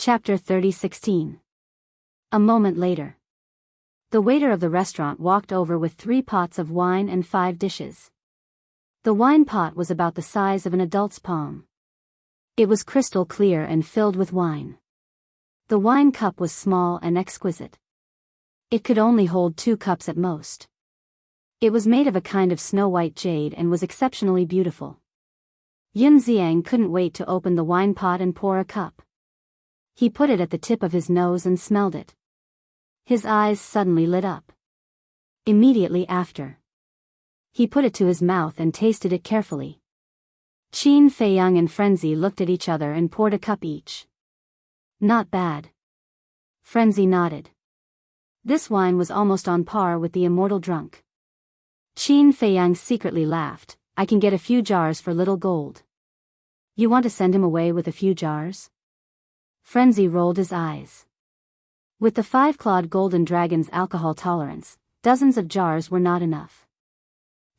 Chapter 30:16. A moment later. The waiter of the restaurant walked over with 3 pots of wine and 5 dishes. The wine pot was about the size of an adult's palm. It was crystal clear and filled with wine. The wine cup was small and exquisite. It could only hold 2 cups at most. It was made of a kind of snow-white jade and was exceptionally beautiful. Yun Xiang couldn't wait to open the wine pot and pour a cup. He put it at the tip of his nose and smelled it. His eyes suddenly lit up. Immediately after, he put it to his mouth and tasted it carefully. Qin Feiyang and Frenzy looked at each other and poured a cup each. Not bad. Frenzy nodded. This wine was almost on par with the immortal drunk. Qin Feiyang secretly laughed. I can get a few jars for little gold. You want to send him away with a few jars? Frenzy rolled his eyes. With the 5-clawed golden dragon's alcohol tolerance, dozens of jars were not enough.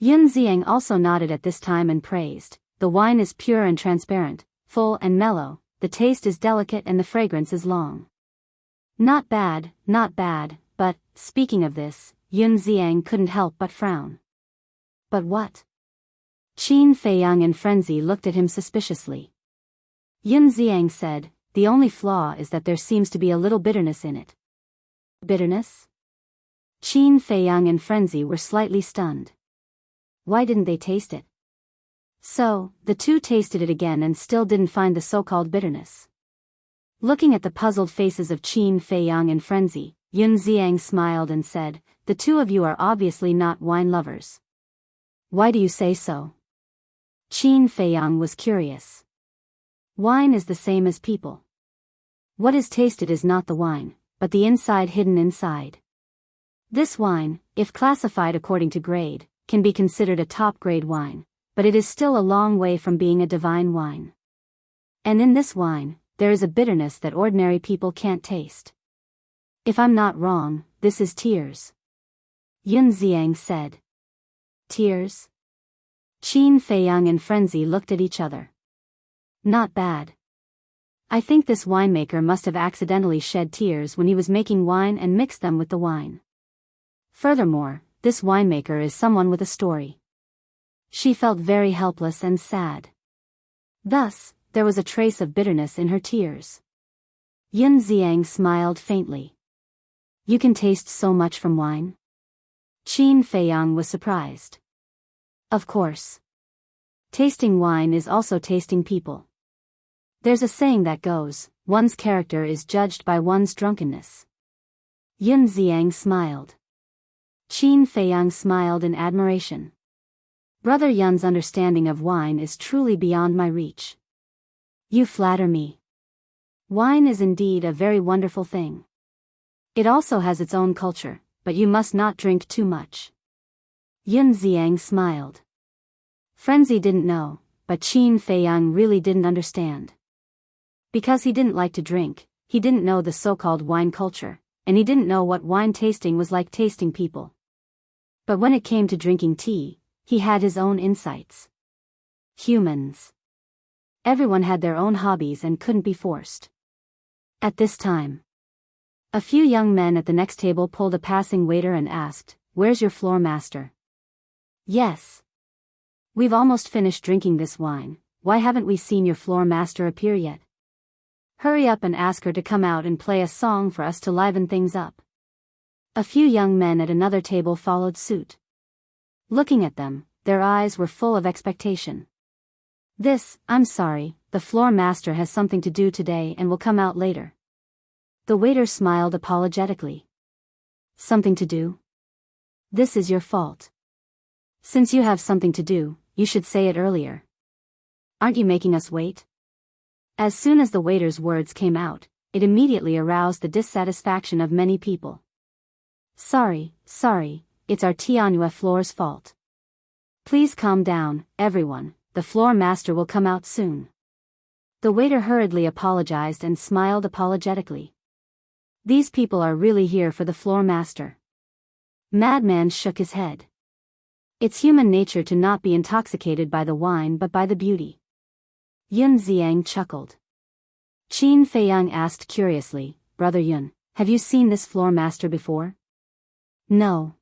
Yun Xiang also nodded at this time and praised. The wine is pure and transparent, full and mellow, the taste is delicate and the fragrance is long. Not bad, but, speaking of this, Yun Xiang couldn't help but frown. But what? Qin Feiyang and Frenzy looked at him suspiciously. Yun Xiang said, the only flaw is that there seems to be a little bitterness in it. Bitterness? Qin Feiyang and Frenzy were slightly stunned. Why didn't they taste it? So, the two tasted it again and still didn't find the so-called bitterness. Looking at the puzzled faces of Qin Feiyang and Frenzy, Yun Xiang smiled and said, the two of you are obviously not wine lovers. Why do you say so? Qin Feiyang was curious. Wine is the same as people. What is tasted is not the wine, but the inside hidden inside. This wine, if classified according to grade, can be considered a top-grade wine, but it is still a long way from being a divine wine. And in this wine, there is a bitterness that ordinary people can't taste. If I'm not wrong, this is tears. Yun Xiang said. Tears? Qin Feiyang and Frenzy looked at each other. Not bad. I think this winemaker must have accidentally shed tears when he was making wine and mixed them with the wine. Furthermore, this winemaker is someone with a story. She felt very helpless and sad. Thus, there was a trace of bitterness in her tears. Yun Xiang smiled faintly. You can taste so much from wine? Qin Feiyang was surprised. Of course. Tasting wine is also tasting people. There's a saying that goes, one's character is judged by one's drunkenness. Yun Xiang smiled. Qin Feiyang smiled in admiration. Brother Yun's understanding of wine is truly beyond my reach. You flatter me. Wine is indeed a very wonderful thing. It also has its own culture, but you must not drink too much. Yun Xiang smiled. Frenzy didn't know, but Qin Feiyang really didn't understand. Because he didn't like to drink, he didn't know the so-called wine culture, and he didn't know what wine tasting was like tasting people. But when it came to drinking tea, he had his own insights. Humans. Everyone had their own hobbies and couldn't be forced. At this time, a few young men at the next table pulled a passing waiter and asked, "Where's your floor master?" "Yes. We've almost finished drinking this wine. Why haven't we seen your floor master appear yet? Hurry up and ask her to come out and play a song for us to liven things up." A few young men at another table followed suit. Looking at them, their eyes were full of expectation. I'm sorry, the floor master has something to do today and will come out later." The waiter smiled apologetically. "Something to do? This is your fault. Since you have something to do, you should say it earlier. Aren't you making us wait?" As soon as the waiter's words came out, it immediately aroused the dissatisfaction of many people. Sorry, it's our Tianhua floor's fault. Please calm down, everyone, the floor master will come out soon." The waiter hurriedly apologized and smiled apologetically. These people are really here for the floor master. Madman shook his head. It's human nature to not be intoxicated by the wine but by the beauty. Yun Xiang chuckled. Qin Feiyang asked curiously, Brother Yun, have you seen this floor master before? No.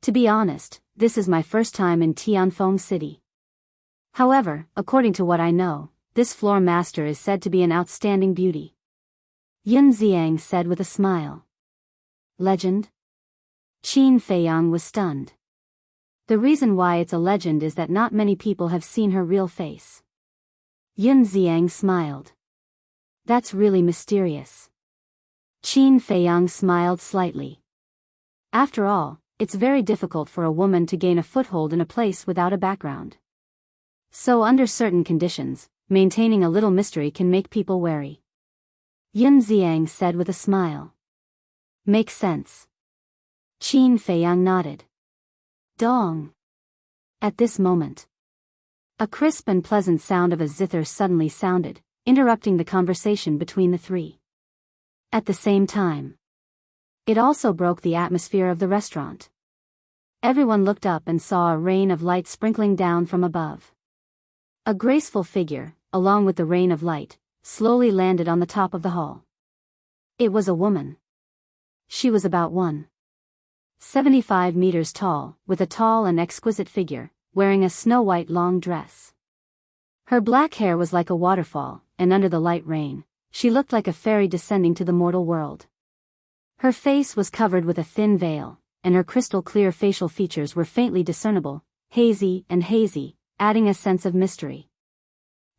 To be honest, this is my first time in Tianfeng City. However, according to what I know, this floor master is said to be an outstanding beauty. Yun Xiang said with a smile. Legend? Qin Feiyang was stunned. The reason why it's a legend is that not many people have seen her real face. Yun Xiang smiled. That's really mysterious. Qin Feiyang smiled slightly. After all, it's very difficult for a woman to gain a foothold in a place without a background. So under certain conditions, maintaining a little mystery can make people wary. Yun Xiang said with a smile. Makes sense. Qin Feiyang nodded. Dong. At this moment, a crisp and pleasant sound of a zither suddenly sounded, interrupting the conversation between the three. At the same time, it also broke the atmosphere of the restaurant. Everyone looked up and saw a rain of light sprinkling down from above. A graceful figure, along with the rain of light, slowly landed on the top of the hall. It was a woman. She was about 175 meters tall, with a tall and exquisite figure, wearing a snow-white long dress. Her black hair was like a waterfall, and under the light rain, she looked like a fairy descending to the mortal world. Her face was covered with a thin veil, and her crystal-clear facial features were faintly discernible, hazy, adding a sense of mystery.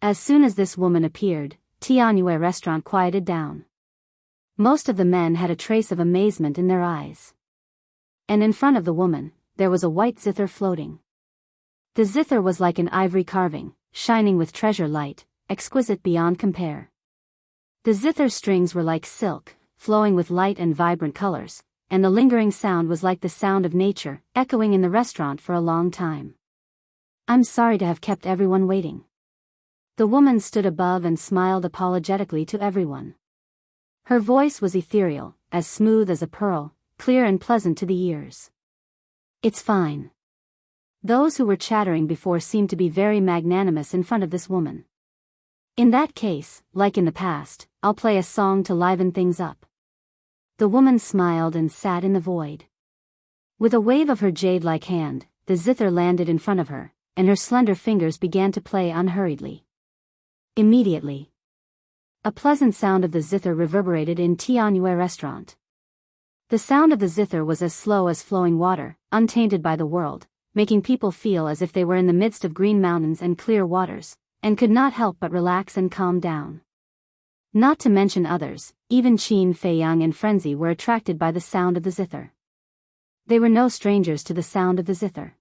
As soon as this woman appeared, Tianyue restaurant quieted down. Most of the men had a trace of amazement in their eyes. And in front of the woman, there was a white zither floating. The zither was like an ivory carving, shining with treasure light, exquisite beyond compare. The zither strings were like silk, flowing with light and vibrant colors, and the lingering sound was like the sound of nature, echoing in the restaurant for a long time. I'm sorry to have kept everyone waiting. The woman stood above and smiled apologetically to everyone. Her voice was ethereal, as smooth as a pearl, clear and pleasant to the ears. It's fine. Those who were chattering before seemed to be very magnanimous in front of this woman. In that case, like in the past, I'll play a song to liven things up. The woman smiled and sat in the void. With a wave of her jade-like hand, the zither landed in front of her, and her slender fingers began to play unhurriedly. Immediately, a pleasant sound of the zither reverberated in Tianyue restaurant. The sound of the zither was as slow as flowing water, untainted by the world, making people feel as if they were in the midst of green mountains and clear waters, and could not help but relax and calm down. Not to mention others, even Qin Feiyang and Frenzy were attracted by the sound of the zither. They were no strangers to the sound of the zither.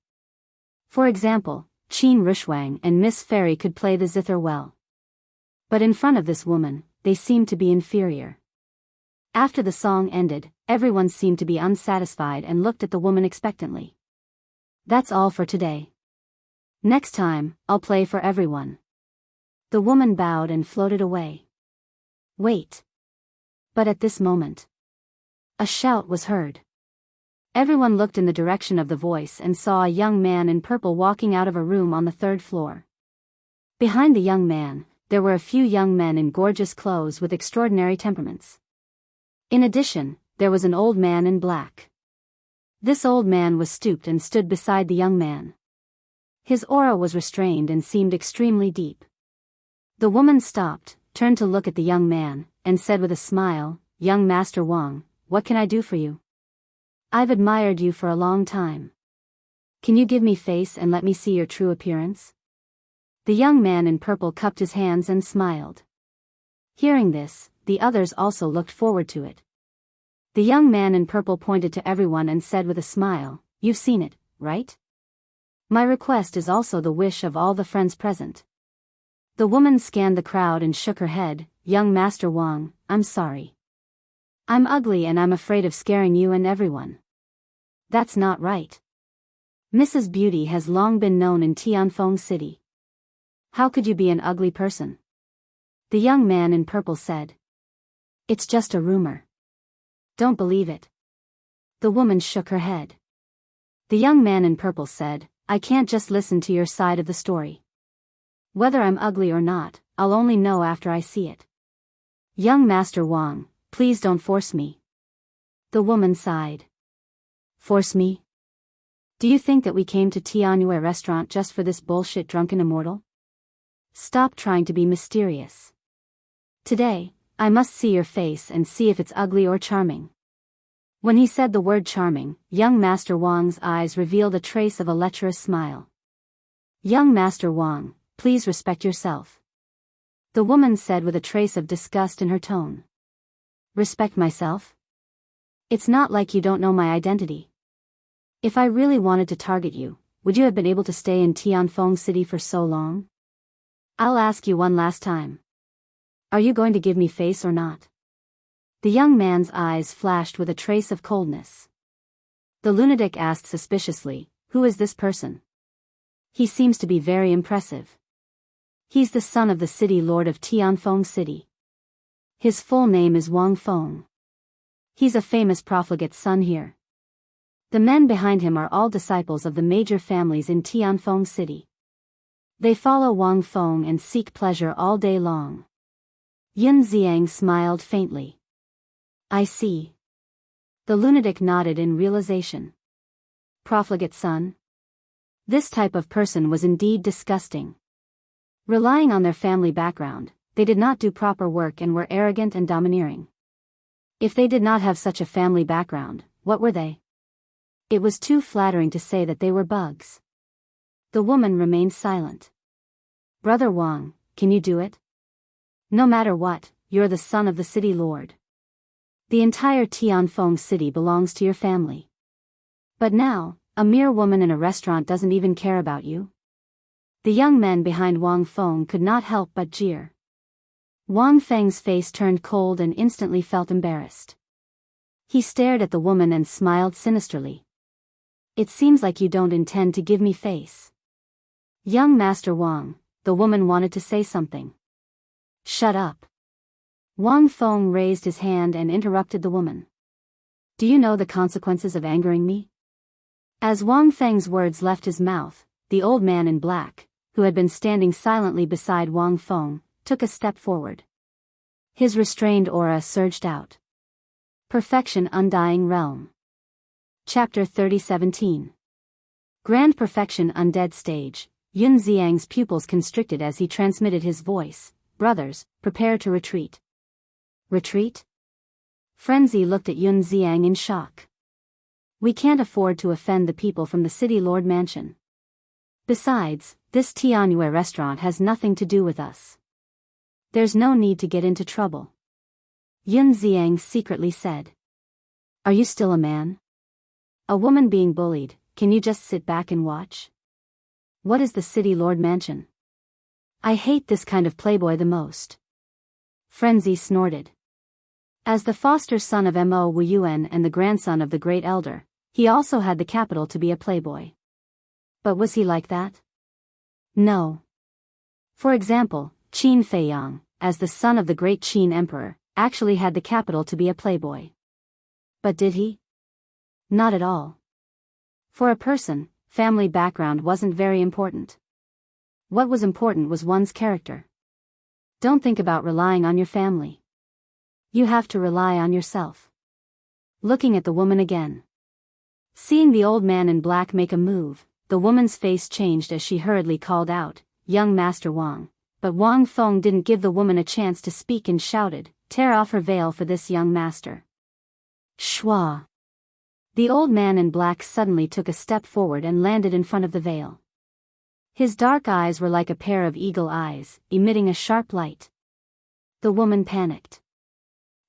For example, Qin Rushwang and Miss Fairy could play the zither well. But in front of this woman, they seemed to be inferior. After the song ended, everyone seemed to be unsatisfied and looked at the woman expectantly. That's all for today. Next time, I'll play for everyone. The woman bowed and floated away. Wait. But at this moment, a shout was heard. Everyone looked in the direction of the voice and saw a young man in purple walking out of a room on the 3rd floor. Behind the young man, there were a few young men in gorgeous clothes with extraordinary temperaments. In addition, there was an old man in black. This old man was stooped and stood beside the young man. His aura was restrained and seemed extremely deep. The woman stopped, turned to look at the young man, and said with a smile, "Young Master Wang, what can I do for you? I've admired you for a long time. Can you give me face and let me see your true appearance?" The young man in purple cupped his hands and smiled. Hearing this, the others also looked forward to it. The young man in purple pointed to everyone and said with a smile, "You've seen it, right? My request is also the wish of all the friends present." The woman scanned the crowd and shook her head, "Young Master Wang, I'm sorry. I'm ugly and I'm afraid of scaring you and everyone. That's not right. Mrs. Beauty has long been known in Tianfeng City. How could you be an ugly person?" The young man in purple said. "It's just a rumor. Don't believe it." The woman shook her head. The young man in purple said, "I can't just listen to your side of the story. Whether I'm ugly or not, I'll only know after I see it. Young Master Wang, please don't force me. The woman sighed. Force me? Do you think that we came to Tianyue restaurant just for this bullshit drunken immortal? Stop trying to be mysterious. Today, I must see your face and see if it's ugly or charming. When he said the word charming, young Master Wang's eyes revealed a trace of a lecherous smile. Young Master Wang, please respect yourself. The woman said with a trace of disgust in her tone. Respect myself? It's not like you don't know my identity. If I really wanted to target you, would you have been able to stay in Tianfeng City for so long? I'll ask you one last time. Are you going to give me face or not? The young man's eyes flashed with a trace of coldness. The lunatic asked suspiciously, who is this person? He seems to be very impressive. He's the son of the city lord of Tianfeng City. His full name is Wang Feng. He's a famous profligate's son here. The men behind him are all disciples of the major families in Tianfeng City. They follow Wang Feng and seek pleasure all day long. Yun Xiang smiled faintly. I see. The lunatic nodded in realization. Profligate son? This type of person was indeed disgusting. Relying on their family background, they did not do proper work and were arrogant and domineering. If they did not have such a family background, what were they? It was too flattering to say that they were bugs. The woman remained silent. Brother Wang, can you do it? No matter what, you're the son of the city lord. The entire Tianfeng city belongs to your family. But now, a mere woman in a restaurant doesn't even care about you? The young men behind Wang Feng could not help but jeer. Wang Feng's face turned cold and instantly felt embarrassed. He stared at the woman and smiled sinisterly. It seems like you don't intend to give me face. Young Master Wang, the woman wanted to say something. Shut up. Wang Feng raised his hand and interrupted the woman. Do you know the consequences of angering me? As Wang Feng's words left his mouth, the old man in black, who had been standing silently beside Wang Feng, took a step forward. His restrained aura surged out. Perfection Undying Realm. Chapter 30:17. Grand Perfection Undead Stage. Yun Xiang's pupils constricted as he transmitted his voice. Brothers, prepare to retreat. Retreat? Frenzy looked at Yun Xiang in shock. We can't afford to offend the people from the city lord mansion. Besides, this Tianyue restaurant has nothing to do with us. There's no need to get into trouble. Yun Xiang secretly said. Are you still a man? A woman being bullied, can you just sit back and watch? What is the city lord mansion? I hate this kind of playboy the most. Frenzy snorted. As the foster son of Mo Wu Yuan and the grandson of the great elder, he also had the capital to be a playboy. But was he like that? No. For example, Qin Feiyang, as the son of the great Qin emperor, actually had the capital to be a playboy. But did he? Not at all. For a person, family background wasn't very important. What was important was one's character. Don't think about relying on your family. You have to rely on yourself. Looking at the woman again. Seeing the old man in black make a move, the woman's face changed as she hurriedly called out, Young Master Wang. But Wang Feng didn't give the woman a chance to speak and shouted, Tear off her veil for this young master. Shwa. The old man in black suddenly took a step forward and landed in front of the veil. His dark eyes were like a pair of eagle eyes, emitting a sharp light. The woman panicked.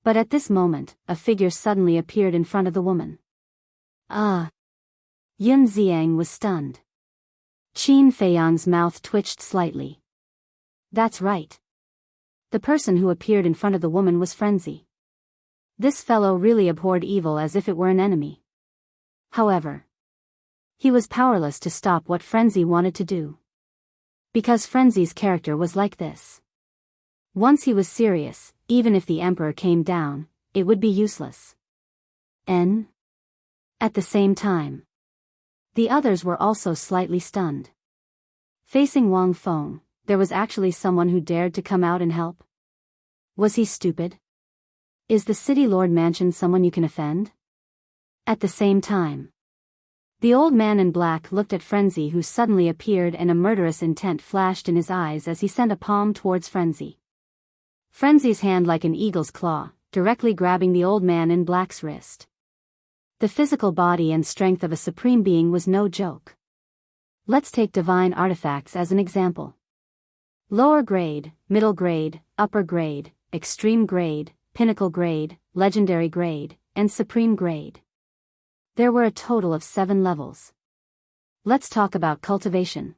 But at this moment, a figure suddenly appeared in front of the woman. Ah! Yun Xiang was stunned. Qin Feiyang's mouth twitched slightly. That's right. The person who appeared in front of the woman was Frenzy. This fellow really abhorred evil as if it were an enemy. However, he was powerless to stop what Frenzy wanted to do. Because Frenzy's character was like this. Once he was serious, even if the emperor came down, it would be useless. At the same time, the others were also slightly stunned. Facing Wang Feng, there was actually someone who dared to come out and help. Was he stupid? Is the city lord mansion someone you can offend? At the same time, the old man in black looked at Frenzy, who suddenly appeared, and a murderous intent flashed in his eyes as he sent a palm towards Frenzy. Frenzy's hand, like an eagle's claw, directly grabbing the old man in black's wrist. The physical body and strength of a supreme being was no joke. Let's take divine artifacts as an example. Lower grade, middle grade, upper grade, extreme grade, pinnacle grade, legendary grade, and supreme grade. There were a total of 7 levels. Let's talk about cultivation.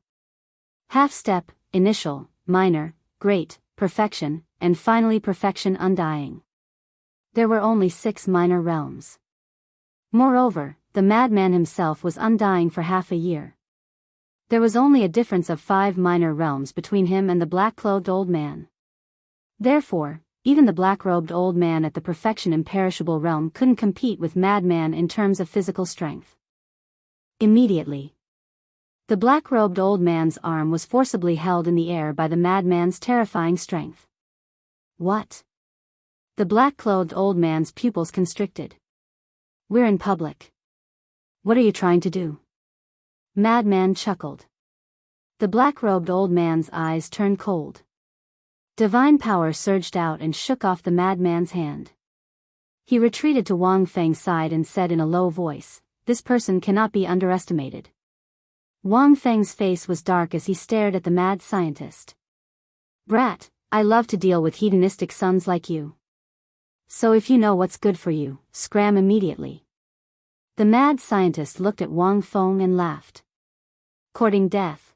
Half step, initial, minor, great, perfection, and finally perfection undying. There were only 6 minor realms. Moreover, the madman himself was undying for half a year. There was only a difference of 5 minor realms between him and the black-clothed old man. Therefore, even the black-robed old man at the perfection imperishable realm couldn't compete with madman in terms of physical strength. Immediately, the black-robed old man's arm was forcibly held in the air by the madman's terrifying strength. What? The black-clothed old man's pupils constricted. We're in public. What are you trying to do? Madman chuckled. The black-robed old man's eyes turned cold. Divine power surged out and shook off the madman's hand. He retreated to Wang Feng's side and said in a low voice, "This person cannot be underestimated." Wang Feng's face was dark as he stared at the mad scientist. "Brat, I love to deal with hedonistic sons like you. So if you know what's good for you, scram immediately." The mad scientist looked at Wang Feng and laughed. Courting death.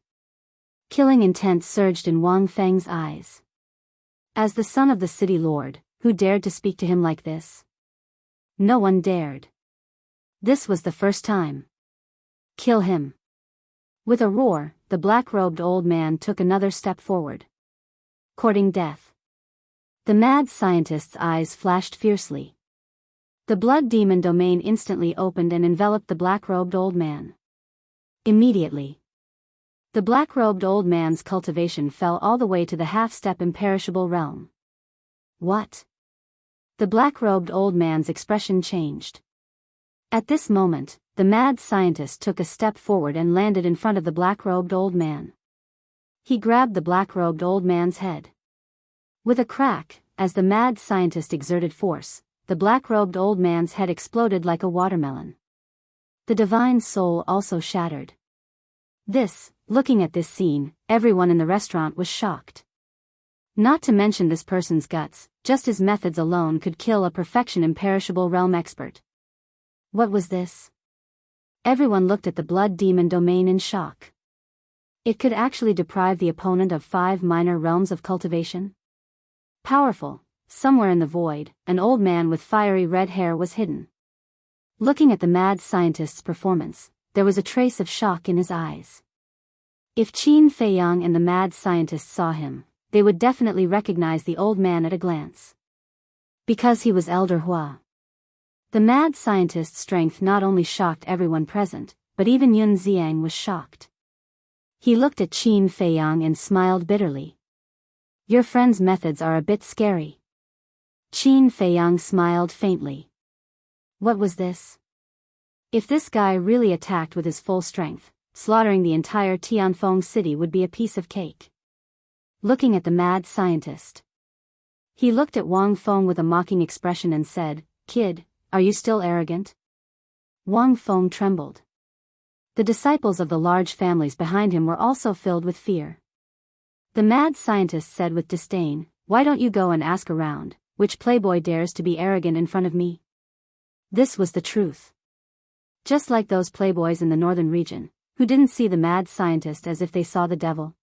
Killing intent surged in Wang Feng's eyes. As the son of the city lord, who dared to speak to him like this? No one dared. This was the first time. Kill him. With a roar, the black-robed old man took another step forward. Courting death. The mad scientist's eyes flashed fiercely. The blood demon domain instantly opened and enveloped the black-robed old man. Immediately, the black-robed old man's cultivation fell all the way to the half-step imperishable realm. What? The black-robed old man's expression changed. At this moment, the mad scientist took a step forward and landed in front of the black-robed old man. He grabbed the black-robed old man's head. With a crack, as the mad scientist exerted force, the black-robed old man's head exploded like a watermelon. The divine soul also shattered. Looking at this scene, everyone in the restaurant was shocked. Not to mention this person's guts, just his methods alone could kill a perfection imperishable realm expert. What was this? Everyone looked at the blood demon domain in shock. It could actually deprive the opponent of 5 minor realms of cultivation? Powerful. Somewhere in the void, an old man with fiery red hair was hidden. Looking at the mad scientist's performance, there was a trace of shock in his eyes. If Qin Feiyang and the mad scientist saw him, they would definitely recognize the old man at a glance. Because he was Elder Hua. The mad scientist's strength not only shocked everyone present, but even Yun Xiang was shocked. He looked at Qin Feiyang and smiled bitterly. "Your friend's methods are a bit scary." Qin Feiyang smiled faintly. What was this? If this guy really attacked with his full strength, slaughtering the entire Tianfeng city would be a piece of cake. Looking at the mad scientist, he looked at Wang Feng with a mocking expression and said, "Kid, are you still arrogant?" Wang Feng trembled. The disciples of the large families behind him were also filled with fear. The mad scientist said with disdain, "Why don't you go and ask around, which playboy dares to be arrogant in front of me?" This was the truth. Just like those playboys in the northern region, who didn't see the mad scientist as if they saw the devil.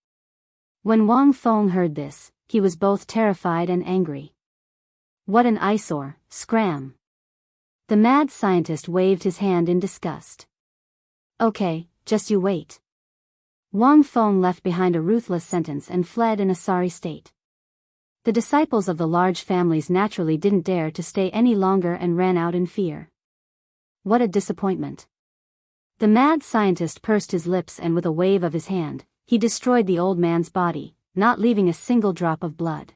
When Wang Feng heard this, he was both terrified and angry. What an eyesore, scram! The mad scientist waved his hand in disgust. "Okay, just you wait." Wang Feng left behind a ruthless sentence and fled in a sorry state. The disciples of the large families naturally didn't dare to stay any longer and ran out in fear. What a disappointment. The mad scientist pursed his lips and with a wave of his hand, he destroyed the old man's body, not leaving a single drop of blood.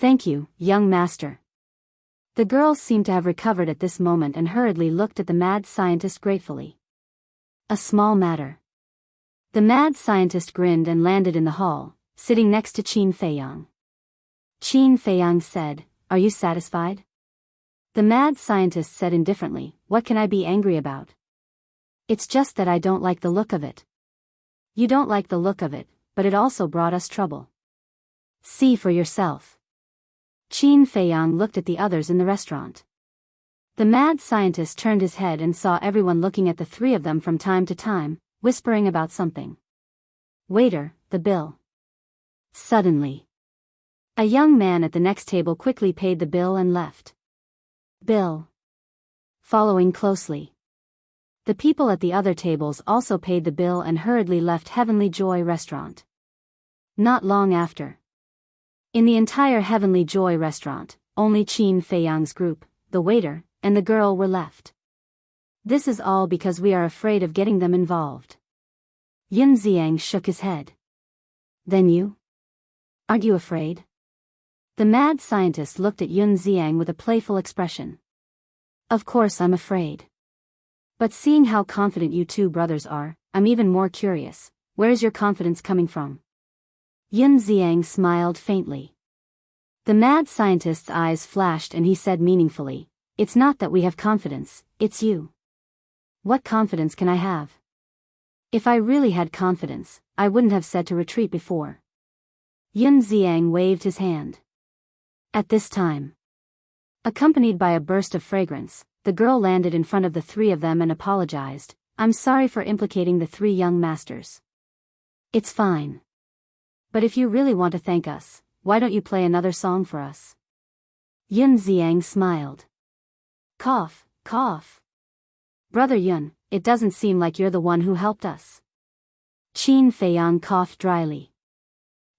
Thank you, young master. The girls seemed to have recovered at this moment and hurriedly looked at the mad scientist gratefully. A small matter. The mad scientist grinned and landed in the hall, sitting next to Qin Feiyang. Qin Feiyang said, "Are you satisfied?" The mad scientist said indifferently, "What can I be angry about? It's just that I don't like the look of it." "You don't like the look of it, but it also brought us trouble. See for yourself." Qin Feiyang looked at the others in the restaurant. The mad scientist turned his head and saw everyone looking at the three of them from time to time, whispering about something. "Waiter, the bill." Suddenly, a young man at the next table quickly paid the bill and left. Bill. Following closely. The people at the other tables also paid the bill and hurriedly left Heavenly Joy restaurant. Not long after. In the entire Heavenly Joy restaurant, only Qin Feiyang's group, the waiter, and the girl were left. This is all because we are afraid of getting them involved. Yun Xiang shook his head. Then you? Aren't you afraid? The mad scientist looked at Yun Xiang with a playful expression. Of course I'm afraid. But seeing how confident you two brothers are, I'm even more curious. Where's your confidence coming from? Yun Xiang smiled faintly. The mad scientist's eyes flashed and he said meaningfully, "It's not that we have confidence, it's you." "What confidence can I have? If I really had confidence, I wouldn't have said to retreat before." Yun Xiang waved his hand. At this time, accompanied by a burst of fragrance, the girl landed in front of the three of them and apologized. "I'm sorry for implicating the three young masters." "It's fine. But if you really want to thank us, why don't you play another song for us?" Yun Xiang smiled. Cough, cough. "Brother Yun, it doesn't seem like you're the one who helped us." Qin Feiyang coughed dryly.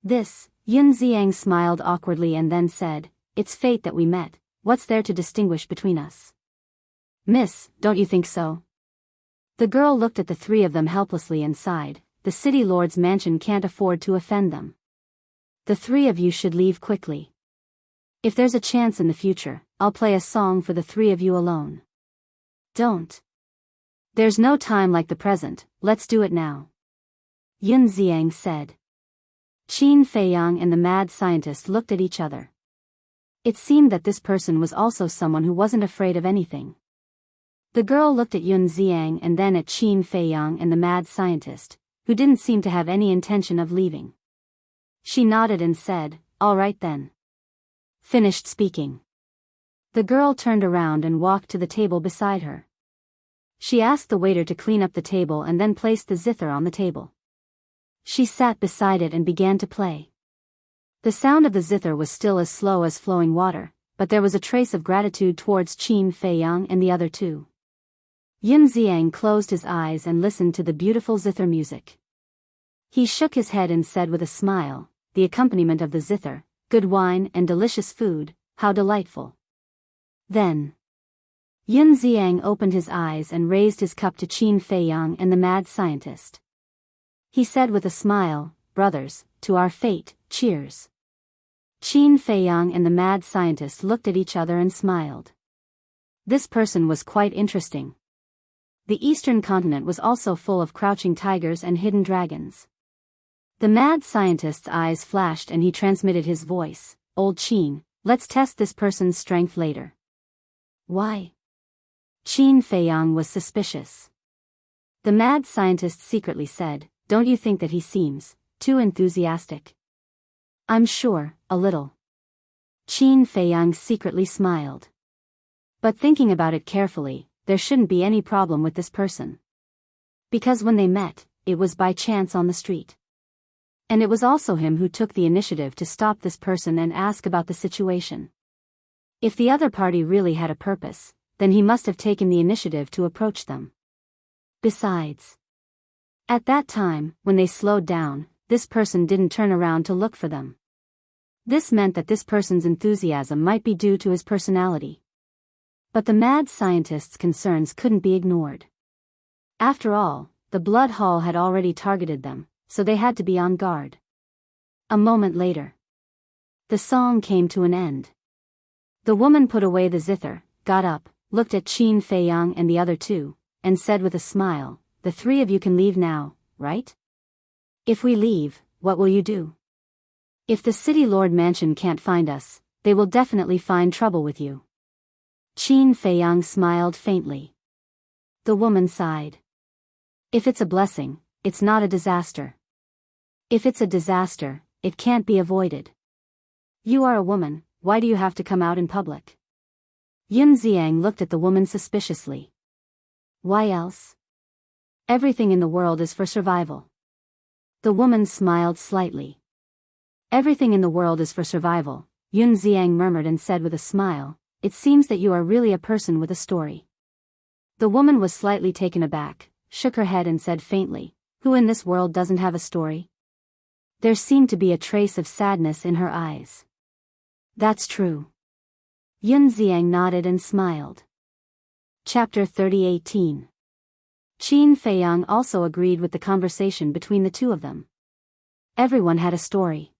Yun Xiang smiled awkwardly and then said, "It's fate that we met. What's there to distinguish between us?" "Miss, don't you think so?" The girl looked at the three of them helplessly and sighed. "The city lord's mansion can't afford to offend them. The three of you should leave quickly. If there's a chance in the future, I'll play a song for the three of you alone." "Don't. There's no time like the present, let's do it now," Yun Xiang said. Qin Feiyang and the mad scientist looked at each other. It seemed that this person was also someone who wasn't afraid of anything. The girl looked at Yun Xiang and then at Qin Feiyang and the mad scientist, who didn't seem to have any intention of leaving. She nodded and said, "All right then." Finished speaking. The girl turned around and walked to the table beside her. She asked the waiter to clean up the table and then placed the zither on the table. She sat beside it and began to play. The sound of the zither was still as slow as flowing water, but there was a trace of gratitude towards Qin Feiyang and the other two. Yun Xiang closed his eyes and listened to the beautiful zither music. He shook his head and said with a smile, "The accompaniment of the zither, good wine and delicious food, how delightful." Then Yun Xiang opened his eyes and raised his cup to Qin Feiyang and the mad scientist. He said with a smile, "Brothers, to our fate, cheers." Qin Feiyang and the mad scientist looked at each other and smiled. This person was quite interesting. The eastern continent was also full of crouching tigers and hidden dragons. The mad scientist's eyes flashed and he transmitted his voice, "Old Qin, let's test this person's strength later." "Why?" Qin Feiyang was suspicious. The mad scientist secretly said, "Don't you think that he seems too enthusiastic?" "I'm sure, a little." Qin Feiyang secretly smiled. But thinking about it carefully, there shouldn't be any problem with this person. Because when they met, it was by chance on the street. And it was also him who took the initiative to stop this person and ask about the situation. If the other party really had a purpose, then he must have taken the initiative to approach them. Besides, at that time, when they slowed down, this person didn't turn around to look for them. This meant that this person's enthusiasm might be due to his personality. But the mad scientist's concerns couldn't be ignored. After all, the blood hall had already targeted them, so they had to be on guard. A moment later, The song came to an end. The woman put away the zither, got up, looked at Qin Feiyang and the other two, and said with a smile, "The three of you can leave now, right? If we leave, what will you do? If the city lord mansion can't find us, they will definitely find trouble with you." Qin Feiyang smiled faintly. The woman sighed. "If it's a blessing, it's not a disaster. If it's a disaster, it can't be avoided. You are a woman, why do you have to come out in public?" Yun Xiang looked at the woman suspiciously. "Why else? Everything in the world is for survival." The woman smiled slightly. "Everything in the world is for survival," Yun Xiang murmured and said with a smile, "It seems that you are really a person with a story." The woman was slightly taken aback, shook her head and said faintly, "Who in this world doesn't have a story?" There seemed to be a trace of sadness in her eyes. "That's true." Yun Xiang nodded and smiled. Chapter 30:18. Qin Feiyang also agreed with the conversation between the two of them. Everyone had a story.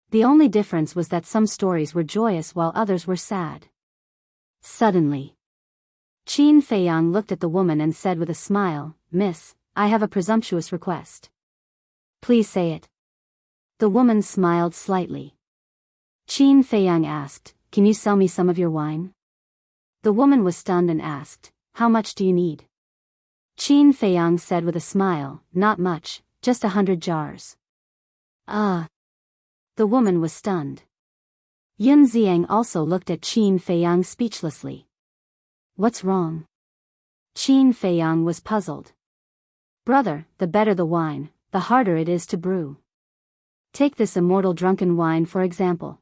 The only difference was that some stories were joyous while others were sad. Suddenly, Qin Feiyang looked at the woman and said with a smile, "Miss, I have a presumptuous request." "Please say it." The woman smiled slightly. Qin Feiyang asked, "Can you sell me some of your wine?" The woman was stunned and asked, "How much do you need?" Qin Feiyang said with a smile, "Not much, just 100 jars. Ah. The woman was stunned. Yun Xiang also looked at Qin Feiyang speechlessly. "What's wrong?" Qin Feiyang was puzzled. "Brother, the better the wine, the harder it is to brew. Take this immortal drunken wine for example.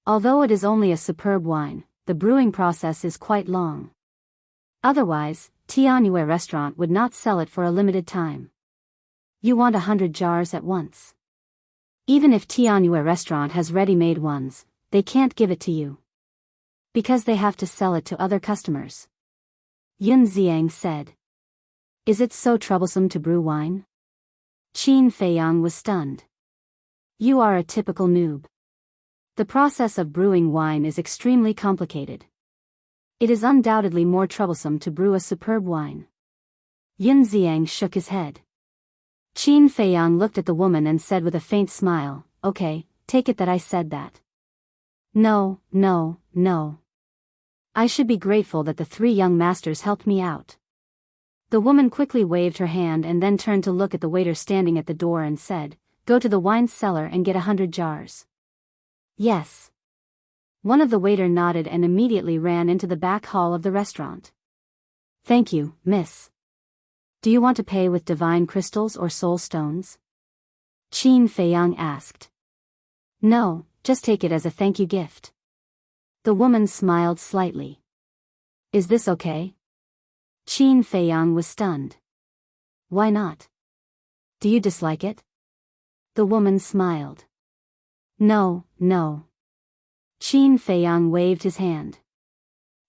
Although it is only a superb wine, the brewing process is quite long. Otherwise, Tianyue restaurant would not sell it for a limited time. You want 100 jars at once. Even if Tianyue restaurant has ready-made ones, they can't give it to you. Because they have to sell it to other customers." Yun Xiang said. "Is it so troublesome to brew wine?" Qin Feiyang was stunned. "You are a typical noob. The process of brewing wine is extremely complicated. It is undoubtedly more troublesome to brew a superb wine." Yun Xiang shook his head. Qin Feiyang looked at the woman and said with a faint smile, "Okay, take it that I said that." No. I should be grateful that the three young masters helped me out." The woman quickly waved her hand and then turned to look at the waiter standing at the door and said, "Go to the wine cellar and get 100 jars. "Yes." One of the waiter nodded and immediately ran into the back hall of the restaurant. "Thank you, miss. Do you want to pay with divine crystals or soul stones?" Qin Feiyang asked. "No, just take it as a thank you gift." The woman smiled slightly. "Is this okay?" Qin Feiyang was stunned. "Why not? Do you dislike it?" The woman smiled. No. Qin Feiyang waved his hand.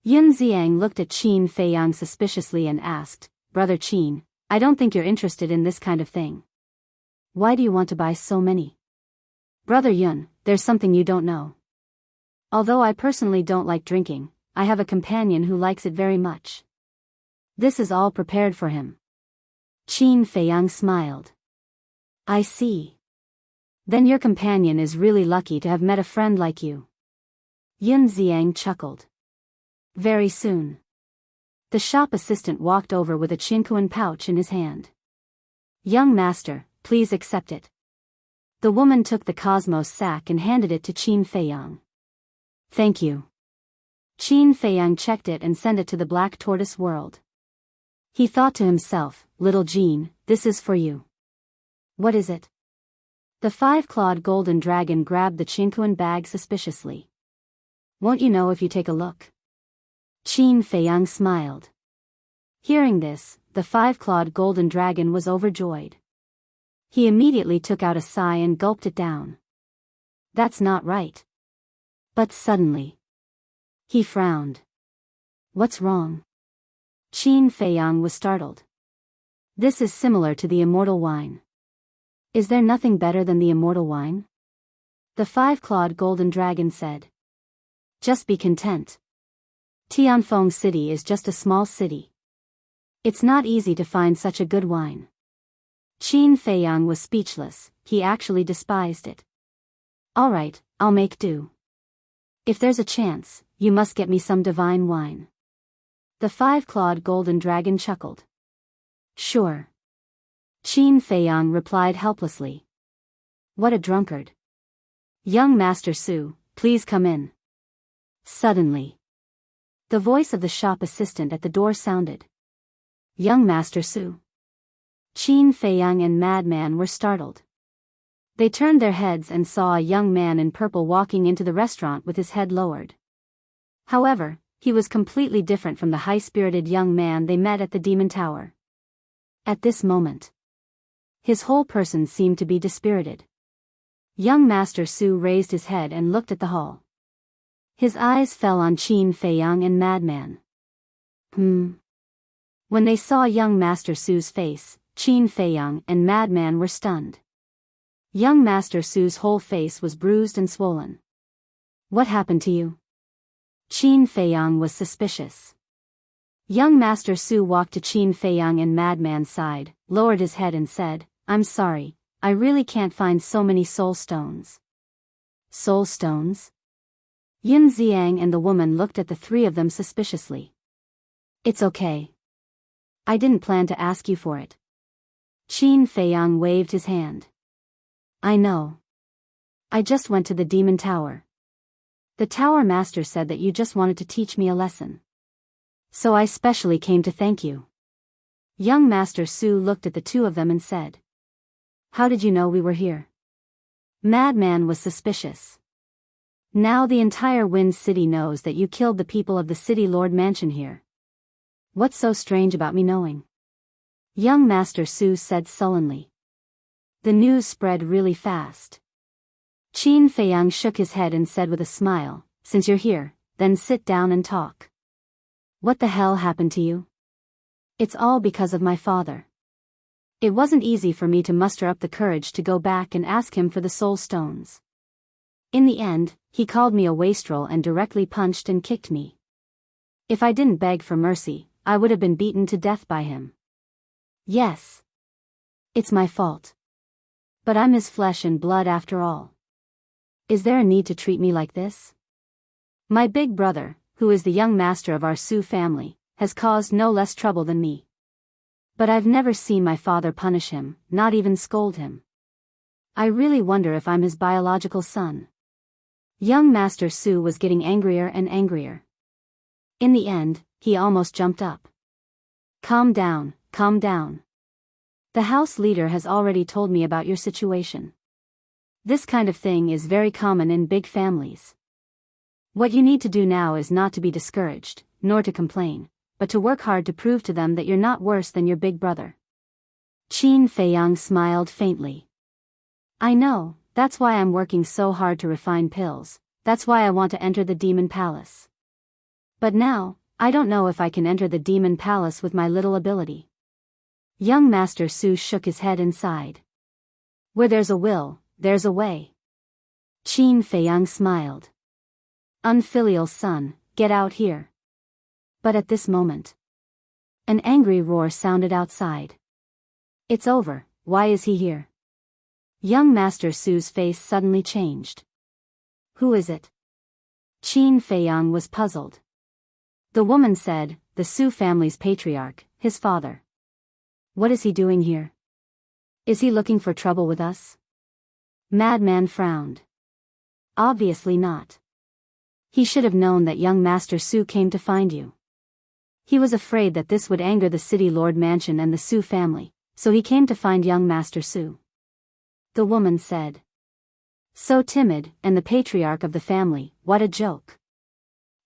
Yun Xiang looked at Qin Feiyang suspiciously and asked, "Brother Qin, I don't think you're interested in this kind of thing. Why do you want to buy so many?" "Brother Yun, there's something you don't know. Although I personally don't like drinking, I have a companion who likes it very much. This is all prepared for him." Qin Feiyang smiled. "I see. Then your companion is really lucky to have met a friend like you." Yun Xiang chuckled. Very soon, the shop assistant walked over with a chinquan pouch in his hand. "Young master, please accept it." The woman took the cosmos sack and handed it to Qin Feiyang. "Thank you." Qin Feiyang checked it and sent it to the Black Tortoise world. He thought to himself, "Little Jean, this is for you." "What is it?" The five-clawed golden dragon grabbed the chinquan bag suspiciously. "Won't you know if you take a look?" Qin Feiyang smiled. Hearing this, the five-clawed golden dragon was overjoyed. He immediately took out a sigh and gulped it down. "That's not right." But suddenly, he frowned. "What's wrong?" Qin Feiyang was startled. "This is similar to the immortal wine. Is there nothing better than the immortal wine?" The five-clawed golden dragon said. Just be content. Tianfeng City is just a small city. It's not easy to find such a good wine. Qin Feiyang was speechless, he actually despised it. Alright, I'll make do. If there's a chance, you must get me some divine wine. The five-clawed golden dragon chuckled. Sure. Qin Feiyang replied helplessly. What a drunkard. Young Master Su, please come in. Suddenly, the voice of the shop assistant at the door sounded. Young Master Su. Qin Feiyang and Madman were startled. They turned their heads and saw a young man in purple walking into the restaurant with his head lowered. However, he was completely different from the high-spirited young man they met at the Demon Tower. At this moment, his whole person seemed to be dispirited. Young Master Su raised his head and looked at the hall. His eyes fell on Qin Feiyang and Madman. When they saw young Master Su's face, Qin Feiyang and Madman were stunned. Young Master Su's whole face was bruised and swollen. What happened to you? Qin Feiyang was suspicious. Young Master Su walked to Qin Feiyang and Madman's side, lowered his head and said, I'm sorry, I really can't find so many soul stones. Soul stones? Yin Xiang and the woman looked at the three of them suspiciously. It's okay. I didn't plan to ask you for it. Qin Feiyang waved his hand. I know. I just went to the Demon Tower. The Tower Master said that you just wanted to teach me a lesson. So I specially came to thank you. Young Master Su looked at the two of them and said. How did you know we were here? Madman was suspicious. Now the entire Wind City knows that you killed the people of the City Lord Mansion here. What's so strange about me knowing? Young Master Su said sullenly. The news spread really fast. Qin Feiyang shook his head and said with a smile, since you're here, then sit down and talk. What the hell happened to you? It's all because of my father. It wasn't easy for me to muster up the courage to go back and ask him for the soul stones. In the end, he called me a wastrel and directly punched and kicked me. If I didn't beg for mercy, I would have been beaten to death by him. Yes. It's my fault. But I'm his flesh and blood after all. Is there a need to treat me like this? My big brother, who is the young master of our Su family, has caused no less trouble than me. But I've never seen my father punish him, not even scold him. I really wonder if I'm his biological son. Young Master Su was getting angrier and angrier. In the end, he almost jumped up. Calm down, calm down. The house leader has already told me about your situation. This kind of thing is very common in big families. What you need to do now is not to be discouraged, nor to complain, but to work hard to prove to them that you're not worse than your big brother. Qin Feiyang smiled faintly. I know, that's why I'm working so hard to refine pills, that's why I want to enter the Demon Palace. But now, I don't know if I can enter the Demon Palace with my little ability. Young Master Su shook his head and sighed. Where there's a will, there's a way. Qin Feiyang smiled. Unfilial son, get out here. But at this moment, an angry roar sounded outside. It's over, why is he here? Young Master Su's face suddenly changed. Who is it? Qin Feiyang was puzzled. The woman said, the Su family's patriarch, his father. What is he doing here? Is he looking for trouble with us? Madman frowned. Obviously not. He should have known that young Master Su came to find you. He was afraid that this would anger the City Lord Mansion and the Su family, so he came to find young Master Su. The woman said. So timid, and the patriarch of the family, what a joke.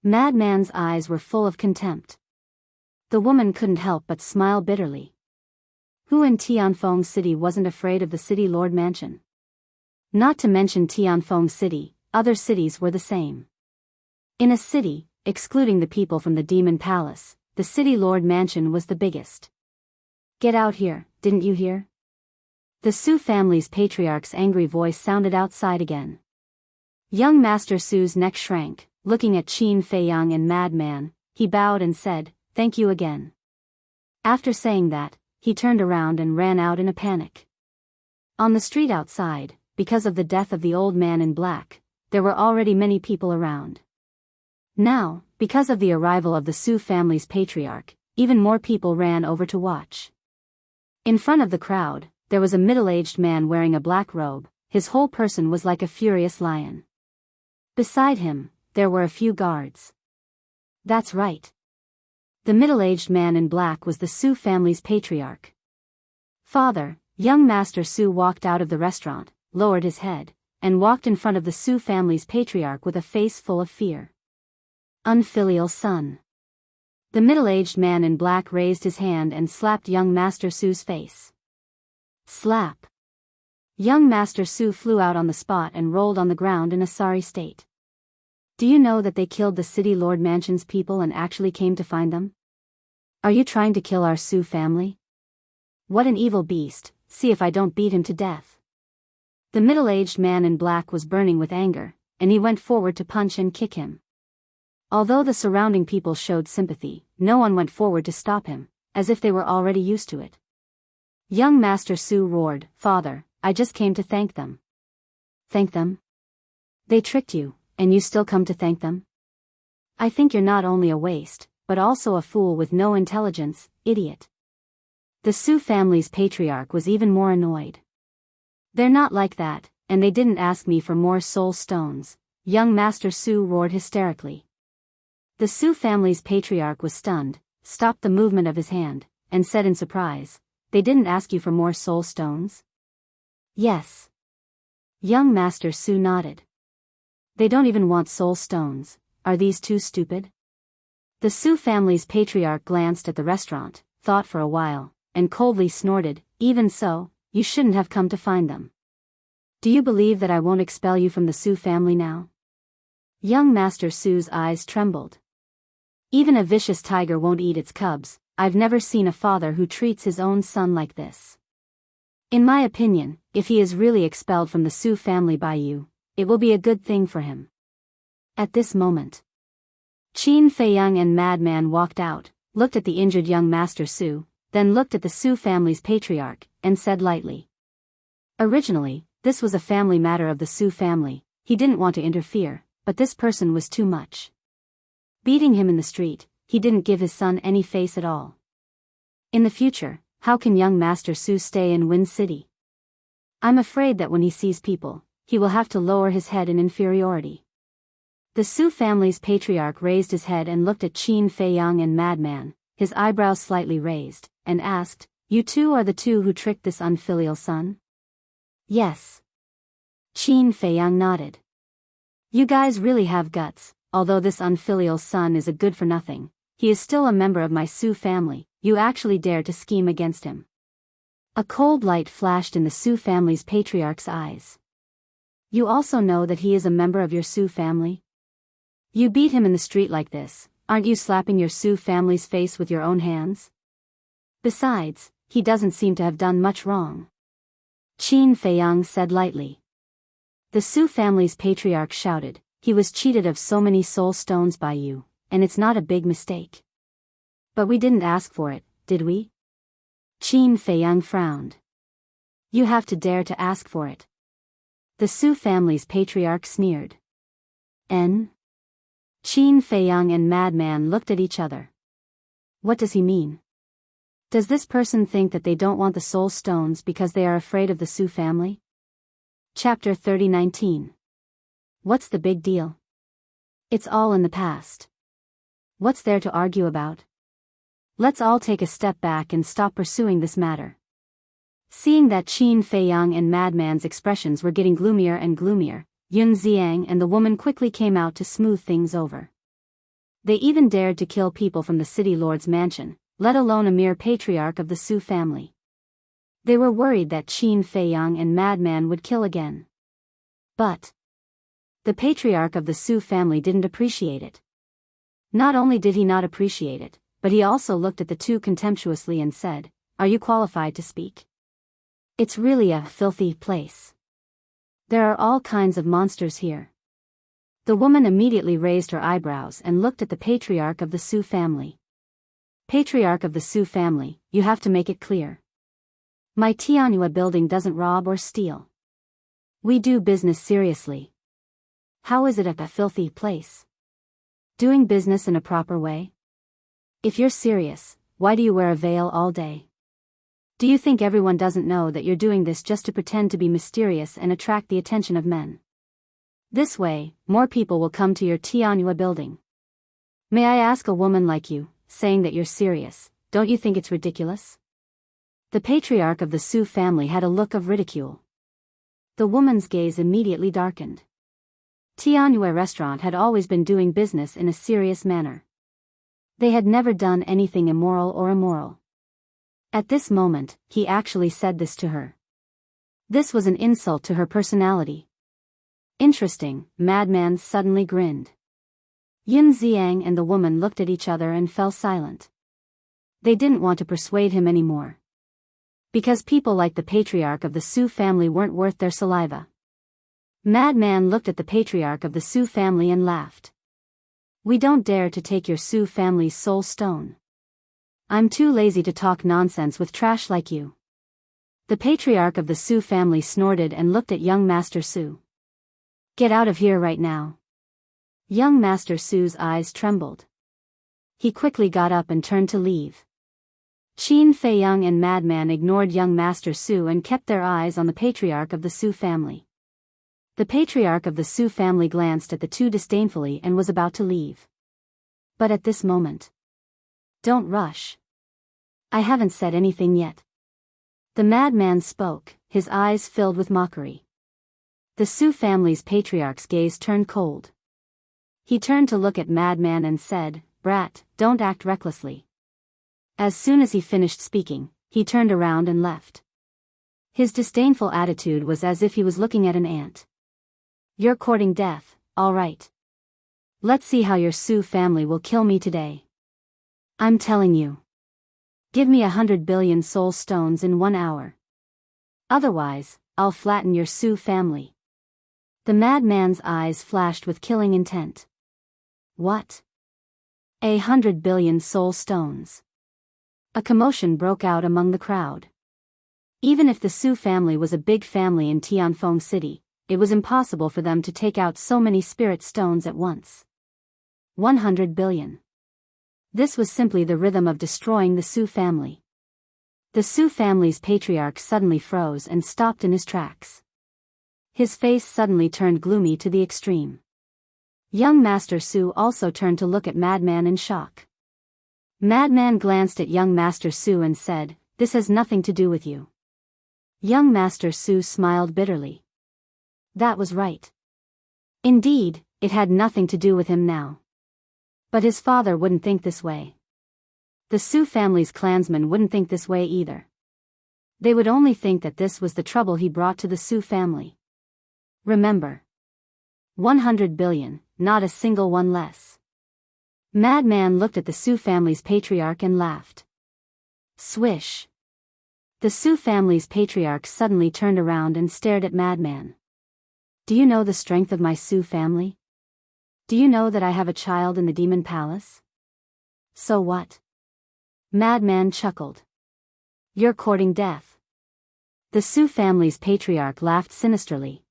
Madman's eyes were full of contempt. The woman couldn't help but smile bitterly. Who in Tianfeng City wasn't afraid of the City Lord Mansion? Not to mention Tianfeng City, other cities were the same. In a city, excluding the people from the Demon Palace, the City Lord Mansion was the biggest. Get out here, didn't you hear? The Su family's patriarch's angry voice sounded outside again. Young Master Su's neck shrank. Looking at Qin Feiyang and Madman, he bowed and said, "Thank you again." After saying that, he turned around and ran out in a panic. On the street outside, because of the death of the old man in black, there were already many people around. Now, because of the arrival of the Su family's patriarch, even more people ran over to watch. In front of the crowd, there was a middle-aged man wearing a black robe. His whole person was like a furious lion. Beside him, there were a few guards. That's right. The middle-aged man in black was the Su family's patriarch. Father, young Master Su walked out of the restaurant, lowered his head, and walked in front of the Su family's patriarch with a face full of fear. Unfilial son. The middle-aged man in black raised his hand and slapped young Master Su's face. Slap. Young Master Su flew out on the spot and rolled on the ground in a sorry state. Do you know that they killed the City Lord Mansion's people and actually came to find them? Are you trying to kill our Su family? What an evil beast, see if I don't beat him to death. The middle-aged man in black was burning with anger, and he went forward to punch and kick him. Although the surrounding people showed sympathy, no one went forward to stop him, as if they were already used to it. Young Master Su roared, "Father, I just came to thank them." Thank them? They tricked you, and you still come to thank them? I think you're not only a waste, but also a fool with no intelligence, idiot. The Su family's patriarch was even more annoyed. They're not like that, and they didn't ask me for more soul stones, young Master Su roared hysterically. The Su family's patriarch was stunned, stopped the movement of his hand, and said in surprise, "They didn't ask you for more soul stones?" "Yes." Young Master Su nodded. "They don't even want soul stones, are these two stupid?" The Su family's patriarch glanced at the restaurant, thought for a while, and coldly snorted, "Even so, you shouldn't have come to find them. Do you believe that I won't expel you from the Su family now?" Young Master Su's eyes trembled. Even a vicious tiger won't eat its cubs. I've never seen a father who treats his own son like this. In my opinion, if he is really expelled from the Su family by you, it will be a good thing for him. At this moment, Qin Feiyang and Madman walked out, looked at the injured young Master Su, then looked at the Su family's patriarch, and said lightly. Originally, this was a family matter of the Su family. He didn't want to interfere, but this person was too much. Beating him in the street, he didn't give his son any face at all. In the future, how can young Master Su stay in Wind City? I'm afraid that when he sees people, he will have to lower his head in inferiority. The Su family's patriarch raised his head and looked at Qin Feiyang and Madman, his eyebrows slightly raised, and asked, "You two are the two who tricked this unfilial son?" "Yes." Qin Feiyang nodded. "You guys really have guts. Although this unfilial son is a good-for-nothing, he is still a member of my Su family. You actually dare to scheme against him." A cold light flashed in the Su family's patriarch's eyes. "You also know that he is a member of your Su family? You beat him in the street like this, aren't you slapping your Su family's face with your own hands? Besides, he doesn't seem to have done much wrong." Qin Feiyang said lightly. The Su family's patriarch shouted, "He was cheated of so many soul stones by you, and it's not a big mistake." "But we didn't ask for it, did we?" Qin Feiyang frowned. "You have to dare to ask for it." The Su family's patriarch sneered. Qin Feiyang and Madman looked at each other. What does he mean? Does this person think that they don't want the soul stones because they are afraid of the Su family? Chapter 30:19. What's the big deal? It's all in the past. What's there to argue about? Let's all take a step back and stop pursuing this matter. Seeing that Qin Feiyang and Madman's expressions were getting gloomier and gloomier, Yun Xiang and the woman quickly came out to smooth things over. They even dared to kill people from the city lord's mansion, let alone a mere patriarch of the Su family. They were worried that Qin Feiyang and Madman would kill again. But the patriarch of the Su family didn't appreciate it. Not only did he not appreciate it, but he also looked at the two contemptuously and said, "Are you qualified to speak? It's really a filthy place. There are all kinds of monsters here. The woman immediately raised her eyebrows and looked at the patriarch of the Sioux family. Patriarch of the Sioux family, you have to make it clear. My Tianhua building doesn't rob or steal. We do business seriously. How is it a filthy place? Doing business in a proper way? If you're serious, why do you wear a veil all day? Do you think everyone doesn't know that you're doing this just to pretend to be mysterious and attract the attention of men? This way, more people will come to your Tianhua building. May I ask, a woman like you, saying that you're serious, don't you think it's ridiculous? The patriarch of the Sioux family had a look of ridicule. The woman's gaze immediately darkened. Tianhua restaurant had always been doing business in a serious manner. They had never done anything immoral or immoral. At this moment, he actually said this to her. This was an insult to her personality. Interesting, Madman suddenly grinned. Yin Xiang and the woman looked at each other and fell silent. They didn't want to persuade him anymore. Because people like the patriarch of the Sioux family weren't worth their saliva. Madman looked at the patriarch of the Sioux family and laughed. We don't dare to take your Sioux family's soul stone. I'm too lazy to talk nonsense with trash like you. The patriarch of the Sioux family snorted and looked at young Master Su. Get out of here right now. Young Master Su's eyes trembled. He quickly got up and turned to leave. Qin Feiyang and Madman ignored young Master Su and kept their eyes on the patriarch of the Sioux family. The patriarch of the Sioux family glanced at the two disdainfully and was about to leave. But at this moment. Don't rush. I haven't said anything yet. The madman spoke, his eyes filled with mockery. The Sioux family's patriarch's gaze turned cold. He turned to look at Madman and said, Brat, don't act recklessly. As soon as he finished speaking, he turned around and left. His disdainful attitude was as if he was looking at an ant. You're courting death, all right. Let's see how your Sioux family will kill me today. I'm telling you. Give me 100 billion soul stones in 1 hour. Otherwise, I'll flatten your Sioux family. The madman's eyes flashed with killing intent. What? 100 billion soul stones. A commotion broke out among the crowd. Even if the Sioux family was a big family in Tianfeng City, it was impossible for them to take out so many spirit stones at once. 100 billion. This was simply the rhythm of destroying the Sioux family. The Sioux family's patriarch suddenly froze and stopped in his tracks. His face suddenly turned gloomy to the extreme. Young Master Su also turned to look at Madman in shock. Madman glanced at young Master Su and said, This has nothing to do with you. Young Master Su smiled bitterly. That was right. Indeed, it had nothing to do with him now. But his father wouldn't think this way. The Su family's clansmen wouldn't think this way either. They would only think that this was the trouble he brought to the Su family. Remember. 100 billion, not a single one less. Madman looked at the Su family's patriarch and laughed. Swish. The Su family's patriarch suddenly turned around and stared at Madman. Do you know the strength of my Su family? Do you know that I have a child in the demon palace? So what? Madman chuckled. You're courting death. The Su family's patriarch laughed sinisterly.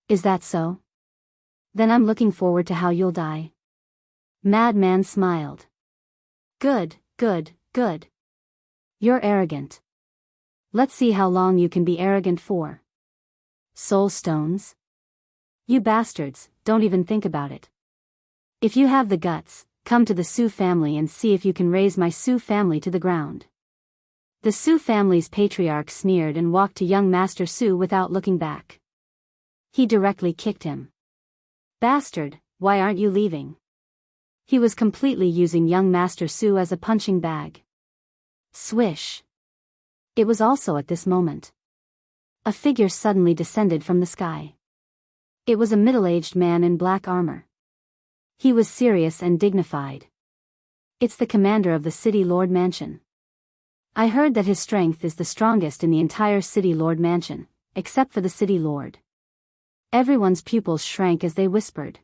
Is that so? Then I'm looking forward to how you'll die. Madman smiled. Good, good, good. You're arrogant. Let's see how long you can be arrogant for. Soul stones? You bastards, don't even think about it. If you have the guts, come to the Su family and see if you can raise my Su family to the ground. The Su family's patriarch sneered and walked to young Master Su without looking back. He directly kicked him. Bastard, why aren't you leaving? He was completely using young Master Su as a punching bag. Swish. It was also at this moment. A figure suddenly descended from the sky. It was a middle-aged man in black armor. He was serious and dignified. It's the commander of the City Lord Mansion. I heard that his strength is the strongest in the entire City Lord Mansion, except for the City Lord. Everyone's pupils shrank as they whispered.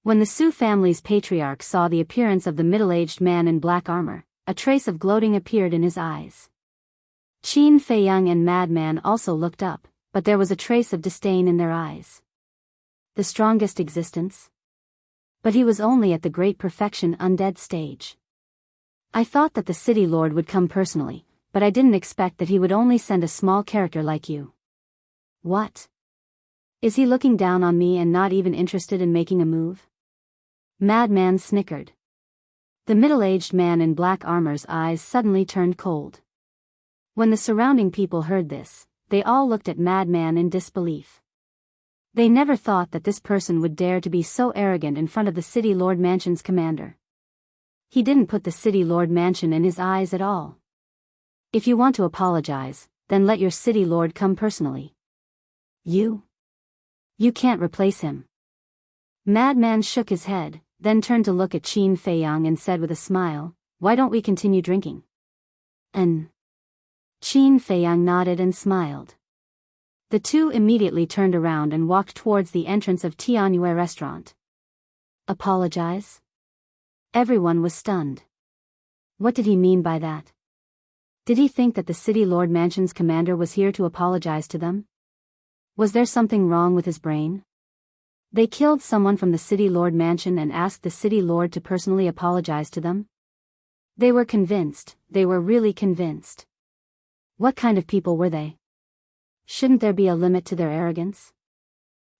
When the Su family's patriarch saw the appearance of the middle-aged man in black armor, a trace of gloating appeared in his eyes. Qin Feiyang and Madman also looked up, but there was a trace of disdain in their eyes. The strongest existence? But he was only at the great perfection undead stage. I thought that the city lord would come personally, but I didn't expect that he would only send a small character like you. What? Is he looking down on me and not even interested in making a move? Madman snickered. The middle-aged man in black armor's eyes suddenly turned cold. When the surrounding people heard this, they all looked at Madman in disbelief. They never thought that this person would dare to be so arrogant in front of the City Lord Mansion's commander. He didn't put the City Lord Mansion in his eyes at all. If you want to apologize, then let your City Lord come personally. You can't replace him. Madman shook his head, then turned to look at Qin Feiyang and said with a smile, "Why don't we continue drinking?" Qin Feiyang nodded and smiled. The two immediately turned around and walked towards the entrance of Tianyue restaurant. Apologize? Everyone was stunned. What did he mean by that? Did he think that the City Lord Mansion's commander was here to apologize to them? Was there something wrong with his brain? They killed someone from the City Lord Mansion and asked the City Lord to personally apologize to them? They were convinced, they were really convinced. What kind of people were they? Shouldn't there be a limit to their arrogance?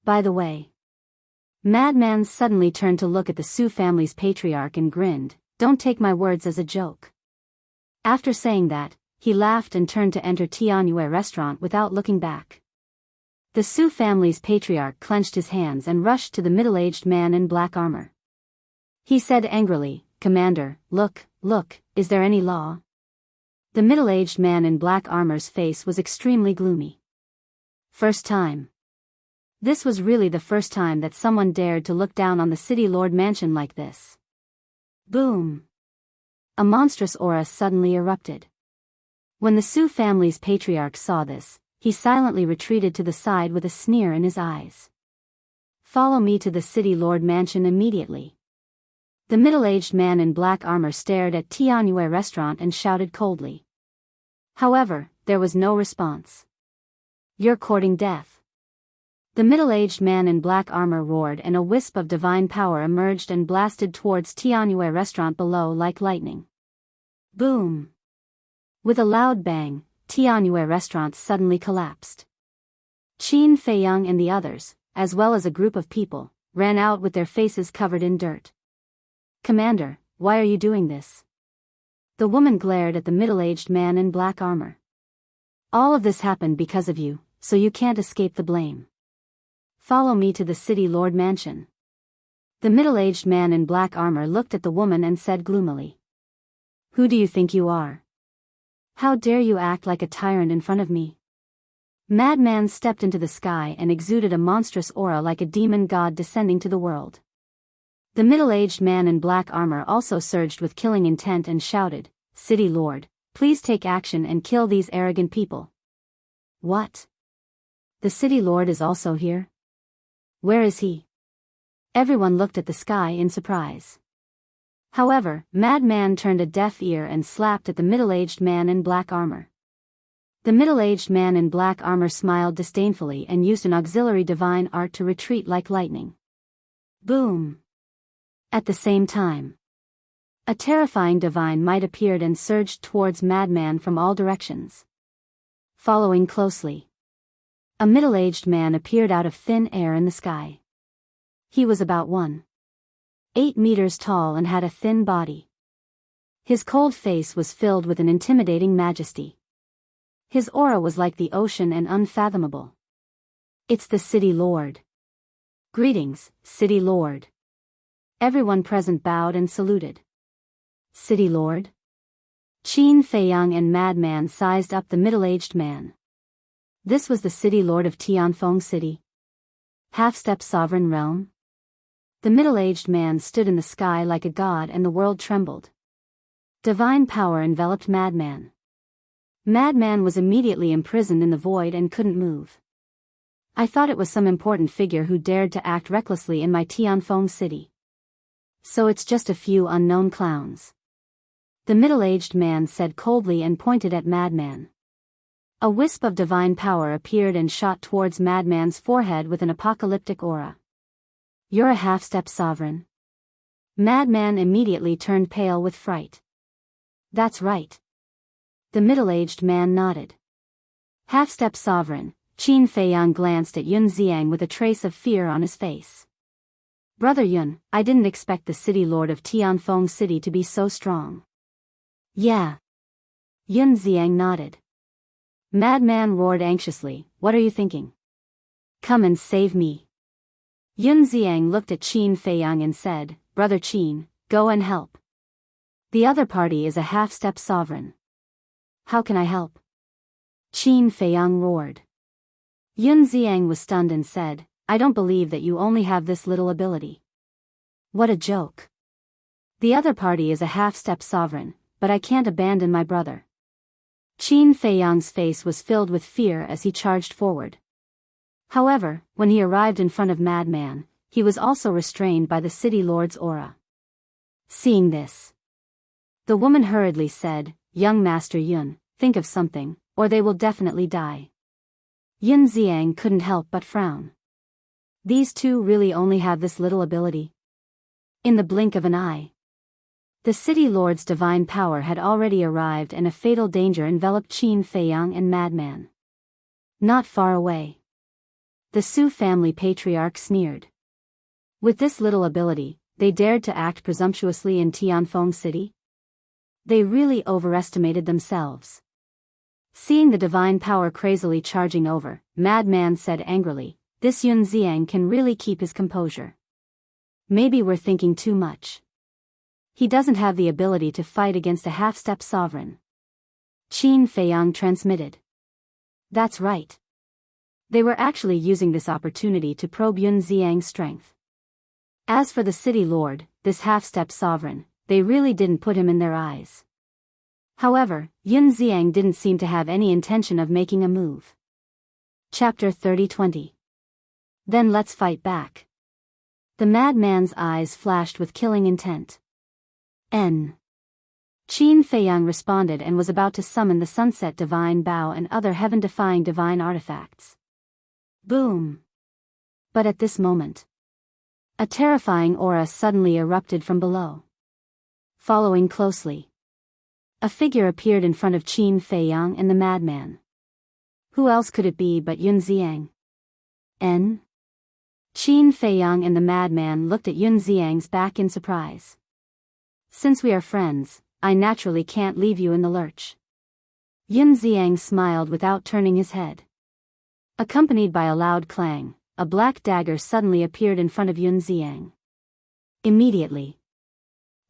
By the way. Madman suddenly turned to look at the Su family's patriarch and grinned, "Don't take my words as a joke." After saying that, he laughed and turned to enter Tianyue restaurant without looking back. The Su family's patriarch clenched his hands and rushed to the middle-aged man in black armor. He said angrily, "Commander, look, is there any law?" The middle-aged man in black armor's face was extremely gloomy. First time. This was really the first time that someone dared to look down on the City Lord Mansion like this. Boom! A monstrous aura suddenly erupted. When the Su family's patriarch saw this, he silently retreated to the side with a sneer in his eyes. "Follow me to the City Lord Mansion immediately." The middle-aged man in black armor stared at Tianyue restaurant and shouted coldly. However, there was no response. "You're courting death." The middle-aged man in black armor roared and a wisp of divine power emerged and blasted towards Tianyue restaurant below like lightning. Boom! With a loud bang, Tianyue restaurant suddenly collapsed. Qin Feiyang and the others, as well as a group of people, ran out with their faces covered in dirt. "Commander, why are you doing this?" The woman glared at the middle-aged man in black armor. "All of this happened because of you, so you can't escape the blame. Follow me to the City Lord Mansion." The middle-aged man in black armor looked at the woman and said gloomily, "Who do you think you are? How dare you act like a tyrant in front of me?" Madman stepped into the sky and exuded a monstrous aura like a demon god descending to the world. The middle-aged man in black armor also surged with killing intent and shouted, "City Lord, please take action and kill these arrogant people." What? The City Lord is also here? Where is he? Everyone looked at the sky in surprise. However, Madman turned a deaf ear and slapped at the middle-aged man in black armor. The middle-aged man in black armor smiled disdainfully and used an auxiliary divine art to retreat like lightning. Boom! At the same time, a terrifying divine might appeared and surged towards Madman from all directions. Following closely, a middle-aged man appeared out of thin air in the sky. He was about 1.8 meters tall and had a thin body. His cold face was filled with an intimidating majesty. His aura was like the ocean and unfathomable. "It's the City Lord." "Greetings, City Lord." Everyone present bowed and saluted. "City Lord?" Qin Feiyang and Madman sized up the middle-aged man. This was the City Lord of Tianfeng City. Half-step sovereign realm? The middle-aged man stood in the sky like a god and the world trembled. Divine power enveloped Madman. Madman was immediately imprisoned in the void and couldn't move. I thought it was some important figure who dared to act recklessly in my Tianfeng City. So it's just a few unknown clowns. The middle-aged man said coldly and pointed at Madman. A wisp of divine power appeared and shot towards Madman's forehead with an apocalyptic aura. You're a half-step sovereign? Madman immediately turned pale with fright. That's right. The middle-aged man nodded. Half-step sovereign, Qin Feiyang glanced at Yun Xiang with a trace of fear on his face. Brother Yun, I didn't expect the city lord of Tianfeng City to be so strong. Yeah. Yun Xiang nodded. Madman roared anxiously, what are you thinking? Come and save me. Yun Xiang looked at Qin Feiyang and said, Brother Qin, go and help. The other party is a half-step sovereign. How can I help? Qin Feiyang roared. Yun Xiang was stunned and said, I don't believe that you only have this little ability. What a joke. The other party is a half-step sovereign, but I can't abandon my brother. Qin Feiyang's face was filled with fear as he charged forward. However, when he arrived in front of Madman, he was also restrained by the city lord's aura. Seeing this, the woman hurriedly said, Young Master Yun, think of something, or they will definitely die. Yun Xiang couldn't help but frown. These two really only have this little ability? In the blink of an eye, the city lord's divine power had already arrived and a fatal danger enveloped Qin Feiyang and Madman. Not far away, the Su family patriarch sneered. With this little ability, they dared to act presumptuously in Tianfeng City? They really overestimated themselves. Seeing the divine power crazily charging over, Madman said angrily, this Yun Xiang can really keep his composure. Maybe we're thinking too much. He doesn't have the ability to fight against a half-step sovereign. Qin Feiyang transmitted. That's right. They were actually using this opportunity to probe Yun Xiang's strength. As for the city lord, this half-step sovereign, they really didn't put him in their eyes. However, Yun Xiang didn't seem to have any intention of making a move. Chapter 30-20. Then let's fight back. The madman's eyes flashed with killing intent. Qin Feiyang responded and was about to summon the Sunset Divine Bow and other heaven-defying divine artifacts. Boom! But at this moment, a terrifying aura suddenly erupted from below. Following closely, a figure appeared in front of Qin Feiyang and the madman. Who else could it be but Yun Xiang? Qin Feiyang and the madman looked at Yun Xiang's back in surprise. Since we are friends, I naturally can't leave you in the lurch. Yun Xiang smiled without turning his head. Accompanied by a loud clang, a black dagger suddenly appeared in front of Yun Xiang. Immediately,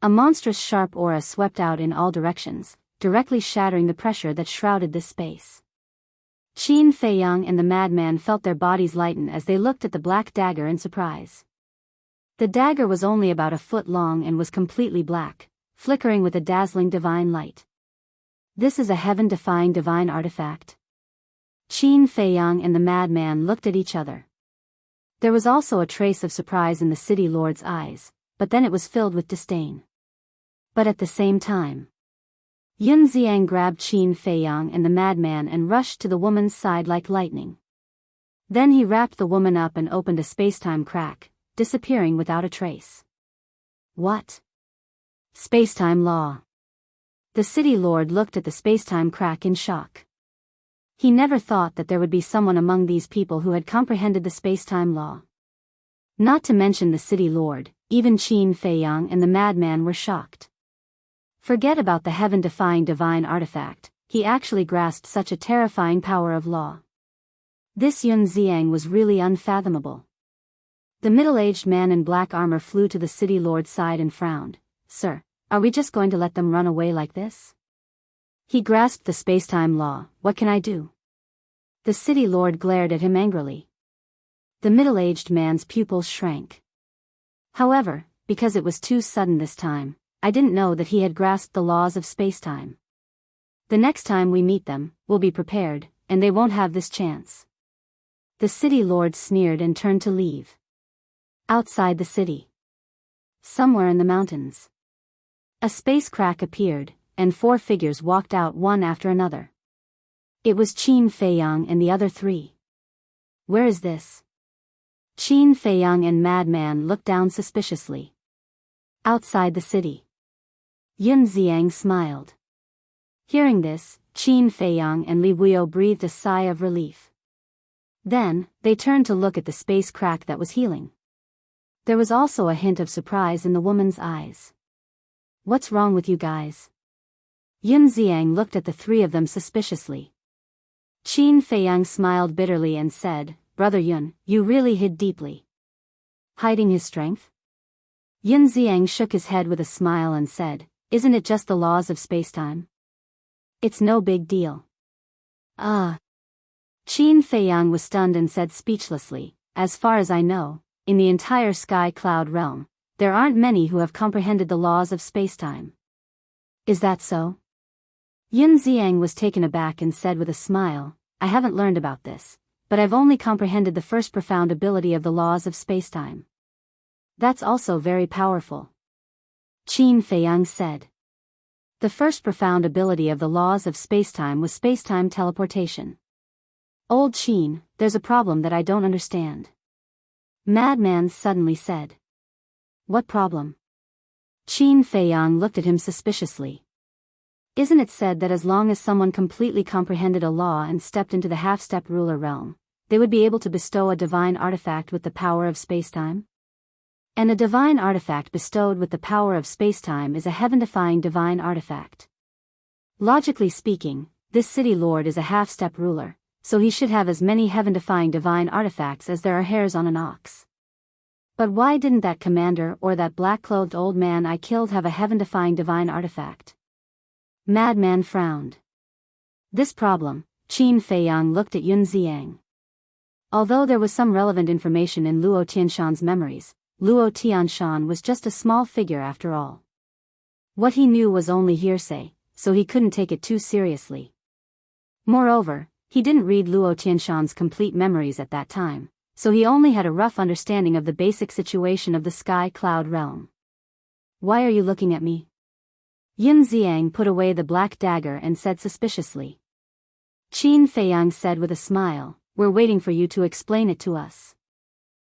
a monstrous sharp aura swept out in all directions, directly shattering the pressure that shrouded this space. Qin Feiyang and the madman felt their bodies lighten as they looked at the black dagger in surprise. The dagger was only about a foot long and was completely black, flickering with a dazzling divine light. This is a heaven-defying divine artifact. Qin Feiyang and the madman looked at each other. There was also a trace of surprise in the city lord's eyes, but then it was filled with disdain. But at the same time, Yun Xiang grabbed Qin Feiyang and the madman and rushed to the woman's side like lightning. Then he wrapped the woman up and opened a spacetime crack, disappearing without a trace. What? Spacetime law. The city lord looked at the spacetime crack in shock. He never thought that there would be someone among these people who had comprehended the spacetime law. Not to mention the city lord, even Qin Feiyang and the madman were shocked. Forget about the heaven-defying divine artifact, he actually grasped such a terrifying power of law. This Yun Xiang was really unfathomable. The middle-aged man in black armor flew to the city lord's side and frowned. Sir, are we just going to let them run away like this? He grasped the spacetime law. What can I do? The city lord glared at him angrily. The middle-aged man's pupils shrank. However, because it was too sudden this time, I didn't know that he had grasped the laws of spacetime. The next time we meet them, we'll be prepared, and they won't have this chance. The city lord sneered and turned to leave. Outside the city, Somewhere in the mountains. A space crack appeared, and 4 figures walked out one after another. It was Qin Feiyang and the other 3. Where is this? Qin Feiyang and Madman looked down suspiciously. Outside the city. Yun Xiang smiled. Hearing this, Qin Feiyang and Li Wuyo breathed a sigh of relief. Then, they turned to look at the space crack that was healing. There was also a hint of surprise in the woman's eyes. What's wrong with you guys? Yun Xiang looked at the 3 of them suspiciously. Qin Feiyang smiled bitterly and said, Brother Yun, you really hid deeply. Hiding his strength? Yun Xiang shook his head with a smile and said, Isn't it just the laws of spacetime? It's no big deal. Qin Feiyang was stunned and said speechlessly, As far as I know, in the entire sky cloud realm, there aren't many who have comprehended the laws of spacetime. Is that so? Yun Xiang was taken aback and said with a smile, I haven't learned about this, but I've only comprehended the first profound ability of the laws of spacetime. That's also very powerful. Qin Feiyang said. The first profound ability of the laws of spacetime was spacetime teleportation. Old Qin, there's a problem that I don't understand. Madman suddenly said. What problem? Qin Feiyang looked at him suspiciously. Isn't it said that as long as someone completely comprehended a law and stepped into the half-step ruler realm, they would be able to bestow a divine artifact with the power of spacetime? And a divine artifact bestowed with the power of spacetime is a heaven-defying divine artifact. Logically speaking, this city lord is a half-step ruler, so he should have as many heaven-defying divine artifacts as there are hairs on an ox. But why didn't that commander or that black-clothed old man I killed have a heaven-defying divine artifact? Madman frowned. This problem, Qin Feiyang looked at Yun Xiang. Although there was some relevant information in Luo Tianshan's memories, Luo Tianshan was just a small figure after all. What he knew was only hearsay, so he couldn't take it too seriously. Moreover, he didn't read Luo Tianshan's complete memories at that time, so he only had a rough understanding of the basic situation of the sky cloud realm. Why are you looking at me? Yun Xiang put away the black dagger and said suspiciously. Qin Feiyang said with a smile, We're waiting for you to explain it to us.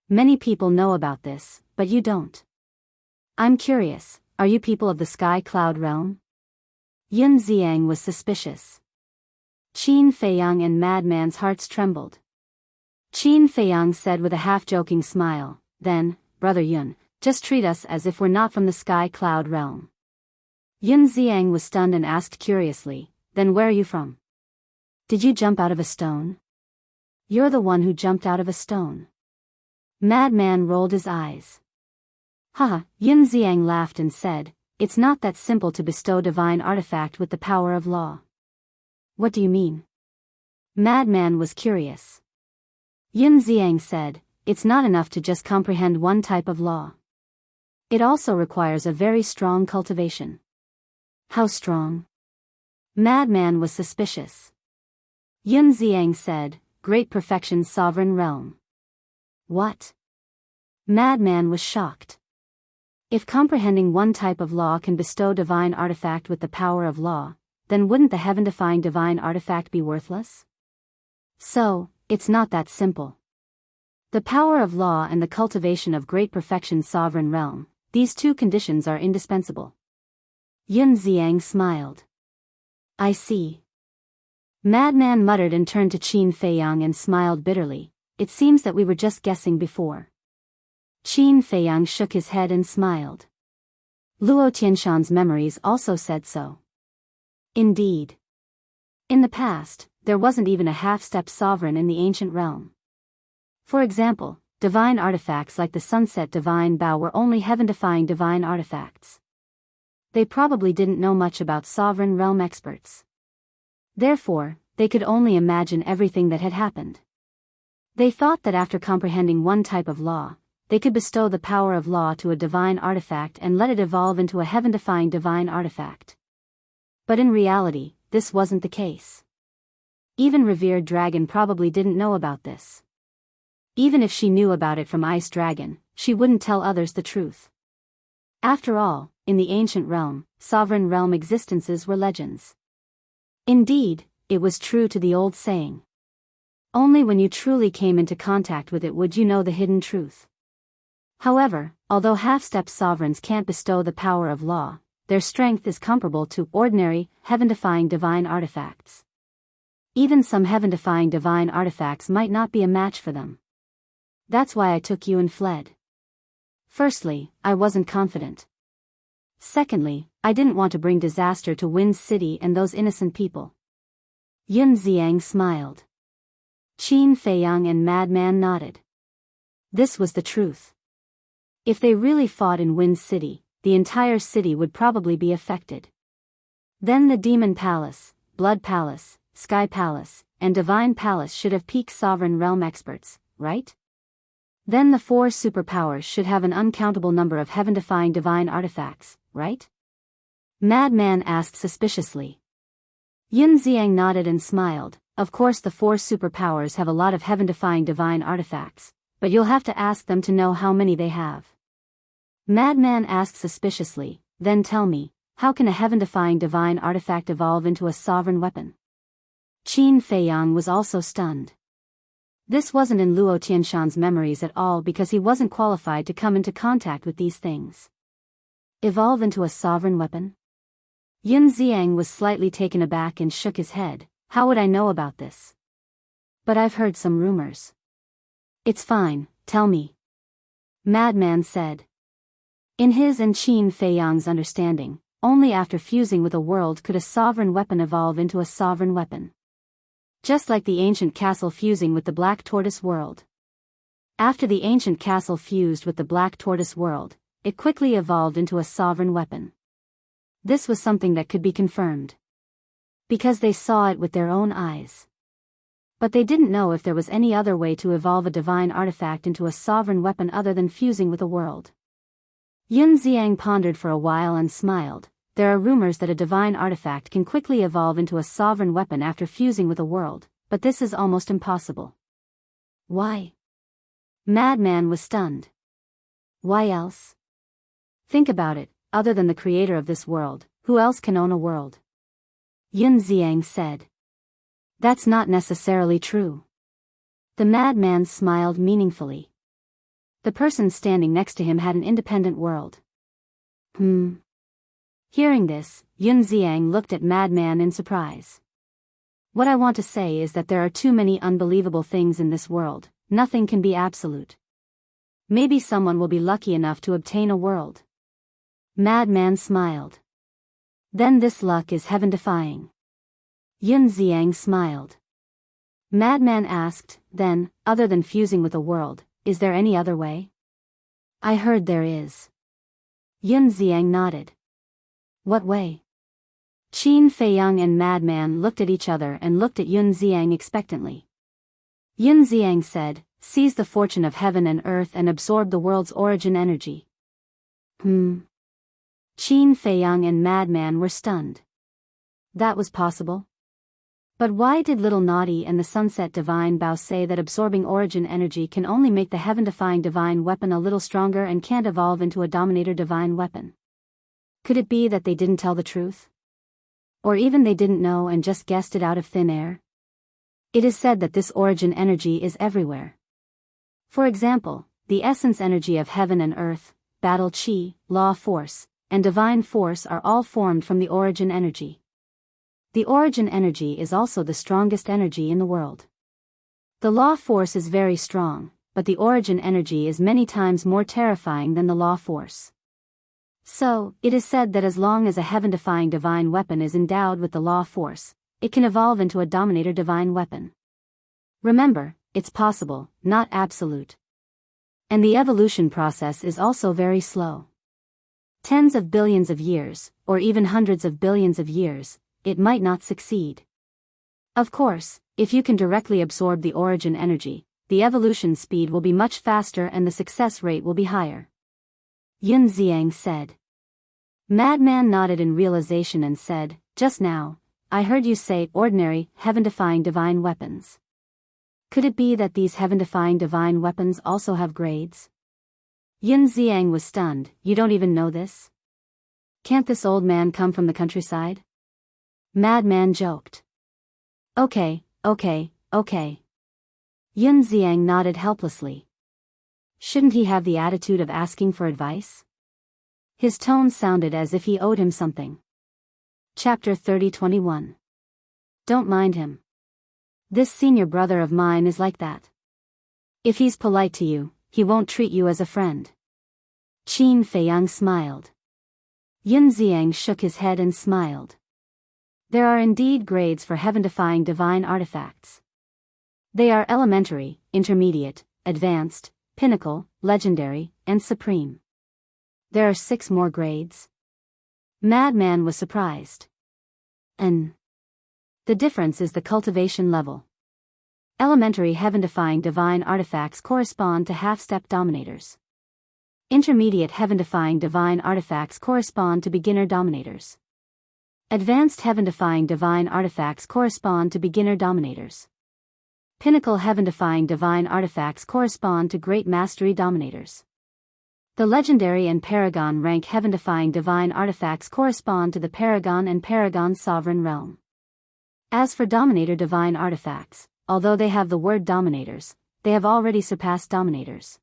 Many people know about this, but you don't. I'm curious, are you people of the sky cloud realm? Yun Xiang was suspicious. Qin Feiyang and Madman's hearts trembled. Qin Feiyang said with a half-joking smile, Then, Brother Yun, just treat us as if we're not from the sky cloud realm. Yun Xiang was stunned and asked curiously, Then where are you from? Did you jump out of a stone? You're the one who jumped out of a stone. Madman rolled his eyes. Haha, Yun Xiang laughed and said, It's not that simple to bestow divine artifact with the power of law. What do you mean? Madman was curious. Yun Xiang said, It's not enough to just comprehend one type of law. It also requires a very strong cultivation. How strong? Madman was suspicious. Yun Xiang said, Great perfection sovereign realm. What? Madman was shocked. If comprehending one type of law can bestow divine artifact with the power of law, then wouldn't the heaven-defying divine artifact be worthless? So, it's not that simple. The power of law and the cultivation of great perfection sovereign realm, these two conditions are indispensable. Yun Xiang smiled. I see. Madman muttered and turned to Qin Feiyang and smiled bitterly. It seems that we were just guessing before. Qin Feiyang shook his head and smiled. Luo Tianshan's memories also said so. Indeed. In the past, there wasn't even a half-step sovereign in the ancient realm. For example, divine artifacts like the Sunset Divine Bow were only heaven-defying divine artifacts. They probably didn't know much about sovereign realm experts. Therefore, they could only imagine everything that had happened. They thought that after comprehending one type of law, they could bestow the power of law to a divine artifact and let it evolve into a heaven-defying divine artifact. But in reality, this wasn't the case. Even Revered Dragon probably didn't know about this. Even if she knew about it from Ice Dragon, she wouldn't tell others the truth. After all, in the ancient realm, sovereign realm existences were legends. Indeed, it was true to the old saying. Only when you truly came into contact with it would you know the hidden truth. However, although half-step sovereigns can't bestow the power of law, their strength is comparable to ordinary, heaven-defying divine artifacts. Even some heaven-defying divine artifacts might not be a match for them. That's why I took you and fled. Firstly, I wasn't confident. Secondly, I didn't want to bring disaster to Wind City and those innocent people. Yun Xiang smiled. Qin Feiyang and Madman nodded. This was the truth. If they really fought in Wind City, the entire city would probably be affected. Then the Demon Palace, Blood Palace, Sky Palace, and Divine Palace should have peak sovereign realm experts, right? Then the 4 superpowers should have an uncountable number of heaven-defying divine artifacts, right? Madman asked suspiciously. Yun Xiang nodded and smiled. Of course the 4 superpowers have a lot of heaven-defying divine artifacts, but you'll have to ask them to know how many they have. Madman asked suspiciously, then tell me, how can a heaven-defying divine artifact evolve into a sovereign weapon? Qin Feiyang was also stunned. This wasn't in Luo Tianshan's memories at all because he wasn't qualified to come into contact with these things. Evolve into a sovereign weapon? Yun Xiang was slightly taken aback and shook his head. How would I know about this? But I've heard some rumors. It's fine, tell me. Madman said. In his and Qin Feiyang's understanding, only after fusing with a world could a sovereign weapon evolve into a sovereign weapon. Just like the ancient castle fusing with the Black Tortoise world. After the ancient castle fused with the Black Tortoise world, it quickly evolved into a sovereign weapon. This was something that could be confirmed. Because they saw it with their own eyes. But they didn't know if there was any other way to evolve a divine artifact into a sovereign weapon other than fusing with a world. Yun Xiang pondered for a while and smiled. There are rumors that a divine artifact can quickly evolve into a sovereign weapon after fusing with a world, but this is almost impossible. Why? Madman was stunned. Why else? Think about it, other than the creator of this world, who else can own a world? Yun Xiang said. That's not necessarily true. The madman smiled meaningfully. The person standing next to him had an independent world. Hearing this, Yun Xiang looked at Madman in surprise. What I want to say is that there are too many unbelievable things in this world, nothing can be absolute. Maybe someone will be lucky enough to obtain a world. Madman smiled. Then this luck is heaven-defying. Yun Xiang smiled. Madman asked, then, other than fusing with a world, is there any other way? I heard there is. Yun Xiang nodded. What way? Qin Feiyang and Madman looked at each other and looked at Yun Xiang expectantly. Yun Xiang said, seize the fortune of heaven and earth and absorb the world's origin energy. Qin Feiyang and Madman were stunned. That was possible? But why did Little Naughty and the Sunset Divine Bao say that absorbing origin energy can only make the heaven-defying divine weapon a little stronger and can't evolve into a dominator divine weapon? Could it be that they didn't tell the truth? Or even they didn't know and just guessed it out of thin air? It is said that this origin energy is everywhere. For example, the essence energy of heaven and earth, battle chi, law force, and divine force are all formed from the origin energy. The origin energy is also the strongest energy in the world. The law force is very strong, but the origin energy is many times more terrifying than the law force. So, it is said that as long as a heaven-defying divine weapon is endowed with the law force, it can evolve into a dominator divine weapon. Remember, it's possible, not absolute. And the evolution process is also very slow. Tens of billions of years, or even hundreds of billions of years, it might not succeed. Of course, if you can directly absorb the origin energy, the evolution speed will be much faster and the success rate will be higher. Yun Xiang said. Madman nodded in realization and said, just now, I heard you say ordinary, heaven-defying divine weapons. Could it be that these heaven-defying divine weapons also have grades? Yun Xiang was stunned. You don't even know this? Can't this old man come from the countryside? Madman joked. Okay. Yun Xiang nodded helplessly. Shouldn't he have the attitude of asking for advice? His tone sounded as if he owed him something. Chapter 30:21. Don't mind him. This senior brother of mine is like that. If he's polite to you, he won't treat you as a friend. Qin Feiyang smiled. Yun Xiang shook his head and smiled. There are indeed grades for heaven-defying divine artifacts. They are elementary, intermediate, advanced, pinnacle, legendary, and supreme. There are 6 more grades. Madman was surprised. The difference is the cultivation level. Elementary heaven-defying divine artifacts correspond to half-step dominators. Intermediate heaven-defying divine artifacts correspond to beginner dominators. Advanced heaven-defying divine artifacts correspond to beginner dominators. Pinnacle heaven-defying divine artifacts correspond to great mastery dominators. The legendary and paragon rank heaven-defying divine artifacts correspond to the paragon and paragon sovereign realm. As for dominator divine artifacts, although they have the word dominators, they have already surpassed dominators.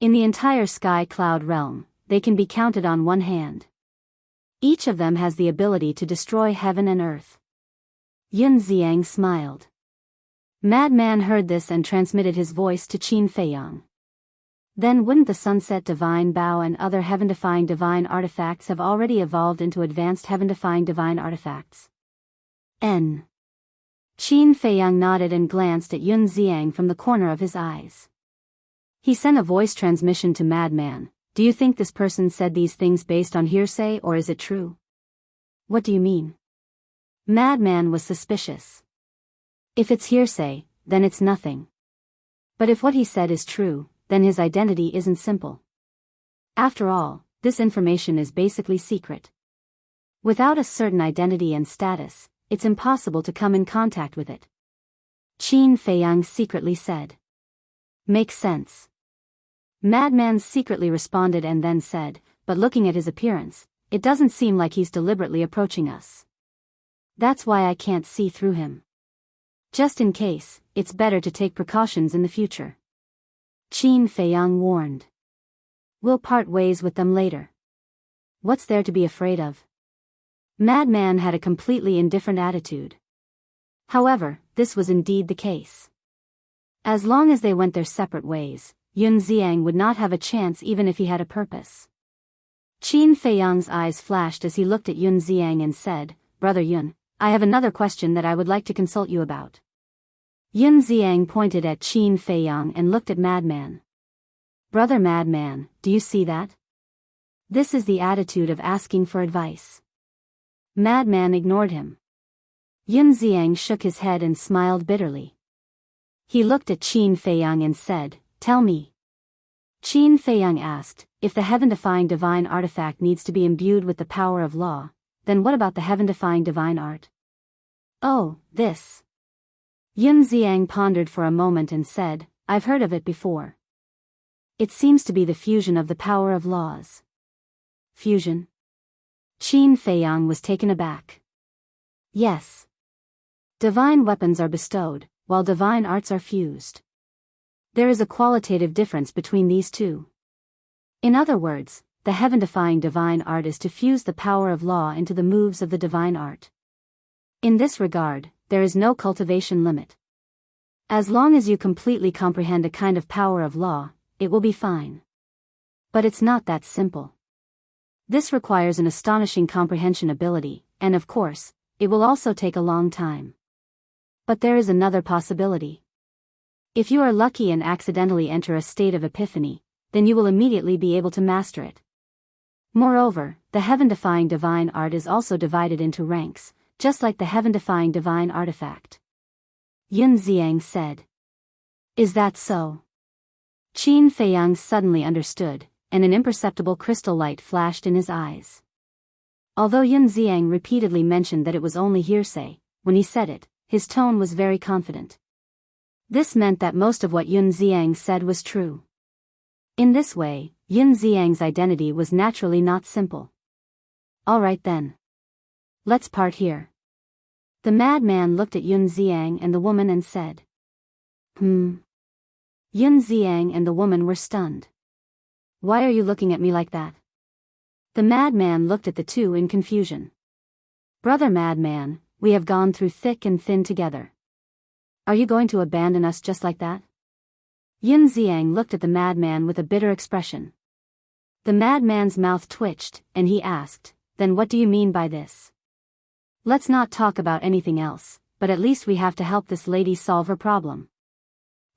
In the entire sky cloud realm, they can be counted on one hand. Each of them has the ability to destroy heaven and earth. Yun Xiang smiled. Madman heard this and transmitted his voice to Qin Feiyang. Then wouldn't the Sunset Divine Bow and other heaven-defying divine artifacts have already evolved into advanced heaven-defying divine artifacts? Qin Feiyang nodded and glanced at Yun Xiang from the corner of his eyes. He sent a voice transmission to Madman. Do you think this person said these things based on hearsay, or is it true? What do you mean? Madman was suspicious. If it's hearsay, then it's nothing. But if what he said is true, then his identity isn't simple. After all, this information is basically secret. Without a certain identity and status, it's impossible to come in contact with it. Qin Feiyang secretly said. Makes sense. Madman secretly responded and then said, but looking at his appearance, it doesn't seem like he's deliberately approaching us. That's why I can't see through him. Just in case, it's better to take precautions in the future. Qin Feiyang warned. We'll part ways with them later. What's there to be afraid of? Madman had a completely indifferent attitude. However, this was indeed the case. As long as they went their separate ways, Yun Xiang would not have a chance even if he had a purpose. Qin Feiyang's eyes flashed as he looked at Yun Xiang and said, Brother Yun, I have another question that I would like to consult you about. Yun Xiang pointed at Qin Feiyang and looked at Madman. Brother Madman, do you see that? This is the attitude of asking for advice. Madman ignored him. Yun Xiang shook his head and smiled bitterly. He looked at Qin Feiyang and said, Tell me. Qin Feiyang asked, if the heaven-defying divine artifact needs to be imbued with the power of law, then what about the heaven-defying divine art? Oh, this. Yun Xiang pondered for a moment and said, I've heard of it before. It seems to be the fusion of the power of laws. Fusion? Qin Feiyang was taken aback. Yes. Divine weapons are bestowed, while divine arts are fused. There is a qualitative difference between these two. In other words, the heaven-defying divine art is to fuse the power of law into the moves of the divine art. In this regard, there is no cultivation limit. As long as you completely comprehend a kind of power of law, it will be fine. But it's not that simple. This requires an astonishing comprehension ability, and of course, it will also take a long time. But there is another possibility. If you are lucky and accidentally enter a state of epiphany, then you will immediately be able to master it. Moreover, the heaven-defying divine art is also divided into ranks, just like the heaven-defying divine artifact. Yun Xiang said. Is that so? Qin Feiyang suddenly understood, and an imperceptible crystal light flashed in his eyes. Although Yun Xiang repeatedly mentioned that it was only hearsay, when he said it, his tone was very confident. This meant that most of what Yun Xiang said was true. In this way, Yun Xiang's identity was naturally not simple. All right then. Let's part here. The madman looked at Yun Xiang and the woman and said. Yun Xiang and the woman were stunned. Why are you looking at me like that? The madman looked at the two in confusion. Brother madman, we have gone through thick and thin together. Are you going to abandon us just like that? Yun Xiang looked at the madman with a bitter expression. The madman's mouth twitched, and he asked, Then what do you mean by this? Let's not talk about anything else, but at least we have to help this lady solve her problem.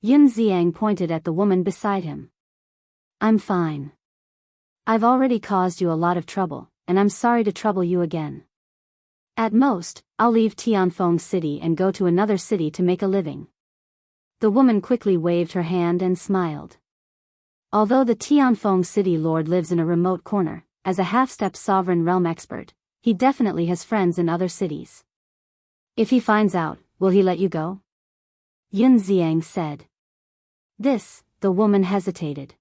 Yun Xiang pointed at the woman beside him. I'm fine. I've already caused you a lot of trouble, and I'm sorry to trouble you again. At most, I'll leave Tianfeng City and go to another city to make a living. The woman quickly waved her hand and smiled. Although the Tianfeng City Lord lives in a remote corner, as a half-step sovereign realm expert, he definitely has friends in other cities. If he finds out, will he let you go? Yun Xiang said. The woman hesitated.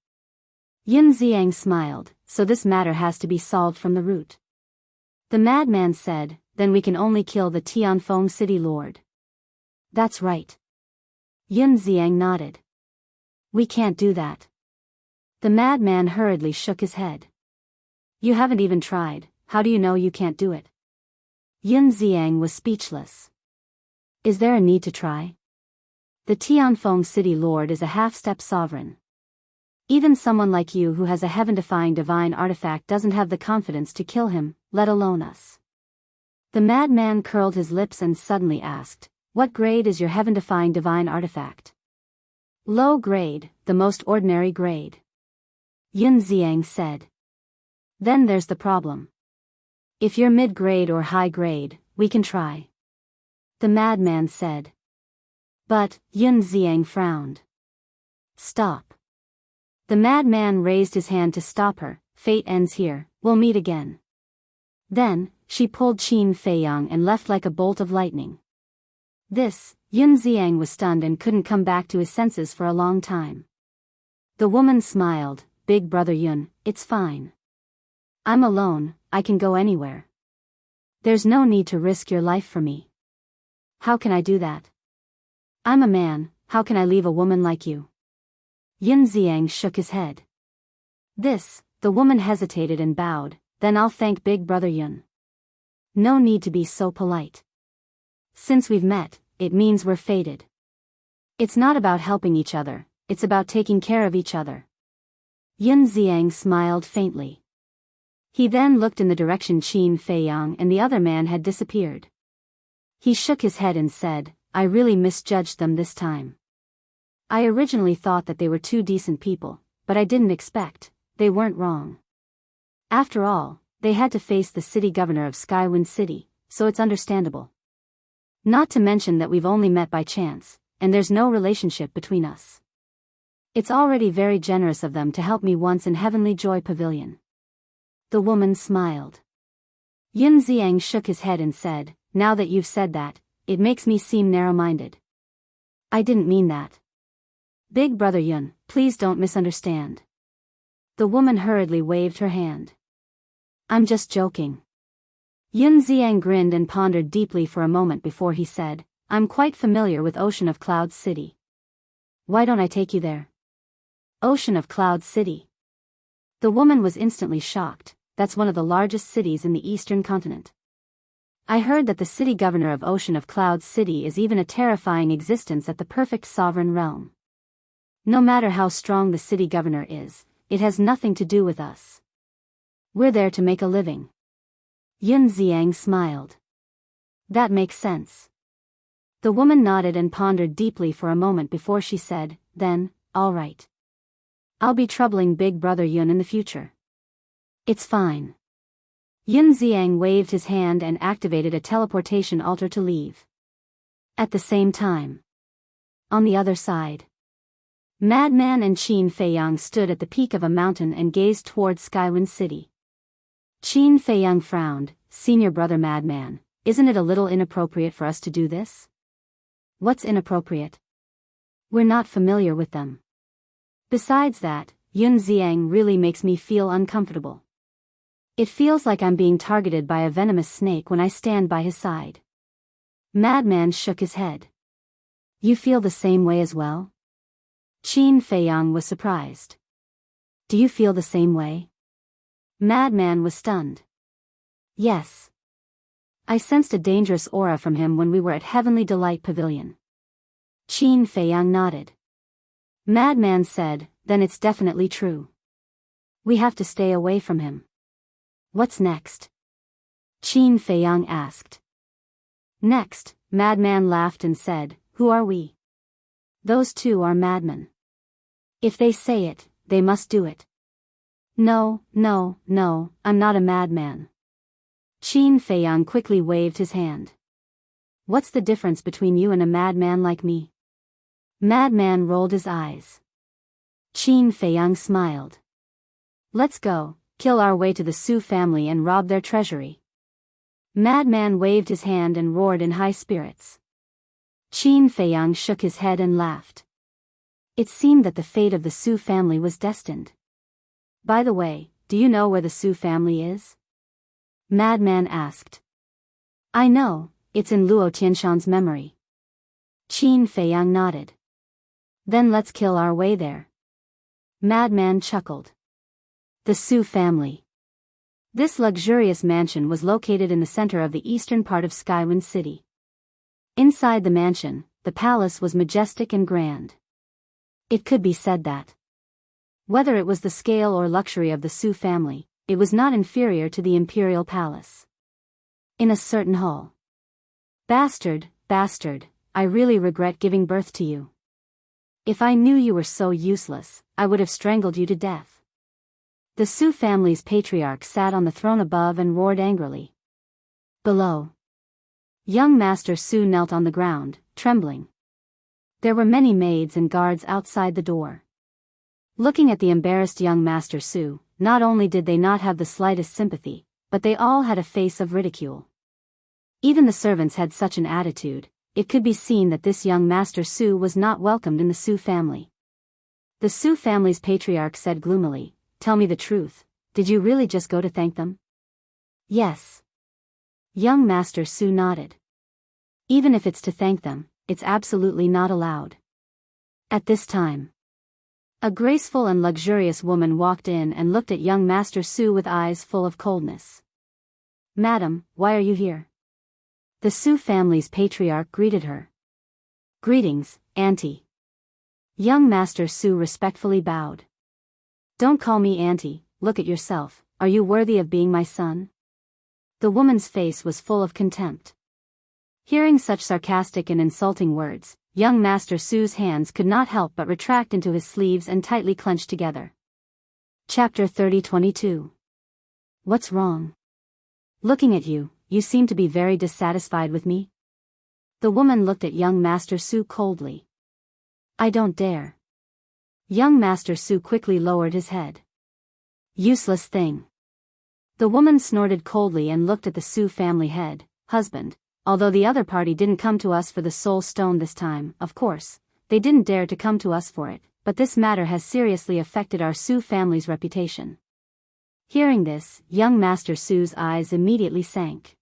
Yun Xiang smiled, so this matter has to be solved from the root. The madman said, Then we can only kill the Tianfeng City Lord. That's right. Yun Xiang nodded. We can't do that. The madman hurriedly shook his head. You haven't even tried, how do you know you can't do it? Yun Xiang was speechless. Is there a need to try? The Tianfeng City Lord is a half-step sovereign. Even someone like you who has a heaven-defying divine artifact doesn't have the confidence to kill him, let alone us. The madman curled his lips and suddenly asked, What grade is your heaven-defying divine artifact? Low grade, the most ordinary grade. Yun Xiang said. Then there's the problem. If you're mid-grade or high grade, we can try. The madman said. But, Yun Xiang frowned. Stop. The madman raised his hand to stop her. Fate ends here, we'll meet again. Then, she pulled Qin Feiyang and left like a bolt of lightning. Yun Xiang was stunned and couldn't come back to his senses for a long time. The woman smiled, Big brother Yun, it's fine. I'm alone, I can go anywhere. There's no need to risk your life for me. How can I do that? I'm a man, how can I leave a woman like you? Yun Xiang shook his head. The woman hesitated and bowed, Then I'll thank Big brother Yun. No need to be so polite. Since we've met, it means we're fated. It's not about helping each other, it's about taking care of each other. Yun Xiang smiled faintly. He then looked in the direction Qin Feiyang and the other man had disappeared. He shook his head and said, I really misjudged them this time. I originally thought that they were two decent people, but I didn't expect, they weren't wrong. After all, they had to face the city governor of Skywind City, so it's understandable. Not to mention that we've only met by chance, and there's no relationship between us. It's already very generous of them to help me once in Heavenly Joy Pavilion. The woman smiled. Yun Xiang shook his head and said, Now that you've said that, it makes me seem narrow-minded. I didn't mean that. Big brother Yun, please don't misunderstand. The woman hurriedly waved her hand. I'm just joking. Yun Xiang grinned and pondered deeply for a moment before he said, I'm quite familiar with Ocean of Clouds City. Why don't I take you there? Ocean of Clouds City. The woman was instantly shocked, that's one of the largest cities in the eastern continent. I heard that the city governor of Ocean of Clouds City is even a terrifying existence at the perfect sovereign realm. No matter how strong the city governor is, it has nothing to do with us. We're there to make a living. Yun Xiang smiled. That makes sense. The woman nodded and pondered deeply for a moment before she said, Then, all right. I'll be troubling Big brother Yun in the future. It's fine. Yun Xiang waved his hand and activated a teleportation altar to leave. At the same time, on the other side, Madman and Qin Feiyang stood at the peak of a mountain and gazed toward Skywind City. Qin Feiyang frowned, Senior brother Madman, isn't it a little inappropriate for us to do this? What's inappropriate? We're not familiar with them. Besides that, Yun Xiang really makes me feel uncomfortable. It feels like I'm being targeted by a venomous snake when I stand by his side. Madman shook his head. You feel the same way as well? Qin Feiyang was surprised. Do you feel the same way? Madman was stunned. Yes. I sensed a dangerous aura from him when we were at Heavenly Delight Pavilion. Qin Feiyang nodded. Madman said, then it's definitely true. We have to stay away from him. What's next? Qin Feiyang asked. Next, Madman laughed and said, who are we? Those two are madmen. If they say it, they must do it. No, I'm not a madman. Qin Feiyang quickly waved his hand. What's the difference between you and a madman like me? Madman rolled his eyes. Qin Feiyang smiled. Let's go, kill our way to the Su family and rob their treasury. Madman waved his hand and roared in high spirits. Qin Feiyang shook his head and laughed. It seemed that the fate of the Su family was destined. By the way, do you know where the Su family is? Madman asked. I know, it's in Luo Tianshan's memory. Qin Feiyang nodded. Then let's kill our way there. Madman chuckled. The Su family. This luxurious mansion was located in the center of the eastern part of Skywind City. Inside the mansion, the palace was majestic and grand. It could be said that, whether it was the scale or luxury of the Su family, it was not inferior to the imperial palace. In a certain hall. Bastard, I really regret giving birth to you. If I knew you were so useless, I would have strangled you to death. The Su family's patriarch sat on the throne above and roared angrily. Below, young Master Su knelt on the ground, trembling. There were many maids and guards outside the door. Looking at the embarrassed young Master Su, not only did they not have the slightest sympathy, but they all had a face of ridicule. Even the servants had such an attitude. It could be seen that this young Master Su was not welcomed in the Su family. The Su family's patriarch said gloomily, tell me the truth, did you really just go to thank them? Yes. Young Master Su nodded. Even if it's to thank them, it's absolutely not allowed. At this time, a graceful and luxurious woman walked in and looked at young Master Su with eyes full of coldness. Madam, why are you here? The Su family's patriarch greeted her. Greetings, Auntie. Young Master Su respectfully bowed. Don't call me Auntie, look at yourself, are you worthy of being my son? The woman's face was full of contempt. Hearing such sarcastic and insulting words, young Master Su's hands could not help but retract into his sleeves and tightly clenched together. Chapter 30:22. What's wrong? Looking at you, you seem to be very dissatisfied with me. The woman looked at young Master Su coldly. I don't dare. Young Master Su quickly lowered his head. Useless thing. The woman snorted coldly and looked at the Su family head. Husband, although the other party didn't come to us for the soul stone this time, of course, they didn't dare to come to us for it, but this matter has seriously affected our Su family's reputation. Hearing this, young Master Su's eyes immediately sank.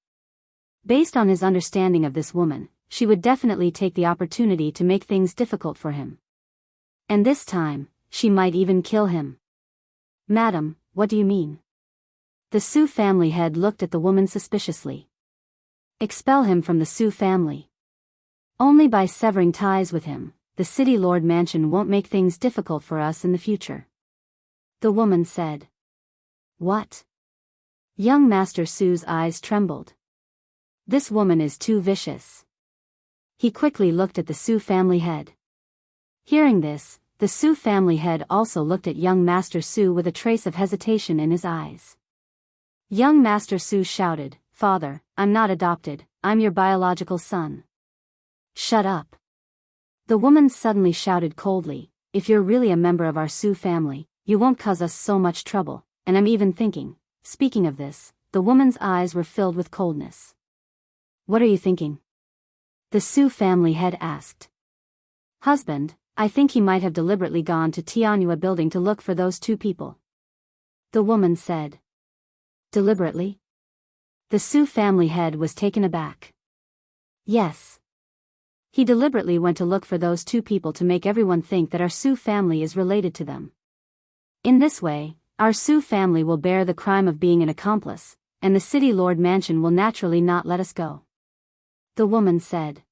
Based on his understanding of this woman, she would definitely take the opportunity to make things difficult for him. And this time, she might even kill him. Madam, what do you mean? The Su family head looked at the woman suspiciously. Expel him from the Su family. Only by severing ties with him, the City Lord Mansion won't make things difficult for us in the future. The woman said. What? Young Master Su's eyes trembled. This woman is too vicious. He quickly looked at the Su family head. Hearing this, the Su family head also looked at young Master Su with a trace of hesitation in his eyes. Young Master Su shouted, Father, I'm not adopted, I'm your biological son. Shut up. The woman suddenly shouted coldly, if you're really a member of our Su family, you won't cause us so much trouble, and I'm even thinking. Speaking of this, the woman's eyes were filled with coldness. What are you thinking? The Su family head asked. Husband, I think he might have deliberately gone to Tianhua building to look for those two people. The woman said. Deliberately? The Su family head was taken aback. Yes. He deliberately went to look for those two people to make everyone think that our Su family is related to them. In this way, our Su family will bear the crime of being an accomplice, and the city lord mansion will naturally not let us go. The woman said.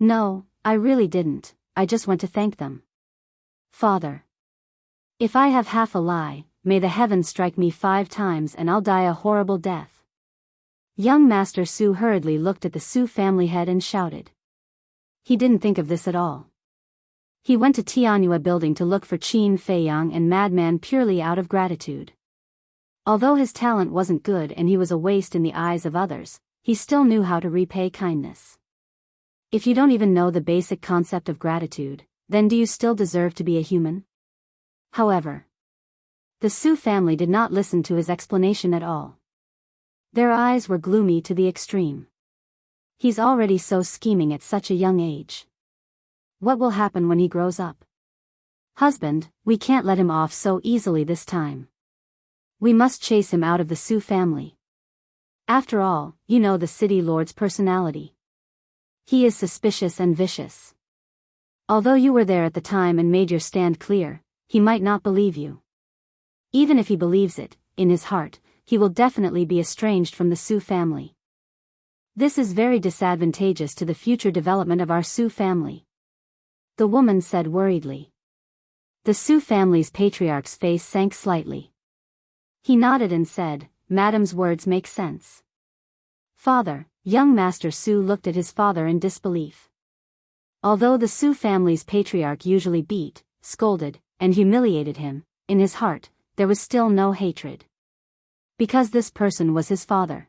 No, I really didn't, I just went to thank them. Father. If I have half a lie, may the heavens strike me 5 times and I'll die a horrible death. Young Master Su hurriedly looked at the Su family head and shouted. He didn't think of this at all. He went to Tianhua building to look for Qin Feiyang and Madman purely out of gratitude. Although his talent wasn't good and he was a waste in the eyes of others, he still knew how to repay kindness. If you don't even know the basic concept of gratitude, then do you still deserve to be a human? However, the Su family did not listen to his explanation at all. Their eyes were gloomy to the extreme. He's already so scheming at such a young age. What will happen when he grows up? Husband, we can't let him off so easily this time. We must chase him out of the Su family. After all, you know the city lord's personality. He is suspicious and vicious. Although you were there at the time and made your stand clear, he might not believe you. Even if he believes it, in his heart, he will definitely be estranged from the Su family. This is very disadvantageous to the future development of our Su family. The woman said worriedly. The Su family's patriarch's face sank slightly. He nodded and said, Madam's words make sense. Father, young Master Su looked at his father in disbelief. Although the Su family's patriarch usually beat, scolded, and humiliated him, in his heart, there was still no hatred. Because this person was his father.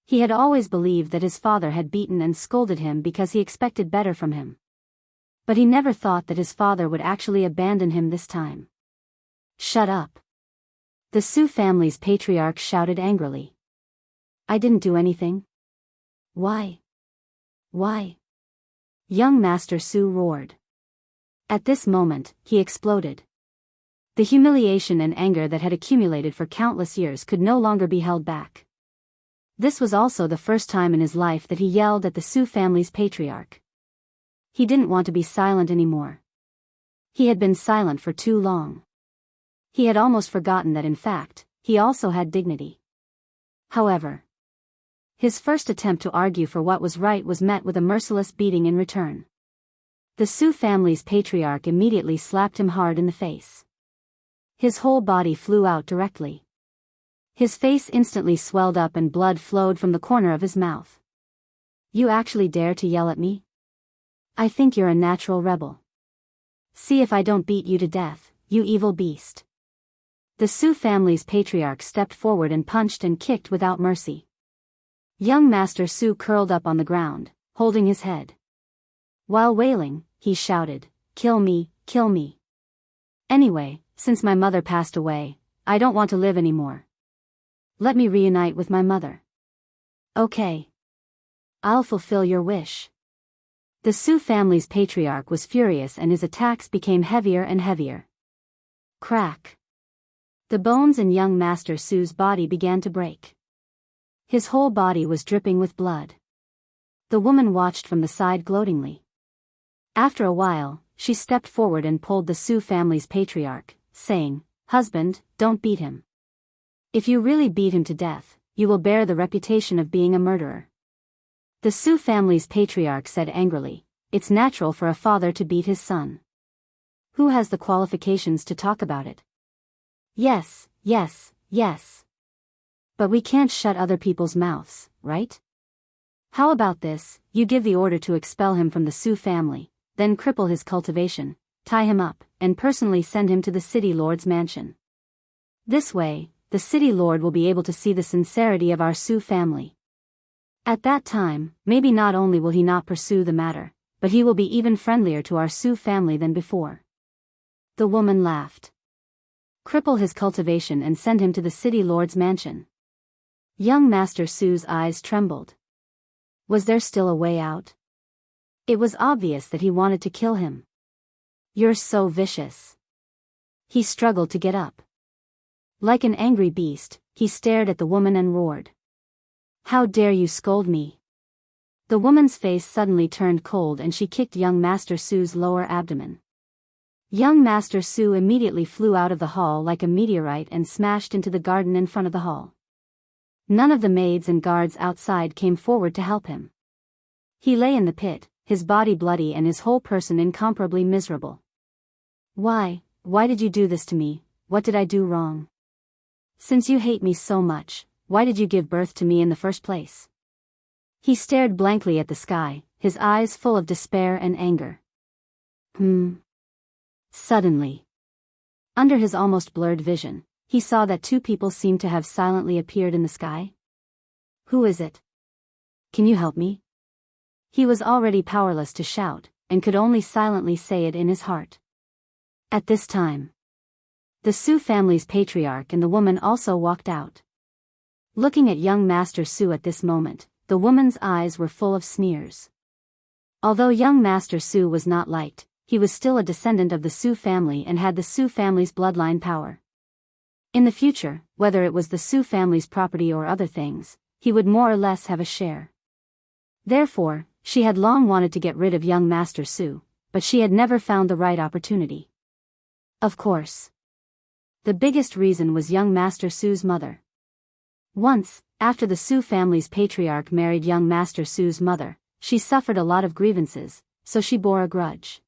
He had always believed that his father had beaten and scolded him because he expected better from him. But he never thought that his father would actually abandon him this time. Shut up. The Su family's patriarch shouted angrily. I didn't do anything. Why? Why? Young Master Su roared. At this moment, he exploded. The humiliation and anger that had accumulated for countless years could no longer be held back. This was also the first time in his life that he yelled at the Su family's patriarch. He didn't want to be silent anymore. He had been silent for too long. He had almost forgotten that in fact, he also had dignity. However, his first attempt to argue for what was right was met with a merciless beating in return. The Su family's patriarch immediately slapped him hard in the face. His whole body flew out directly. His face instantly swelled up and blood flowed from the corner of his mouth. You actually dare to yell at me? I think you're a natural rebel. See if I don't beat you to death, you evil beast. The Su family's patriarch stepped forward and punched and kicked without mercy. Young Master Su curled up on the ground, holding his head. While wailing, he shouted, Kill me, kill me. Anyway, since my mother passed away, I don't want to live anymore. Let me reunite with my mother. Okay. I'll fulfill your wish. The Su family's patriarch was furious and his attacks became heavier and heavier. Crack. The bones in young Master Su's body began to break. His whole body was dripping with blood. The woman watched from the side gloatingly. After a while, she stepped forward and pulled the Su family's patriarch, saying, Husband, don't beat him. If you really beat him to death, you will bear the reputation of being a murderer. The Su family's patriarch said angrily, It's natural for a father to beat his son. Who has the qualifications to talk about it? Yes, yes, yes. But we can't shut other people's mouths, right? How about this, you give the order to expel him from the Su family, then cripple his cultivation, tie him up, and personally send him to the city lord's mansion. This way, the city lord will be able to see the sincerity of our Su family. At that time, maybe not only will he not pursue the matter, but he will be even friendlier to our Su family than before. The woman laughed. Cripple his cultivation and send him to the city lord's mansion. Young Master Su's eyes trembled. Was there still a way out? It was obvious that he wanted to kill him. You're so vicious. He struggled to get up. Like an angry beast, he stared at the woman and roared. How dare you scold me? The woman's face suddenly turned cold and she kicked young Master Su's lower abdomen. Young Master Su immediately flew out of the hall like a meteorite and smashed into the garden in front of the hall. None of the maids and guards outside came forward to help him. He lay in the pit, his body bloody and his whole person incomparably miserable. Why did you do this to me? What did I do wrong? Since you hate me so much, why did you give birth to me in the first place? He stared blankly at the sky, his eyes full of despair and anger. Suddenly, under his almost blurred vision, he saw that two people seemed to have silently appeared in the sky. Who is it? Can you help me? He was already powerless to shout, and could only silently say it in his heart. At this time, the Su family's patriarch and the woman also walked out. Looking at young Master Su at this moment, the woman's eyes were full of sneers. Although young Master Su was not liked, he was still a descendant of the Su family and had the Su family's bloodline power. In the future, whether it was the Su family's property or other things, he would more or less have a share. Therefore, she had long wanted to get rid of young Master Su, but she had never found the right opportunity. Of course, the biggest reason was young Master Su's mother. Once, after the Su family's patriarch married young Master Su's mother, she suffered a lot of grievances, so she bore a grudge.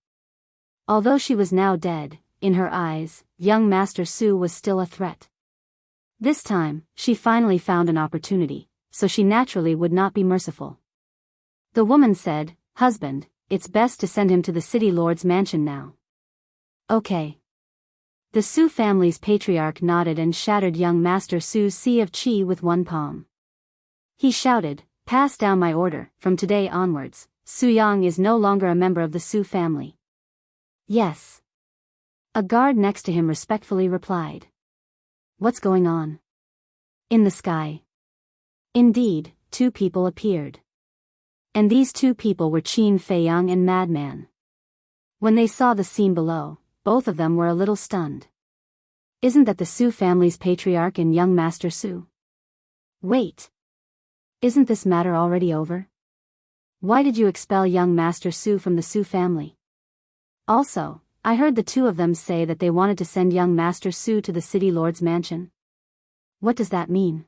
Although she was now dead, in her eyes, young Master Su was still a threat. This time, she finally found an opportunity, so she naturally would not be merciful. The woman said, "Husband, it's best to send him to the city lord's mansion now." Okay. The Su family's patriarch nodded and shattered young Master Su's sea of chi with one palm. He shouted, "Pass down my order, from today onwards, Su Yang is no longer a member of the Su family." Yes. A guard next to him respectfully replied. What's going on? In the sky. Indeed, two people appeared. And these two people were Qin Feiyang and Madman. When they saw the scene below, both of them were a little stunned. Isn't that the Su family's patriarch and young Master Su? Wait. Isn't this matter already over? Why did you expel young Master Su from the Su family? Also, I heard the two of them say that they wanted to send young Master Su to the city lord's mansion. What does that mean?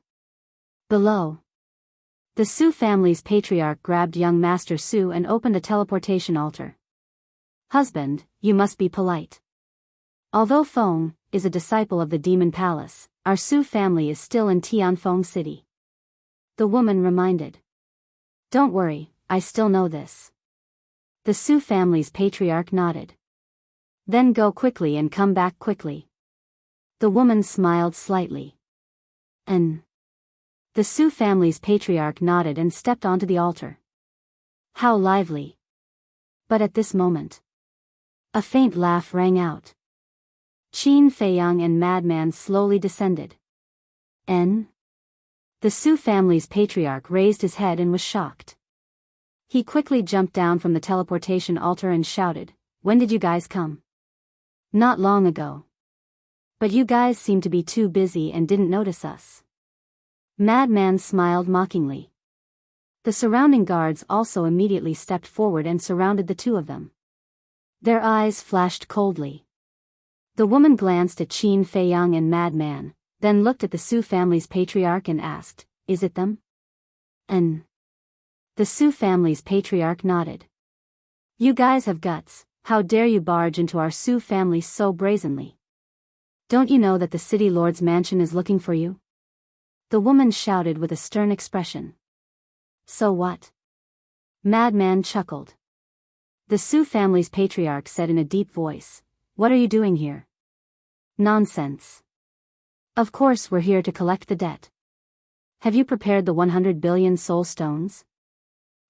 Below. The Su family's patriarch grabbed young Master Su and opened a teleportation altar. Husband, you must be polite. Although Feng is a disciple of the Demon Palace, our Su family is still in Tianfeng City. The woman reminded. Don't worry, I still know this. The Su family's patriarch nodded. Then go quickly and come back quickly. The woman smiled slightly. The Su family's patriarch nodded and stepped onto the altar. How lively. But at this moment, a faint laugh rang out. Qin Feiyang and Madman slowly descended. The Su family's patriarch raised his head and was shocked. He quickly jumped down from the teleportation altar and shouted, "When did you guys come?" Not long ago. But you guys seem to be too busy and didn't notice us. Madman smiled mockingly. The surrounding guards also immediately stepped forward and surrounded the two of them. Their eyes flashed coldly. The woman glanced at Qin Feiyang and Madman, then looked at the Su family's patriarch and asked, "Is it them?" The Su family's patriarch nodded. You guys have guts, how dare you barge into our Su family so brazenly? Don't you know that the city lord's mansion is looking for you? The woman shouted with a stern expression. So what? Madman chuckled. The Su family's patriarch said in a deep voice, "What are you doing here?" Nonsense. Of course we're here to collect the debt. Have you prepared the 100 billion soul stones?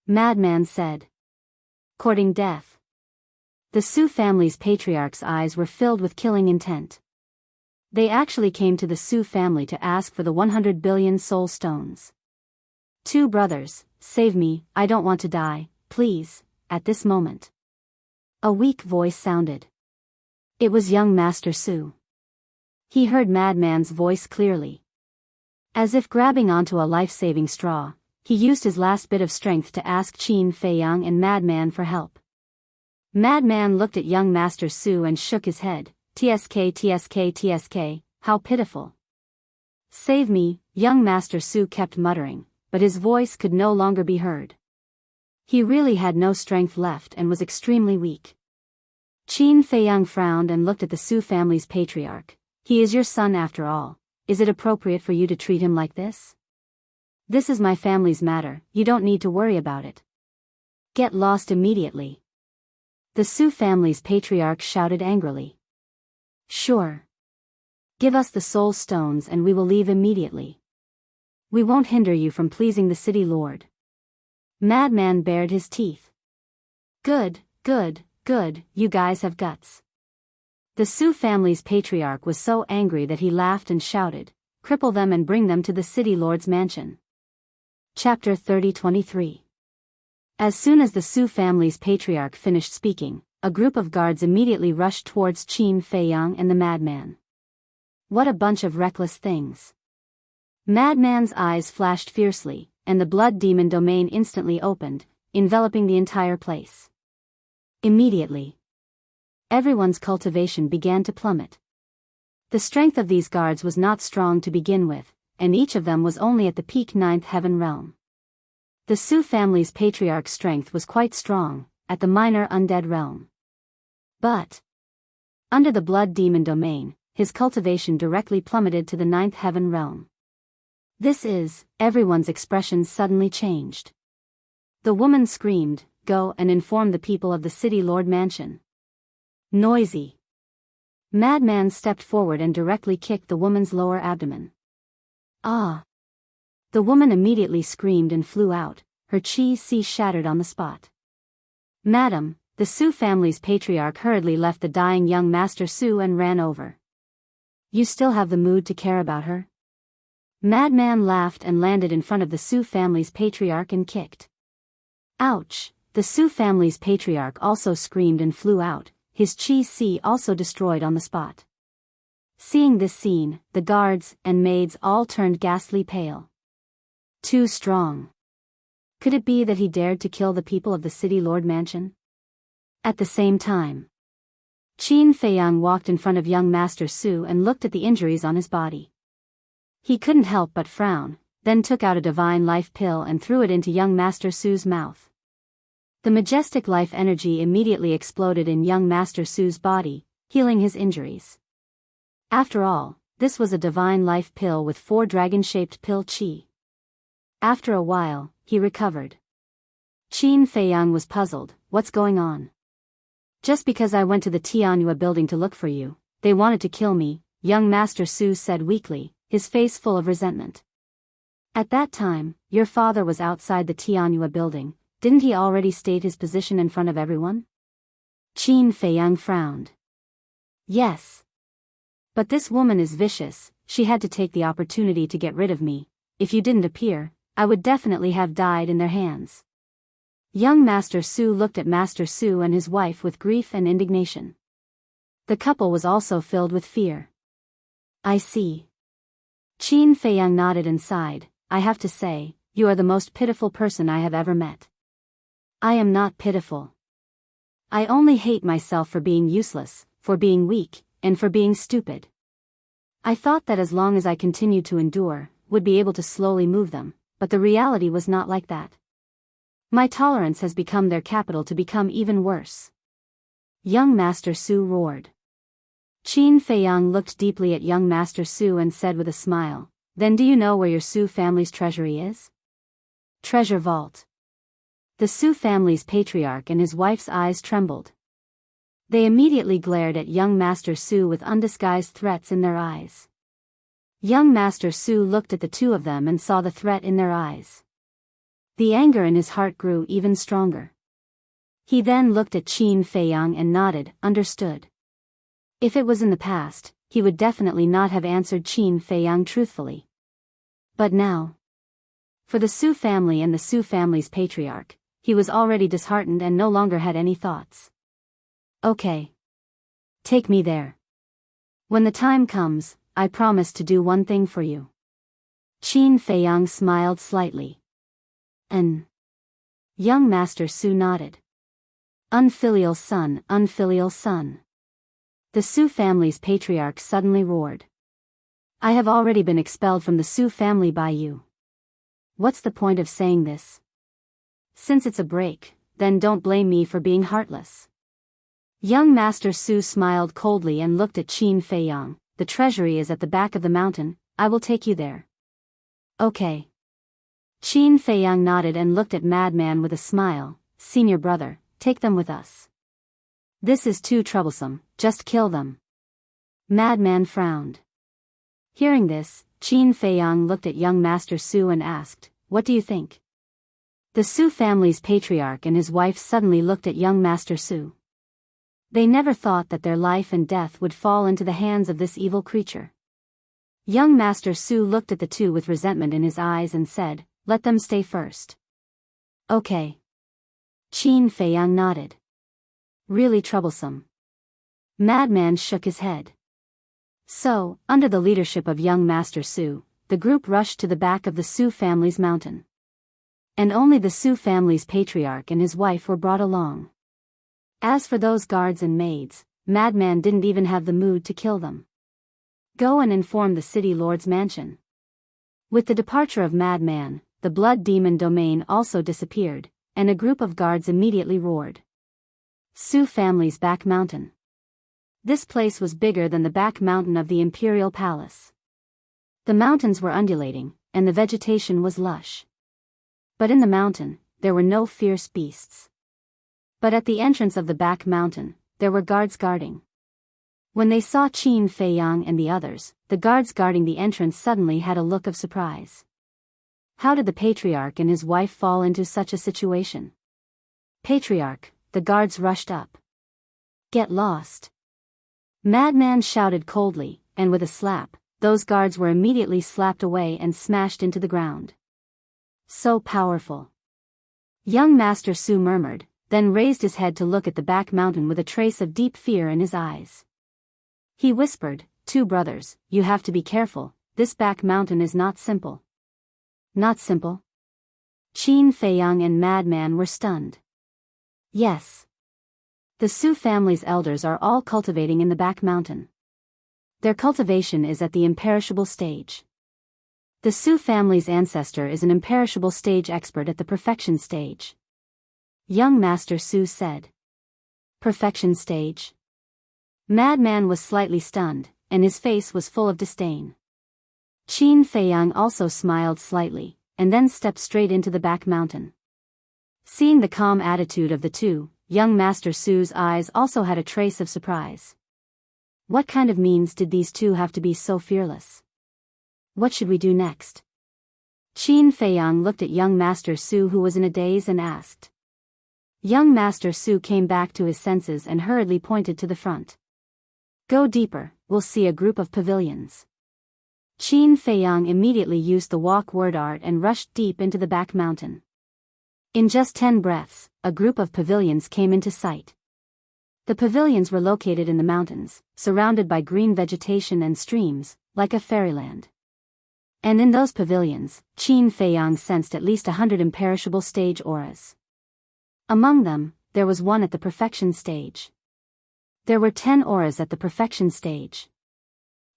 Madman said. Courting death. The Su family's patriarch's eyes were filled with killing intent. They actually came to the Su family to ask for the 100 billion soul stones. Two brothers, save me, I don't want to die, please, at this moment. A weak voice sounded. It was young Master Su. He heard Madman's voice clearly. As if grabbing onto a life-saving straw, he used his last bit of strength to ask Qin Feiyang and Madman for help. Madman looked at young Master Su and shook his head. "Tsk, tsk, tsk, how pitiful. Save me," young Master Su kept muttering, but his voice could no longer be heard. He really had no strength left and was extremely weak. Qin Feiyang frowned and looked at the Su family's patriarch. "He is your son after all. Is it appropriate for you to treat him like this? This is my family's matter, you don't need to worry about it. Get lost immediately." The Su family's patriarch shouted angrily. "Sure. Give us the soul stones and we will leave immediately. We won't hinder you from pleasing the city lord." Madman bared his teeth. Good, good, good, you guys have guts." The Su family's patriarch was so angry that he laughed and shouted, "Cripple them and bring them to the city lord's mansion." Chapter 30-23. As soon as the Su family's patriarch finished speaking, a group of guards immediately rushed towards Qin Feiyang and the madman. What a bunch of reckless things. Madman's eyes flashed fiercely, and the blood demon domain instantly opened, enveloping the entire place. Immediately, everyone's cultivation began to plummet. The strength of these guards was not strong to begin with, and each of them was only at the peak 9th heaven realm. The Su family's patriarch's strength was quite strong, at the minor undead realm. But, under the blood demon domain, his cultivation directly plummeted to the 9th heaven realm. Everyone's expressions suddenly changed. The woman screamed, "Go and inform the people of the city lord mansion." Noisy. Madman stepped forward and directly kicked the woman's lower abdomen. "Ah!" The woman immediately screamed and flew out, her chi shattered on the spot. "Madam," the Su family's patriarch hurriedly left the dying young Master Su and ran over. "You still have the mood to care about her?" Madman laughed and landed in front of the Su family's patriarch and kicked. Ouch! The Su family's patriarch also screamed and flew out, his chi also destroyed on the spot. Seeing this scene, the guards and maids all turned ghastly pale. Too strong. Could it be that he dared to kill the people of the city lord mansion? At the same time, Qin Feiyang walked in front of young Master Su and looked at the injuries on his body. He couldn't help but frown, then took out a divine life pill and threw it into young Master Su's mouth. The majestic life energy immediately exploded in young Master Su's body, healing his injuries. After all, this was a divine life pill with 4 dragon-shaped pill chi. After a while, he recovered. Qin Feiyang was puzzled, "What's going on? Just because I went to the Tianhua building to look for you, they wanted to kill me," young Master Su said weakly, his face full of resentment. "At that time, your father was outside the Tianhua building, didn't he already state his position in front of everyone?" Qin Feiyang frowned. "Yes. But this woman is vicious, she had to take the opportunity to get rid of me. If you didn't appear, I would definitely have died in their hands." Young Master Su looked at Master Su and his wife with grief and indignation. The couple was also filled with fear. "I see." Qin Feiyang nodded and sighed, "I have to say, you are the most pitiful person I have ever met." "I am not pitiful. I only hate myself for being useless, for being weak, and for being stupid. I thought that as long as I continued to endure, would be able to slowly move them, but the reality was not like that. My tolerance has become their capital to become even worse." Young Master Su roared. Qin Feiyang looked deeply at young Master Su and said with a smile, "Then do you know where your Su family's treasury is?" "Treasure vault." The Su family's patriarch and his wife's eyes trembled. They immediately glared at young Master Su with undisguised threats in their eyes. Young Master Su looked at the two of them and saw the threat in their eyes. The anger in his heart grew even stronger. He then looked at Qin Feiyang and nodded, "Understood." If it was in the past, he would definitely not have answered Qin Feiyang truthfully. But now, for the Su family and the Su family's patriarch, he was already disheartened and no longer had any thoughts. "Okay. Take me there. When the time comes, I promise to do one thing for you. Qin Feiyang smiled slightly. Young Master Su nodded. Unfilial son, unfilial son. The Su family's patriarch suddenly roared. I have already been expelled from the Su family by you. What's the point of saying this? Since it's a break, then don't blame me for being heartless. Young Master Su smiled coldly and looked at Qin Feiyang. The treasury is at the back of the mountain, I will take you there. Okay. Qin Feiyang nodded and looked at Madman with a smile. Senior brother, take them with us. This is too troublesome, just kill them. Madman frowned. Hearing this, Qin Feiyang looked at young Master Su and asked, what do you think? The Su family's patriarch and his wife suddenly looked at young Master Su. They never thought that their life and death would fall into the hands of this evil creature. Young Master Su looked at the two with resentment in his eyes and said, let them stay first. Okay. Qin Feiyang nodded. Really troublesome. Madman shook his head. So, under the leadership of young Master Su, the group rushed to the back of the Su family's mountain. And only the Su family's patriarch and his wife were brought along. As for those guards and maids, Madman didn't even have the mood to kill them. Go and inform the city lord's mansion. With the departure of Madman, the blood demon domain also disappeared, and a group of guards immediately roared. Su family's back mountain. This place was bigger than the back mountain of the imperial palace. The mountains were undulating, and the vegetation was lush. But in the mountain, there were no fierce beasts. But at the entrance of the back mountain, there were guards guarding. When they saw Qin Feiyang and the others, the guards guarding the entrance suddenly had a look of surprise. How did the patriarch and his wife fall into such a situation? Patriarch, the guards rushed up. Get lost. Madman shouted coldly, and with a slap, those guards were immediately slapped away and smashed into the ground. So powerful. Young Master Su murmured, then raised his head to look at the back mountain with a trace of deep fear in his eyes. He whispered, two brothers, you have to be careful, this back mountain is not simple. Not simple? Qin Feiyang and Madman were stunned. Yes. The Su family's elders are all cultivating in the back mountain. Their cultivation is at the imperishable stage. The Su family's ancestor is an imperishable stage expert at the perfection stage. Young Master Su said. Perfection stage? Madman was slightly stunned, and his face was full of disdain. Qin Feiyang also smiled slightly, and then stepped straight into the back mountain. Seeing the calm attitude of the two, young Master Su's eyes also had a trace of surprise. What kind of means did these two have to be so fearless? What should we do next? Qin Feiyang looked at young Master Su, who was in a daze, and asked. Young Master Su came back to his senses and hurriedly pointed to the front. Go deeper, we'll see a group of pavilions. Qin Feiyang immediately used the walk word art and rushed deep into the back mountain. In just 10 breaths, a group of pavilions came into sight. The pavilions were located in the mountains, surrounded by green vegetation and streams, like a fairyland. And in those pavilions, Qin Feiyang sensed at least 100 imperishable stage auras. Among them, there was one at the perfection stage. There were 10 auras at the perfection stage.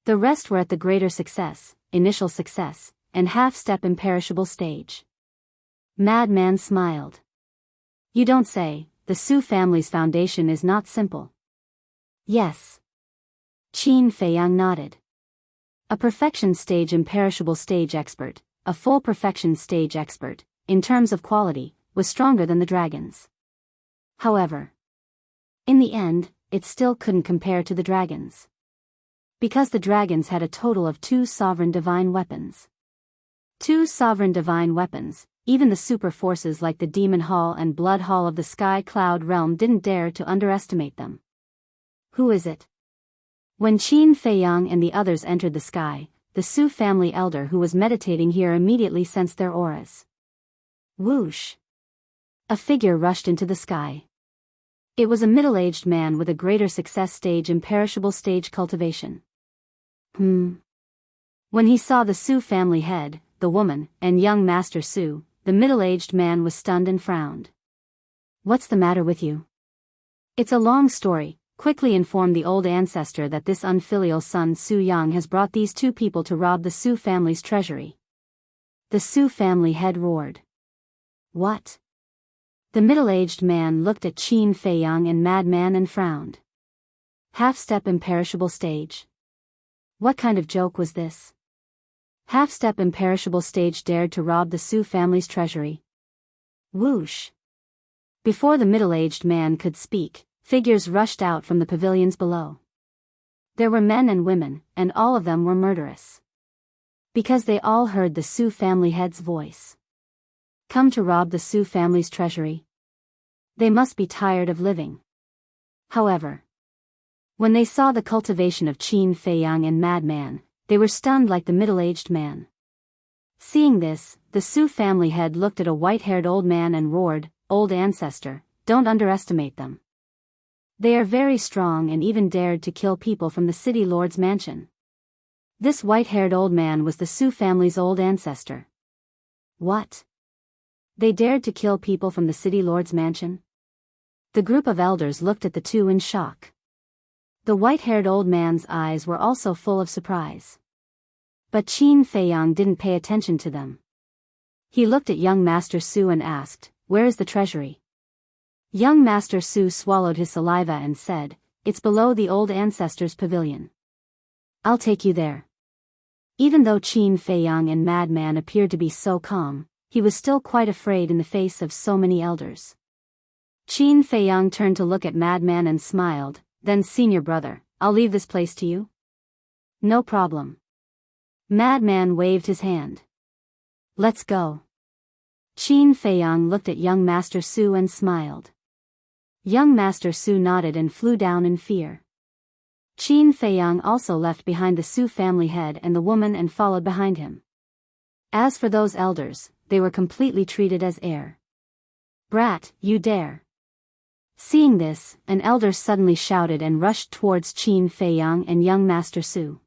The rest were at the greater success, initial success, and half-step imperishable stage. Madman smiled. You don't say, the Su family's foundation is not simple. Yes. Qin Feiyang nodded. A perfection stage imperishable stage expert, a full perfection stage expert, in terms of quality, was stronger than the dragons. However, in the end, it still couldn't compare to the dragons. Because the dragons had a total of 2 sovereign divine weapons. 2 sovereign divine weapons. Even the super forces like the Demon Hall and Blood Hall of the Sky Cloud Realm didn't dare to underestimate them. Who is it? When Qin Feiyang and the others entered the sky, the Su family elder who was meditating here immediately sensed their auras. Whoosh! A figure rushed into the sky. It was a middle-aged man with a greater success stage imperishable stage cultivation. When he saw the Su family head, the woman, and young Master Su, the middle-aged man was stunned and frowned. What's the matter with you? It's a long story. Quickly inform the old ancestor that this unfilial son Su Yang has brought these two people to rob the Su family's treasury. The Su family head roared. What? The middle-aged man looked at Qin Feiyang and Madman and frowned. Half-step imperishable stage. What kind of joke was this? Half-step imperishable stage dared to rob the Su family's treasury. Whoosh! Before the middle-aged man could speak, figures rushed out from the pavilions below. There were men and women, and all of them were murderous. Because they all heard the Su family head's voice. Come to rob the Su family's treasury. They must be tired of living. However, when they saw the cultivation of Qin Feiyang and Madman, they were stunned like the middle-aged man. Seeing this, the Su family head looked at a white-haired old man and roared, Old ancestor, don't underestimate them. They are very strong and even dared to kill people from the city lord's mansion. This white-haired old man was the Su family's old ancestor. What? They dared to kill people from the city lord's mansion? The group of elders looked at the two in shock. The white-haired old man's eyes were also full of surprise. But Qin Feiyang didn't pay attention to them. He looked at young Master Su and asked, Where is the treasury? Young Master Su swallowed his saliva and said, It's below the old ancestor's pavilion. I'll take you there. Even though Qin Feiyang and Madman appeared to be so calm, he was still quite afraid in the face of so many elders. Qin Feiyang turned to look at Madman and smiled, then senior brother, I'll leave this place to you? No problem. Madman waved his hand. Let's go. Qin Feiyang looked at young Master Su and smiled. Young Master Su nodded and flew down in fear. Qin Feiyang also left behind the Su family head and the woman and followed behind him. As for those elders, they were completely treated as air. Brat, you dare. Seeing this, an elder suddenly shouted and rushed towards Qin Feiyang and young Master Su.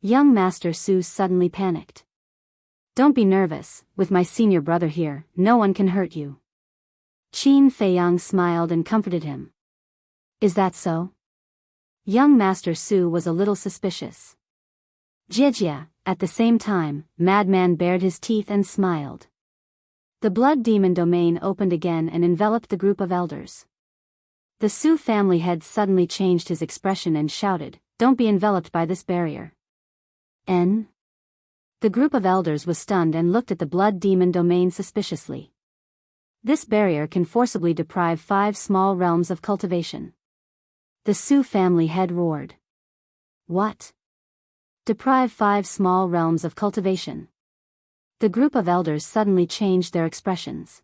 Young Master Su suddenly panicked. Don't be nervous, with my senior brother here, no one can hurt you. Qin Feiyang smiled and comforted him. Is that so? Young Master Su was a little suspicious. Jijia, at the same time, Madman bared his teeth and smiled. The blood demon domain opened again and enveloped the group of elders. The Su family head suddenly changed his expression and shouted, Don't be enveloped by this barrier. N? The group of elders was stunned and looked at the blood demon domain suspiciously. This barrier can forcibly deprive 5 small realms of cultivation. The Su family head roared. What? Deprive 5 small realms of cultivation. The group of elders suddenly changed their expressions.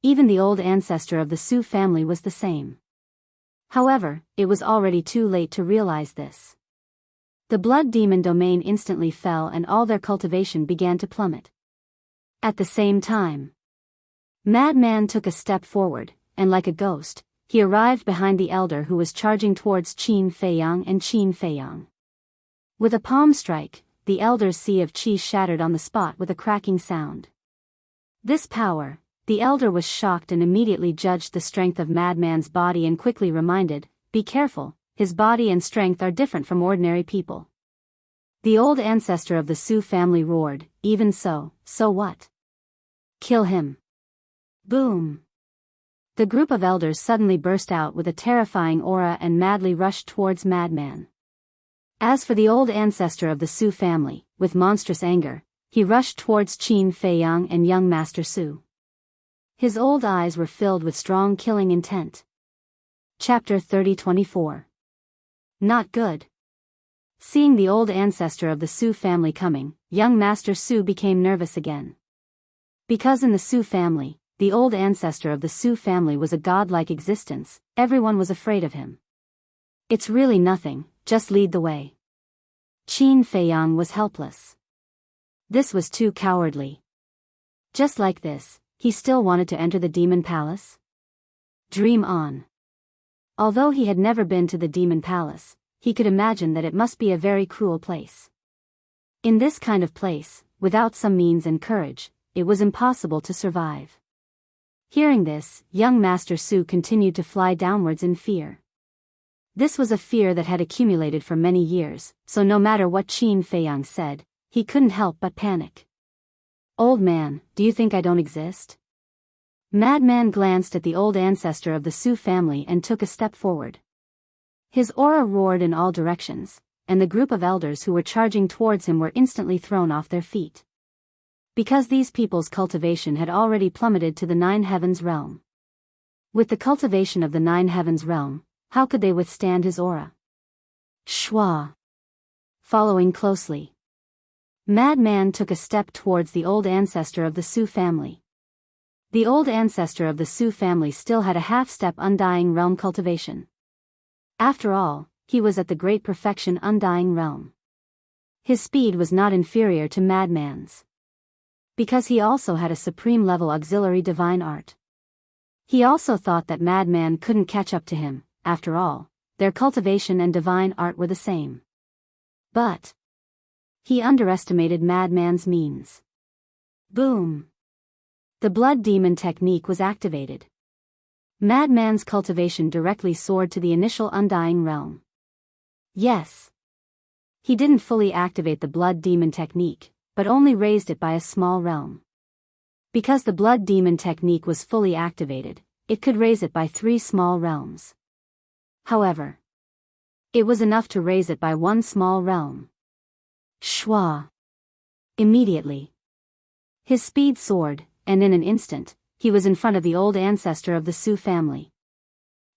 Even the old ancestor of the Su family was the same. However, it was already too late to realize this. The blood demon domain instantly fell and all their cultivation began to plummet. At the same time, Madman took a step forward, and like a ghost, he arrived behind the elder who was charging towards Qin Feiyang and Qin Feiyang. With a palm strike, the elder's sea of qi shattered on the spot with a cracking sound. This power, the elder was shocked and immediately judged the strength of Madman's body and quickly reminded, Be careful, his body and strength are different from ordinary people. The old ancestor of the Su family roared, Even so, so what? Kill him. Boom. The group of elders suddenly burst out with a terrifying aura and madly rushed towards Madman. As for the old ancestor of the Su family, with monstrous anger, he rushed towards Qin Feiyang and young Master Su. His old eyes were filled with strong killing intent. Chapter 30-24. Not good. Seeing the old ancestor of the Su family coming, young Master Su became nervous again. Because in the Su family, the old ancestor of the Su family was a godlike existence, everyone was afraid of him. It's really nothing, just lead the way. Qin Feiyang was helpless. This was too cowardly. Just like this, he still wanted to enter the demon palace? Dream on. Although he had never been to the demon palace, he could imagine that it must be a very cruel place. In this kind of place, without some means and courage, it was impossible to survive. Hearing this, young Master Su continued to fly downwards in fear. This was a fear that had accumulated for many years, so no matter what Qin Feiyang said, he couldn't help but panic. "Old man, do you think I don't exist?" Madman glanced at the old ancestor of the Su family and took a step forward. His aura roared in all directions, and the group of elders who were charging towards him were instantly thrown off their feet. Because these people's cultivation had already plummeted to the Nine Heavens realm. With the cultivation of the Nine Heavens realm, how could they withstand his aura? Shwa. Following closely, Madman took a step towards the old ancestor of the Su family. The old ancestor of the Su family still had a half-step Undying Realm cultivation. After all, he was at the great perfection Undying Realm. His speed was not inferior to Madman's. Because he also had a supreme level auxiliary divine art. He also thought that Madman couldn't catch up to him. After all, their cultivation and divine art were the same. But he underestimated Madman's means. Boom! The blood demon technique was activated. Madman's cultivation directly soared to the initial Undying Realm. Yes. He didn't fully activate the blood demon technique, but only raised it by a small realm. Because the blood demon technique was fully activated, it could raise it by 3 small realms. However, it was enough to raise it by 1 small realm. Shwa. Immediately, his speed soared, and in an instant, he was in front of the old ancestor of the Su family.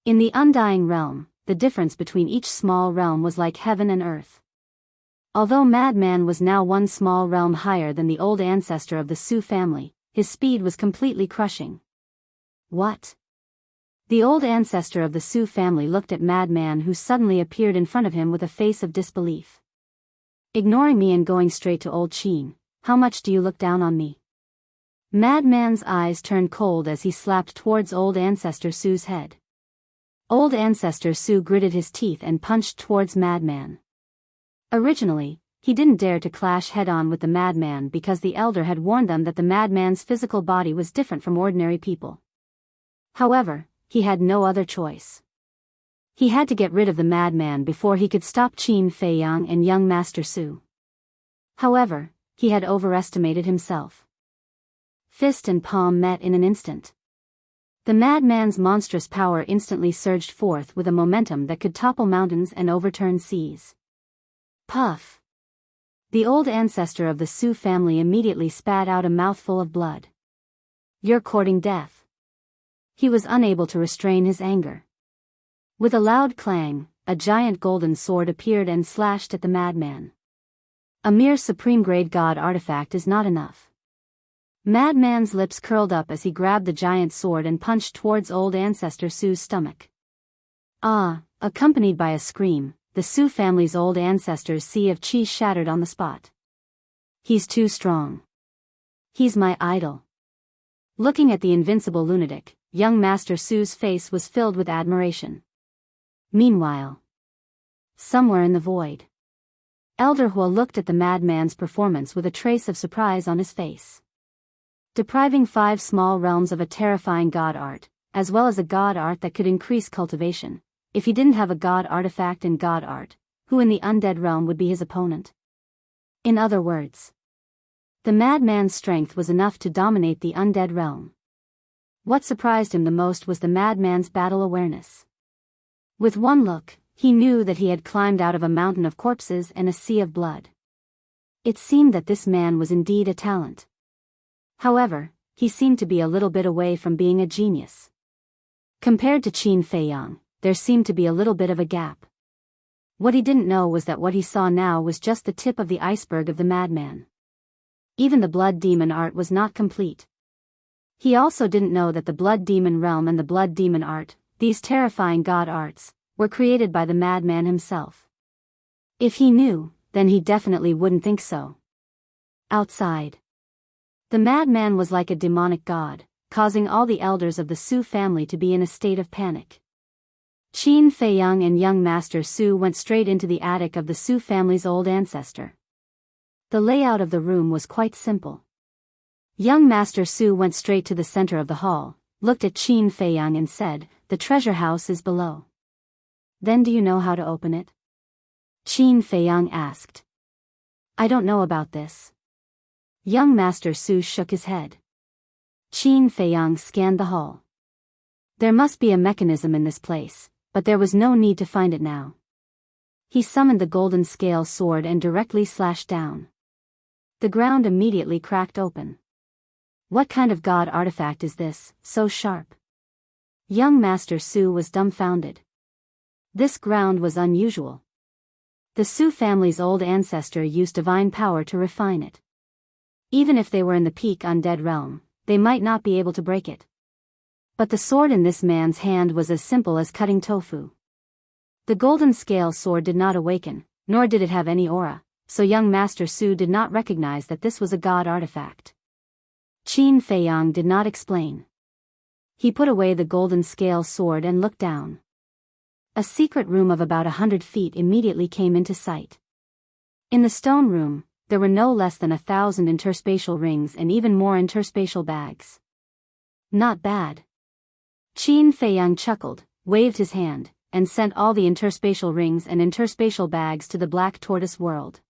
In the Undying Realm, the difference between each small realm was like heaven and earth. Although Madman was now 1 small realm higher than the old ancestor of the Su family, his speed was completely crushing. What? The old ancestor of the Su family looked at Madman, who suddenly appeared in front of him with a face of disbelief. "Ignoring me and going straight to old Qin, how much do you look down on me?" Madman's eyes turned cold as he slapped towards old ancestor Su's head. Old ancestor Su gritted his teeth and punched towards Madman. Originally, he didn't dare to clash head-on with the Madman because the elder had warned them that the Madman's physical body was different from ordinary people. However, he had no other choice. He had to get rid of the Madman before he could stop Qin Feiyang and young Master Su. However, he had overestimated himself. Fist and palm met in an instant. The Madman's monstrous power instantly surged forth with a momentum that could topple mountains and overturn seas. Puff! The old ancestor of the Su family immediately spat out a mouthful of blood. "You're courting death." He was unable to restrain his anger. With a loud clang, a giant golden sword appeared and slashed at the Madman. A mere supreme-grade god artifact is not enough. Madman's lips curled up as he grabbed the giant sword and punched towards old ancestor Su's stomach. Ah! Accompanied by a scream, the Su family's old ancestor's sea of chi shattered on the spot. "He's too strong. He's my idol." Looking at the invincible lunatic, young Master Su's face was filled with admiration. Meanwhile, somewhere in the void, Elder Hua looked at the Madman's performance with a trace of surprise on his face. Depriving 5 small realms of a terrifying god art, as well as a god art that could increase cultivation. If he didn't have a god artifact and god art, who in the undead realm would be his opponent? In other words, the Madman's strength was enough to dominate the undead realm. What surprised him the most was the Madman's battle awareness. With one look, he knew that he had climbed out of a mountain of corpses and a sea of blood. It seemed that this man was indeed a talent. However, he seemed to be a little bit away from being a genius. Compared to Qin Feiyang, there seemed to be a little bit of a gap. What he didn't know was that what he saw now was just the tip of the iceberg of the Madman. Even the blood demon art was not complete. He also didn't know that the blood demon realm and the blood demon art, these terrifying god arts, were created by the Madman himself. If he knew, then he definitely wouldn't think so. Outside, the Madman was like a demonic god, causing all the elders of the Su family to be in a state of panic. Qin Feiyang and young Master Su went straight into the attic of the Su family's old ancestor. The layout of the room was quite simple. Young Master Su went straight to the center of the hall, looked at Qin Feiyang and said, "The treasure house is below." "Then do you know how to open it?" Qin Feiyang asked. "I don't know about this." Young Master Su shook his head. Qin Feiyang scanned the hall. There must be a mechanism in this place, but there was no need to find it now. He summoned the golden scale sword and directly slashed down. The ground immediately cracked open. What kind of god artifact is this, so sharp? Young Master Su was dumbfounded. This ground was unusual. The Su family's old ancestor used divine power to refine it. Even if they were in the peak undead realm, they might not be able to break it. But the sword in this man's hand was as simple as cutting tofu. The golden scale sword did not awaken, nor did it have any aura, so young Master Su did not recognize that this was a god artifact. Qin Feiyang did not explain. He put away the golden scale sword and looked down. A secret room of about 100 feet immediately came into sight. In the stone room, there were no less than 1,000 interspatial rings and even more interspatial bags. Not bad. Qin Feiyang chuckled, waved his hand, and sent all the interspatial rings and interspatial bags to the Black Tortoise world.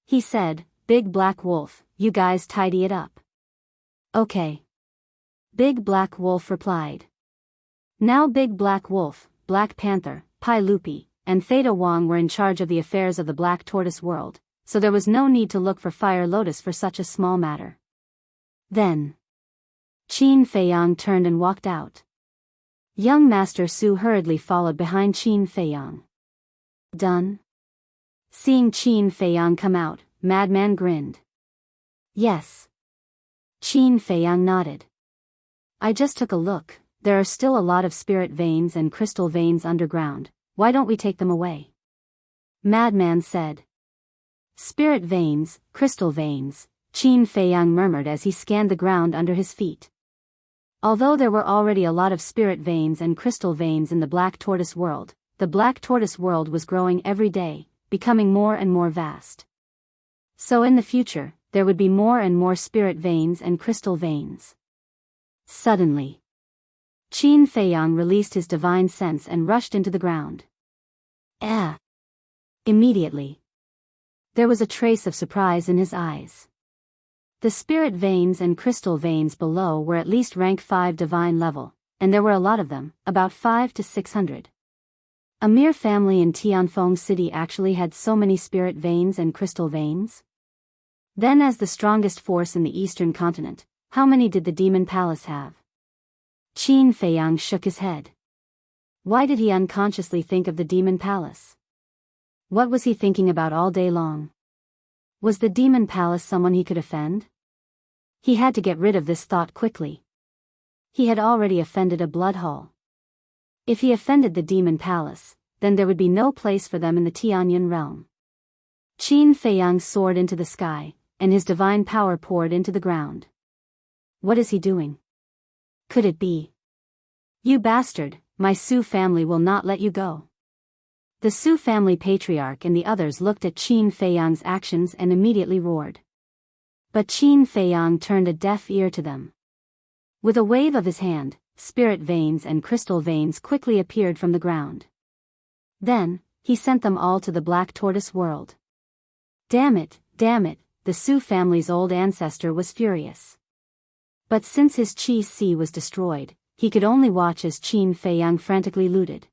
He said, "Big Black Wolf, you guys tidy it up." "Okay." Big Black Wolf replied. Now Big Black Wolf, Black Panther, Pai Lupi, and Theta Wong were in charge of the affairs of the Black Tortoise world, so there was no need to look for Fire Lotus for such a small matter. Then, Qin Feiyang turned and walked out. Young Master Su hurriedly followed behind Qin Feiyang. "Done?" Seeing Qin Feiyang come out, Madman grinned. "Yes." Qin Feiyang nodded. "I just took a look, there are still a lot of spirit veins and crystal veins underground, why don't we take them away?" Madman said. "Spirit veins, crystal veins," Qin Feiyang murmured as he scanned the ground under his feet. Although there were already a lot of spirit veins and crystal veins in the Black Tortoise world, the Black Tortoise world was growing every day, becoming more and more vast. So in the future, there would be more and more spirit veins and crystal veins. Suddenly, Qin Feiyang released his divine sense and rushed into the ground. Immediately, there was a trace of surprise in his eyes. The spirit veins and crystal veins below were at least rank 5 divine level, and there were a lot of them, about 5 to 600. A mere family in Tianfeng City actually had so many spirit veins and crystal veins? Then as the strongest force in the eastern continent, how many did the Demon Palace have? Qin Feiyang shook his head. Why did he unconsciously think of the Demon Palace? What was he thinking about all day long? Was the Demon Palace someone he could offend? He had to get rid of this thought quickly. He had already offended a blood hall. If he offended the Demon Palace, then there would be no place for them in the Tianyan realm. Qin Feiyang soared into the sky, and his divine power poured into the ground. What is he doing? Could it be? "You bastard, my Su family will not let you go." The Su family patriarch and the others looked at Qin Feiyang's actions and immediately roared. But Qin Feiyang turned a deaf ear to them. With a wave of his hand, spirit veins and crystal veins quickly appeared from the ground. Then, he sent them all to the Black Tortoise world. Damn it, the Su family's old ancestor was furious. But since his Qi Si was destroyed, he could only watch as Qin Feiyang frantically looted.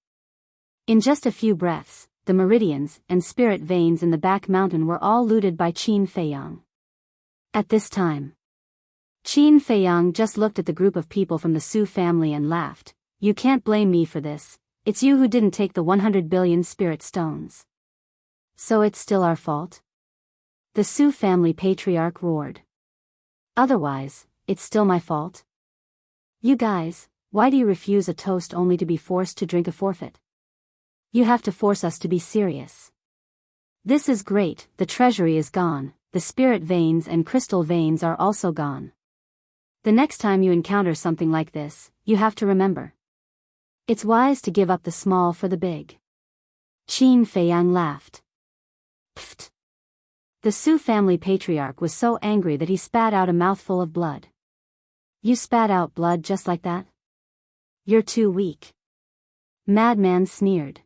In just a few breaths, the meridians and spirit veins in the back mountain were all looted by Qin Feiyang. At this time, Qin Feiyang just looked at the group of people from the Su family and laughed. "You can't blame me for this, it's you who didn't take the 100 billion spirit stones." "So it's still our fault?" The Su family patriarch roared. "Otherwise, it's still my fault? You guys, why do you refuse a toast only to be forced to drink a forfeit? You have to force us to be serious. This is great, the treasury is gone, the spirit veins and crystal veins are also gone. The next time you encounter something like this, you have to remember. It's wise to give up the small for the big. Qin Feiyang laughed. Pfft. The Su family patriarch was so angry that he spat out a mouthful of blood. You spat out blood just like that? You're too weak. Madman sneered.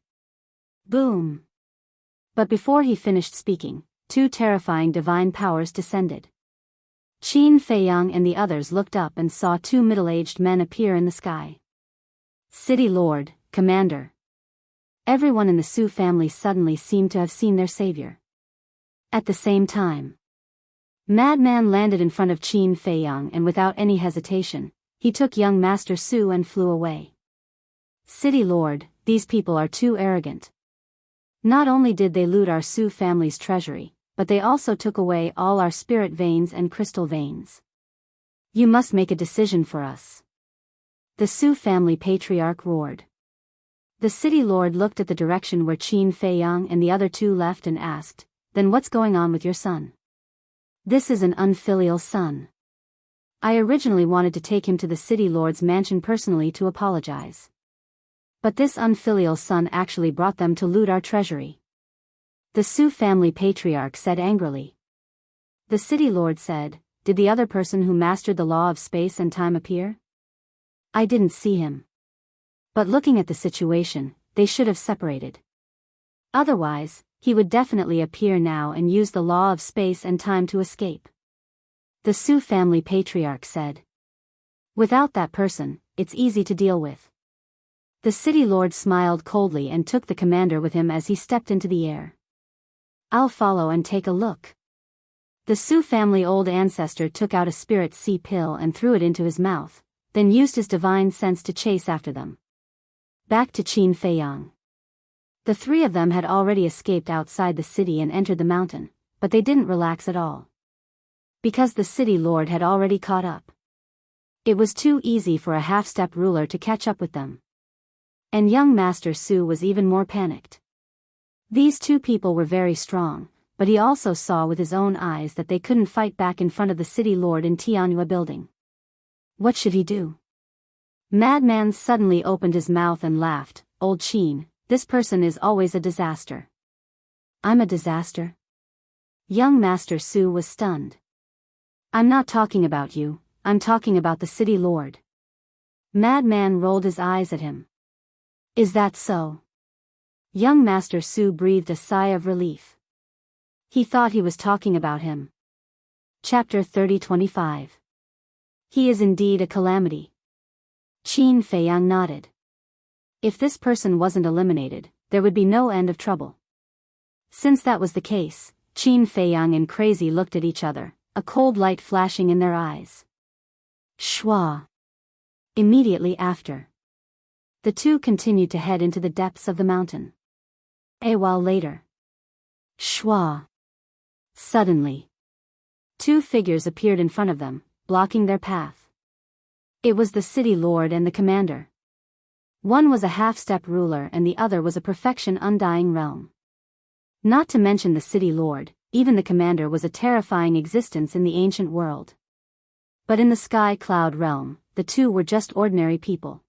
Boom. But before he finished speaking, two terrifying divine powers descended. Qin Feiyang and the others looked up and saw two middle-aged men appear in the sky. City Lord, Commander. Everyone in the Su family suddenly seemed to have seen their savior. At the same time, Madman landed in front of Qin Feiyang and without any hesitation, he took young Master Su and flew away. City Lord, these people are too arrogant. Not only did they loot our Su family's treasury, but they also took away all our spirit veins and crystal veins. You must make a decision for us. The Su family patriarch roared. The city lord looked at the direction where Qin Feiyang and the other two left and asked, Then what's going on with your son? This is an unfilial son. I originally wanted to take him to the city lord's mansion personally to apologize. But this unfilial son actually brought them to loot our treasury. The Su family patriarch said angrily. The city lord said, Did the other person who mastered the law of space and time appear? I didn't see him. But looking at the situation, they should have separated. Otherwise, he would definitely appear now and use the law of space and time to escape. The Su family patriarch said. Without that person, it's easy to deal with. The city lord smiled coldly and took the commander with him as he stepped into the air. I'll follow and take a look. The Su family old ancestor took out a spirit sea pill and threw it into his mouth, then used his divine sense to chase after them. Back to Qin Feiyang. The three of them had already escaped outside the city and entered the mountain, but they didn't relax at all. Because the city lord had already caught up. It was too easy for a half-step ruler to catch up with them. And young Master Su was even more panicked. These two people were very strong, but he also saw with his own eyes that they couldn't fight back in front of the city lord in Tianhua building. What should he do? Madman suddenly opened his mouth and laughed. Old Qin, this person is always a disaster. I'm a disaster? Young Master Su was stunned. I'm not talking about you, I'm talking about the city lord. Madman rolled his eyes at him. Is that so? Young Master Su breathed a sigh of relief. He thought he was talking about him. Chapter 30-25. He is indeed a calamity. Qin Feiyang nodded. If this person wasn't eliminated, there would be no end of trouble. Since that was the case, Qin Feiyang and Crazy looked at each other, a cold light flashing in their eyes. Shwa. Immediately after, the two continued to head into the depths of the mountain. A while later. Shwa. Suddenly, two figures appeared in front of them, blocking their path. It was the city lord and the commander. One was a half-step ruler and the other was a perfection undying realm. Not to mention the city lord, even the commander was a terrifying existence in the ancient world. But in the sky cloud realm, the two were just ordinary people.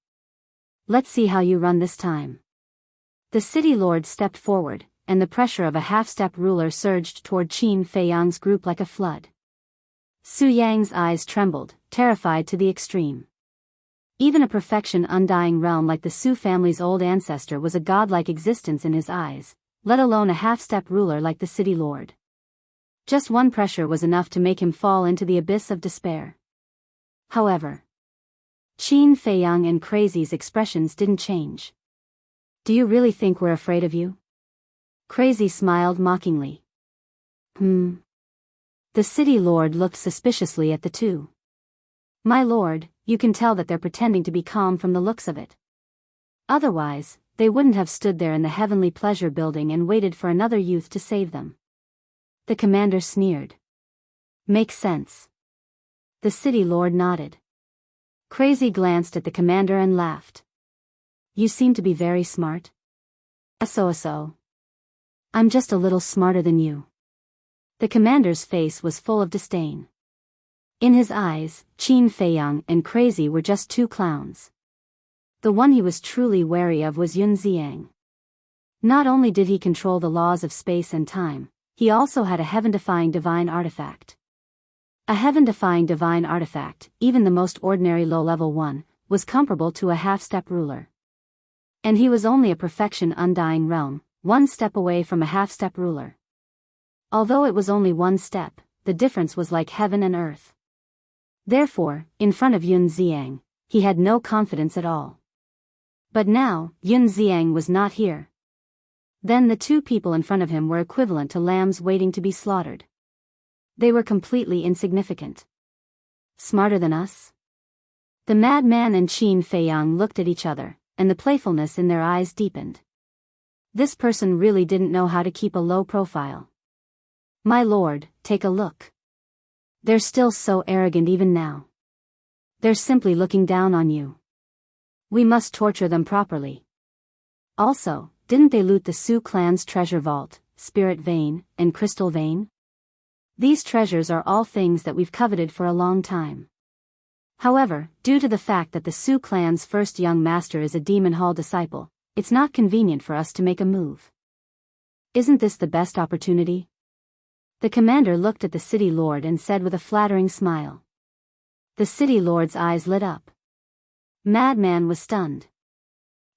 Let's see how you run this time. The city lord stepped forward, and the pressure of a half-step ruler surged toward Qin Feiyang's group like a flood. Su Yang's eyes trembled, terrified to the extreme. Even a perfection undying realm like the Su family's old ancestor was a godlike existence in his eyes, let alone a half-step ruler like the city lord. Just one pressure was enough to make him fall into the abyss of despair. However, Qin Feiyang and Crazy's expressions didn't change. Do you really think we're afraid of you? Crazy smiled mockingly. The city lord looked suspiciously at the two. My lord, you can tell that they're pretending to be calm from the looks of it. Otherwise, they wouldn't have stood there in the heavenly pleasure building and waited for another youth to save them. The commander sneered. Makes sense. The city lord nodded. Crazy glanced at the commander and laughed. You seem to be very smart. So. I'm just a little smarter than you. The commander's face was full of disdain. In his eyes, Qin Feiyang and Crazy were just two clowns. The one he was truly wary of was Yun Xiang. Not only did he control the laws of space and time, he also had a heaven-defying divine artifact. A heaven-defying divine artifact, even the most ordinary low-level one, was comparable to a half-step ruler. And he was only a perfection undying realm, one step away from a half-step ruler. Although it was only one step, the difference was like heaven and earth. Therefore, in front of Yun Xiang, he had no confidence at all. But now, Yun Xiang was not here. Then the two people in front of him were equivalent to lambs waiting to be slaughtered. They were completely insignificant. Smarter than us? The madman and Qin Feiyang looked at each other, and the playfulness in their eyes deepened. This person really didn't know how to keep a low profile. My lord, take a look. They're still so arrogant even now. They're simply looking down on you. We must torture them properly. Also, didn't they loot the Su clan's treasure vault, spirit vein, and crystal vein? These treasures are all things that we've coveted for a long time. However, due to the fact that the Su clan's first young master is a demon hall disciple, it's not convenient for us to make a move. Isn't this the best opportunity? The commander looked at the city lord and said with a flattering smile. The city lord's eyes lit up. Madman was stunned.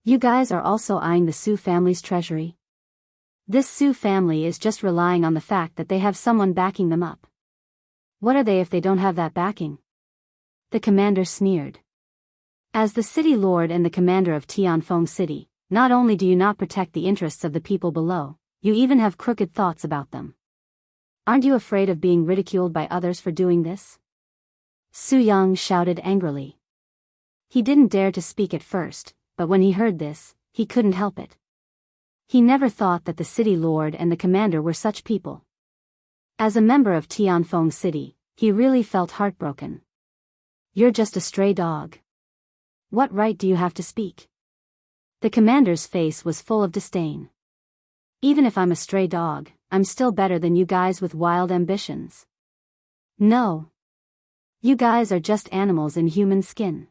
You guys are also eyeing the Su family's treasury? This Su family is just relying on the fact that they have someone backing them up. What are they if they don't have that backing? The commander sneered. As the city lord and the commander of Tianfeng City, not only do you not protect the interests of the people below, you even have crooked thoughts about them. Aren't you afraid of being ridiculed by others for doing this? Su Yang shouted angrily. He didn't dare to speak at first, but when he heard this, he couldn't help it. He never thought that the city lord and the commander were such people. As a member of Tianfeng City, he really felt heartbroken. You're just a stray dog. What right do you have to speak? The commander's face was full of disdain. Even if I'm a stray dog, I'm still better than you guys with wild ambitions. No. You guys are just animals in human skin.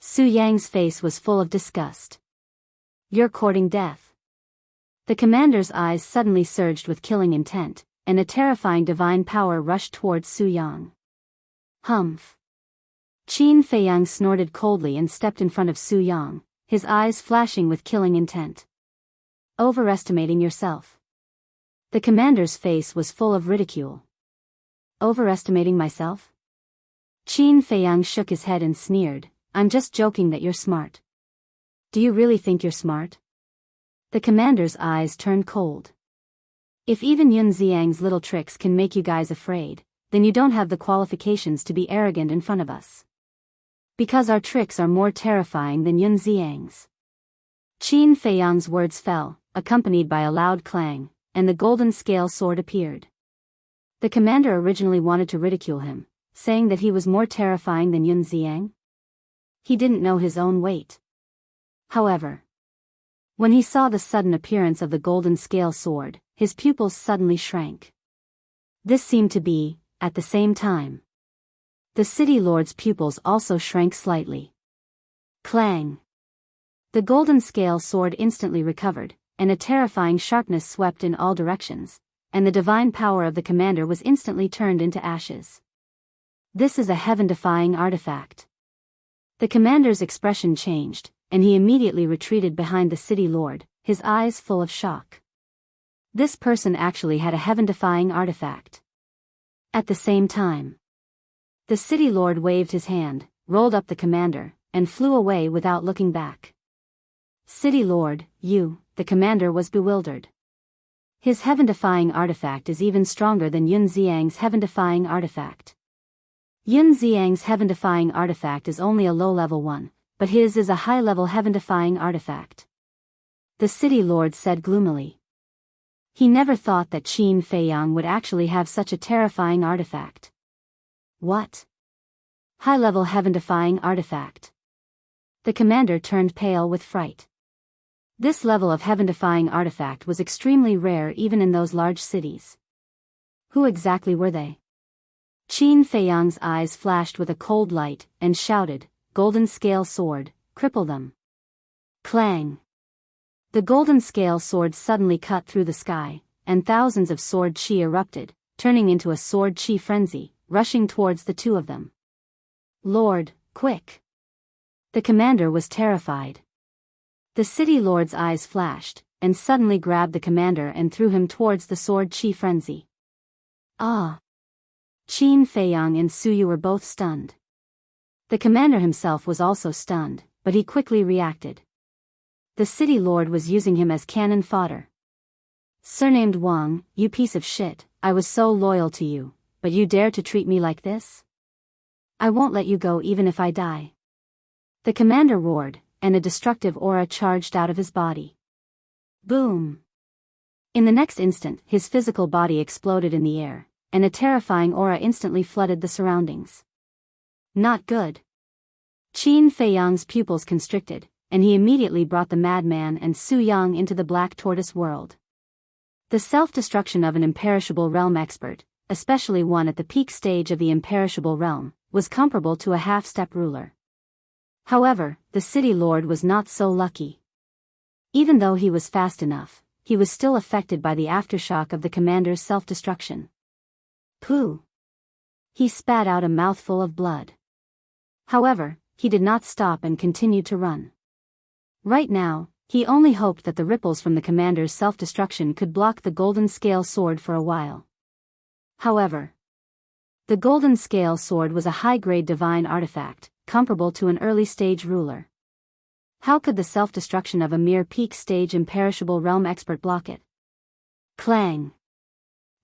Su Yang's face was full of disgust. You're courting death. The commander's eyes suddenly surged with killing intent, and a terrifying divine power rushed towards Su Yang. Humph. Qin Feiyang snorted coldly and stepped in front of Su Yang, his eyes flashing with killing intent. Overestimating yourself. The commander's face was full of ridicule. Overestimating myself? Qin Feiyang shook his head and sneered, I'm just joking that you're smart. Do you really think you're smart? The commander's eyes turned cold. If even Yun Xiang's little tricks can make you guys afraid, then you don't have the qualifications to be arrogant in front of us. Because our tricks are more terrifying than Yun Xiang's. Qin Feiyang's words fell, accompanied by a loud clang, and the golden scale sword appeared. The commander originally wanted to ridicule him, saying that he was more terrifying than Yun Xiang. He didn't know his own weight. However, when he saw the sudden appearance of the golden scale sword, his pupils suddenly shrank. This seemed to be, at the same time. The city lord's pupils also shrank slightly. Clang! The golden scale sword instantly recovered, and a terrifying sharpness swept in all directions, and the divine power of the commander was instantly turned into ashes. This is a heaven-defying artifact. The commander's expression changed, and he immediately retreated behind the city lord, his eyes full of shock. This person actually had a heaven-defying artifact. At the same time, the city lord waved his hand, rolled up the commander, and flew away without looking back. City lord, the commander was bewildered. His heaven-defying artifact is even stronger than Yun Xiang's heaven-defying artifact. Yun Xiang's heaven-defying artifact is only a low-level one, but his is a high-level heaven-defying artifact. The city lord said gloomily. He never thought that Qin Feiyang would actually have such a terrifying artifact. What? High-level heaven-defying artifact. The commander turned pale with fright. This level of heaven-defying artifact was extremely rare even in those large cities. Who exactly were they? Qin Feiyang's eyes flashed with a cold light, and shouted, Golden scale sword, cripple them. Clang! The golden scale sword suddenly cut through the sky, and thousands of sword chi erupted, turning into a sword chi frenzy, rushing towards the two of them. Lord, quick! The commander was terrified. The city lord's eyes flashed, and suddenly grabbed the commander and threw him towards the sword chi frenzy. Ah! Qin Feiyang and Suyu were both stunned. The commander himself was also stunned, but he quickly reacted. The city lord was using him as cannon fodder. Surnamed Wang, you piece of shit, I was so loyal to you, but you dare to treat me like this? I won't let you go even if I die. The commander roared, and a destructive aura charged out of his body. Boom! In the next instant, his physical body exploded in the air, and a terrifying aura instantly flooded the surroundings. Not good. Qin Feiyang's pupils constricted, and he immediately brought the madman and Su Yang into the Black Tortoise world. The self-destruction of an imperishable realm expert, especially one at the peak stage of the imperishable realm, was comparable to a half-step ruler. However, the city lord was not so lucky. Even though he was fast enough, he was still affected by the aftershock of the commander's self-destruction. Pooh! He spat out a mouthful of blood. However, he did not stop and continued to run. Right now, he only hoped that the ripples from the commander's self-destruction could block the golden scale sword for a while. However, the golden scale sword was a high-grade divine artifact, comparable to an early-stage ruler. How could the self-destruction of a mere peak-stage imperishable realm expert block it? Clang!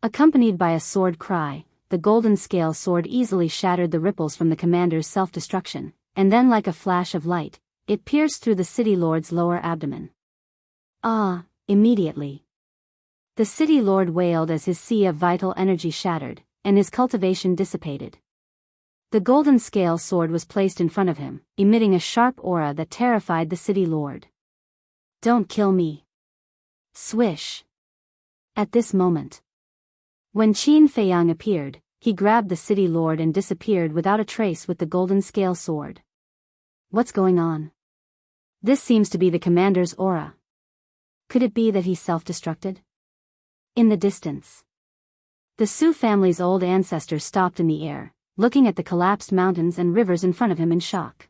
Accompanied by a sword cry, the golden scale sword easily shattered the ripples from the commander's self-destruction, and then like a flash of light, it pierced through the city lord's lower abdomen. Ah! Immediately. The city lord wailed as his sea of vital energy shattered, and his cultivation dissipated. The golden scale sword was placed in front of him, emitting a sharp aura that terrified the city lord. Don't kill me. Swish. At this moment, when Qin Feiyang appeared, he grabbed the city lord and disappeared without a trace with the golden scale sword. What's going on? This seems to be the commander's aura. Could it be that he self-destructed? In the distance, the Su family's old ancestor stopped in the air, looking at the collapsed mountains and rivers in front of him in shock.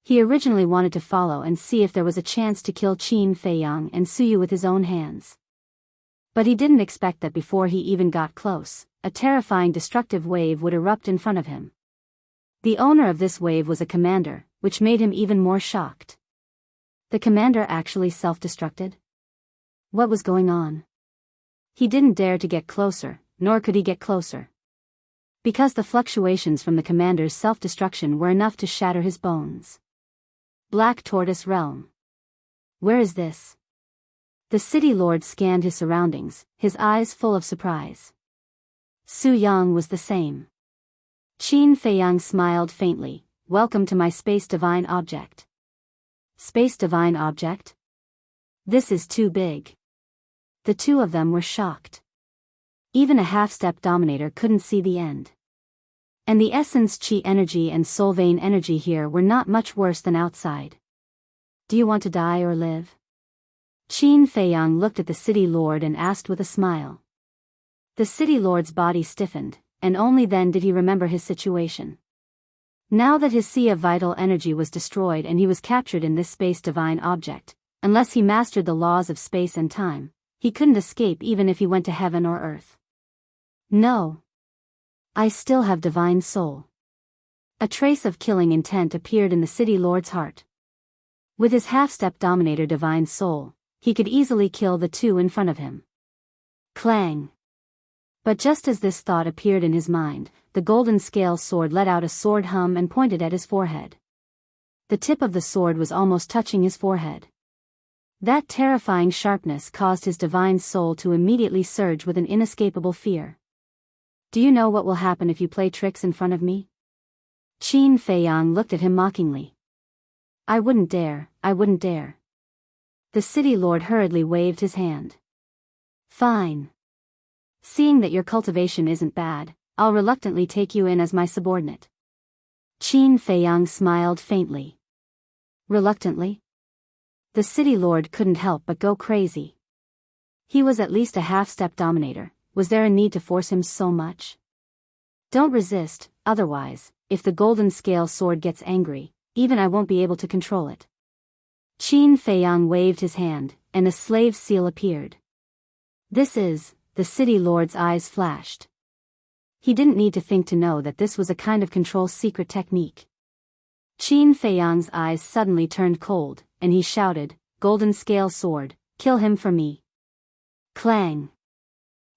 He originally wanted to follow and see if there was a chance to kill Qin Feiyang and Suyu with his own hands. But he didn't expect that before he even got close, a terrifying destructive wave would erupt in front of him. The owner of this wave was a commander, which made him even more shocked. The commander actually self-destructed? What was going on? He didn't dare to get closer, nor could he get closer. Because the fluctuations from the commander's self-destruction were enough to shatter his bones. Black Tortoise Realm. Where is this? The city lord scanned his surroundings, his eyes full of surprise. Su Yang was the same. Qin Feiyang smiled faintly. Welcome to my space divine object. Space divine object? This is too big. The two of them were shocked. Even a half-step dominator couldn't see the end. And the essence chi energy and soul vein energy here were not much worse than outside. Do you want to die or live? Qin Feiyang looked at the city lord and asked with a smile. The city lord's body stiffened, and only then did he remember his situation. Now that his sea of vital energy was destroyed and he was captured in this space divine object, unless he mastered the laws of space and time, he couldn't escape even if he went to heaven or earth. No. I still have divine soul. A trace of killing intent appeared in the city lord's heart. With his half-step dominator divine soul, he could easily kill the two in front of him. Clang. But just as this thought appeared in his mind, the golden scale sword let out a sword hum and pointed at his forehead. The tip of the sword was almost touching his forehead. That terrifying sharpness caused his divine soul to immediately surge with an inescapable fear. Do you know what will happen if you play tricks in front of me? Qin Feiyang looked at him mockingly. I wouldn't dare, I wouldn't dare. The city lord hurriedly waved his hand. Fine. Seeing that your cultivation isn't bad, I'll reluctantly take you in as my subordinate. Qin Feiyang smiled faintly. Reluctantly. The city lord couldn't help but go crazy. He was at least a half-step dominator. Was there a need to force him so much? Don't resist, otherwise, if the golden scale sword gets angry, even I won't be able to control it. Qin Feiyang waved his hand, and a slave seal appeared. This is, the city lord's eyes flashed. He didn't need to think to know that this was a kind of control secret technique. Qin Feiyang's eyes suddenly turned cold, and he shouted, "Golden scale sword, kill him for me." Clang!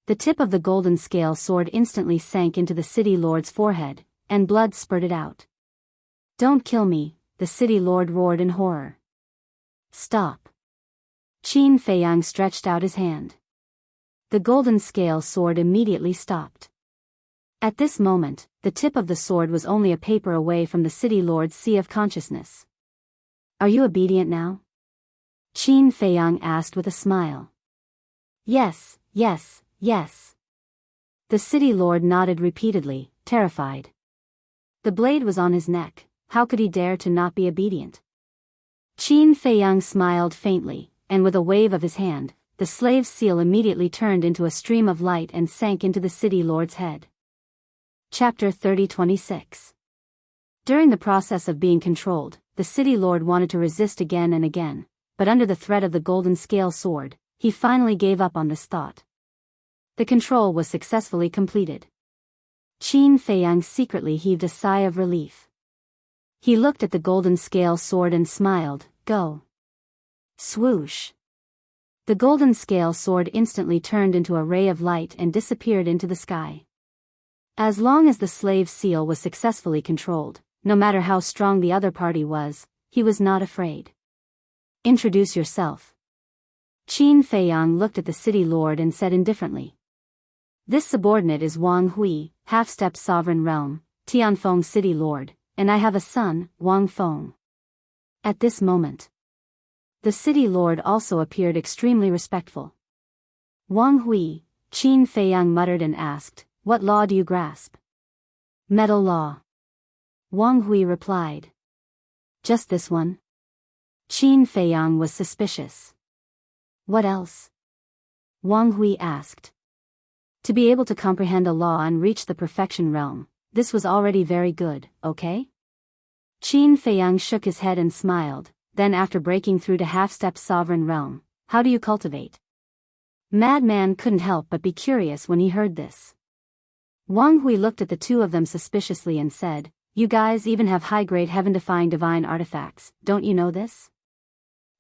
The tip of the golden scale sword instantly sank into the city lord's forehead, and blood spurted out. "Don't kill me," the city lord roared in horror. "Stop." Qin Feiyang stretched out his hand. The golden scale sword immediately stopped. At this moment, the tip of the sword was only a paper away from the city lord's sea of consciousness. "Are you obedient now?" Qin Feiyang asked with a smile. "Yes, yes, yes." The city lord nodded repeatedly, terrified. The blade was on his neck, how could he dare to not be obedient? Qin Feiyang smiled faintly, and with a wave of his hand, the slave's seal immediately turned into a stream of light and sank into the city lord's head. Chapter 30-26. During the process of being controlled, the city lord wanted to resist again and again, but under the threat of the golden scale sword, he finally gave up on this thought. The control was successfully completed. Qin Feiyang secretly heaved a sigh of relief. He looked at the golden scale sword and smiled, "Go." Swoosh! The golden scale sword instantly turned into a ray of light and disappeared into the sky. As long as the slave seal was successfully controlled, no matter how strong the other party was, he was not afraid. "Introduce yourself." Qin Feiyang looked at the city lord and said indifferently. "This subordinate is Wang Hui, half-step sovereign realm, Tianfeng city lord, and I have a son, Wang Feng." At this moment, the city lord also appeared extremely respectful. "Wang Hui," Qin Feiyang muttered and asked, "What law do you grasp?" "Metal law." Wang Hui replied. "Just this one?" Qin Feiyang was suspicious. "What else?" Wang Hui asked. To be able to comprehend a law and reach the perfection realm, this was already very good, okay? Qin Feiyang shook his head and smiled, then after breaking through to half-step sovereign realm, "How do you cultivate?" Madman couldn't help but be curious when he heard this. Wang Hui looked at the two of them suspiciously and said, "You guys even have high-grade heaven-defying divine artifacts, don't you know this?"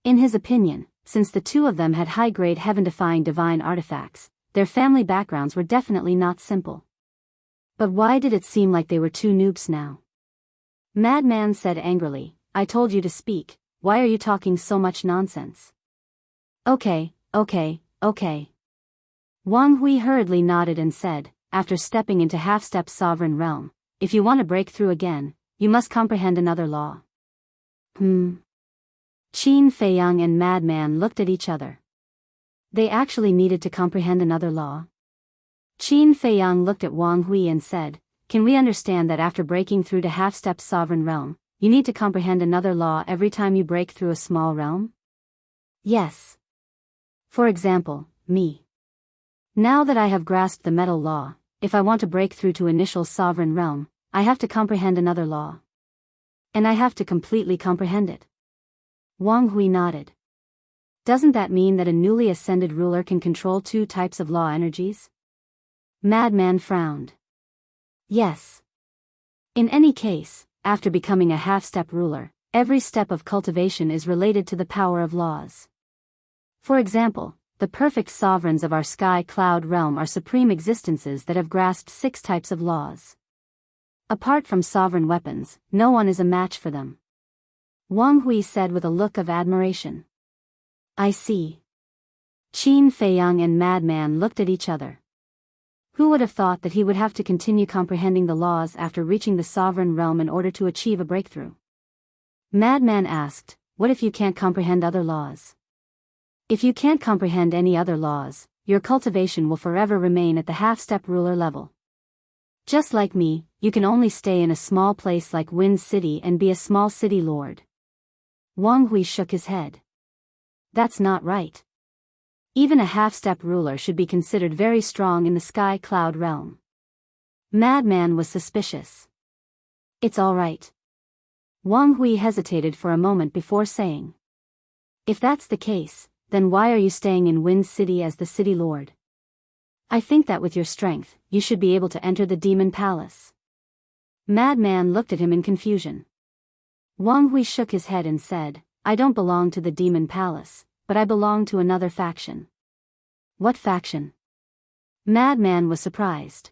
In his opinion, since the two of them had high-grade heaven-defying divine artifacts, their family backgrounds were definitely not simple. But why did it seem like they were two noobs now? Madman said angrily, "I told you to speak, why are you talking so much nonsense?" Okay. Wang Hui hurriedly nodded and said, after stepping into half-step sovereign realm, "If you want to break through again, you must comprehend another law." Qin Feiyang and Madman looked at each other. They actually needed to comprehend another law? Qin Feiyang looked at Wang Hui and said, "Can we understand that after breaking through to half-step sovereign realm, you need to comprehend another law every time you break through a small realm?" "Yes. For example, me. Now that I have grasped the metal law, if I want to break through to initial sovereign realm, I have to comprehend another law. And I have to completely comprehend it." Wang Hui nodded. "Doesn't that mean that a newly ascended ruler can control two types of law energies?" Madman frowned. "Yes. In any case, after becoming a half-step ruler, every step of cultivation is related to the power of laws. For example, the perfect sovereigns of our sky cloud realm are supreme existences that have grasped 6 types of laws. Apart from sovereign weapons, no one is a match for them." Wang Hui said with a look of admiration. "I see." Qin Feiyang and Madman looked at each other. Who would have thought that he would have to continue comprehending the laws after reaching the sovereign realm in order to achieve a breakthrough? Madman asked, "What if you can't comprehend other laws?" "If you can't comprehend any other laws, your cultivation will forever remain at the half-step ruler level. Just like me, you can only stay in a small place like Wind City and be a small city lord." Wang Hui shook his head. That's not right. Even a half-step ruler should be considered very strong in the sky cloud realm. Madman was suspicious. It's all right. Wang Hui hesitated for a moment before saying. If that's the case, then why are you staying in Wind City as the city lord? I think that with your strength, you should be able to enter the demon palace. Madman looked at him in confusion. Wang Hui shook his head and said, I don't belong to the demon palace, but I belong to another faction. What faction? Madman was surprised.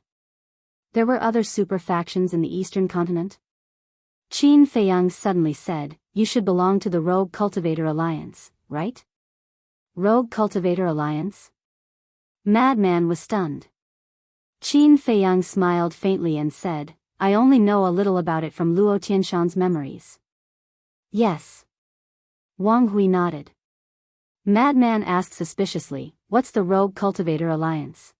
There were other super factions in the eastern continent? Qin Feiyang suddenly said, you should belong to the Rogue Cultivator Alliance, right? Rogue Cultivator Alliance? Madman was stunned. Qin Feiyang smiled faintly and said, I only know a little about it from Luo Tianshan's memories. Yes. Wang Hui nodded. Madman asked suspiciously, what's the Rogue Cultivator Alliance?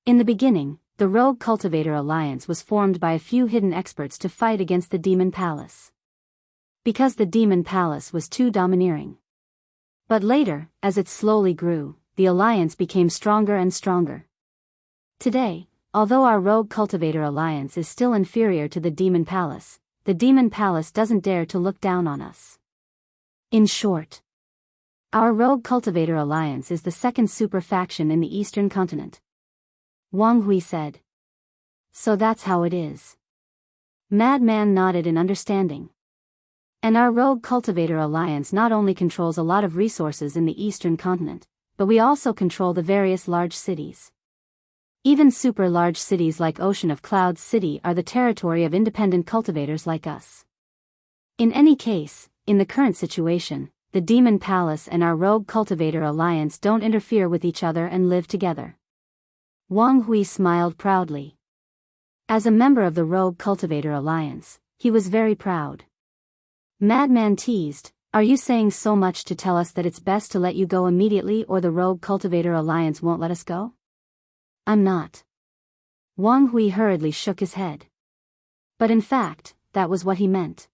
In the beginning, the Rogue Cultivator Alliance was formed by a few hidden experts to fight against the Demon Palace. Because the Demon Palace was too domineering. But later, as it slowly grew, the alliance became stronger and stronger. Today, although our Rogue Cultivator Alliance is still inferior to the Demon Palace, the Demon Palace doesn't dare to look down on us. In short, our Rogue Cultivator Alliance is the second super faction in the Eastern Continent. Wang Hui said. So that's how it is. Madman nodded in understanding. And our Rogue Cultivator Alliance not only controls a lot of resources in the Eastern Continent, but we also control the various large cities. Even super large cities like Ocean of Clouds City are the territory of independent cultivators like us. In any case, in the current situation, the Demon Palace and our Rogue Cultivator Alliance don't interfere with each other and live together. Wang Hui smiled proudly. As a member of the Rogue Cultivator Alliance, he was very proud. Madman teased, are you saying so much to tell us that it's best to let you go immediately or the Rogue Cultivator Alliance won't let us go? I'm not. Wang Hui hurriedly shook his head. But in fact, that was what he meant.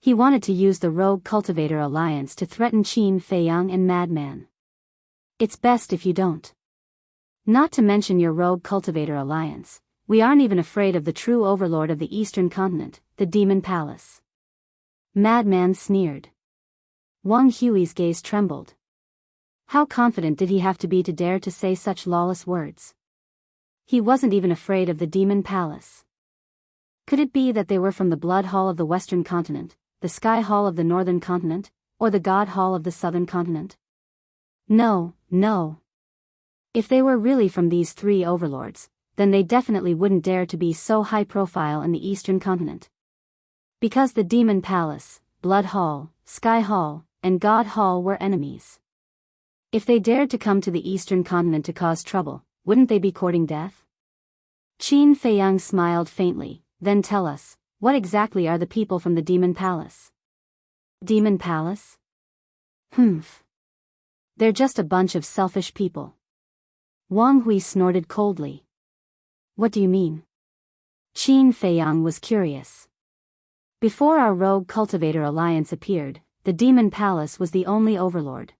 He wanted to use the Rogue Cultivator Alliance to threaten Qin Feiyang and Madman. It's best if you don't. Not to mention your Rogue Cultivator Alliance, we aren't even afraid of the true overlord of the Eastern Continent, the Demon Palace. Madman sneered. Wang Hui's gaze trembled. How confident did he have to be to dare to say such lawless words? He wasn't even afraid of the Demon Palace. Could it be that they were from the Blood Hall of the Western Continent, the Sky Hall of the Northern Continent, or the God Hall of the Southern Continent? No, no. If they were really from these three overlords, then they definitely wouldn't dare to be so high profile in the Eastern Continent. Because the Demon Palace, Blood Hall, Sky Hall, and God Hall were enemies. If they dared to come to the Eastern Continent to cause trouble, wouldn't they be courting death? Qin Feiyang smiled faintly, then tell us, what exactly are the people from the Demon Palace? Demon Palace? Humph. They're just a bunch of selfish people. Wang Hui snorted coldly. What do you mean? Qin Feiyang was curious. Before our Rogue Cultivator Alliance appeared, the Demon Palace was the only overlord.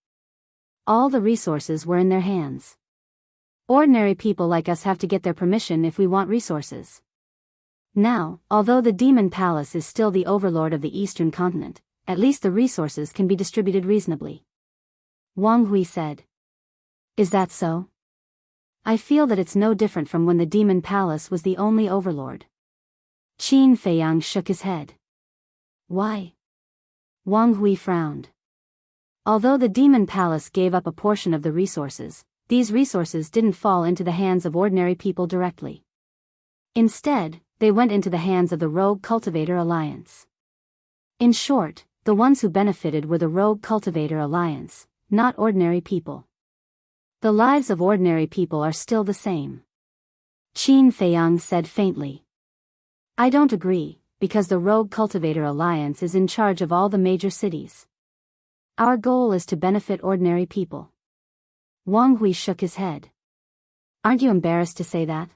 All the resources were in their hands. Ordinary people like us have to get their permission if we want resources. Now, although the Demon Palace is still the overlord of the Eastern Continent, at least the resources can be distributed reasonably. Wang Hui said. Is that so? I feel that it's no different from when the Demon Palace was the only overlord. Qin Feiyang shook his head. Why? Wang Hui frowned. Although the Demon Palace gave up a portion of the resources, these resources didn't fall into the hands of ordinary people directly. Instead, they went into the hands of the Rogue Cultivator Alliance. In short, the ones who benefited were the Rogue Cultivator Alliance, not ordinary people. The lives of ordinary people are still the same. Qin Feiyang said faintly. I don't agree, because the Rogue Cultivator Alliance is in charge of all the major cities. Our goal is to benefit ordinary people. Wang Hui shook his head. Aren't you embarrassed to say that?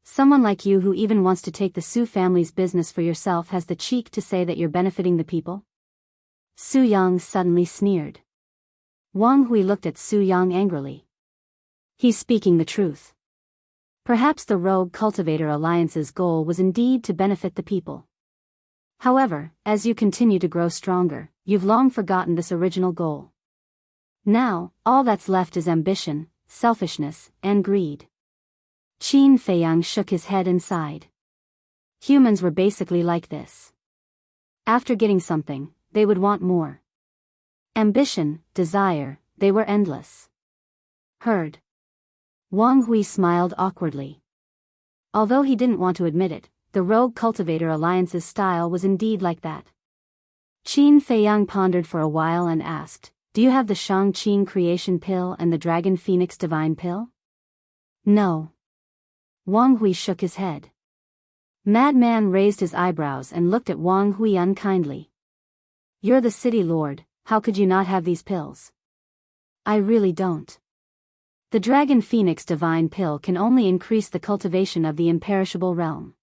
Someone like you who even wants to take the Su family's business for yourself has the cheek to say that you're benefiting the people? Su Yang suddenly sneered. Wang Hui looked at Su Yang angrily. He's speaking the truth. Perhaps the Rogue Cultivator Alliance's goal was indeed to benefit the people. However, as you continue to grow stronger, you've long forgotten this original goal. Now, all that's left is ambition, selfishness, and greed. Qin Feiyang shook his head and sighed. Humans were basically like this. After getting something, they would want more. Ambition, desire, they were endless. Heard. Wang Hui smiled awkwardly. Although he didn't want to admit it, the Rogue Cultivator Alliance's style was indeed like that. Qin Feiyang pondered for a while and asked, "Do you have the Shang-Qing Creation Pill and the Dragon Phoenix Divine Pill?" "No." Wang Hui shook his head. Madman raised his eyebrows and looked at Wang Hui unkindly. "You're the city lord, how could you not have these pills?" "I really don't. The Dragon Phoenix Divine Pill can only increase the cultivation of the imperishable realm.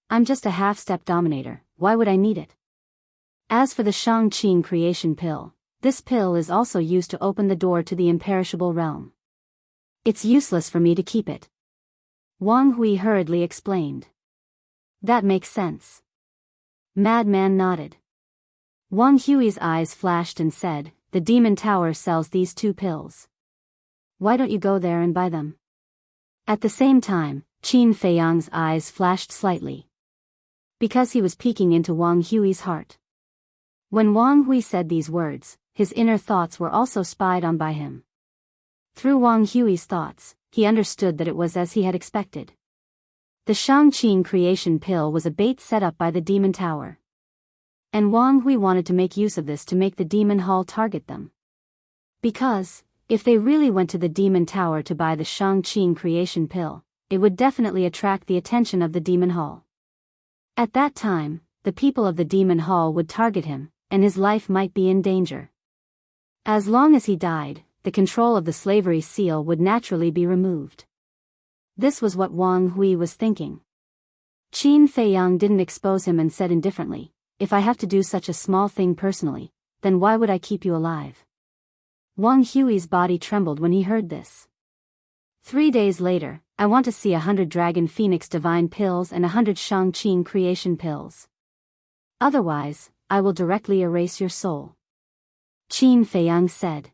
I'm just a half-step dominator, why would I need it? As for the Shang-Qing Creation Pill, this pill is also used to open the door to the imperishable realm. It's useless for me to keep it." Wang Hui hurriedly explained. "That makes sense." Madman nodded. Wang Hui's eyes flashed and said, "The Demon Tower sells these two pills. Why don't you go there and buy them?" At the same time, Qin Feiyang's eyes flashed slightly. Because he was peeking into Wang Hui's heart. When Wang Hui said these words, his inner thoughts were also spied on by him. Through Wang Hui's thoughts, he understood that it was as he had expected. The Shang-Qing Creation Pill was a bait set up by the Demon Tower. And Wang Hui wanted to make use of this to make the Demon Hall target them. Because, if they really went to the Demon Tower to buy the Shang-Qing Creation Pill, it would definitely attract the attention of the Demon Hall. At that time, the people of the Demon Hall would target him, and his life might be in danger. As long as he died, the control of the slavery seal would naturally be removed. This was what Wang Hui was thinking. Qin Feiyang didn't expose him and said indifferently, "If I have to do such a small thing personally, then why would I keep you alive?" Wang Hui's body trembled when he heard this. 3 days later, "I want to see 100 Dragon Phoenix Divine Pills and 100 Shang-Qing Creation Pills. Otherwise, I will directly erase your soul." Qin Feiyang said.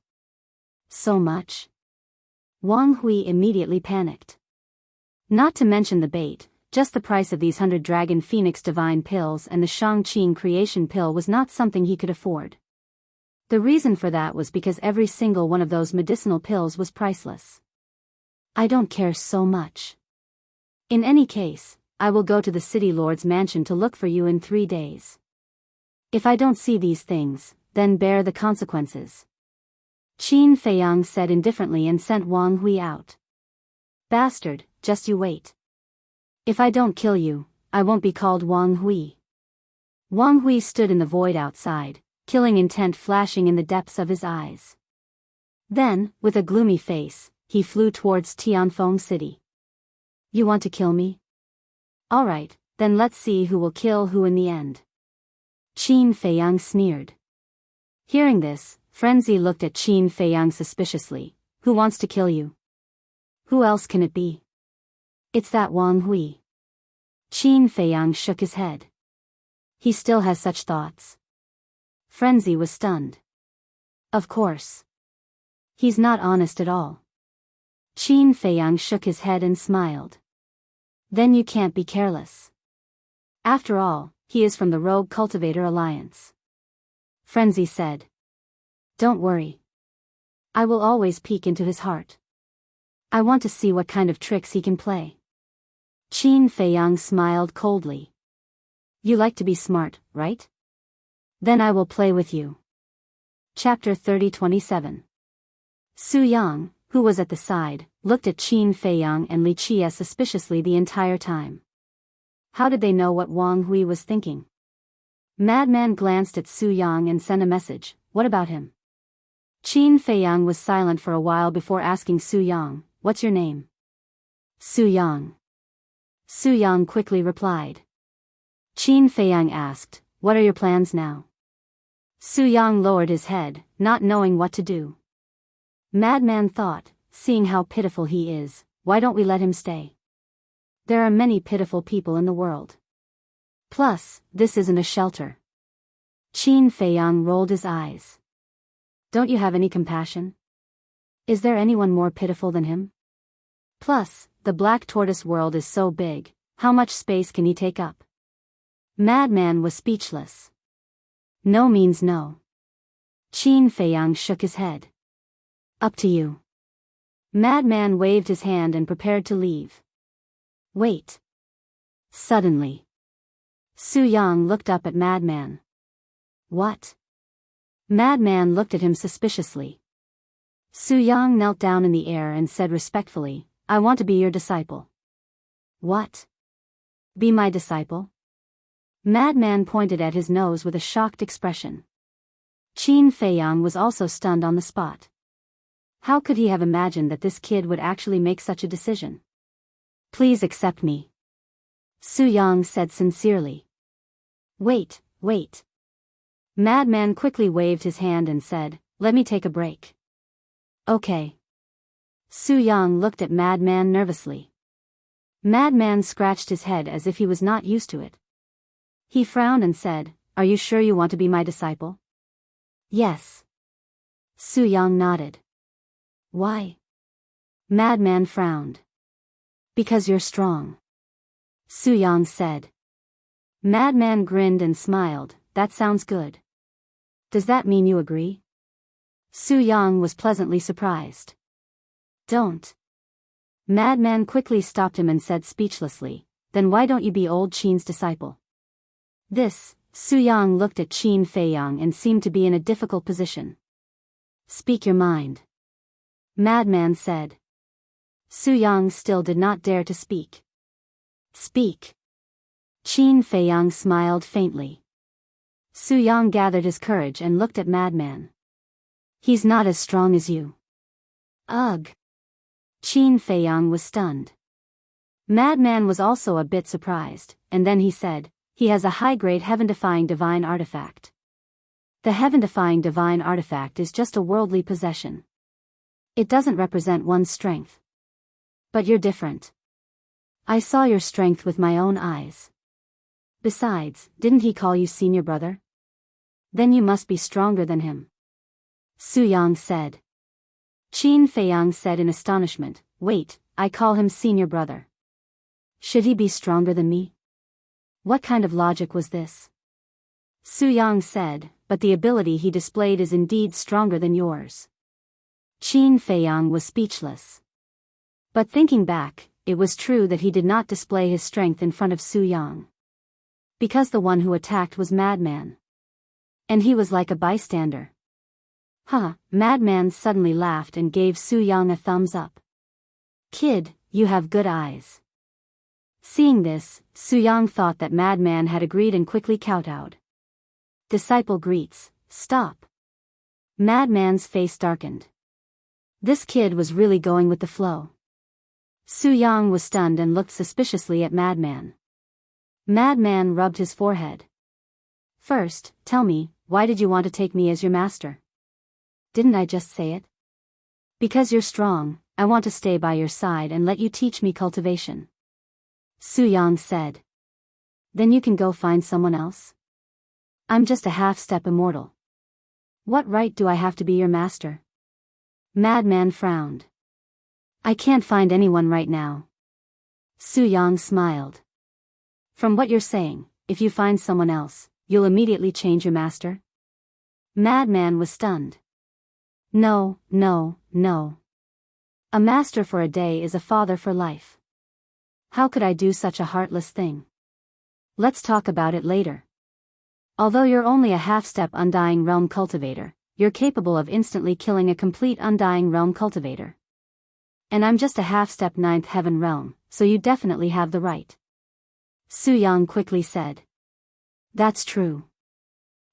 "So much?" Wang Hui immediately panicked. Not to mention the bait, just the price of these 100 Dragon Phoenix Divine Pills and the Shang-Qing Creation Pill was not something he could afford. The reason for that was because every single one of those medicinal pills was priceless. "I don't care so much. In any case, I will go to the City Lord's mansion to look for you in 3 days. If I don't see these things, then bear the consequences." Qin Feiyang said indifferently and sent Wang Hui out. "Bastard, just you wait. If I don't kill you, I won't be called Wang Hui." Wang Hui stood in the void outside, killing intent flashing in the depths of his eyes. Then, with a gloomy face, he flew towards Tianfeng City. "You want to kill me? All right, then let's see who will kill who in the end." Qin Feiyang sneered. Hearing this, Frenzy looked at Qin Feiyang suspiciously. "Who wants to kill you? Who else can it be?" "It's that Wang Hui." Qin Feiyang shook his head. "He still has such thoughts." Frenzy was stunned. "Of course. He's not honest at all." Qin Feiyang shook his head and smiled. "Then you can't be careless. After all, he is from the Rogue Cultivator Alliance." Frenzy said. "Don't worry. I will always peek into his heart. I want to see what kind of tricks he can play." Qin Feiyang smiled coldly. "You like to be smart, right? Then I will play with you." Chapter 30:27. Su Yang, who was at the side, looked at Qin Feiyang and Li Qie suspiciously the entire time. How did they know what Wang Hui was thinking? Madman glanced at Su Yang and sent a message, "What about him?" Qin Feiyang was silent for a while before asking Su Yang, "What's your name?" "Su Yang." Su Yang quickly replied. Qin Feiyang asked, "What are your plans now?" Su Yang lowered his head, not knowing what to do. Madman thought, seeing how pitiful he is, why don't we let him stay? There are many pitiful people in the world. Plus, this isn't a shelter. Qin Feiyang rolled his eyes. Don't you have any compassion? Is there anyone more pitiful than him? Plus, the black tortoise world is so big, how much space can he take up? Madman was speechless. No means no. Qin Feiyang shook his head. Up to you. Madman waved his hand and prepared to leave. Wait. Suddenly, Su Yang looked up at Madman. What? Madman looked at him suspiciously. Su Yang knelt down in the air and said respectfully, I want to be your disciple. What? Be my disciple? Madman pointed at his nose with a shocked expression. Qin Feiyang was also stunned on the spot. How could he have imagined that this kid would actually make such a decision? Please accept me. Su Yang said sincerely. Wait. Madman quickly waved his hand and said, let me take a break. Okay. Su Yang looked at Madman nervously. Madman scratched his head as if he was not used to it. He frowned and said, are you sure you want to be my disciple? Yes. Su Yang nodded. Why? Madman frowned. Because you're strong. Su Yang said. Madman grinned and smiled, that sounds good. Does that mean you agree? Su Yang was pleasantly surprised. Don't. Madman quickly stopped him and said speechlessly, then why don't you be old Qin's disciple? This, Su Yang looked at Qin Feiyang and seemed to be in a difficult position. Speak your mind. Madman said. Su Yang still did not dare to speak. Speak. Qin Feiyang smiled faintly. Su Yang gathered his courage and looked at Madman. He's not as strong as you. Ugh. Qin Feiyang was stunned. Madman was also a bit surprised, and then he said, he has a high-grade heaven-defying divine artifact. The heaven-defying divine artifact is just a worldly possession. It doesn't represent one's strength. But you're different. I saw your strength with my own eyes. Besides, didn't he call you senior brother? Then you must be stronger than him. Su Yang said. Qin Feiyang said in astonishment, wait, I call him senior brother. Should he be stronger than me? What kind of logic was this? Su Yang said, but the ability he displayed is indeed stronger than yours. Qin Feiyang was speechless. But thinking back, it was true that he did not display his strength in front of Su Yang. Because the one who attacked was Madman. And he was like a bystander. Madman suddenly laughed and gave Su Yang a thumbs up. Kid, you have good eyes. Seeing this, Su Yang thought that Madman had agreed and quickly kowtowed. Disciple greets, stop. Madman's face darkened. This kid was really going with the flow. Su Yang was stunned and looked suspiciously at Madman. Madman rubbed his forehead. First, tell me, why did you want to take me as your master? Didn't I just say it? Because you're strong, I want to stay by your side and let you teach me cultivation. Su Yang said. Then you can go find someone else? I'm just a half-step immortal. What right do I have to be your master? Madman frowned. I can't find anyone right now. Su Yang smiled. From what you're saying, if you find someone else, you'll immediately change your master? Madman was stunned. No. A master for a day is a father for life. How could I do such a heartless thing? Let's talk about it later. Although you're only a half-step Undying Realm cultivator, you're capable of instantly killing a complete Undying Realm cultivator. And I'm just a half-step 9th Heaven Realm, so you definitely have the right. Su Yang quickly said. That's true.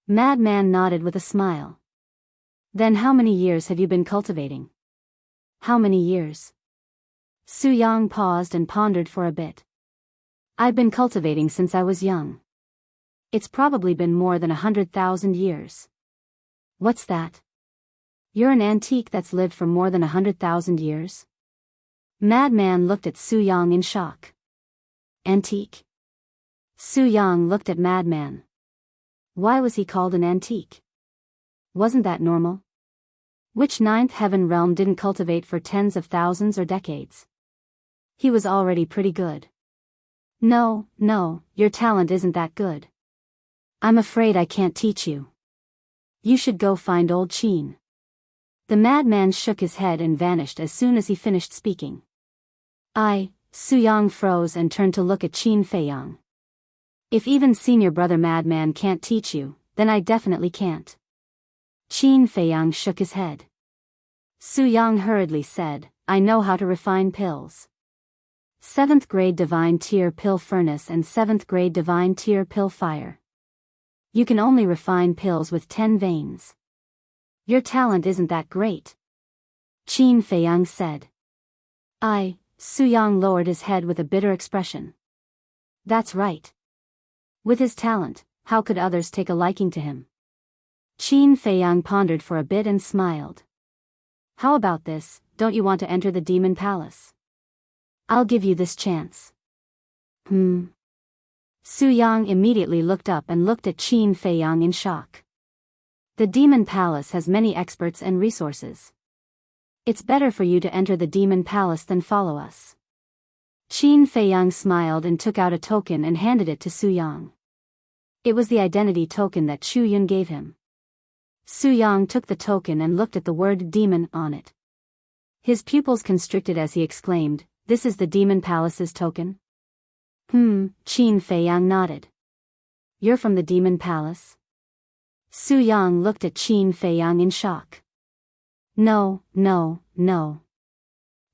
Madman nodded with a smile. Then how many years have you been cultivating? How many years? Su Yang paused and pondered for a bit. I've been cultivating since I was young. It's probably been more than 100,000 years. What's that? You're an antique that's lived for more than 100,000 years? Madman looked at Su Yang in shock. Antique? Su Yang looked at Madman. Why was he called an antique? Wasn't that normal? Which ninth heaven realm didn't cultivate for tens of thousands or decades? He was already pretty good. No, your talent isn't that good. I'm afraid I can't teach you. You should go find old Qin. The madman shook his head and vanished as soon as he finished speaking. Su Yang froze and turned to look at Qin Feiyang. If even senior brother Madman can't teach you, then I definitely can't. Qin Feiyang shook his head. Su Yang hurriedly said, I know how to refine pills. 7th grade divine tier pill furnace and 7th grade divine tier pill fire. You can only refine pills with 10 veins. Your talent isn't that great. Qin Feiyang said. Su Yang lowered his head with a bitter expression. That's right. With his talent, how could others take a liking to him? Qin Feiyang pondered for a bit and smiled. How about this, don't you want to enter the Demon Palace? I'll give you this chance. Su Yang immediately looked up and looked at Qin Feiyang in shock. The Demon Palace has many experts and resources. It's better for you to enter the Demon Palace than follow us. Qin Feiyang smiled and took out a token and handed it to Su Yang. It was the identity token that Chu Yun gave him. Su Yang took the token and looked at the word demon on it. His pupils constricted as he exclaimed, This is the Demon Palace's token? Qin Feiyang nodded. You're from the Demon Palace? Su Yang looked at Qin Feiyang in shock. No.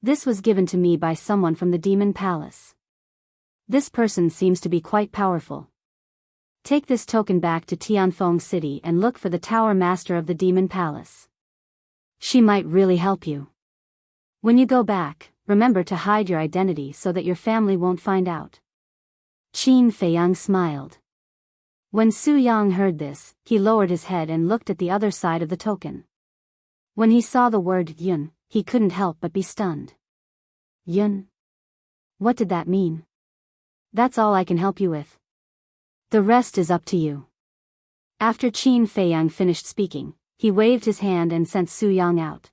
This was given to me by someone from the Demon Palace. This person seems to be quite powerful. Take this token back to Tianfeng City and look for the Tower Master of the Demon Palace. She might really help you. When you go back, remember to hide your identity so that your family won't find out. Qin Feiyang smiled. When Su Yang heard this, he lowered his head and looked at the other side of the token. When he saw the word Yun, he couldn't help but be stunned. Yun? What did that mean? That's all I can help you with. The rest is up to you. After Qin Feiyang finished speaking, he waved his hand and sent Su Yang out.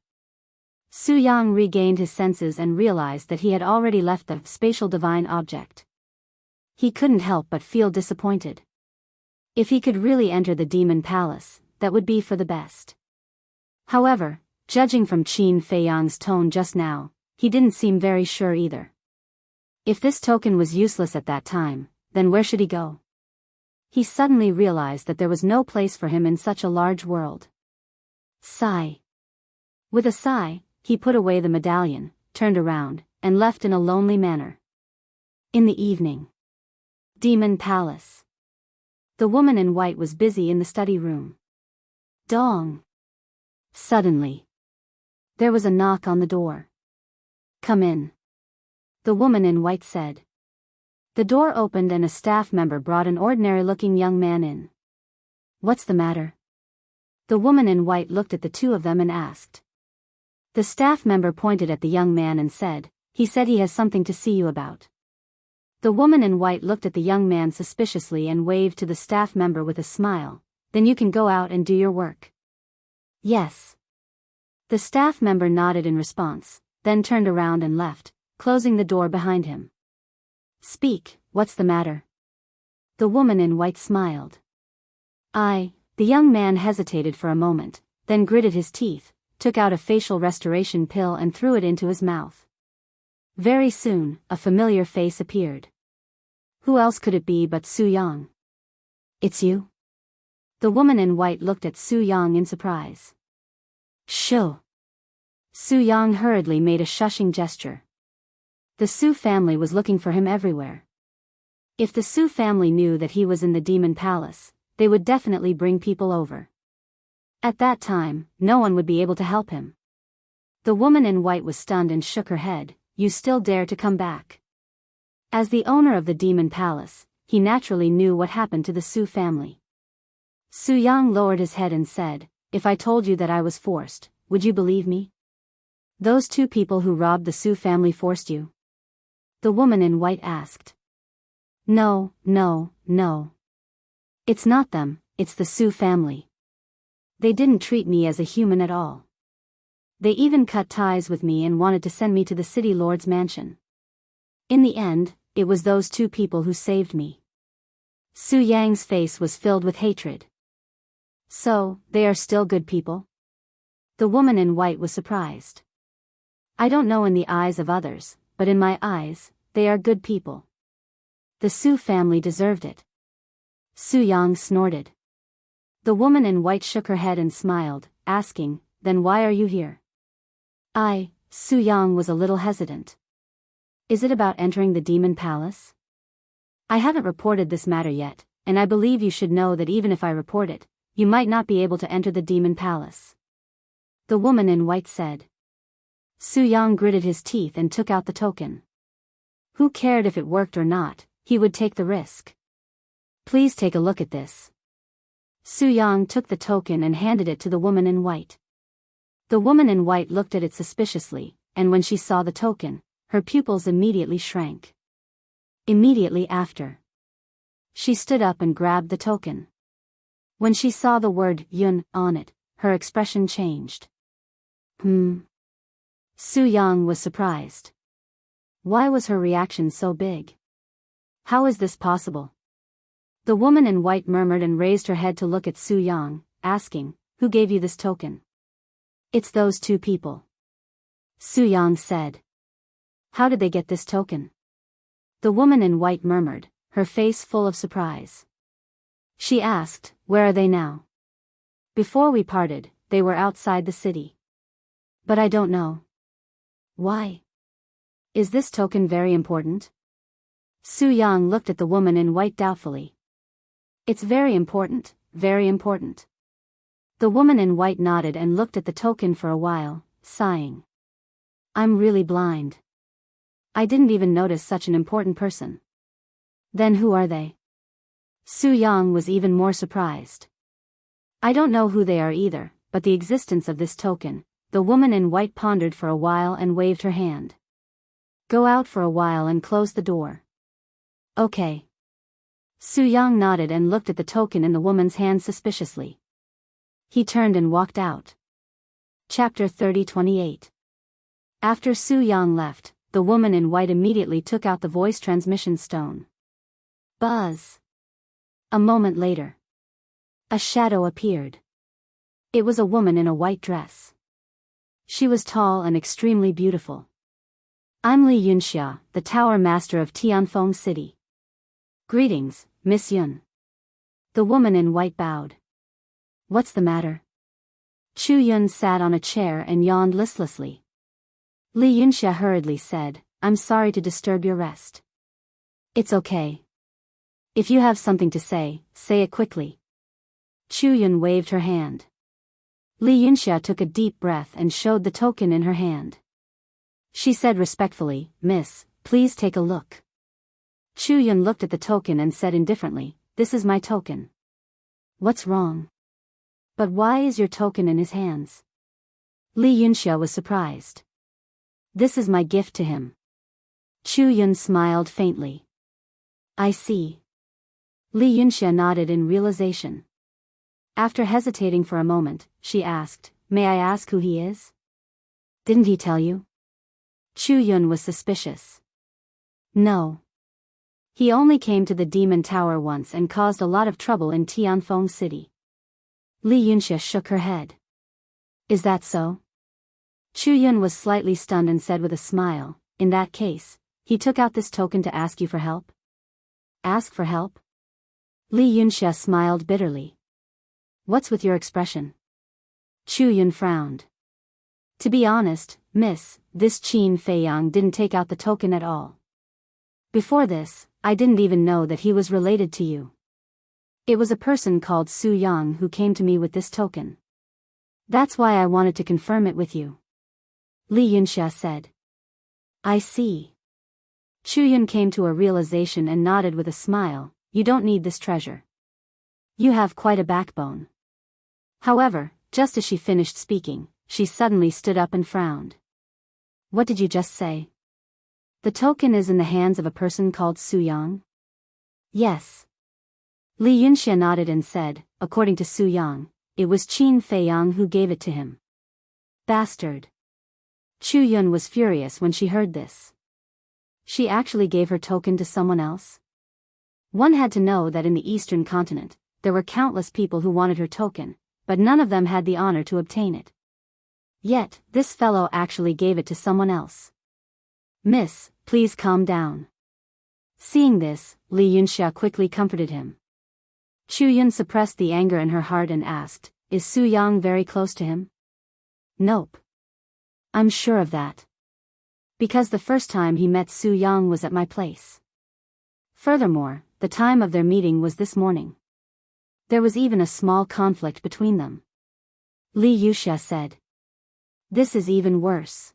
Su Yang regained his senses and realized that he had already left the spatial divine object. He couldn't help but feel disappointed. If he could really enter the Demon Palace, that would be for the best. However, judging from Qin Feiyang's tone just now, he didn't seem very sure either. If this token was useless at that time, then where should he go? He suddenly realized that there was no place for him in such a large world. Sigh. With a sigh, he put away the medallion, turned around, and left in a lonely manner. In the evening. Demon Palace. The woman in white was busy in the study room. Dong. Suddenly. There was a knock on the door. Come in. The woman in white said. The door opened and a staff member brought an ordinary-looking young man in. What's the matter? The woman in white looked at the two of them and asked. The staff member pointed at the young man and said, He said he has something to see you about. The woman in white looked at the young man suspiciously and waved to the staff member with a smile. Then you can go out and do your work. Yes. The staff member nodded in response, then turned around and left, closing the door behind him. Speak, what's the matter? The woman in white smiled. The young man hesitated for a moment, then gritted his teeth, took out a facial restoration pill and threw it into his mouth. Very soon, a familiar face appeared. Who else could it be but Su Yang? It's you? The woman in white looked at Su Yang in surprise. Shoo. Su Yang hurriedly made a shushing gesture. The Su family was looking for him everywhere. If the Su family knew that he was in the Demon Palace, they would definitely bring people over. At that time, no one would be able to help him. The woman in white was stunned and shook her head. You still dare to come back? As the owner of the Demon Palace, he naturally knew what happened to the Su family. Su Yang lowered his head and said, if I told you that I was forced, would you believe me? Those two people who robbed the Su family forced you? The woman in white asked. No, no, no. It's not them, it's the Su family. They didn't treat me as a human at all. They even cut ties with me and wanted to send me to the city lord's mansion. In the end, it was those two people who saved me. Su Yang's face was filled with hatred. So, they are still good people? The woman in white was surprised. I don't know in the eyes of others, but in my eyes, they are good people. The Su family deserved it. Su Yang snorted. The woman in white shook her head and smiled, asking, then why are you here? Su Yang was a little hesitant. Is it about entering the demon palace? I haven't reported this matter yet, and I believe you should know that even if I report it, you might not be able to enter the demon palace. The woman in white said. Su Yang gritted his teeth and took out the token. Who cared if it worked or not, he would take the risk. Please take a look at this. Su Yang took the token and handed it to the woman in white. The woman in white looked at it suspiciously, and when she saw the token, her pupils immediately shrank. Immediately after, she stood up and grabbed the token. When she saw the word Yun on it, her expression changed. Su Yang was surprised. Why was her reaction so big? How is this possible? The woman in white murmured and raised her head to look at Su Yang, asking, who gave you this token? It's those two people. Su Yang said. How did they get this token? The woman in white murmured, her face full of surprise. She asked, where are they now? Before we parted, they were outside the city. But I don't know. Why? Is this token very important? Su Yang looked at the woman in white doubtfully. It's very important, very important. The woman in white nodded and looked at the token for a while, sighing. I'm really blind. I didn't even notice such an important person. Then who are they? Su Yang was even more surprised. I don't know who they are either, but the existence of this token, the woman in white pondered for a while and waved her hand. Go out for a while and close the door. Okay. Su Yang nodded and looked at the token in the woman's hand suspiciously. He turned and walked out. Chapter 30:28. After Su Yang left, the woman in white immediately took out the voice transmission stone. Buzz. A moment later, a shadow appeared. It was a woman in a white dress. She was tall and extremely beautiful. I'm Li Yunxia, the Tower Master of Tianfeng City. Greetings, Miss Yun. The woman in white bowed. What's the matter? Chu Yun sat on a chair and yawned listlessly. Li Yunxia hurriedly said, I'm sorry to disturb your rest. It's okay. If you have something to say it quickly. Chu Yun waved her hand. Li Yunxia took a deep breath and showed the token in her hand. She said respectfully, Miss, please take a look. Chu Yun looked at the token and said indifferently, this is my token. What's wrong? But why is your token in his hands? Li Yunxia was surprised. This is my gift to him. Chu Yun smiled faintly. I see. Li Yunxia nodded in realization. After hesitating for a moment, she asked, may I ask who he is? Didn't he tell you? Chu Yun was suspicious. No. He only came to the Demon Tower once and caused a lot of trouble in Tianfeng City. Li Yunxia shook her head. Is that so? Chu Yun was slightly stunned and said with a smile, in that case, he took out this token to ask you for help? Ask for help? Li Yunxia smiled bitterly. What's with your expression? Chu Yun frowned. To be honest, miss, this Qin Feiyang didn't take out the token at all. Before this, I didn't even know that he was related to you. It was a person called Su Yang who came to me with this token. That's why I wanted to confirm it with you. Li Yunxia said. I see. Chu Yun came to a realization and nodded with a smile, you don't need this treasure. You have quite a backbone. However, Just as she finished speaking, she suddenly stood up and frowned. What did you just say? The token is in the hands of a person called Su Yang? Yes. Li Yunxia nodded and said, according to Su Yang, it was Qin Feiyang who gave it to him. Bastard. Chu Yun was furious when she heard this. She actually gave her token to someone else? One had to know that in the Eastern continent, there were countless people who wanted her token, but none of them had the honor to obtain it. Yet, this fellow actually gave it to someone else. Miss, please calm down. Seeing this, Li Yunxia quickly comforted him. Chu Yun suppressed the anger in her heart and asked, is Su Yang very close to him? Nope. I'm sure of that. Because the first time he met Su Yang was at my place. Furthermore, the time of their meeting was this morning. There was even a small conflict between them. Li Yunxia said. This is even worse.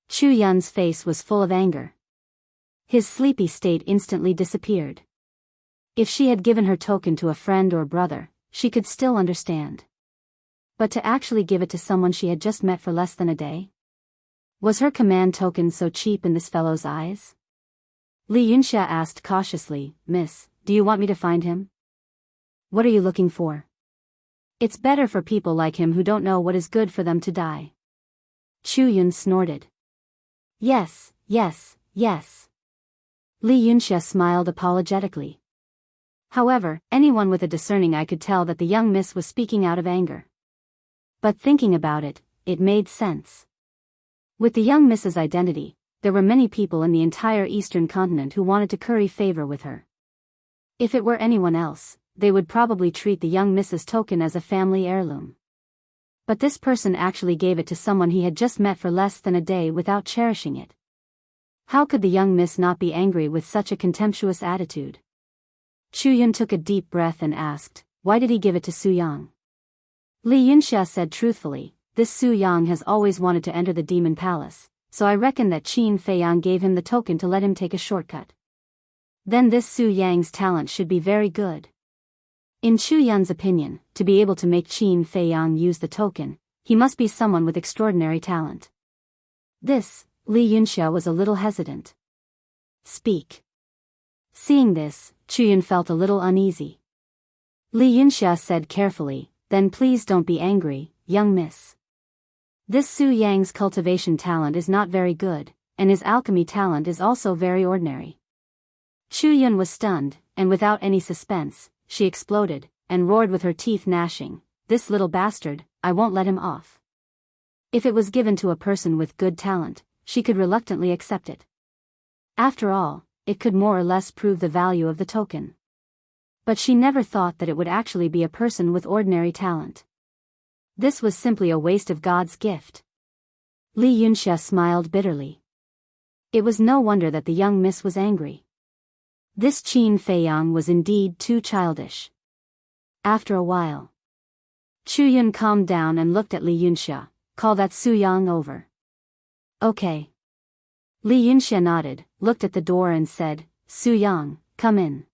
Chu Yun's face was full of anger. His sleepy state instantly disappeared. If she had given her token to a friend or brother, she could still understand. But to actually give it to someone she had just met for less than a day? Was her command token so cheap in this fellow's eyes? Li Yunxia asked cautiously, Miss, do you want me to find him? What are you looking for? It's better for people like him who don't know what is good for them to die. Chu Yun snorted. Yes, yes, yes. Li Yunxia smiled apologetically. However, anyone with a discerning eye could tell that the young miss was speaking out of anger. But thinking about it, it made sense. With the young miss's identity, there were many people in the entire Eastern continent who wanted to curry favor with her. If it were anyone else, they would probably treat the young miss's token as a family heirloom. But this person actually gave it to someone he had just met for less than a day without cherishing it. How could the young miss not be angry with such a contemptuous attitude? Chu Yun took a deep breath and asked, why did he give it to Su Yang? Li Yunxia said truthfully, this Su Yang has always wanted to enter the Demon Palace, so I reckon that Qin Feiyang gave him the token to let him take a shortcut. Then this Su Yang's talent should be very good. In Chu Yun's opinion, to be able to make Qin Feiyang use the token, he must be someone with extraordinary talent. This, Li Yunxia was a little hesitant. Speak. Seeing this, Chu Yun felt a little uneasy. Li Yunxia said carefully, then please don't be angry, young miss. This Su Yang's cultivation talent is not very good, and his alchemy talent is also very ordinary. Chu Yun was stunned, and without any suspense, she exploded, and roared with her teeth gnashing, this little bastard, I won't let him off. If it was given to a person with good talent, she could reluctantly accept it. After all, it could more or less prove the value of the token. But she never thought that it would actually be a person with ordinary talent. This was simply a waste of God's gift. Li Yunxia smiled bitterly. It was no wonder that the young miss was angry. This Qin Feiyang was indeed too childish. After a while, Chu Yun calmed down and looked at Li Yunxia, call that Su Yang over. Okay. Li Yunxia nodded, looked at the door and said, Su Yang, come in.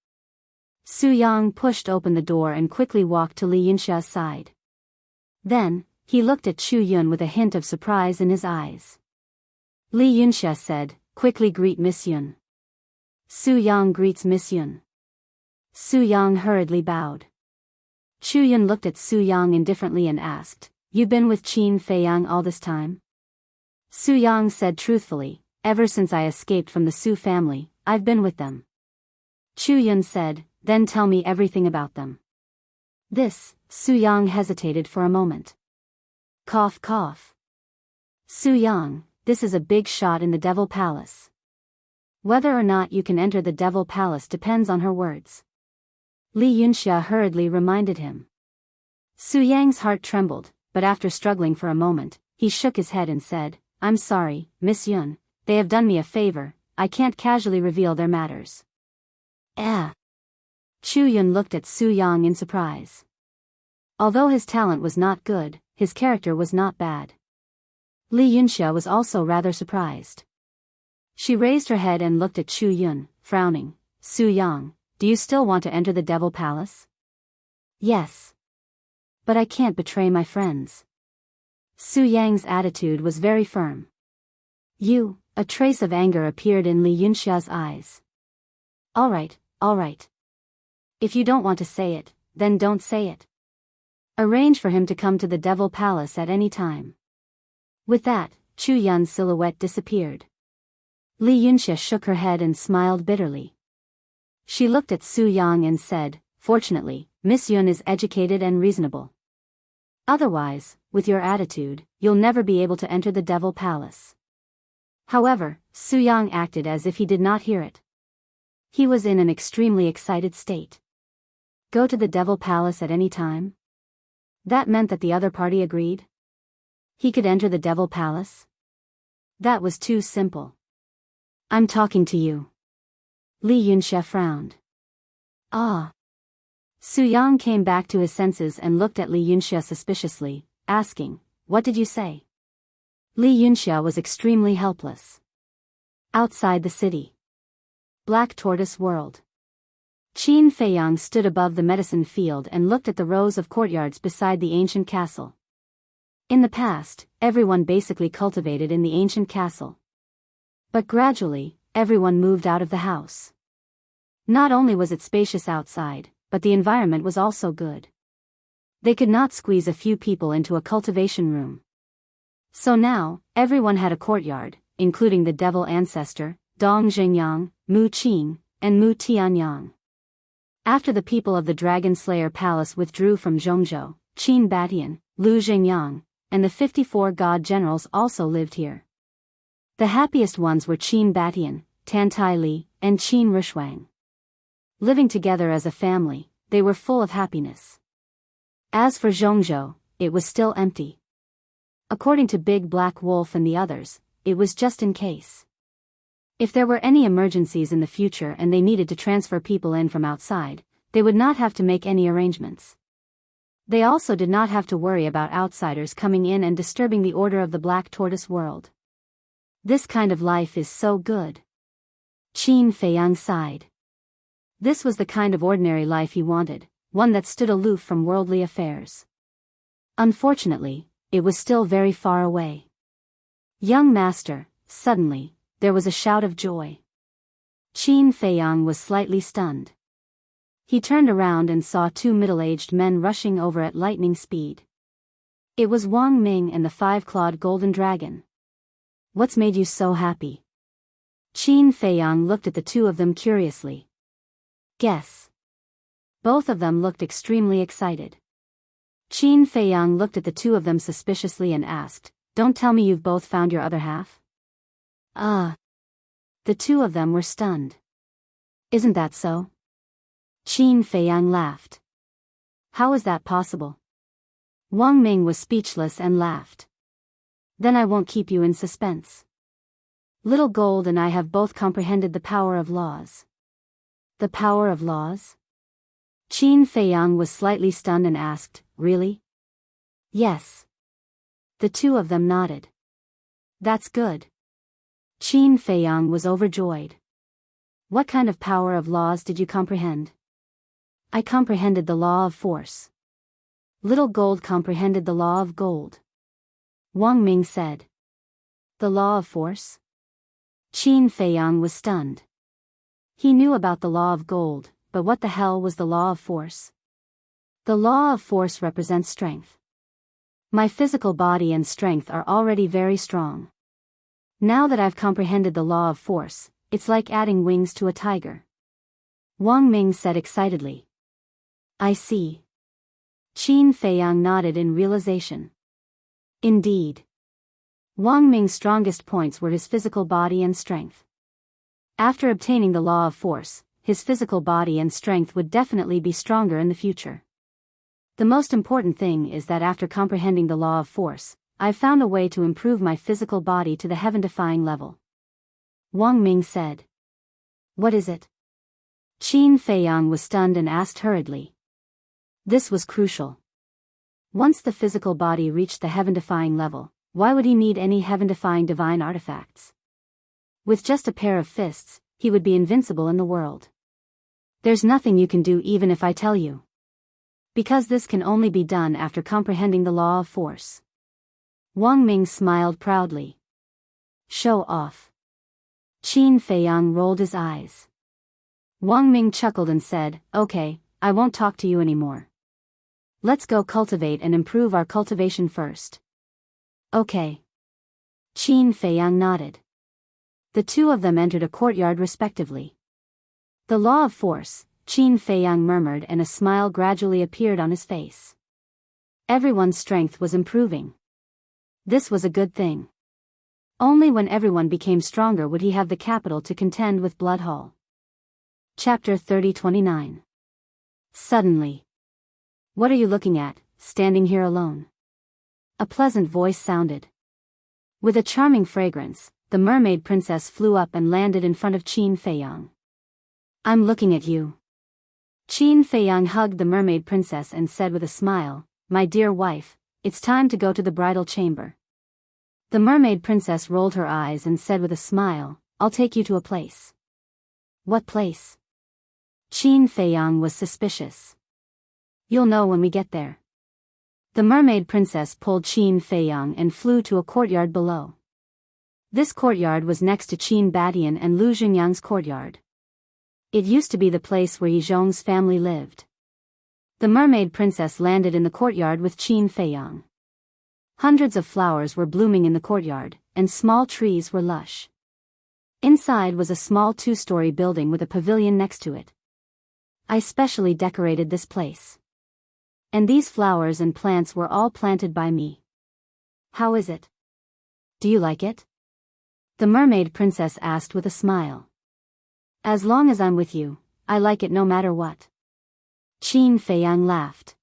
Su Yang pushed open the door and quickly walked to Li Yunxia's side. Then, he looked at Chu Yun with a hint of surprise in his eyes. Li Yunxia said, quickly greet Miss Yun. Su Yang greets Miss Yun. Su Yang hurriedly bowed. Chu Yun looked at Su Yang indifferently and asked, "You been with Qin Feiyang all this time?" Su Yang said truthfully, "Ever since I escaped from the Su family, I've been with them." Chu Yun said, "Then tell me everything about them." This, Su Yang hesitated for a moment. Cough cough. Su Yang, this is a big shot in the Devil Palace. Whether or not you can enter the Devil Palace depends on her words. Li Yunxia hurriedly reminded him. Su Yang's heart trembled, but after struggling for a moment, he shook his head and said, "I'm sorry, Miss Yun, they have done me a favor, I can't casually reveal their matters." Chu Yun looked at Su Yang in surprise. Although his talent was not good, his character was not bad. Li Yunxia was also rather surprised. She raised her head and looked at Chu Yun, frowning. "Su Yang, do you still want to enter the Devil Palace?" "Yes. But I can't betray my friends. Su Yang's attitude was very firm. A trace of anger appeared in Li Yunxia's eyes. All right. If you don't want to say it, then don't say it. Arrange for him to come to the Devil Palace at any time. With that, Chu Yun's silhouette disappeared. Li Yunxia shook her head and smiled bitterly. She looked at Su Yang and said, "Fortunately, Miss Yun is educated and reasonable. Otherwise, with your attitude, you'll never be able to enter the Devil Palace." However, Su Yang acted as if he did not hear it. He was in an extremely excited state. Go to the Devil Palace at any time? That meant that the other party agreed? He could enter the Devil Palace? That was too simple. I'm talking to you. Li Yunxia frowned. Ah. Su Yang came back to his senses and looked at Li Yunxia suspiciously, asking, "What did you say?" Li Yunxia was extremely helpless. Outside the city. Black Tortoise World. Qin Feiyang stood above the medicine field and looked at the rows of courtyards beside the ancient castle. In the past, everyone basically cultivated in the ancient castle. But gradually, everyone moved out of the house. Not only was it spacious outside, but the environment was also good. They could not squeeze a few people into a cultivation room. So now, everyone had a courtyard, including the devil ancestor, Dong Xingyang, Mu Qing, and Mu Tianyang. After the people of the Dragon Slayer Palace withdrew from Zhongzhou, Qin Batian, Lu Xingyang, and the 54 god generals also lived here. The happiest ones were Qin Batian, Tan Tai Li, and Qin Rishuang. Living together as a family, they were full of happiness. As for Zhongzhou, it was still empty. According to Big Black Wolf and the others, it was just in case. If there were any emergencies in the future and they needed to transfer people in from outside, they would not have to make any arrangements. They also did not have to worry about outsiders coming in and disturbing the order of the Black Tortoise world. This kind of life is so good. Qin Feiyang sighed. This was the kind of ordinary life he wanted, one that stood aloof from worldly affairs. Unfortunately, it was still very far away. Young master, suddenly, there was a shout of joy. Qin Feiyang was slightly stunned. He turned around and saw two middle-aged men rushing over at lightning speed. It was Wang Ming and the five-clawed golden dragon. What's made you so happy? Qin Feiyang looked at the two of them curiously. Guess. Both of them looked extremely excited. Qin Feiyang looked at the two of them suspiciously and asked, "Don't tell me you've both found your other half?" The two of them were stunned. Isn't that so? Qin Feiyang laughed. How is that possible? Wang Ming was speechless and laughed. Then I won't keep you in suspense. Little Gold and I have both comprehended the power of laws. The power of laws? Qin Feiyang was slightly stunned and asked, Really? Yes. The two of them nodded. That's good. Qin Feiyang was overjoyed. What kind of power of laws did you comprehend? I comprehended the law of force. Little Gold comprehended the law of gold. Wang Ming said. The law of force? Qin Feiyang was stunned. He knew about the law of gold, but what the hell was the law of force? The law of force represents strength. My physical body and strength are already very strong. Now that I've comprehended the law of force, it's like adding wings to a tiger. Wang Ming said excitedly. I see. Qin Feiyang nodded in realization. Indeed. Wang Ming's strongest points were his physical body and strength. After obtaining the law of force, his physical body and strength would definitely be stronger in the future. The most important thing is that after comprehending the law of force, I've found a way to improve my physical body to the heaven-defying level. Wang Ming said. What is it? Qin Feiyang was stunned and asked hurriedly. This was crucial. Once the physical body reached the heaven-defying level, why would he need any heaven-defying divine artifacts? With just a pair of fists, he would be invincible in the world. There's nothing you can do even if I tell you. Because this can only be done after comprehending the law of force. Wang Ming smiled proudly. Show off. Qin Feiyang rolled his eyes. Wang Ming chuckled and said, okay, I won't talk to you anymore. Let's go cultivate and improve our cultivation first. Okay. Qin Feiyang nodded. The two of them entered a courtyard respectively. The law of force, Qin Feiyang murmured, and a smile gradually appeared on his face. Everyone's strength was improving. This was a good thing. Only when everyone became stronger would he have the capital to contend with Bloodhall. Chapter 30-29. Suddenly. What are you looking at, standing here alone? A pleasant voice sounded. With a charming fragrance, the mermaid princess flew up and landed in front of Qin Feiyang. I'm looking at you. Qin Feiyang hugged the mermaid princess and said with a smile, my dear wife, it's time to go to the bridal chamber. The mermaid princess rolled her eyes and said with a smile, I'll take you to a place. What place? Qin Feiyang was suspicious. You'll know when we get there. The mermaid princess pulled Qin Feiyang and flew to a courtyard below. This courtyard was next to Qin Badian and Lu Xingyang's courtyard. It used to be the place where Yi Zhong's family lived. The mermaid princess landed in the courtyard with Qin Feiyang. Hundreds of flowers were blooming in the courtyard, and small trees were lush. Inside was a small 2-story building with a pavilion next to it. I specially decorated this place. And these flowers and plants were all planted by me. How is it? Do you like it? The mermaid princess asked with a smile. As long as I'm with you, I like it no matter what. Qin Feiyang laughed.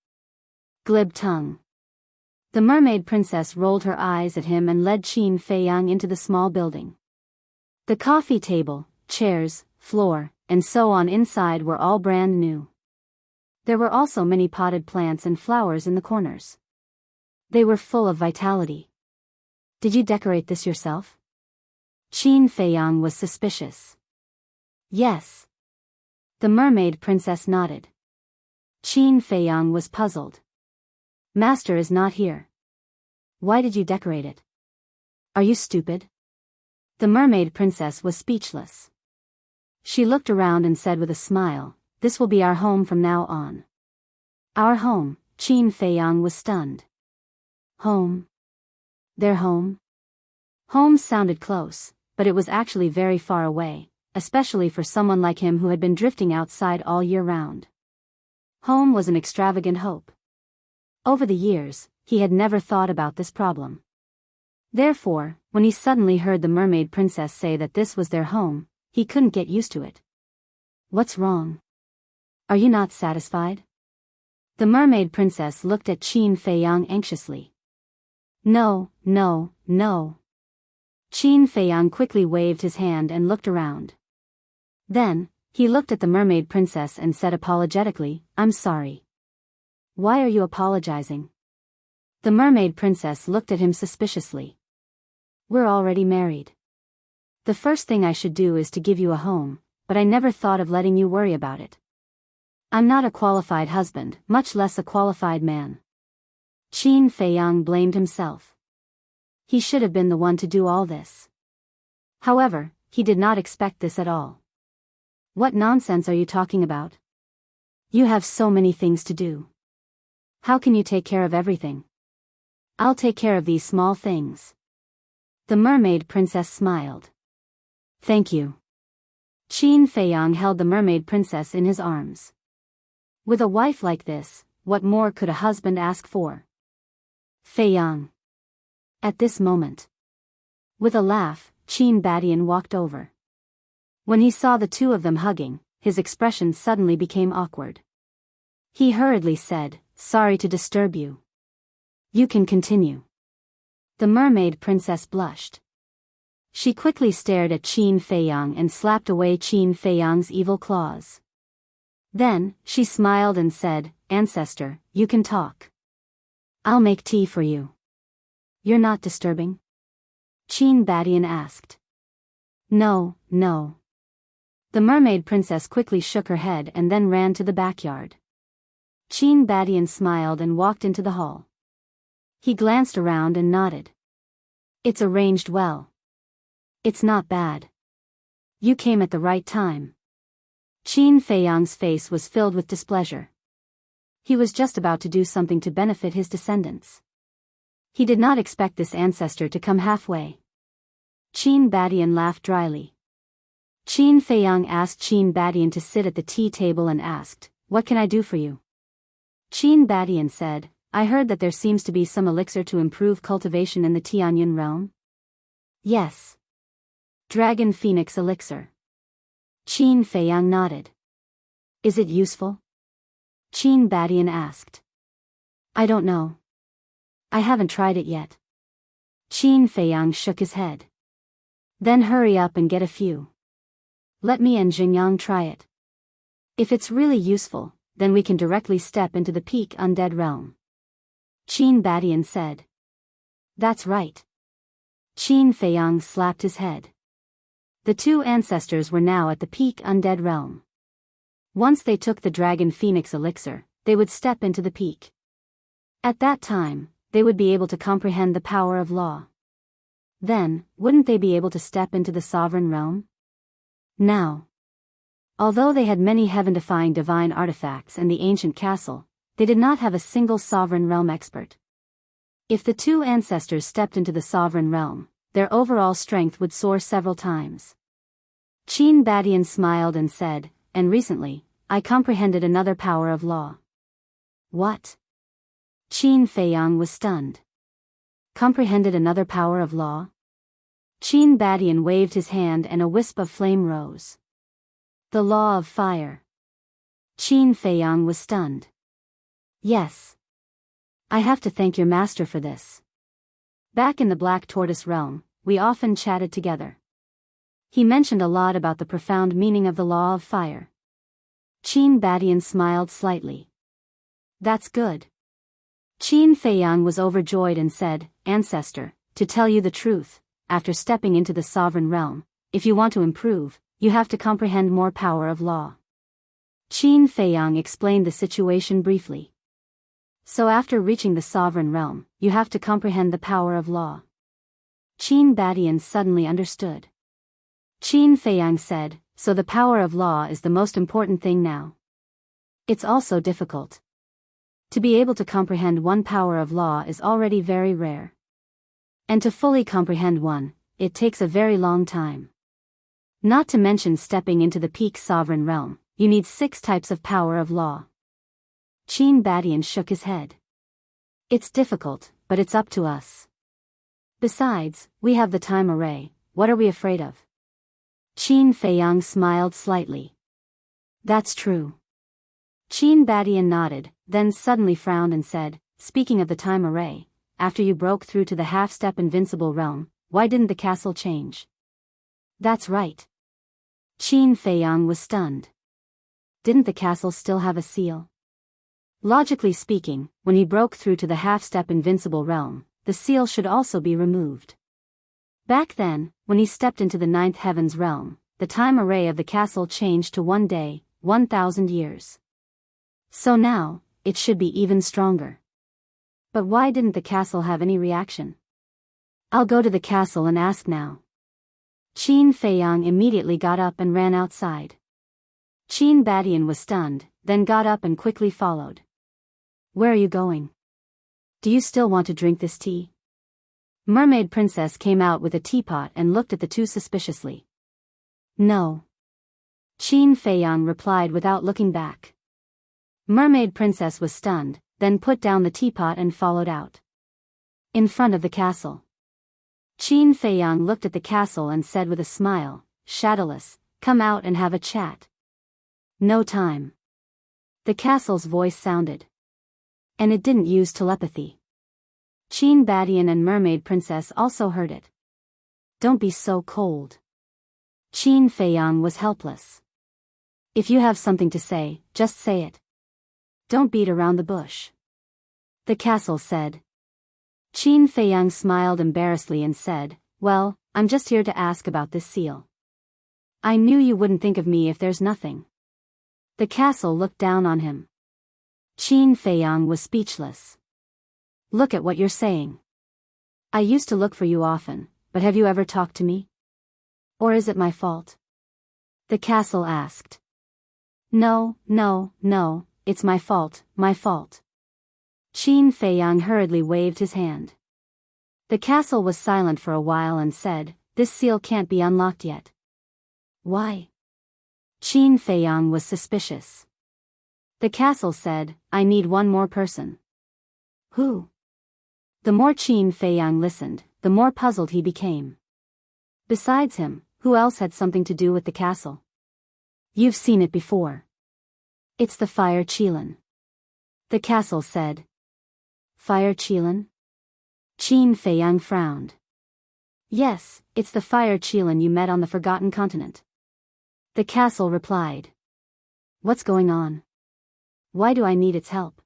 Glib tongue. The mermaid princess rolled her eyes at him and led Qin Feiyang into the small building. The coffee table, chairs, floor, and so on inside were all brand new. There were also many potted plants and flowers in the corners. They were full of vitality. Did you decorate this yourself? Qin Feiyang was suspicious. Yes. The mermaid princess nodded. Qin Feiyang was puzzled. Master is not here. Why did you decorate it? Are you stupid? The mermaid princess was speechless. She looked around and said with a smile, this will be our home from now on. Our home, Qin Feiyang was stunned. Home? Their home? Home sounded close, but it was actually very far away, especially for someone like him who had been drifting outside all year round. Home was an extravagant hope. Over the years, he had never thought about this problem. Therefore, when he suddenly heard the mermaid princess say that this was their home, he couldn't get used to it. What's wrong? Are you not satisfied? The mermaid princess looked at Qin Feiyang anxiously. No, no, no. Qin Feiyang quickly waved his hand and looked around. Then, he looked at the mermaid princess and said apologetically, I'm sorry. Why are you apologizing? The mermaid princess looked at him suspiciously. We're already married. The first thing I should do is to give you a home, but I never thought of letting you worry about it. I'm not a qualified husband, much less a qualified man. Qin Feiyang blamed himself. He should have been the one to do all this. However, he did not expect this at all. What nonsense are you talking about? You have so many things to do. How can you take care of everything? I'll take care of these small things. The mermaid princess smiled. Thank you. Qin Feiyang held the mermaid princess in his arms. With a wife like this, what more could a husband ask for? Feiyang. At this moment. With a laugh, Qin Badian walked over. When he saw the two of them hugging, his expression suddenly became awkward. He hurriedly said, sorry to disturb you. You can continue. The mermaid princess blushed. She quickly stared at Qin Feiyang and slapped away Qin Feiyang's evil claws. Then, she smiled and said, Ancestor, you can talk. I'll make tea for you. You're not disturbing? Qin Badian asked. No, no. The mermaid princess quickly shook her head and then ran to the backyard. Qin Badian smiled and walked into the hall. He glanced around and nodded. It's arranged well. It's not bad. You came at the right time. Qin Feiyang's face was filled with displeasure. He was just about to do something to benefit his descendants. He did not expect this ancestor to come halfway. Qin Badian laughed dryly. Qin Feiyang asked Qin Badian to sit at the tea table and asked, "What can I do for you?" Qin Badian said, "I heard that there seems to be some elixir to improve cultivation in the Tianyun realm." "Yes. Dragon Phoenix Elixir." Qin Feiyang nodded. "Is it useful?" Qin Badian asked. "I don't know. I haven't tried it yet." Qin Feiyang shook his head. "Then hurry up and get a few. Let me and Jingyang try it. If it's really useful, then we can directly step into the peak undead realm." Qin Badian said. "That's right." Qin Feiyang slapped his head. The two ancestors were now at the peak undead realm. Once they took the Dragon Phoenix Elixir, they would step into the peak. At that time, they would be able to comprehend the power of law. Then, wouldn't they be able to step into the sovereign realm? Now, although they had many heaven-defying divine artifacts and the ancient castle, they did not have a single sovereign realm expert. If the two ancestors stepped into the sovereign realm, their overall strength would soar several times. Qin Badian smiled and said, "And recently, I comprehended another power of law." "What?" Qin Feiyang was stunned. "Comprehended another power of law?" Qin Badian waved his hand and a wisp of flame rose. "The law of fire." Qin Feiyang was stunned. "Yes. I have to thank your master for this. Back in the Black Tortoise realm, we often chatted together. He mentioned a lot about the profound meaning of the law of fire." Qin Badian smiled slightly. "That's good." Qin Feiyang was overjoyed and said, "Ancestor, to tell you the truth, after stepping into the sovereign realm, if you want to improve, you have to comprehend more power of law." Qin Feiyang explained the situation briefly. "So after reaching the sovereign realm, you have to comprehend the power of law." Qin Badian suddenly understood. Qin Feiyang said, "So the power of law is the most important thing now." "It's also difficult. To be able to comprehend one power of law is already very rare. And to fully comprehend one, it takes a very long time. Not to mention stepping into the peak sovereign realm, you need 6 types of power of law." Qin Badian shook his head. "It's difficult, but it's up to us. Besides, we have the time array, what are we afraid of?" Qin Feiyang smiled slightly. "That's true." Qin Badian nodded, then suddenly frowned and said, "Speaking of the time array, after you broke through to the half-step invincible realm, why didn't the castle change?" "That's right." Qin Feiyang was stunned. Didn't the castle still have a seal? Logically speaking, when he broke through to the half-step invincible realm, the seal should also be removed. Back then, when he stepped into the 9th heaven's realm, the time array of the castle changed to 1 day, 1,000 years. So now, it should be even stronger. But why didn't the castle have any reaction? "I'll go to the castle and ask now." Qin Feiyang immediately got up and ran outside. Qin Badian was stunned, then got up and quickly followed. "Where are you going? Do you still want to drink this tea?" Mermaid Princess came out with a teapot and looked at the two suspiciously. "No." Qin Feiyang replied without looking back. Mermaid Princess was stunned, then put down the teapot and followed out. In front of the castle. Qin Feiyang looked at the castle and said with a smile, "Shadowless, come out and have a chat." "No time." The castle's voice sounded. And it didn't use telepathy. Qin Badian and Mermaid Princess also heard it. "Don't be so cold." Qin Feiyang was helpless. "If you have something to say, just say it. Don't beat around the bush." The castle said. Qin Feiyang smiled embarrassedly and said, "Well, I'm just here to ask about this seal. I knew you wouldn't think of me if there's nothing." The castle looked down on him. Qin Feiyang was speechless. Look at what you're saying. I used to look for you often, but have you ever talked to me? Or is it my fault? The castle asked. No, it's my fault, my fault. Qin Feiyang hurriedly waved his hand. The castle was silent for a while and said, this seal can't be unlocked yet. Why? Qin Feiyang was suspicious. The castle said, I need one more person. Who? The more Qin Feiyang listened, the more puzzled he became. Besides him, who else had something to do with the castle? You've seen it before. It's the Fire Qilin. The castle said. Fire Qilin? Qin Feiyang frowned. Yes, it's the Fire Qilin you met on the Forgotten Continent. The castle replied. What's going on? Why do I need its help?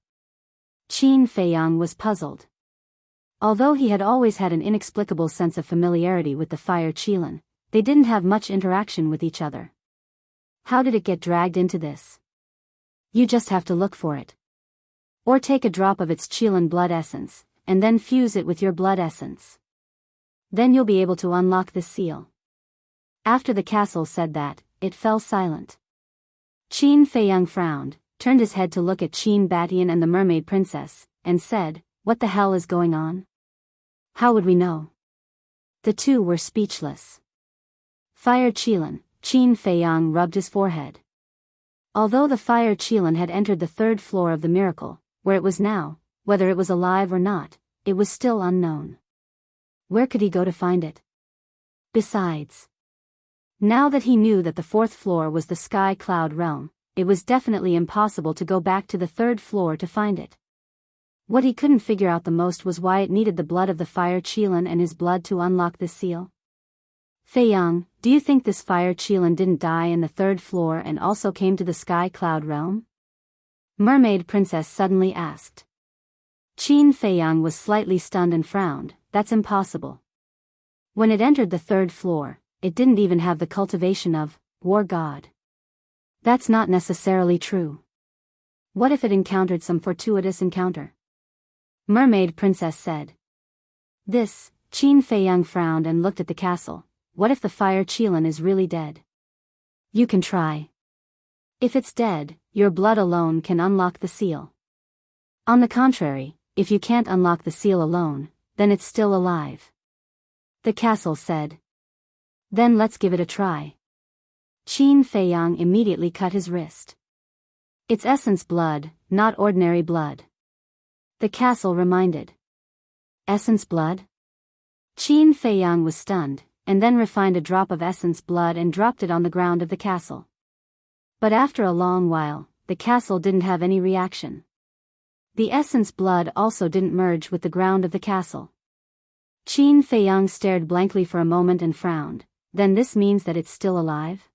Qin Feiyang was puzzled. Although he had always had an inexplicable sense of familiarity with the Fire Qilin, they didn't have much interaction with each other. How did it get dragged into this? You just have to look for it. Or take a drop of its Qilin blood essence, and then fuse it with your blood essence. Then you'll be able to unlock this seal. After the castle said that, it fell silent. Qin Feiyang frowned, turned his head to look at Qin Batian and the mermaid princess, and said, what the hell is going on? How would we know? The two were speechless. Fire Qilin, Qin Feiyang rubbed his forehead. Although the Fire Qilin had entered the third floor of the miracle, where it was now, whether it was alive or not, it was still unknown. Where could he go to find it? Besides, now that he knew that the fourth floor was the Sky Cloud realm, it was definitely impossible to go back to the third floor to find it. What he couldn't figure out the most was why it needed the blood of the Fire Qilin and his blood to unlock this seal. Feiyang, do you think this Fire Qilin didn't die in the third floor and also came to the Sky Cloud realm? Mermaid Princess suddenly asked. Qin Feiyang was slightly stunned and frowned, that's impossible. When it entered the third floor, it didn't even have the cultivation of War God. That's not necessarily true. What if it encountered some fortuitous encounter? Mermaid Princess said. This, Qin Feiyang frowned and looked at the castle. What if the Fire Qilin is really dead? You can try. If it's dead, your blood alone can unlock the seal. On the contrary, if you can't unlock the seal alone, then it's still alive. The castle said. Then let's give it a try. Qin Feiyang immediately cut his wrist. It's essence blood, not ordinary blood. The castle reminded. Essence blood? Qin Feiyang was stunned, and then refined a drop of essence blood and dropped it on the ground of the castle. But after a long while, the castle didn't have any reaction. The essence blood also didn't merge with the ground of the castle. Qin Feiyang stared blankly for a moment and frowned. Then this means that it's still alive?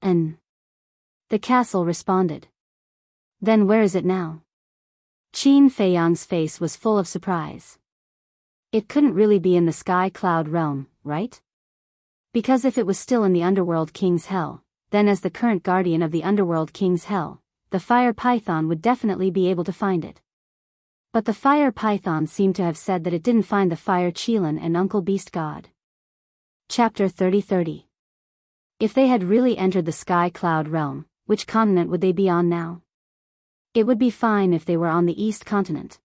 The castle responded. Then where is it now? Qin Feiyang's face was full of surprise. It couldn't really be in the Sky Cloud realm, right? Because if it was still in the Underworld King's Hell, then as the current guardian of the Underworld King's Hell, the Fire Python would definitely be able to find it. But the Fire Python seemed to have said that it didn't find the Fire Qilin and Uncle Beast God. Chapter 30:30. If they had really entered the Sky Cloud realm, which continent would they be on now? It would be fine if they were on the East continent.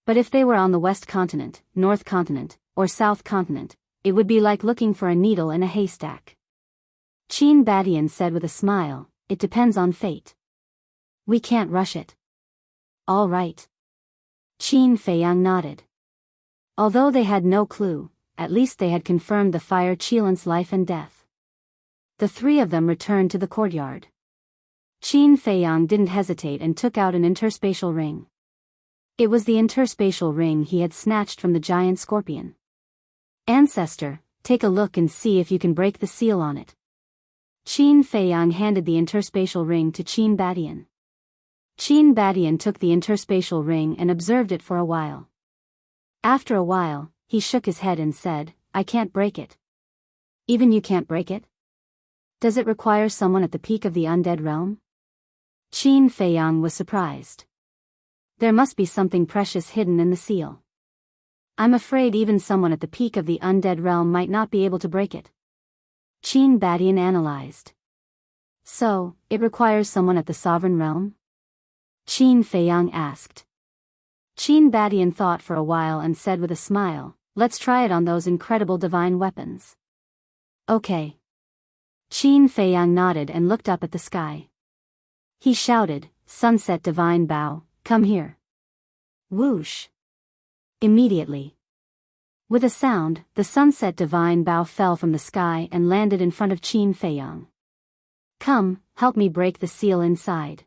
But if they were on the West continent, North continent, or South continent, it would be like looking for a needle in a haystack. Qin Batian said with a smile, it depends on fate. We can't rush it. All right. Qin Feiyang nodded. Although they had no clue, at least they had confirmed the Fire Qilin's life and death. The three of them returned to the courtyard. Qin Feiyang didn't hesitate and took out an interspatial ring. It was the interspatial ring he had snatched from the giant scorpion. Ancestor, take a look and see if you can break the seal on it. Qin Feiyang handed the interspatial ring to Qin Batian. Qin Batian took the interspatial ring and observed it for a while. After a while, he shook his head and said, I can't break it. Even you can't break it? Does it require someone at the peak of the undead realm? Qin Feiyang was surprised. There must be something precious hidden in the seal. I'm afraid even someone at the peak of the undead realm might not be able to break it. Qin Badian analyzed. So, it requires someone at the sovereign realm? Qin Feiyang asked. Qin Badian thought for a while and said with a smile, let's try it on those incredible divine weapons. Okay. Qin Feiyang nodded and looked up at the sky. He shouted, Sunset Divine Bow, come here. Whoosh. Immediately. With a sound, the Sunset Divine Bow fell from the sky and landed in front of Qin Feiyang. Come, help me break the seal inside.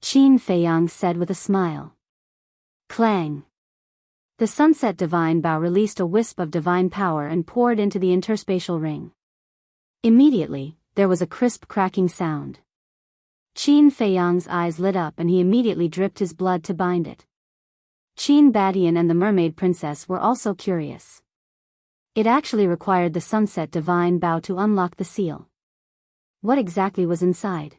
Qin Feiyang said with a smile. Clang. The Sunset Divine Bow released a wisp of divine power and poured into the interspatial ring. Immediately, there was a crisp cracking sound. Qin Feiyang's eyes lit up and he immediately dripped his blood to bind it. Qin Badian and the Mermaid Princess were also curious. It actually required the Sunset Divine Bow to unlock the seal. What exactly was inside?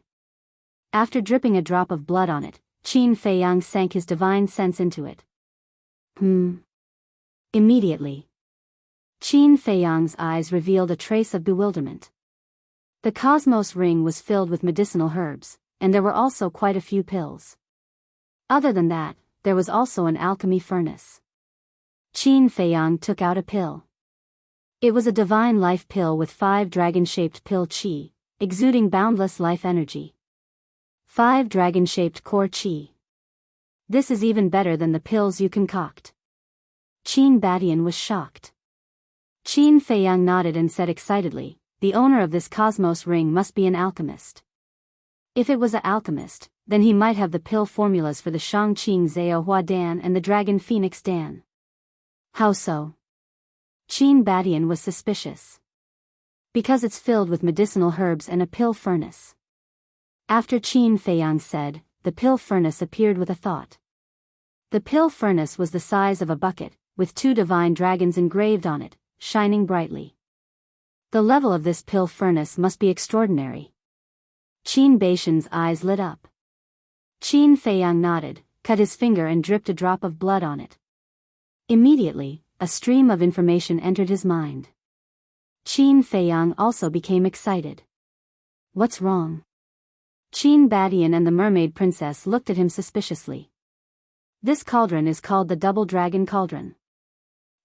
After dripping a drop of blood on it, Qin Feiyang sank his divine sense into it. Immediately. Qin Feiyang's eyes revealed a trace of bewilderment. The Cosmos Ring was filled with medicinal herbs, and there were also quite a few pills. Other than that, there was also an alchemy furnace. Qin Feiyang took out a pill. It was a divine life pill with 5 dragon-shaped pill qi, exuding boundless life energy. 5 dragon-shaped core qi. This is even better than the pills you concoct. Qin Badian was shocked. Qin Feiyang nodded and said excitedly, the owner of this Cosmos Ring must be an alchemist. If it was an alchemist, then he might have the pill formulas for the Shangqing Zhao Hua Dan and the Dragon Phoenix Dan. How so? Qin Badian was suspicious. Because it's filled with medicinal herbs and a pill furnace. After Qin Feiyang said, the pill furnace appeared with a thought. The pill furnace was the size of a bucket, with 2 divine dragons engraved on it, shining brightly. The level of this pill furnace must be extraordinary. Qin Badian's eyes lit up. Qin Feiyang nodded, cut his finger and dripped a drop of blood on it. Immediately, a stream of information entered his mind. Qin Feiyang also became excited. What's wrong? Qin Badian and the Mermaid Princess looked at him suspiciously. This cauldron is called the Double Dragon Cauldron.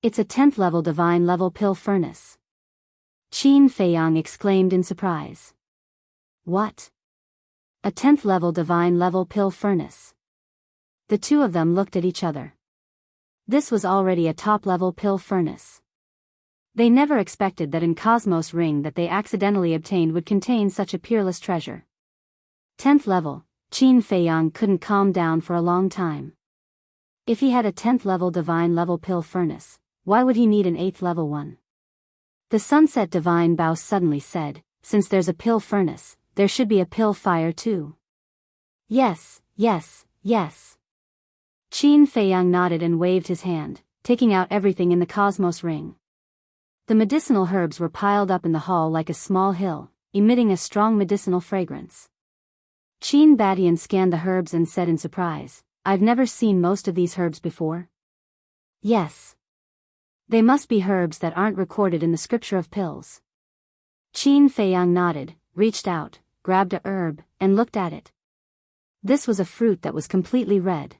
It's a 10th level divine level pill furnace. Qin Feiyang exclaimed in surprise. What? A 10th level divine level pill furnace. The two of them looked at each other. This was already a top-level pill furnace. They never expected that in Cosmos Ring that they accidentally obtained would contain such a peerless treasure. 10th level, Qin Feiyang couldn't calm down for a long time. If he had a 10th level divine level pill furnace, why would he need an 8th level one? The Sunset Divine Bow suddenly said, since there's a pill furnace, there should be a pill fire too. Yes, yes, yes. Qin Feiyang nodded and waved his hand, taking out everything in the Cosmos Ring. The medicinal herbs were piled up in the hall like a small hill, emitting a strong medicinal fragrance. Qin Badian scanned the herbs and said in surprise, I've never seen most of these herbs before. Yes. They must be herbs that aren't recorded in the scripture of pills. Qin Feiyang nodded, reached out, grabbed a herb, and looked at it. This was a fruit that was completely red.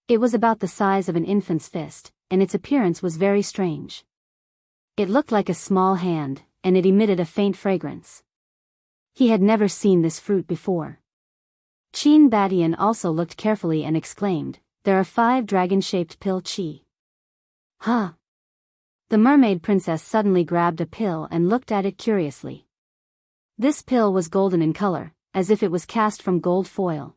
It was about the size of an infant's fist, and its appearance was very strange. It looked like a small hand, and it emitted a faint fragrance. He had never seen this fruit before. Qin Badian also looked carefully and exclaimed, there are 5 dragon-shaped pill qi. Huh? The Mermaid Princess suddenly grabbed a pill and looked at it curiously. This pill was golden in color, as if it was cast from gold foil.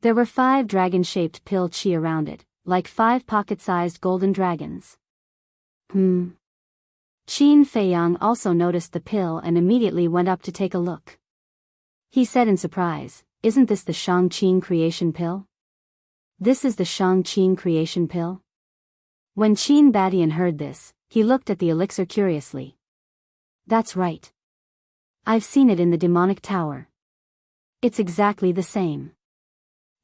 There were 5 dragon-shaped pill qi around it, like 5 pocket-sized golden dragons. Qin Feiyang also noticed the pill and immediately went up to take a look. He said in surprise, isn't this the Shangqing creation pill? This is the Shangqing creation pill? When Qin Badian heard this, he looked at the elixir curiously. That's right. I've seen it in the demonic tower. It's exactly the same.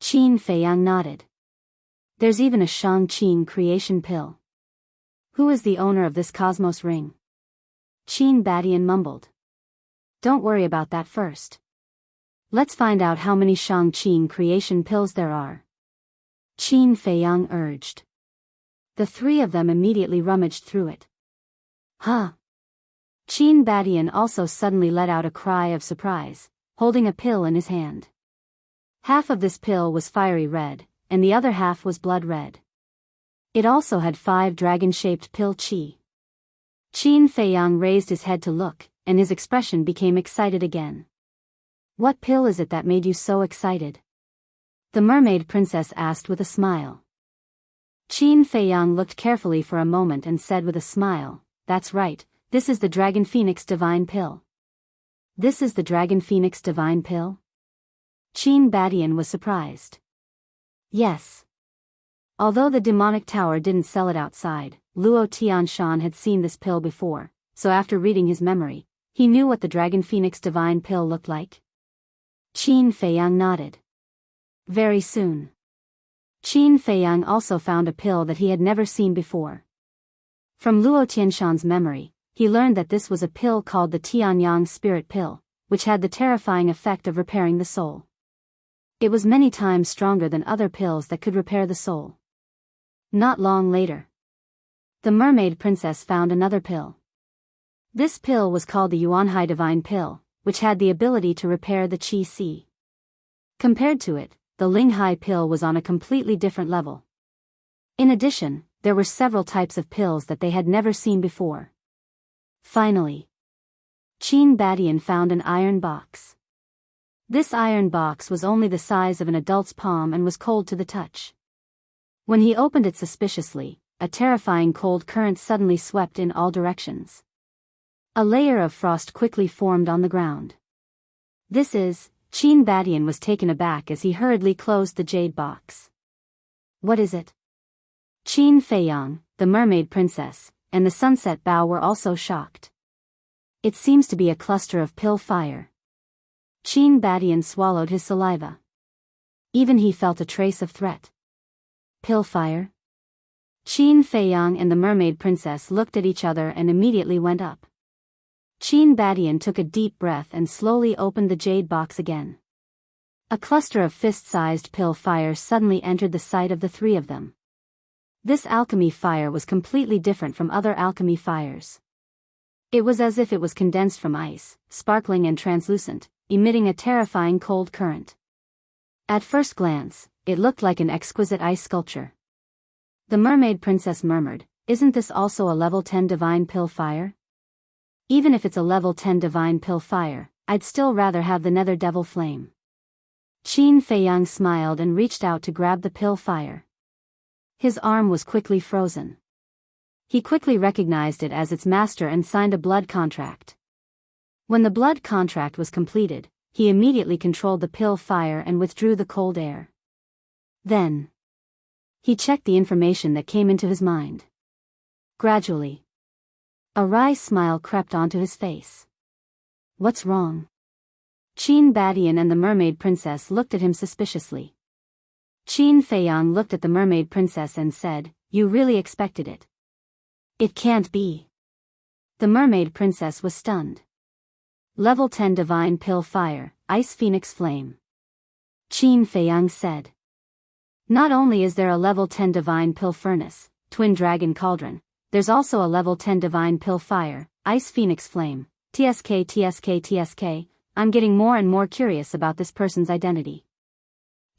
Qin Feiyang nodded. There's even a Shang-Qing creation pill. Who is the owner of this Cosmos ring? Qin Badian mumbled. Don't worry about that first. Let's find out how many Shang-Qing creation pills there are. Qin Feiyang urged. The three of them immediately rummaged through it. Huh? Qin Badian also suddenly let out a cry of surprise, holding a pill in his hand. Half of this pill was fiery red, and the other half was blood red. It also had 5 dragon-shaped pill chi. Qin Feiyang raised his head to look, and his expression became excited again. What pill is it that made you so excited? The mermaid princess asked with a smile. Qin Feiyang looked carefully for a moment and said with a smile, That's right, this is the Dragon Phoenix Divine Pill. This is the Dragon Phoenix Divine Pill? Qin Badian was surprised. Yes. Although the demonic tower didn't sell it outside, Luo Tianshan had seen this pill before, so after reading his memory, he knew what the Dragon Phoenix Divine Pill looked like. Qin Feiyang nodded. Very soon. Qin Feiyang also found a pill that he had never seen before. From Luo Tianshan's memory, he learned that this was a pill called the Tianyang Spirit Pill, which had the terrifying effect of repairing the soul. It was many times stronger than other pills that could repair the soul. Not long later, the mermaid princess found another pill. This pill was called the Yuanhai Divine Pill, which had the ability to repair the Qi Si. Compared to it, the Linghai pill was on a completely different level. In addition, there were several types of pills that they had never seen before. Finally, Qin Badian found an iron box. This iron box was only the size of an adult's palm and was cold to the touch. When he opened it suspiciously, a terrifying cold current suddenly swept in all directions. A layer of frost quickly formed on the ground. Qin Badian was taken aback as he hurriedly closed the jade box. What is it? Qin Feiyang, the mermaid princess, and the sunset bow were also shocked. It seems to be a cluster of pill fire. Qin Badian swallowed his saliva. Even he felt a trace of threat. Pill fire? Qin Feiyang and the mermaid princess looked at each other and immediately went up. Qin Badian took a deep breath and slowly opened the jade box again. A cluster of fist-sized pill fire suddenly entered the sight of the three of them. This alchemy fire was completely different from other alchemy fires. It was as if it was condensed from ice, sparkling and translucent, emitting a terrifying cold current. At first glance, it looked like an exquisite ice sculpture. The mermaid princess murmured, Isn't this also a level 10 divine pill fire? Even if it's a level 10 divine pill fire, I'd still rather have the nether devil flame. Qin Feiyang smiled and reached out to grab the pill fire. His arm was quickly frozen. He quickly recognized it as its master and signed a blood contract. When the blood contract was completed, he immediately controlled the pill fire and withdrew the cold air. Then, he checked the information that came into his mind. Gradually, a wry smile crept onto his face. What's wrong? Qin Badian and the mermaid princess looked at him suspiciously. Qin Feiyang looked at the mermaid princess and said, You really expected it? It can't be. The mermaid princess was stunned. Level 10 Divine Pill Fire, Ice Phoenix Flame. Qin Feiyang said. Not only is there a level 10 Divine Pill Furnace, Twin Dragon Cauldron, there's also a level 10 Divine Pill Fire, Ice Phoenix Flame, TSK. I'm getting more and more curious about this person's identity.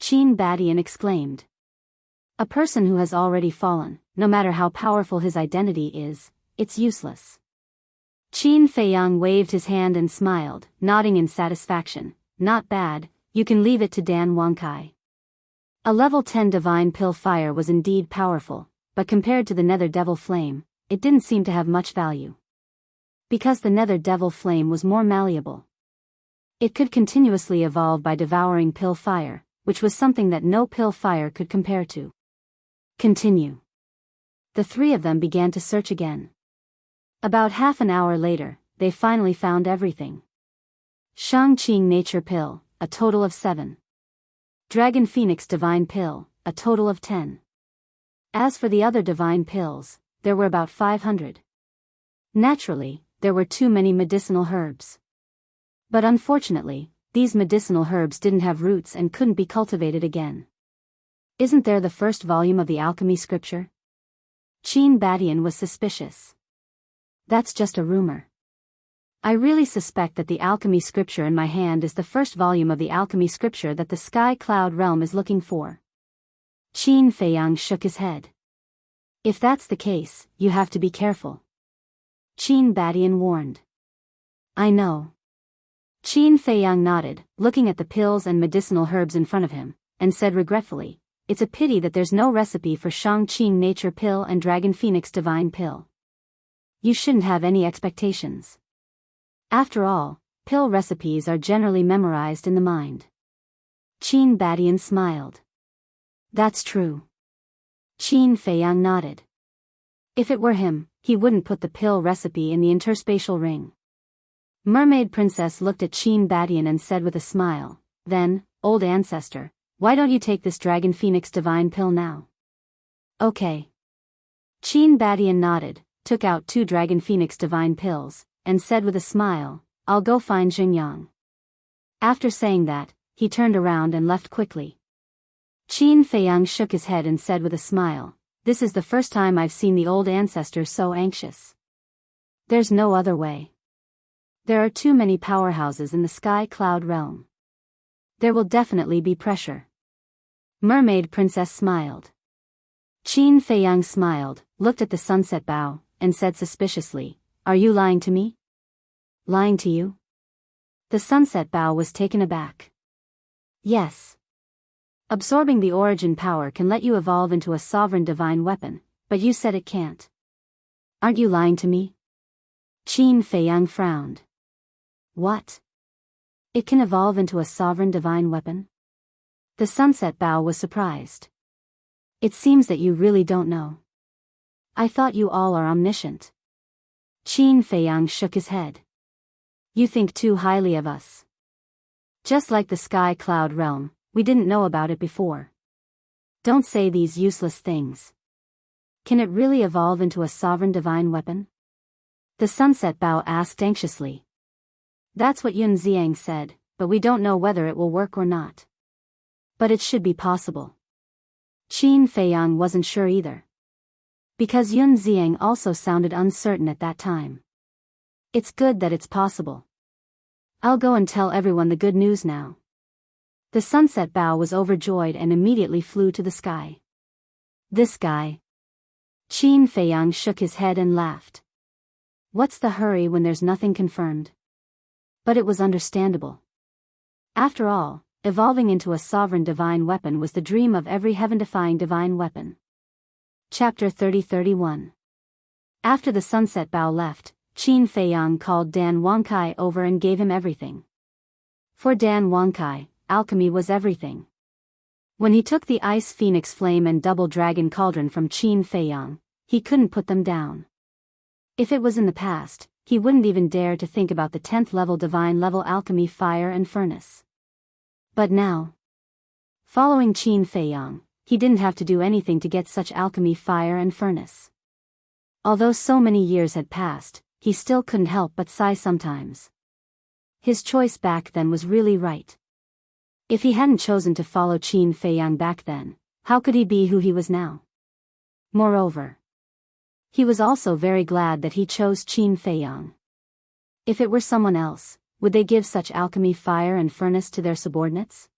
Qin Badian exclaimed. A person who has already fallen, no matter how powerful his identity is, it's useless. Qin Feiyang waved his hand and smiled, nodding in satisfaction. Not bad, you can leave it to Dan Wangkai. A level 10 Divine Pill Fire was indeed powerful, but compared to the Nether Devil Flame, it didn't seem to have much value. Because the Nether Devil Flame was more malleable. It could continuously evolve by devouring pill fire, which was something that no pill fire could compare to. Continue. The three of them began to search again. About half an hour later, they finally found everything. Shang-Qing Nature Pill, a total of 7. Dragon Phoenix Divine Pill, a total of 10. As for the other divine pills, there were about 500. Naturally, there were too many medicinal herbs. But unfortunately, these medicinal herbs didn't have roots and couldn't be cultivated again. Isn't there the first volume of the alchemy scripture? Qin Badian was suspicious. That's just a rumor. I really suspect that the alchemy scripture in my hand is the first volume of the alchemy scripture that the sky cloud realm is looking for. Qin Feiyang shook his head. If that's the case, you have to be careful. Qin Badian warned. I know. Qin Feiyang nodded, looking at the pills and medicinal herbs in front of him, and said regretfully, it's a pity that there's no recipe for Shangqing Nature Pill and Dragon Phoenix Divine Pill. You shouldn't have any expectations. After all, pill recipes are generally memorized in the mind. Qin Badian smiled. That's true. Qin Feiyang nodded. If it were him, he wouldn't put the pill recipe in the interspatial ring. Mermaid Princess looked at Qin Badian and said with a smile, then, old ancestor, why don't you take this Dragon Phoenix Divine Pill now? Okay. Qin Badian nodded, took out 2 Dragon Phoenix Divine Pills, and said with a smile, I'll go find Xingyang. After saying that, he turned around and left quickly. Qin Feiyang shook his head and said with a smile, this is the first time I've seen the old ancestor so anxious. There's no other way. There are too many powerhouses in the sky cloud realm. There will definitely be pressure. Mermaid Princess smiled. Qin Feiyang smiled, looked at the sunset bow, and said suspiciously, are you lying to me? Lying to you? The sunset bow was taken aback. Yes. Absorbing the origin power can let you evolve into a sovereign divine weapon, but you said it can't. Aren't you lying to me? Qin Feiyang frowned. What? It can evolve into a sovereign divine weapon? The sunset bow was surprised. It seems that you really don't know. I thought you all are omniscient. Qin Feiyang shook his head. You think too highly of us. Just like the sky cloud realm, we didn't know about it before. Don't say these useless things. Can it really evolve into a sovereign divine weapon? The sunset bow asked anxiously. That's what Yun Xiang said, but we don't know whether it will work or not. But it should be possible. Qin Feiyang wasn't sure either. Because Yun Xiang also sounded uncertain at that time. It's good that it's possible. I'll go and tell everyone the good news now. The sunset bow was overjoyed and immediately flew to the sky. This guy. Qin Feiyang shook his head and laughed. What's the hurry when there's nothing confirmed? But it was understandable. After all, evolving into a sovereign divine weapon was the dream of every heaven-defying divine weapon. Chapter 30-31. After the sunset bow left, Qin Feiyang called Dan Wangkai over and gave him everything. For Dan Wangkai, alchemy was everything. When he took the Ice Phoenix Flame and Double Dragon Cauldron from Qin Feiyang, he couldn't put them down. If it was in the past, he wouldn't even dare to think about the 10th level divine level alchemy fire and furnace. But now, following Qin Feiyang, he didn't have to do anything to get such alchemy fire and furnace. Although so many years had passed, he still couldn't help but sigh sometimes. His choice back then was really right. If he hadn't chosen to follow Qin Feiyang back then, how could he be who he was now? Moreover, he was also very glad that he chose Qin Feiyang. If it were someone else, would they give such alchemy fire and furnace to their subordinates?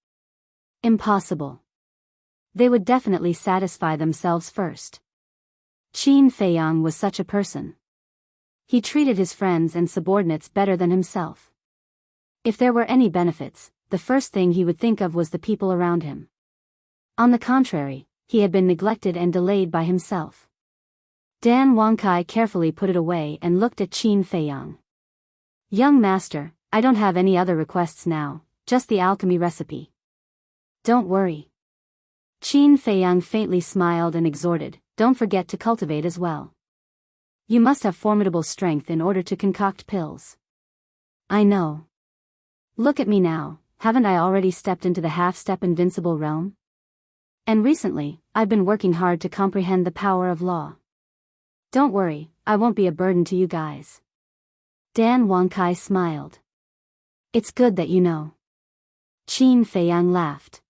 Impossible. They would definitely satisfy themselves first. Qin Feiyang was such a person. He treated his friends and subordinates better than himself. If there were any benefits, the first thing he would think of was the people around him. On the contrary, he had been neglected and delayed by himself. Dan Wangkai carefully put it away and looked at Qin Feiyang. Young master, I don't have any other requests now, just the alchemy recipe. Don't worry. Qin Feiyang faintly smiled and exhorted, don't forget to cultivate as well. You must have formidable strength in order to concoct pills. I know. Look at me now, haven't I already stepped into the half-step invincible realm? And recently, I've been working hard to comprehend the power of law. Don't worry, I won't be a burden to you guys. Dan Wangkai smiled. It's good that you know. Qin Feiyang laughed.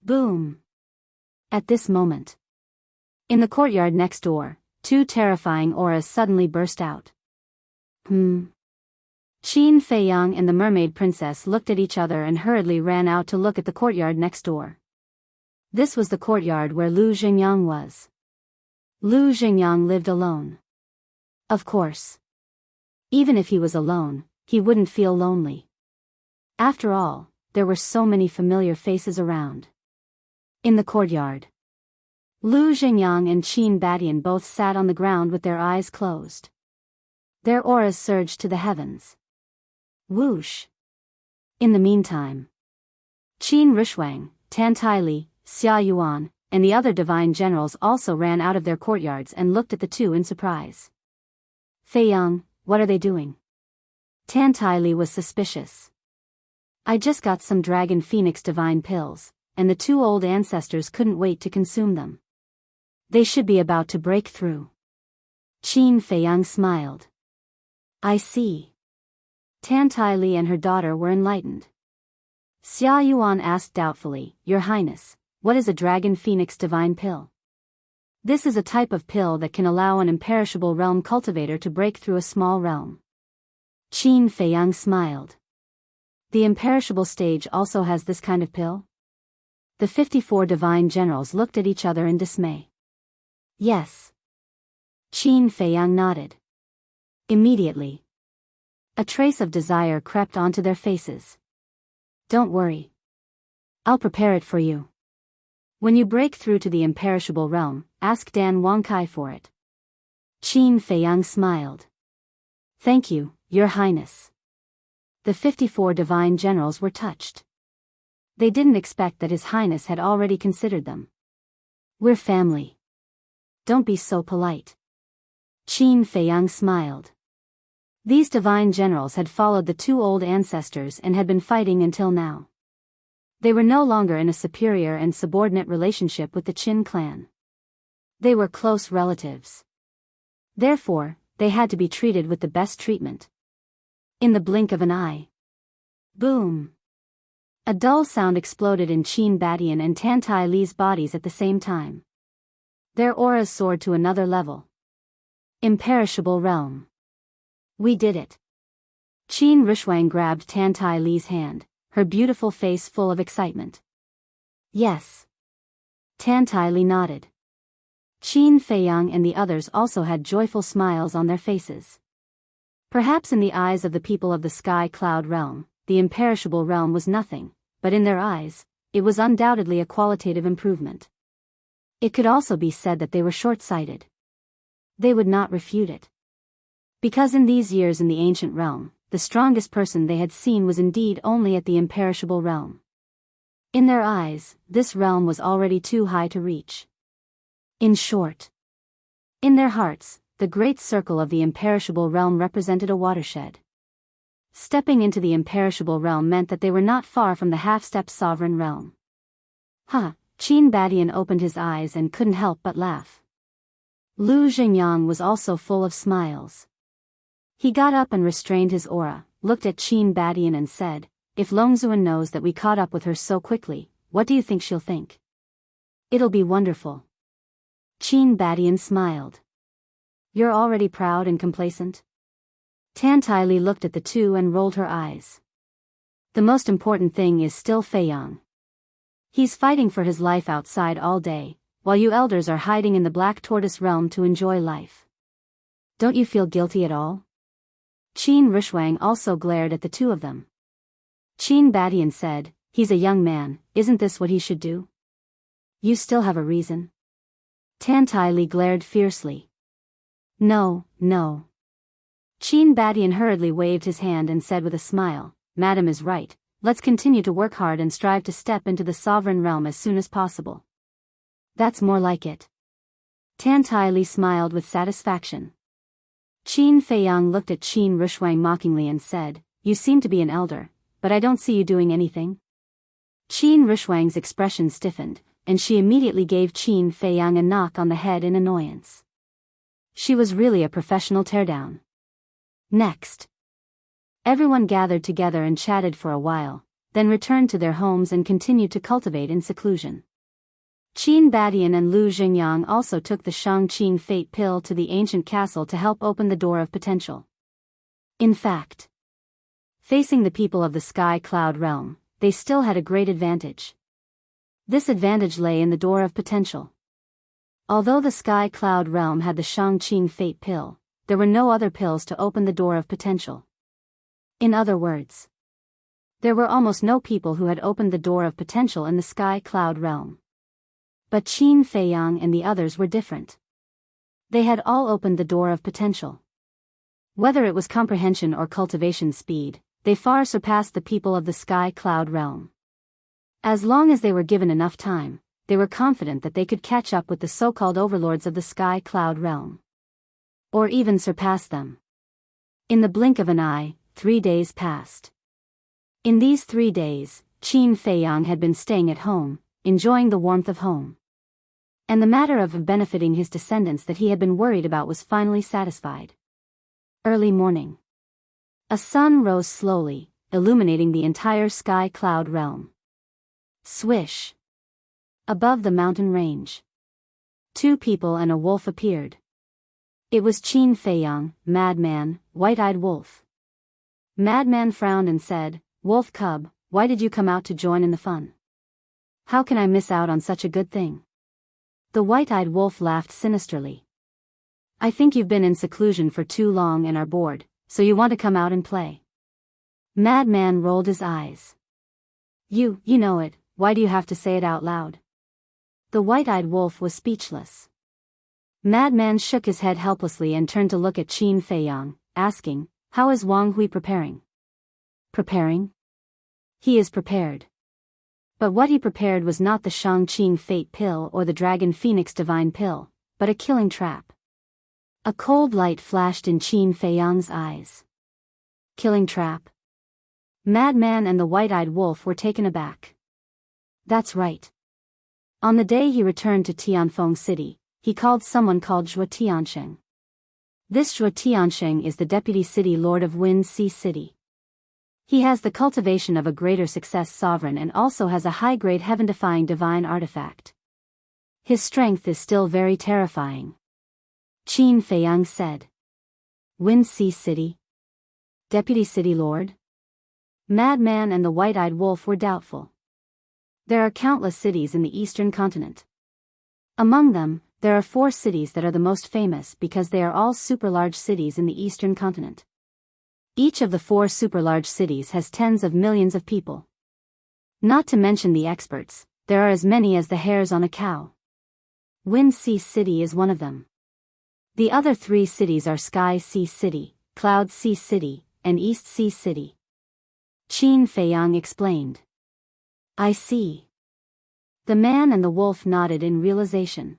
Boom. At this moment, in the courtyard next door, two terrifying auras suddenly burst out. Qin Feiyang and the mermaid princess looked at each other and hurriedly ran out to look at the courtyard next door. This was the courtyard where Lu Xingyang was. Lu Xingyang lived alone. Of course. Even if he was alone, he wouldn't feel lonely. After all, there were so many familiar faces around. In the courtyard, Lu Xingyang and Qin Badian both sat on the ground with their eyes closed. Their auras surged to the heavens. Whoosh! In the meantime, Qin Rushwang, Tan Taili, Xia Yuan, and the other divine generals also ran out of their courtyards and looked at the two in surprise. Feiyang, what are they doing? Tan Taili was suspicious. I just got some Dragon Phoenix divine pills, and the two old ancestors couldn't wait to consume them. They should be about to break through. Qin Feiyang smiled. I see. Tan Taili and her daughter were enlightened. Xia Yuan asked doubtfully, Your Highness, what is a Dragon Phoenix divine pill? This is a type of pill that can allow an imperishable realm cultivator to break through a small realm. Qin Feiyang smiled. The imperishable stage also has this kind of pill? The 54 divine generals looked at each other in dismay. Yes. Qin Feiyang nodded. Immediately, a trace of desire crept onto their faces. Don't worry. I'll prepare it for you. When you break through to the imperishable realm, ask Dan Wangkai for it. Qin Feiyang smiled. Thank you, Your Highness. The 54 divine generals were touched. They didn't expect that His Highness had already considered them. We're family. Don't be so polite. Qin Feiyang smiled. These divine generals had followed the two old ancestors and had been fighting until now. They were no longer in a superior and subordinate relationship with the Qin clan. They were close relatives. Therefore, they had to be treated with the best treatment. In the blink of an eye. Boom! A dull sound exploded in Qin Badian and Tan Taili's bodies at the same time. Their auras soared to another level. Imperishable realm. We did it. Qin Rushwang grabbed Tan Taili's hand, her beautiful face full of excitement. Yes. Tan Taili nodded. Qin Feiyang and the others also had joyful smiles on their faces. Perhaps in the eyes of the people of the Sky Cloud realm, the imperishable realm was nothing, but in their eyes, it was undoubtedly a qualitative improvement. It could also be said that they were short-sighted. They would not refute it. Because in these years in the ancient realm, the strongest person they had seen was indeed only at the imperishable realm. In their eyes, this realm was already too high to reach. In short, in their hearts, the great circle of the imperishable realm represented a watershed. Stepping into the imperishable realm meant that they were not far from the half-step sovereign realm. Qin Badian opened his eyes and couldn't help but laugh. Lu Xingyang was also full of smiles. He got up and restrained his aura, looked at Qin Badian and said, If Longzuan knows that we caught up with her so quickly, what do you think she'll think? It'll be wonderful. Qin Badian smiled. You're already proud and complacent? Tan Taili looked at the two and rolled her eyes. The most important thing is still Feiyang. He's fighting for his life outside all day, while you elders are hiding in the Black Tortoise realm to enjoy life. Don't you feel guilty at all? Qin Rushwang also glared at the two of them. Qin Badian said, He's a young man, isn't this what he should do? You still have a reason? Tan Taili glared fiercely. No. Qin Badian hurriedly waved his hand and said with a smile, Madam is right, let's continue to work hard and strive to step into the sovereign realm as soon as possible. That's more like it. Tan Taili smiled with satisfaction. Qin Feiyang looked at Qin Rushwang mockingly and said, You seem to be an elder, but I don't see you doing anything. Qin Rushwang's expression stiffened, and she immediately gave Qin Feiyang a knock on the head in annoyance. She was really a professional teardown. Next, everyone gathered together and chatted for a while, then returned to their homes and continued to cultivate in seclusion. Qin Badian and Lu Xingyang also took the Shang-Qing fate pill to the ancient castle to help open the door of potential. In fact, facing the people of the Sky Cloud realm, they still had a great advantage. This advantage lay in the door of potential. Although the Sky Cloud realm had the Shang-Qing fate pill, there were no other pills to open the door of potential. In other words, there were almost no people who had opened the door of potential in the Sky Cloud realm. But Qin Feiyang and the others were different. They had all opened the door of potential. Whether it was comprehension or cultivation speed, they far surpassed the people of the Sky Cloud realm. As long as they were given enough time, they were confident that they could catch up with the so-called overlords of the Sky Cloud realm. Or even surpass them. In the blink of an eye, 3 days passed. In these 3 days, Qin Feiyang had been staying at home, enjoying the warmth of home. And the matter of benefiting his descendants that he had been worried about was finally satisfied. Early morning. A sun rose slowly, illuminating the entire Sky Cloud realm. Swish. Above the mountain range, 2 people and a wolf appeared. It was Qin Feiyang, Madman, White-Eyed Wolf. Madman frowned and said, "Wolf Cub, why did you come out to join in the fun? How can I miss out on such a good thing?" The White-Eyed Wolf laughed sinisterly. "I think you've been in seclusion for too long and are bored, so you want to come out and play." Madman rolled his eyes. You know it, why do you have to say it out loud?" The White-Eyed Wolf was speechless. Madman shook his head helplessly and turned to look at Qin Feiyang, asking, "How is Wang Hui preparing?" "Preparing? He is prepared." But what he prepared was not the Shang-Qing fate pill or the Dragon Phoenix divine pill, but a killing trap. A cold light flashed in Qin Feiyang's eyes. Killing trap? Madman and the White-Eyed Wolf were taken aback. That's right. On the day he returned to Tianfeng City, he called someone called Zhuo Tiansheng. This Zhuo Tiansheng is the deputy city lord of Wind Sea City. He has the cultivation of a greater success sovereign and also has a high-grade heaven-defying divine artifact. His strength is still very terrifying. Qin Feiyang said. Wind Sea City? Deputy City Lord? Madman and the White-Eyed Wolf were doubtful. There are countless cities in the eastern continent. Among them, there are 4 cities that are the most famous because they are all super-large cities in the eastern continent. Each of the 4 super-large cities has tens of millions of people. Not to mention the experts, there are as many as the hairs on a cow. Wind Sea City is one of them. The other 3 cities are Sky Sea City, Cloud Sea City, and East Sea City. Qin Feiyang explained. I see. The man and the wolf nodded in realization.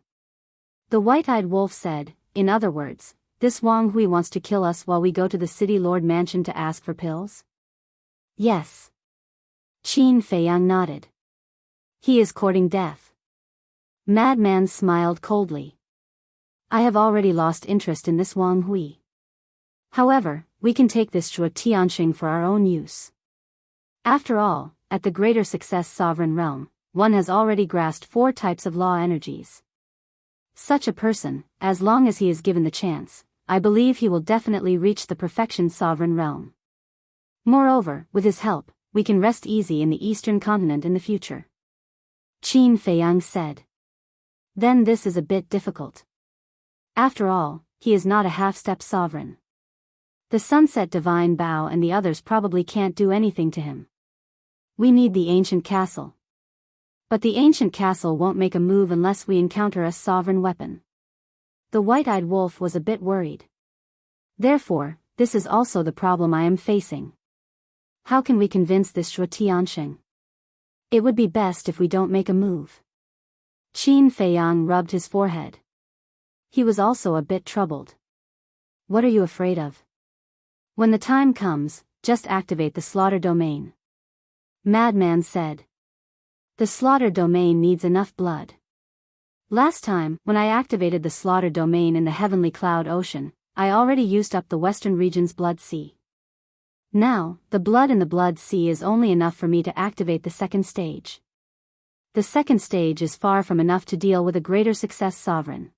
The White-Eyed Wolf said, in other words, this Wang Hui wants to kill us while we go to the city lord mansion to ask for pills? Yes. Qin Feiyang nodded. He is courting death. Madman smiled coldly. I have already lost interest in this Wang Hui. However, we can take this Zhuo Tianxing for our own use. After all, at the greater success sovereign realm, one has already grasped 4 types of law energies. Such a person, as long as he is given the chance, I believe he will definitely reach the perfection sovereign realm. Moreover, with his help, we can rest easy in the eastern continent in the future. Qin Feiyang said. Then this is a bit difficult. After all, he is not a half-step sovereign. The Sunset Divine Bao and the others probably can't do anything to him. We need the ancient castle. But the ancient castle won't make a move unless we encounter a sovereign weapon. The White-Eyed Wolf was a bit worried. Therefore, this is also the problem I am facing. How can we convince this Zhuo Tianxing? It would be best if we don't make a move. Qin Feiyang rubbed his forehead. He was also a bit troubled. What are you afraid of? When the time comes, just activate the slaughter domain. Madman said. The slaughter domain needs enough blood. Last time, when I activated the slaughter domain in the heavenly cloud ocean, I already used up the western region's blood sea. Now, the blood in the blood sea is only enough for me to activate the second stage. The second stage is far from enough to deal with a greater success sovereign.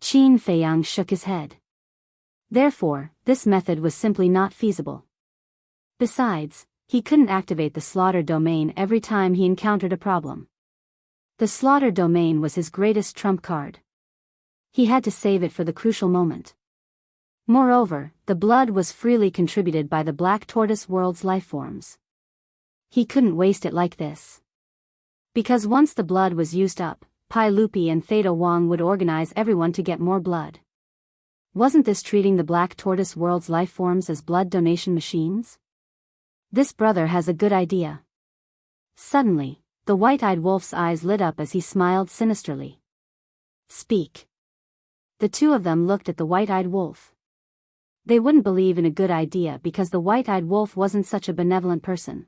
Qin Feiyang shook his head. Therefore, this method was simply not feasible. Besides, he couldn't activate the slaughter domain every time he encountered a problem. The slaughter domain was his greatest trump card. He had to save it for the crucial moment. Moreover, the blood was freely contributed by the Black Tortoise World's lifeforms. He couldn't waste it like this. Because once the blood was used up, Pai Lupi and Theta Wang would organize everyone to get more blood. Wasn't this treating the Black Tortoise World's lifeforms as blood donation machines? This brother has a good idea. Suddenly, the white-eyed wolf's eyes lit up as he smiled sinisterly. Speak. The two of them looked at the white-eyed wolf. They wouldn't believe in a good idea because the white-eyed wolf wasn't such a benevolent person.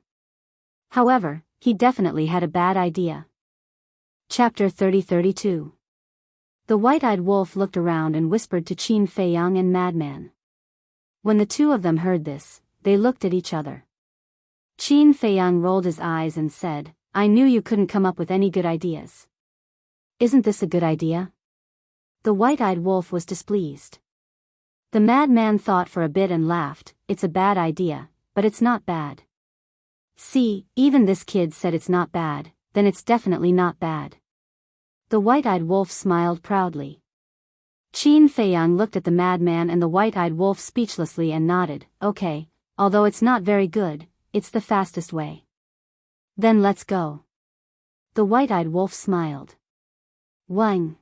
However, he definitely had a bad idea. Chapter 30-32. The white-eyed wolf looked around and whispered to Qin Feiyang and Madman. When the two of them heard this, they looked at each other. Qin Feiyang rolled his eyes and said, I knew you couldn't come up with any good ideas. Isn't this a good idea? The white-eyed wolf was displeased. The madman thought for a bit and laughed, it's a bad idea, but it's not bad. See, even this kid said it's not bad, then it's definitely not bad. The white-eyed wolf smiled proudly. Qin Feiyang looked at the madman and the white-eyed wolf speechlessly and nodded, okay, although it's not very good, it's the fastest way. Then let's go. The white-eyed wolf smiled. Wang.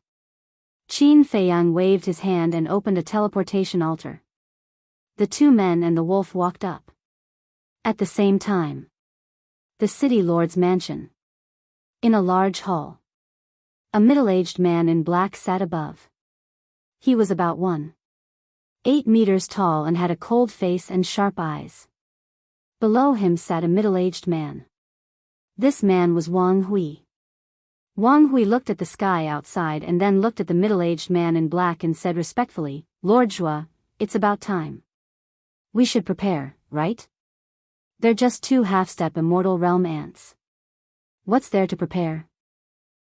Qin Feiyang waved his hand and opened a teleportation altar. The two men and the wolf walked up. At the same time. The city lord's mansion. In a large hall. A middle-aged man in black sat above. He was about 1.8 meters tall and had a cold face and sharp eyes. Below him sat a middle-aged man. This man was Wang Hui. Wang Hui looked at the sky outside and then looked at the middle-aged man in black and said respectfully, Lord Zhua, it's about time. We should prepare, right? They're just two half-step immortal realm ants. What's there to prepare?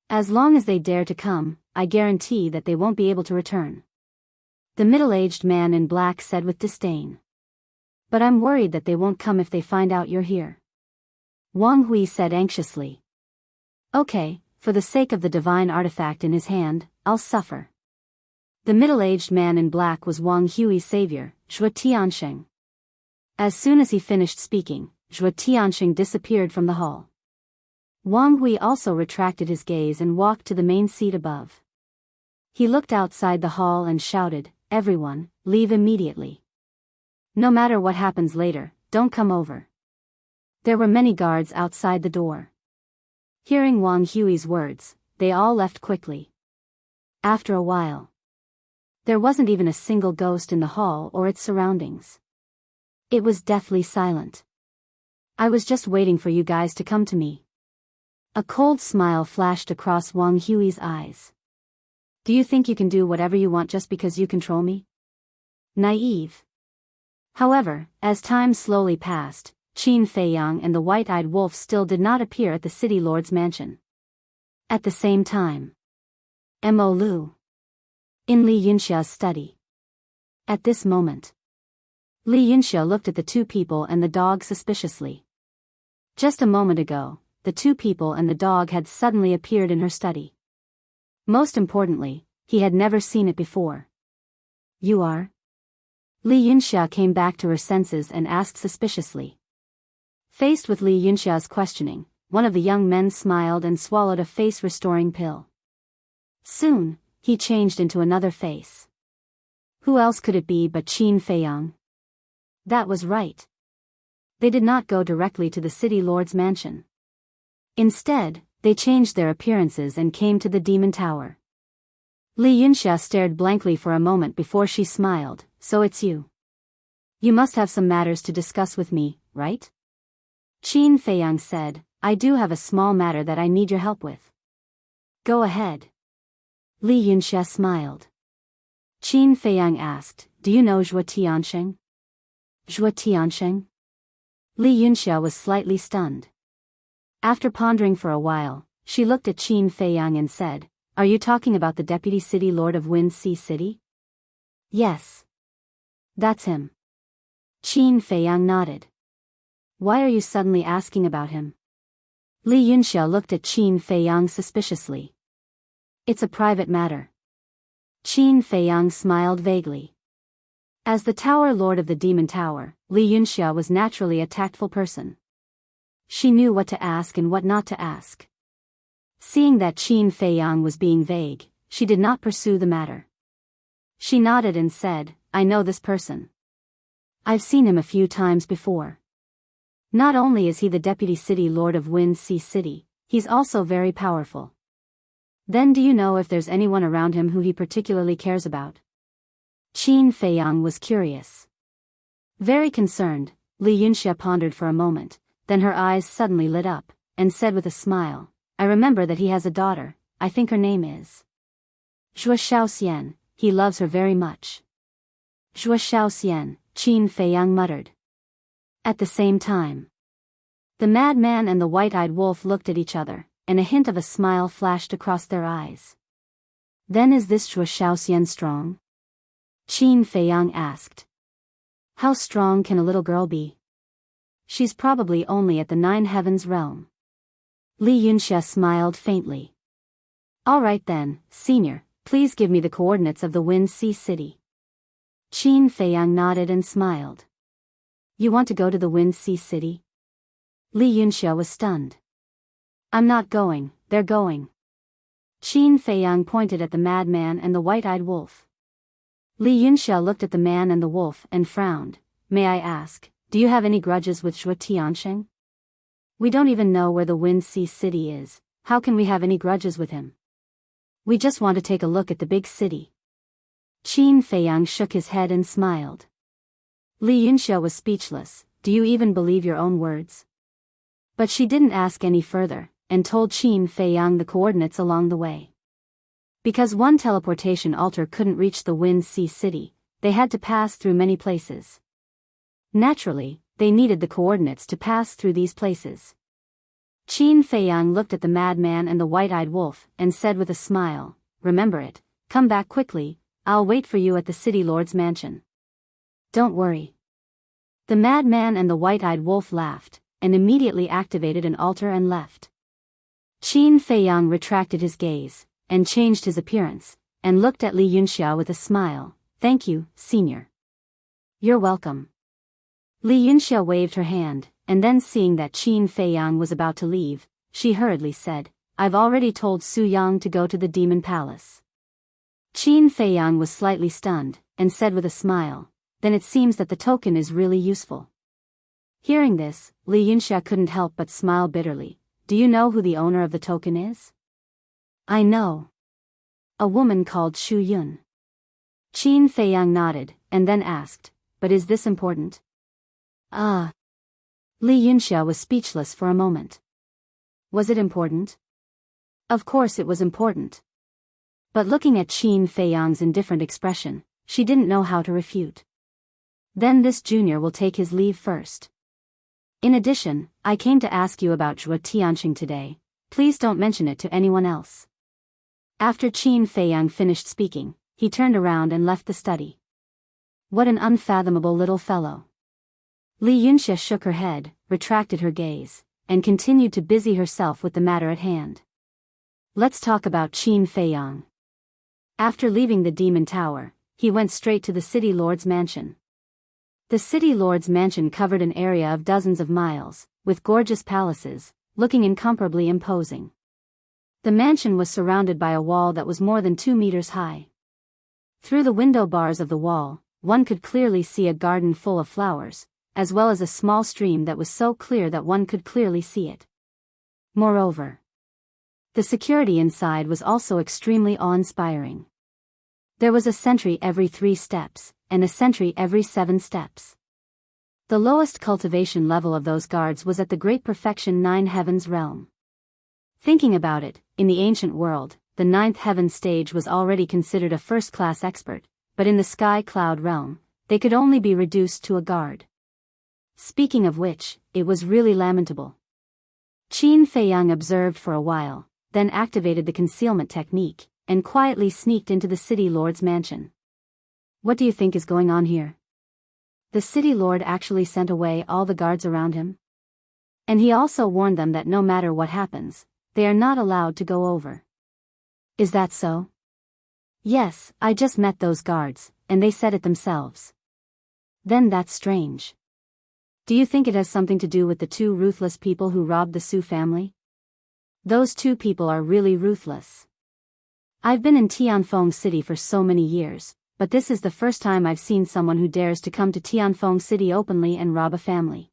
As long as they dare to come, I guarantee that they won't be able to return. The middle-aged man in black said with disdain. But I'm worried that they won't come if they find out you're here. Wang Hui said anxiously. Okay, for the sake of the divine artifact in his hand, I'll suffer. The middle-aged man in black was Wang Hui's savior, Zhuo Tianxing. As soon as he finished speaking, Zhuo Tianxing disappeared from the hall. Wang Hui also retracted his gaze and walked to the main seat above. He looked outside the hall and shouted, Everyone, leave immediately. No matter what happens later, don't come over. There were many guards outside the door. Hearing Wang Hui's words, they all left quickly. After a while, there wasn't even a single ghost in the hall or its surroundings. It was deathly silent. I was just waiting for you guys to come to me. A cold smile flashed across Wang Hui's eyes. Do you think you can do whatever you want just because you control me? Naive. However, as time slowly passed, Qin Feiyang and the white-eyed wolf still did not appear at the city lord's mansion. At the same time, Mo Lu. In Li Yunxia's study. At this moment, Li Yunxia looked at the two people and the dog suspiciously. Just a moment ago, the two people and the dog had suddenly appeared in her study. Most importantly, he had never seen it before. You are? Li Yunxia came back to her senses and asked suspiciously. Faced with Li Yunxia's questioning, one of the young men smiled and swallowed a face-restoring pill. Soon, he changed into another face. Who else could it be but Qin Feiyang? That was right. They did not go directly to the city lord's mansion. Instead, they changed their appearances and came to the demon tower. Li Yunxia stared blankly for a moment before she smiled, so it's you. You must have some matters to discuss with me, right? Qin Feiyang said, I do have a small matter that I need your help with. Go ahead. Li Yunxia smiled. Qin Feiyang asked, do you know Zhuo Tiansheng? Zhuo Tiansheng? Li Yunxia was slightly stunned. After pondering for a while, she looked at Qin Feiyang and said, are you talking about the Deputy City Lord of Wind Sea City? Yes. That's him. Qin Feiyang nodded. Why are you suddenly asking about him? Li Yunxia looked at Qin Feiyang suspiciously. It's a private matter. Qin Feiyang smiled vaguely. As the Tower Lord of the Demon Tower, Li Yunxia was naturally a tactful person. She knew what to ask and what not to ask. Seeing that Qin Feiyang was being vague, she did not pursue the matter. She nodded and said, I know this person. I've seen him a few times before. Not only is he the Deputy City Lord of Wind Sea City, he's also very powerful. Then do you know if there's anyone around him who he particularly cares about? Qin Feiyang was curious. Very concerned, Li Yunxia pondered for a moment, then her eyes suddenly lit up, and said with a smile, I remember that he has a daughter, I think her name is Zhuo Shaoxian, he loves her very much. Zhuo Shaoxian, Qin Feiyang muttered. At the same time, the madman and the white-eyed wolf looked at each other, and a hint of a smile flashed across their eyes. Then is this Zhuo Shaoxian strong? Qin Feiyang asked. How strong can a little girl be? She's probably only at the 9 heavens realm. Li Yunxia smiled faintly. All right then, senior, please give me the coordinates of the Wind Sea City. Qin Feiyang nodded and smiled. You want to go to the Wind Sea City? Li Yunxia was stunned. I'm not going, they're going. Qin Feiyang pointed at the madman and the white-eyed wolf. Li Yunxia looked at the man and the wolf and frowned. May I ask, do you have any grudges with Zhuo Tiansheng? We don't even know where the Wind Sea City is, how can we have any grudges with him? We just want to take a look at the big city. Qin Feiyang shook his head and smiled. Li Yunxia was speechless, do you even believe your own words? But she didn't ask any further, and told Qin Feiyang the coordinates along the way. Because one teleportation altar couldn't reach the Wind Sea City, they had to pass through many places. Naturally, they needed the coordinates to pass through these places. Qin Feiyang looked at the madman and the white-eyed wolf and said with a smile, remember it, come back quickly, I'll wait for you at the City Lord's mansion. Don't worry. The madman and the white-eyed wolf laughed, and immediately activated an altar and left. Qin Feiyang retracted his gaze, and changed his appearance, and looked at Li Yunxia with a smile. Thank you, senior. You're welcome. Li Yunxia waved her hand, and then seeing that Qin Feiyang was about to leave, she hurriedly said, I've already told Su Yang to go to the Demon Palace. Qin Feiyang was slightly stunned, and said with a smile, then it seems that the token is really useful. Hearing this, Li Yunxia couldn't help but smile bitterly. Do you know who the owner of the token is? I know. A woman called Shu Yun. Qin Feiyang nodded, and then asked, but is this important? Ah. Li Yunxia was speechless for a moment. Was it important? Of course it was important. But looking at Qin Feiyang's indifferent expression, she didn't know how to refute. Then this junior will take his leave first. In addition, I came to ask you about Zhuo Tiansheng today. Please don't mention it to anyone else. After Qin Feiyang finished speaking, he turned around and left the study. What an unfathomable little fellow. Li Yunxia shook her head, retracted her gaze, and continued to busy herself with the matter at hand. Let's talk about Qin Feiyang. After leaving the Demon Tower, he went straight to the City Lord's mansion. The City Lord's mansion covered an area of dozens of miles, with gorgeous palaces, looking incomparably imposing. The mansion was surrounded by a wall that was more than 2 meters high. Through the window bars of the wall, one could clearly see a garden full of flowers, as well as a small stream that was so clear that one could clearly see it. Moreover, the security inside was also extremely awe-inspiring. There was a sentry every 3 steps, and a sentry every 7 steps. The lowest cultivation level of those guards was at the Great Perfection 9 Heavens realm. Thinking about it, in the ancient world, the 9th heaven stage was already considered a first-class expert, but in the sky cloud realm, they could only be reduced to a guard. Speaking of which, it was really lamentable. Qin Feiyang observed for a while, then activated the concealment technique, and quietly sneaked into the city lord's mansion. What do you think is going on here? The city lord actually sent away all the guards around him? And he also warned them that no matter what happens, they are not allowed to go over. Is that so? Yes, I just met those guards, and they said it themselves. Then that's strange. Do you think it has something to do with the 2 ruthless people who robbed the Su family? Those 2 people are really ruthless. I've been in Tianfeng City for so many years, but this is the first time I've seen someone who dares to come to Tianfeng City openly and rob a family.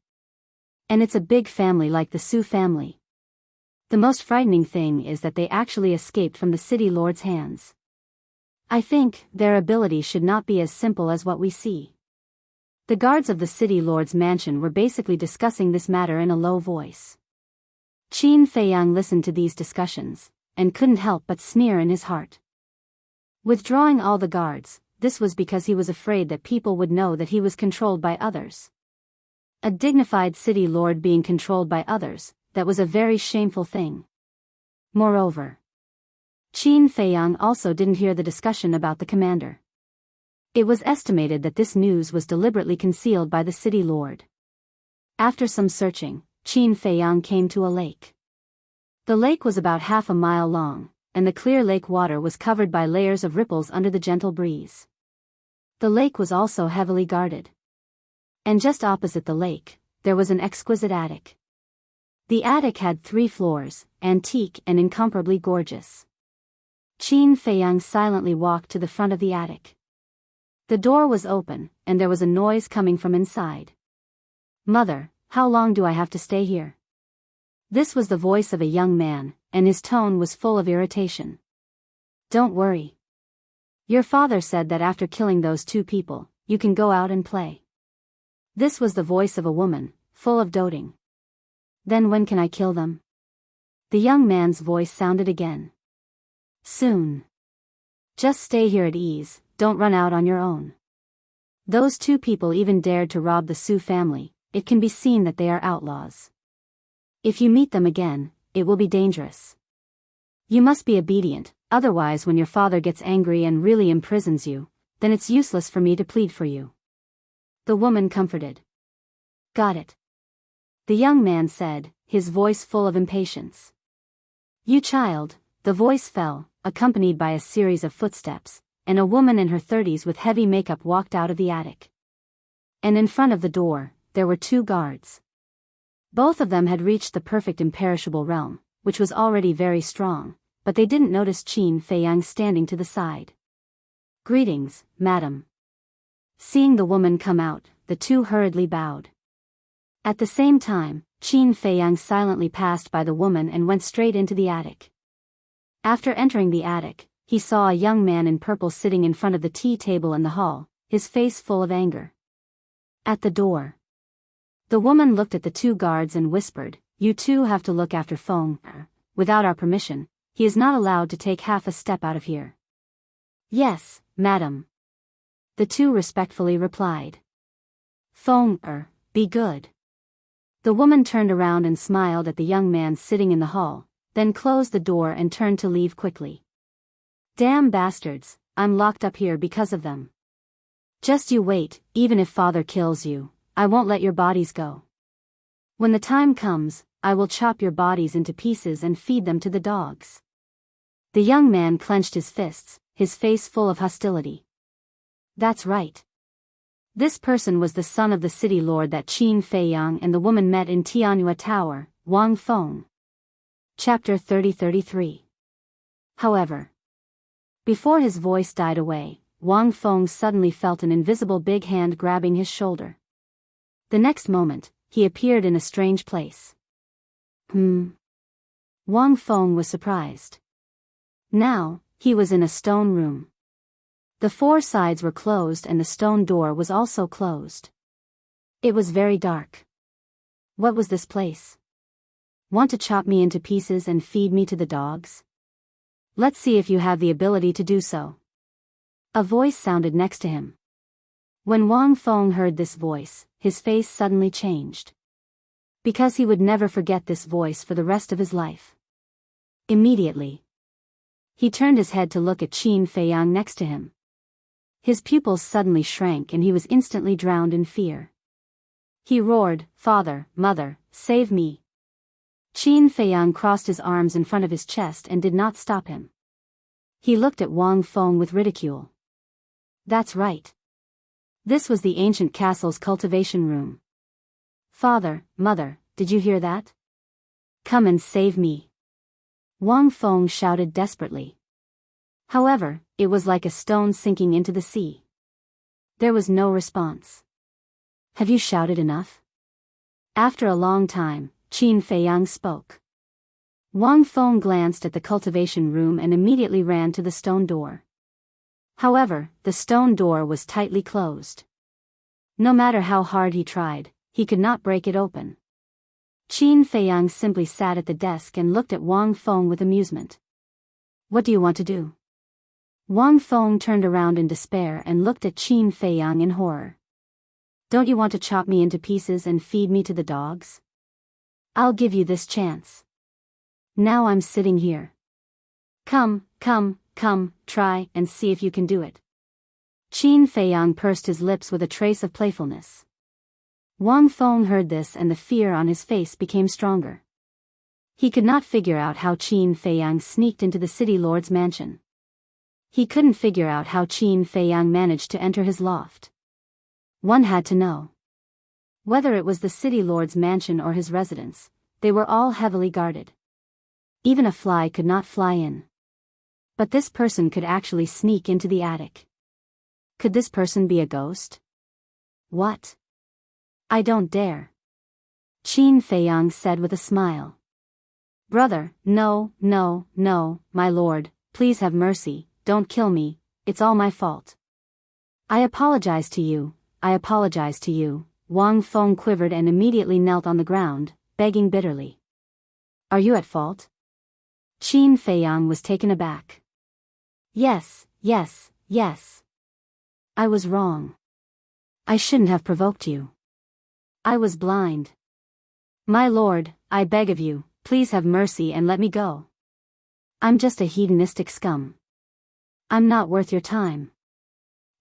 And it's a big family like the Su family. The most frightening thing is that they actually escaped from the city lord's hands. I think their ability should not be as simple as what we see. The guards of the city lord's mansion were basically discussing this matter in a low voice. Qin Feiyang listened to these discussions, and couldn't help but sneer in his heart. Withdrawing all the guards, this was because he was afraid that people would know that he was controlled by others. A dignified city lord being controlled by others, that was a very shameful thing. Moreover, Qin Feiyang also didn't hear the discussion about the commander. It was estimated that this news was deliberately concealed by the city lord. After some searching, Qin Feiyang came to a lake. The lake was about half a mile long, and the clear lake water was covered by layers of ripples under the gentle breeze. The lake was also heavily guarded. And just opposite the lake, there was an exquisite attic. The attic had 3 floors, antique and incomparably gorgeous. Qin Feiyang silently walked to the front of the attic. The door was open, and there was a noise coming from inside. "Mother, how long do I have to stay here?" This was the voice of a young man, and his tone was full of irritation. "Don't worry. Your father said that after killing those 2 people, you can go out and play." This was the voice of a woman, full of doting. "Then when can I kill them?" The young man's voice sounded again. "Soon. Just stay here at ease, don't run out on your own. Those 2 people even dared to rob the Su family, it can be seen that they are outlaws. If you meet them again, it will be dangerous. You must be obedient, otherwise when your father gets angry and really imprisons you, then it's useless for me to plead for you." The woman comforted. "Got it," the young man said, his voice full of impatience. "You child," the voice fell, accompanied by a series of footsteps, and a woman in her 30s with heavy makeup walked out of the attic. And in front of the door, there were 2 guards. Both of them had reached the perfect imperishable realm, which was already very strong, but they didn't notice Qin Feiyang standing to the side. "Greetings, madam." Seeing the woman come out, the 2 hurriedly bowed. At the same time, Qin Feiyang silently passed by the woman and went straight into the attic. After entering the attic, he saw a young man in purple sitting in front of the tea table in the hall, his face full of anger. At the door, the woman looked at the 2 guards and whispered, "You 2 have to look after Feng. Without our permission, he is not allowed to take half a step out of here." "Yes, madam," the 2 respectfully replied. "Feng, be good." The woman turned around and smiled at the young man sitting in the hall, then closed the door and turned to leave quickly. "Damn bastards, I'm locked up here because of them. Just you wait, even if father kills you, I won't let your bodies go. When the time comes, I will chop your bodies into pieces and feed them to the dogs." The young man clenched his fists, his face full of hostility. That's right. This person was the son of the city lord that Qin Feiyang and the woman met in Tianyue Tower, Wang Feng. Chapter 30-33. However, before his voice died away, Wang Feng suddenly felt an invisible big hand grabbing his shoulder. The next moment, he appeared in a strange place. Wang Feng was surprised. Now, he was in a stone room. The 4 sides were closed and the stone door was also closed. It was very dark. What was this place? Want to chop me into pieces and feed me to the dogs? Let's see if you have the ability to do so. A voice sounded next to him. When Wang Feng heard this voice, his face suddenly changed. Because he would never forget this voice for the rest of his life. Immediately, he turned his head to look at Qin Feiyang next to him. His pupils suddenly shrank and he was instantly drowned in fear. He roared, "Father, mother, save me!" Qin Feiyang crossed his arms in front of his chest and did not stop him. He looked at Wang Feng with ridicule. That's right. This was the ancient castle's cultivation room. "Father, mother, did you hear that? Come and save me!" Wang Feng shouted desperately. However, it was like a stone sinking into the sea. There was no response. Have you shouted enough? After a long time, Qin Feiyang spoke. Wang Feng glanced at the cultivation room and immediately ran to the stone door. However, the stone door was tightly closed. No matter how hard he tried, he could not break it open. Qin Feiyang simply sat at the desk and looked at Wang Feng with amusement. What do you want to do? Wang Feng turned around in despair and looked at Qin Feiyang in horror. Don't you want to chop me into pieces and feed me to the dogs? I'll give you this chance. Now I'm sitting here. Come, try and see if you can do it. Qin Feiyang pursed his lips with a trace of playfulness. Wang Feng heard this and the fear on his face became stronger. He could not figure out how Qin Feiyang sneaked into the city lord's mansion. He couldn't figure out how Qin Feiyang managed to enter his loft. One had to know. Whether it was the city lord's mansion or his residence, they were all heavily guarded. Even a fly could not fly in. But this person could actually sneak into the attic. Could this person be a ghost? What? I don't dare. Qin Feiyang said with a smile. Brother, no, my lord, please have mercy, don't kill me, it's all my fault. I apologize to you. Wang Feng quivered and immediately knelt on the ground, begging bitterly. Are you at fault? Qin Feiyang was taken aback. Yes. I was wrong. I shouldn't have provoked you. I was blind. My lord, I beg of you, please have mercy and let me go. I'm just a hedonistic scum. I'm not worth your time.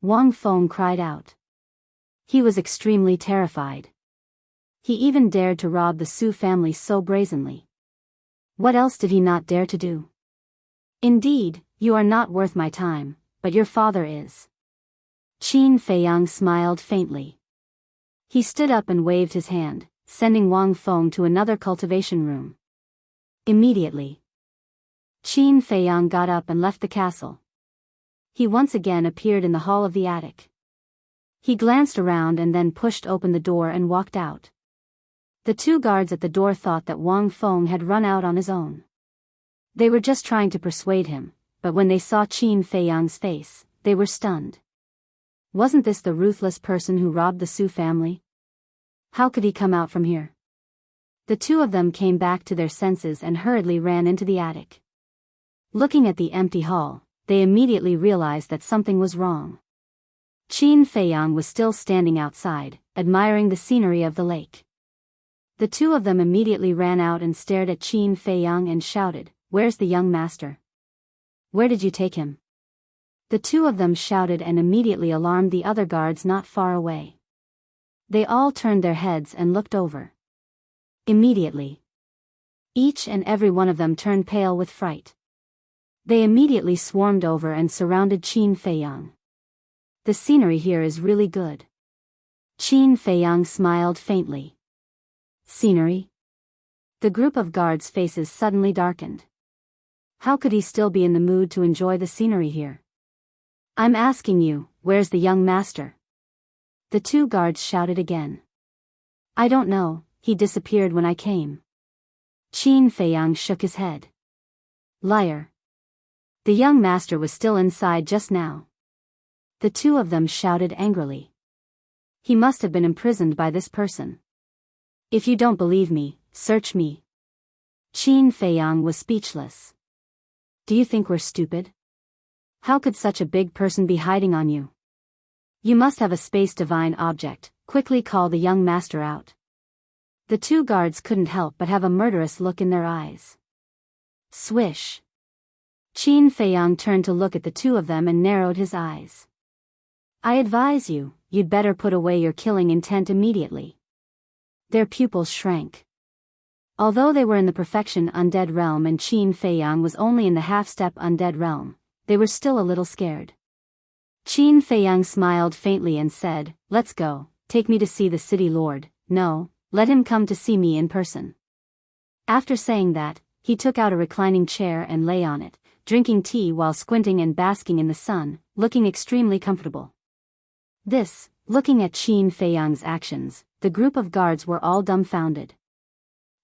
Wang Feng cried out. He was extremely terrified. He even dared to rob the Su family so brazenly. What else did he not dare to do? Indeed, you are not worth my time, but your father is. Qin Feiyang smiled faintly. He stood up and waved his hand, sending Wang Feng to another cultivation room. Immediately, Qin Feiyang got up and left the castle. He once again appeared in the hall of the attic. He glanced around and then pushed open the door and walked out. The two guards at the door thought that Wang Feng had run out on his own. They were just trying to persuade him, but when they saw Qin Feiyang's face, they were stunned. Wasn't this the ruthless person who robbed the Su family? How could he come out from here? The two of them came back to their senses and hurriedly ran into the attic. Looking at the empty hall, they immediately realized that something was wrong. Qin Feiyang was still standing outside, admiring the scenery of the lake. The two of them immediately ran out and stared at Qin Feiyang and shouted, "Where's the young master? Where did you take him?" The two of them shouted and immediately alarmed the other guards not far away. They all turned their heads and looked over. Immediately, each and every one of them turned pale with fright. They immediately swarmed over and surrounded Qin Feiyang. The scenery here is really good. Qin Feiyang smiled faintly. Scenery? The group of guards' faces suddenly darkened. How could he still be in the mood to enjoy the scenery here? I'm asking you, where's the young master? The two guards shouted again. I don't know, he disappeared when I came. Qin Feiyang shook his head. Liar. The young master was still inside just now. The two of them shouted angrily. He must have been imprisoned by this person. If you don't believe me, search me. Qin Feiyang was speechless. Do you think we're stupid? How could such a big person be hiding on you? You must have a space divine object. Quickly call the young master out. The two guards couldn't help but have a murderous look in their eyes. Swish. Qin Feiyang turned to look at the two of them and narrowed his eyes. I advise you, you'd better put away your killing intent immediately. Their pupils shrank. Although they were in the perfection undead realm and Qin Feiyang was only in the half-step undead realm, they were still a little scared. Qin Feiyang smiled faintly and said, let's go. Take me to see the city lord. No, let him come to see me in person. After saying that, he took out a reclining chair and lay on it, drinking tea while squinting and basking in the sun, looking extremely comfortable. Looking at Qin Feiyang's actions, the group of guards were all dumbfounded.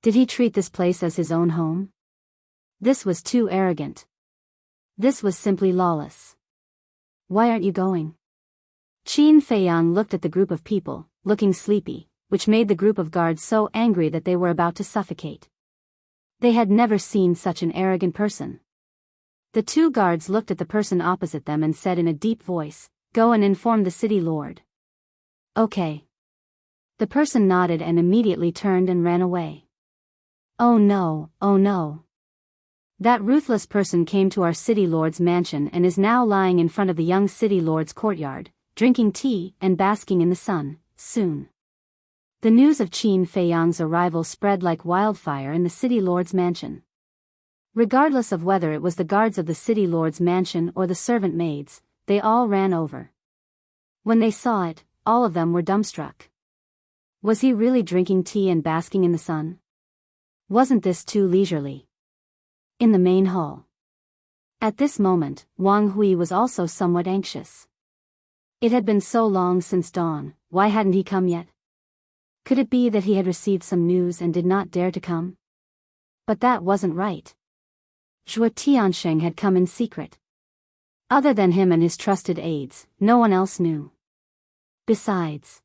Did he treat this place as his own home? This was too arrogant. This was simply lawless. Why aren't you going? Qin Feiyang looked at the group of people, looking sleepy, which made the group of guards so angry that they were about to suffocate. They had never seen such an arrogant person. The two guards looked at the person opposite them and said in a deep voice, go and inform the city lord. Okay. The person nodded and immediately turned and ran away. Oh no, oh no. That ruthless person came to our city lord's mansion and is now lying in front of the young city lord's courtyard, drinking tea and basking in the sun, soon. The news of Qin Feiyang's arrival spread like wildfire in the city lord's mansion. Regardless of whether it was the guards of the city lord's mansion or the servant maids, they all ran over. When they saw it, all of them were dumbstruck. Was he really drinking tea and basking in the sun? Wasn't this too leisurely? In the main hall. At this moment, Wang Hui was also somewhat anxious. It had been so long since dawn, why hadn't he come yet? Could it be that he had received some news and did not dare to come? But that wasn't right. Zhuo Tiansheng had come in secret. Other than him and his trusted aides, no one else knew. Besides,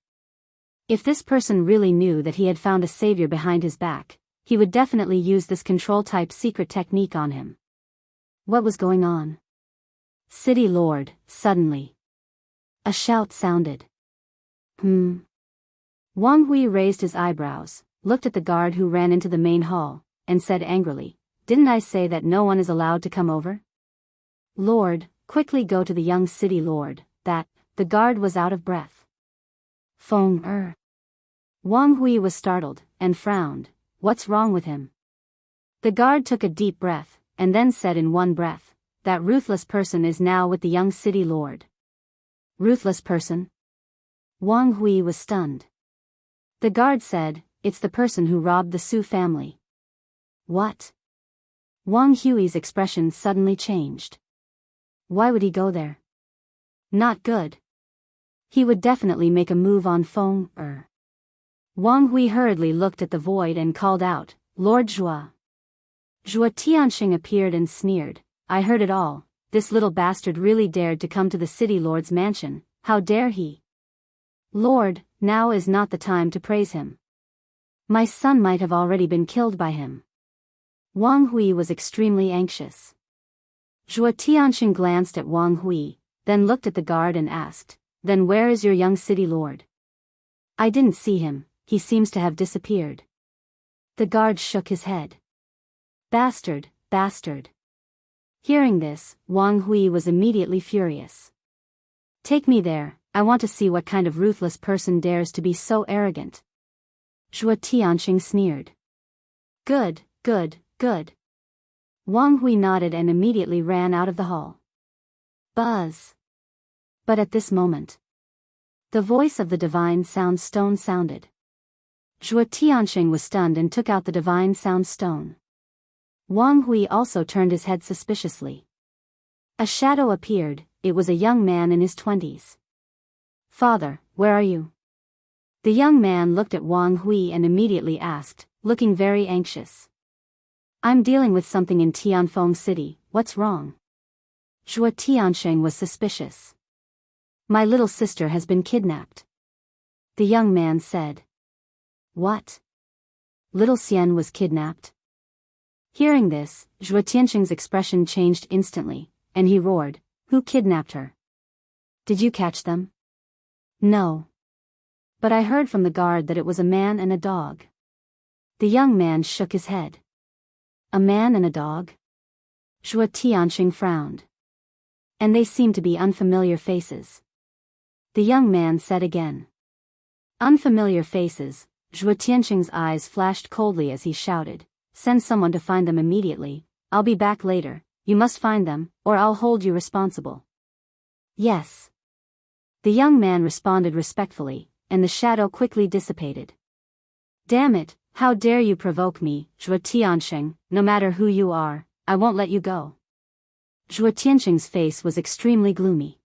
if this person really knew that he had found a savior behind his back, he would definitely use this control-type secret technique on him. What was going on? City Lord, suddenly. A shout sounded. Wang Hui raised his eyebrows, looked at the guard who ran into the main hall, and said angrily, didn't I say that no one is allowed to come over? Lord, quickly go to the young city lord, the guard was out of breath. Wang Hui was startled, and frowned, what's wrong with him? The guard took a deep breath, and then said in one breath, that ruthless person is now with the young city lord. Ruthless person? Wang Hui was stunned. The guard said, it's the person who robbed the Su family. What? Wang Hui's expression suddenly changed. Why would he go there? Not good. He would definitely make a move on Feng. Wang Hui hurriedly looked at the void and called out, Lord Zhuo. Zhuo Tianxing appeared and sneered, I heard it all. This little bastard really dared to come to the city lord's mansion, how dare he? Lord, now is not the time to praise him. My son might have already been killed by him. Wang Hui was extremely anxious. Zhuo Tianxing glanced at Wang Hui, then looked at the guard and asked, then where is your young city lord? I didn't see him, he seems to have disappeared. The guard shook his head. Bastard, bastard. Hearing this, Wang Hui was immediately furious. Take me there, I want to see what kind of ruthless person dares to be so arrogant. Zhuo Tianxing sneered. Good, good, good. Wang Hui nodded and immediately ran out of the hall. Buzz. But at this moment, the voice of the divine sound stone sounded. Zhuo Tianxing was stunned and took out the divine sound stone. Wang Hui also turned his head suspiciously. A shadow appeared, it was a young man in his 20s. Father, where are you? The young man looked at Wang Hui and immediately asked, looking very anxious. I'm dealing with something in Tianfeng City, what's wrong? Zhuo Tianxing was suspicious. My little sister has been kidnapped. The young man said. What? Little Xian was kidnapped? Hearing this, Zhuo Tianxing's expression changed instantly, and he roared, Who kidnapped her? Did you catch them? No. But I heard from the guard that it was a man and a dog. The young man shook his head. A man and a dog? Zhuo Tianxing frowned. And they seemed to be unfamiliar faces. The young man said again. Unfamiliar faces. Zhuo Tianxing's eyes flashed coldly as he shouted, Send someone to find them immediately. I'll be back later. You must find them, or I'll hold you responsible. Yes. The young man responded respectfully, and the shadow quickly dissipated. Damn it, how dare you provoke me, Zhuo Tianxing, no matter who you are, I won't let you go. Zhuo Tianxing's face was extremely gloomy.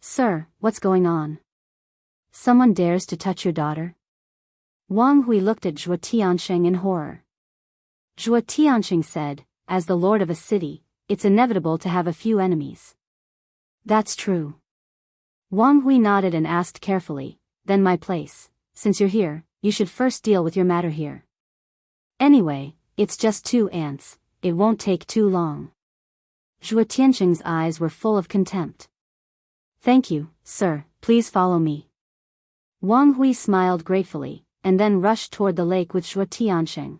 Sir, what's going on? Someone dares to touch your daughter? Wang Hui looked at Zhuo Tianxing in horror. Zhuo Tianxing said, As the lord of a city, it's inevitable to have a few enemies. That's true. Wang Hui nodded and asked carefully, Then my place, since you're here, you should first deal with your matter here. Anyway, it's just 2 ants, it won't take too long. Zhuo Tianxing's eyes were full of contempt. Thank you, sir, please follow me. Wang Hui smiled gratefully, and then rushed toward the lake with Zhuo Tianxing.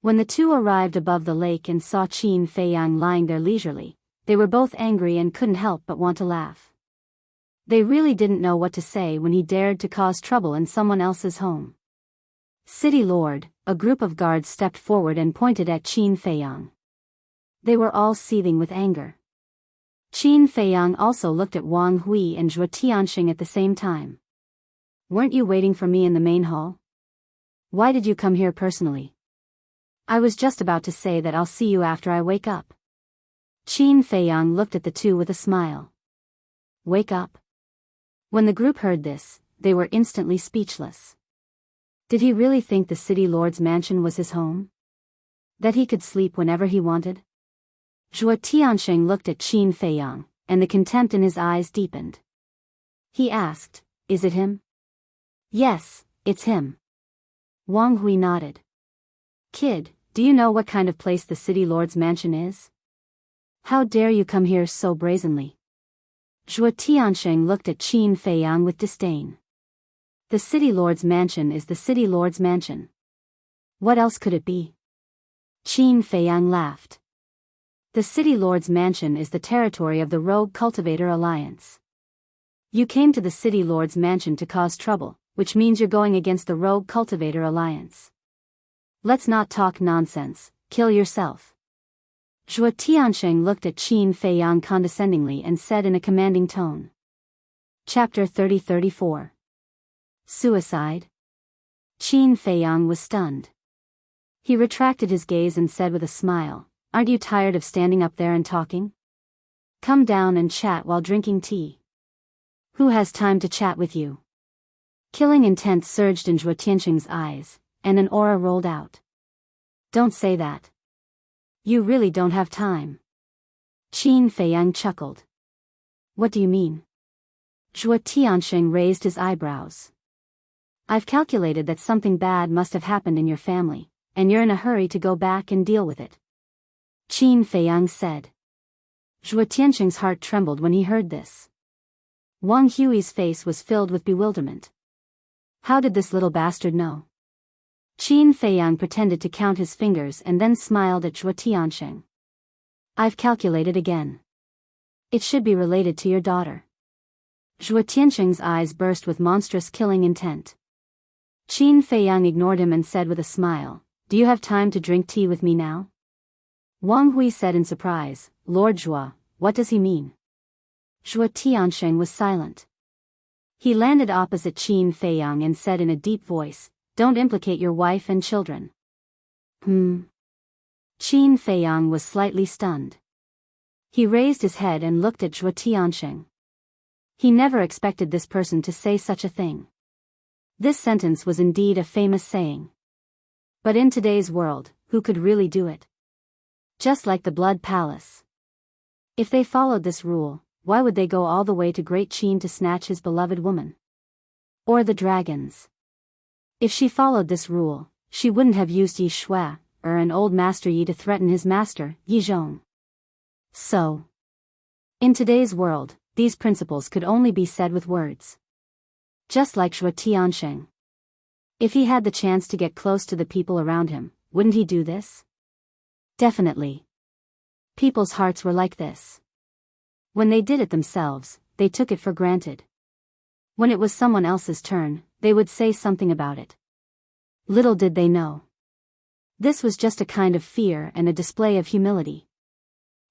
When the two arrived above the lake and saw Qin Feiyang lying there leisurely, they were both angry and couldn't help but want to laugh. They really didn't know what to say when he dared to cause trouble in someone else's home. City Lord, a group of guards stepped forward and pointed at Qin Feiyang. They were all seething with anger. Qin Feiyang also looked at Wang Hui and Zhuo Tianxing at the same time. Weren't you waiting for me in the main hall? Why did you come here personally? I was just about to say that I'll see you after I wake up. Qin Feiyang looked at the two with a smile. Wake up? When the group heard this, they were instantly speechless. Did he really think the city lord's mansion was his home? That he could sleep whenever he wanted? Zhuo Tianxing looked at Qin Feiyang, and the contempt in his eyes deepened. He asked, Is it him? Yes, it's him. Wang Hui nodded. Kid, do you know what kind of place the city lord's mansion is? How dare you come here so brazenly? Zhuo Tianxing looked at Qin Feiyang with disdain. The city lord's mansion is the city lord's mansion. What else could it be? Qin Feiyang laughed. The city lord's mansion is the territory of the Rogue Cultivator Alliance. You came to the city lord's mansion to cause trouble, which means you're going against the Rogue Cultivator Alliance. Let's not talk nonsense, kill yourself. Zhuo Tianxing looked at Qin Feiyang condescendingly and said in a commanding tone. Chapter 30-34. Suicide? Qin Feiyang was stunned. He retracted his gaze and said with a smile, Aren't you tired of standing up there and talking? Come down and chat while drinking tea. Who has time to chat with you? Killing intent surged in Zhuo Tianxing's eyes, and an aura rolled out. Don't say that. You really don't have time. Qin Feiyang chuckled. What do you mean? Zhuo Tianxing raised his eyebrows. I've calculated that something bad must have happened in your family, and you're in a hurry to go back and deal with it. Qin Feiyang said. Zhuo Tianxing's heart trembled when he heard this. Wang Hui's face was filled with bewilderment. How did this little bastard know? Qin Feiyang pretended to count his fingers and then smiled at Zhuo Tianxing. I've calculated again. It should be related to your daughter. Zhuo Tianxing's eyes burst with monstrous killing intent. Qin Feiyang ignored him and said with a smile, Do you have time to drink tea with me now? Wang Hui said in surprise, Lord Zhuo, what does he mean? Zhuo Tianxing was silent. He landed opposite Qin Feiyang and said in a deep voice, Don't implicate your wife and children. Qin Feiyang was slightly stunned. He raised his head and looked at Zhuo Tianxing. He never expected this person to say such a thing. This sentence was indeed a famous saying. But in today's world, who could really do it? Just like the Blood Palace. If they followed this rule, why would they go all the way to Great Qin to snatch his beloved woman? Or the dragons. If she followed this rule, she wouldn't have used Yi Shui, or an old master Yi to threaten his master, Yi Zhong. So, in today's world, these principles could only be said with words. Just like Zhuo Tiansheng. If he had the chance to get close to the people around him, wouldn't he do this? Definitely. People's hearts were like this. When they did it themselves, they took it for granted. When it was someone else's turn, they would say something about it. Little did they know. This was just a kind of fear and a display of humility.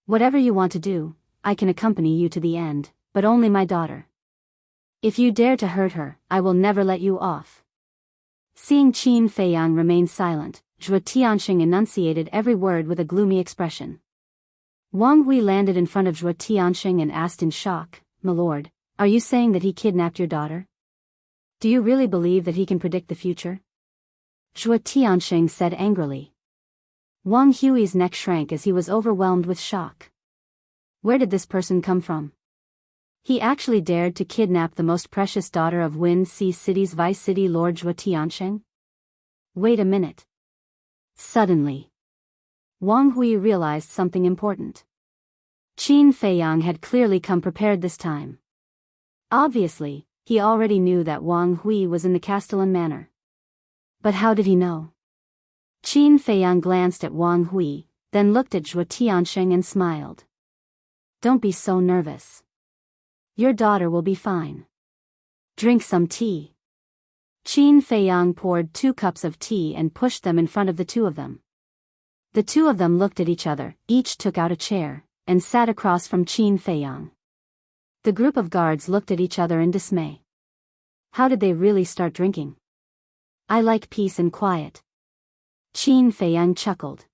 Whatever you want to do, I can accompany you to the end, but only my daughter. If you dare to hurt her, I will never let you off. Seeing Qin Feiyang remain silent, Zhuo Tiansheng enunciated every word with a gloomy expression. Wang Hui landed in front of Zhuo Tiansheng and asked in shock, "My lord, are you saying that he kidnapped your daughter? Do you really believe that he can predict the future?" Zhuo Tiansheng said angrily. Wang Hui's neck shrank as he was overwhelmed with shock. Where did this person come from? He actually dared to kidnap the most precious daughter of Wind Sea City's Vice City Lord Zhuo Tiansheng? Wait a minute. Suddenly, Wang Hui realized something important. Qin Feiyang had clearly come prepared this time. Obviously, he already knew that Wang Hui was in the Castellan Manor. But how did he know? Qin Feiyang glanced at Wang Hui, then looked at Zhuo Tiansheng and smiled. Don't be so nervous. Your daughter will be fine. Drink some tea. Qin Feiyang poured 2 cups of tea and pushed them in front of the two of them. The two of them looked at each other, each took out a chair, and sat across from Qin Feiyang. The group of guards looked at each other in dismay. How did they really start drinking? I like peace and quiet. Qin Feiyang chuckled.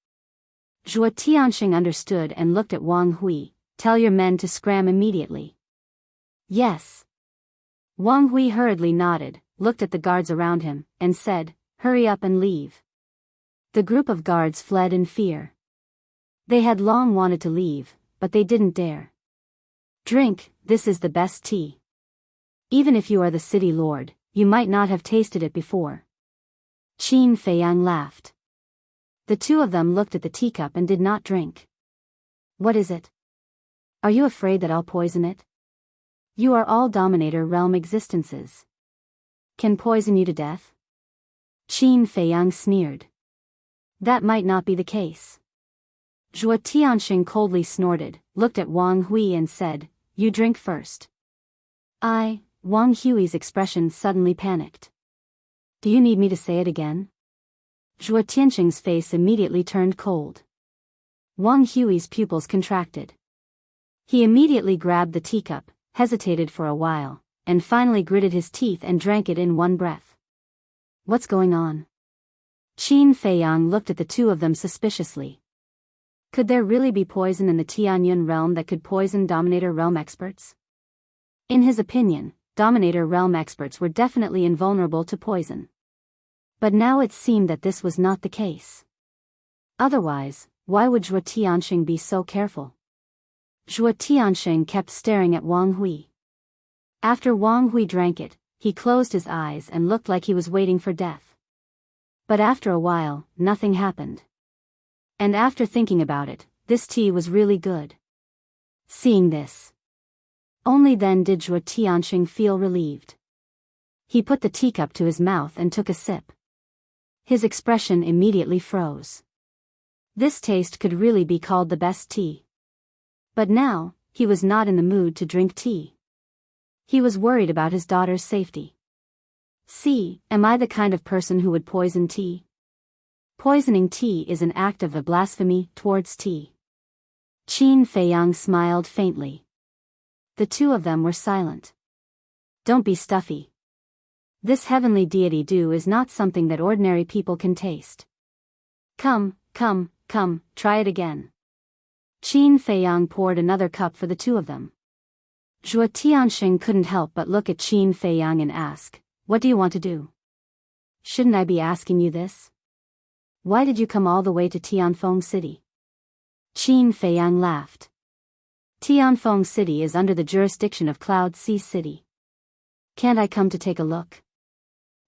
Zhuo Tiansheng understood and looked at Wang Hui. Tell your men to scram immediately. Yes. Wang Hui hurriedly nodded, looked at the guards around him, and said, Hurry up and leave. The group of guards fled in fear. They had long wanted to leave, but they didn't dare. Drink, this is the best tea. Even if you are the city lord, you might not have tasted it before. Qin Feiyang laughed. The two of them looked at the teacup and did not drink. What is it? Are you afraid that I'll poison it? You are all Dominator realm existences. Can poison you to death? Qin Feiyang sneered. That might not be the case. Zhuo Tiansheng coldly snorted, looked at Wang Hui and said, You drink first. Wang Hui's expression suddenly panicked. Do you need me to say it again? Zhuo Tiansheng's face immediately turned cold. Wang Hui's pupils contracted. He immediately grabbed the teacup, hesitated for a while, and finally gritted his teeth and drank it in one breath. What's going on? Qin Feiyang looked at the two of them suspiciously. Could there really be poison in the Tianyun realm that could poison Dominator realm experts? In his opinion, Dominator realm experts were definitely invulnerable to poison. But now it seemed that this was not the case. Otherwise, why would Zhuo Tiansheng be so careful? Zhuo Tiansheng kept staring at Wang Hui. After Wang Hui drank it, he closed his eyes and looked like he was waiting for death. But after a while, nothing happened. And after thinking about it, this tea was really good. Seeing this, only then did Zhuo Tiansheng feel relieved. He put the teacup to his mouth and took a sip. His expression immediately froze. This taste could really be called the best tea. But now, he was not in the mood to drink tea. He was worried about his daughter's safety. See, am I the kind of person who would poison tea? Poisoning tea is an act of a blasphemy towards tea. Qin Feiyang smiled faintly. The two of them were silent. Don't be stuffy. This heavenly deity dew is not something that ordinary people can taste. Come, try it again. Qin Feiyang poured another cup for the two of them. Zhuo Tiansheng couldn't help but look at Qin Feiyang and ask, What do you want to do? Shouldn't I be asking you this? Why did you come all the way to Tianfeng City? Qin Feiyang laughed. Tianfeng City is under the jurisdiction of Cloud Sea City. Can't I come to take a look?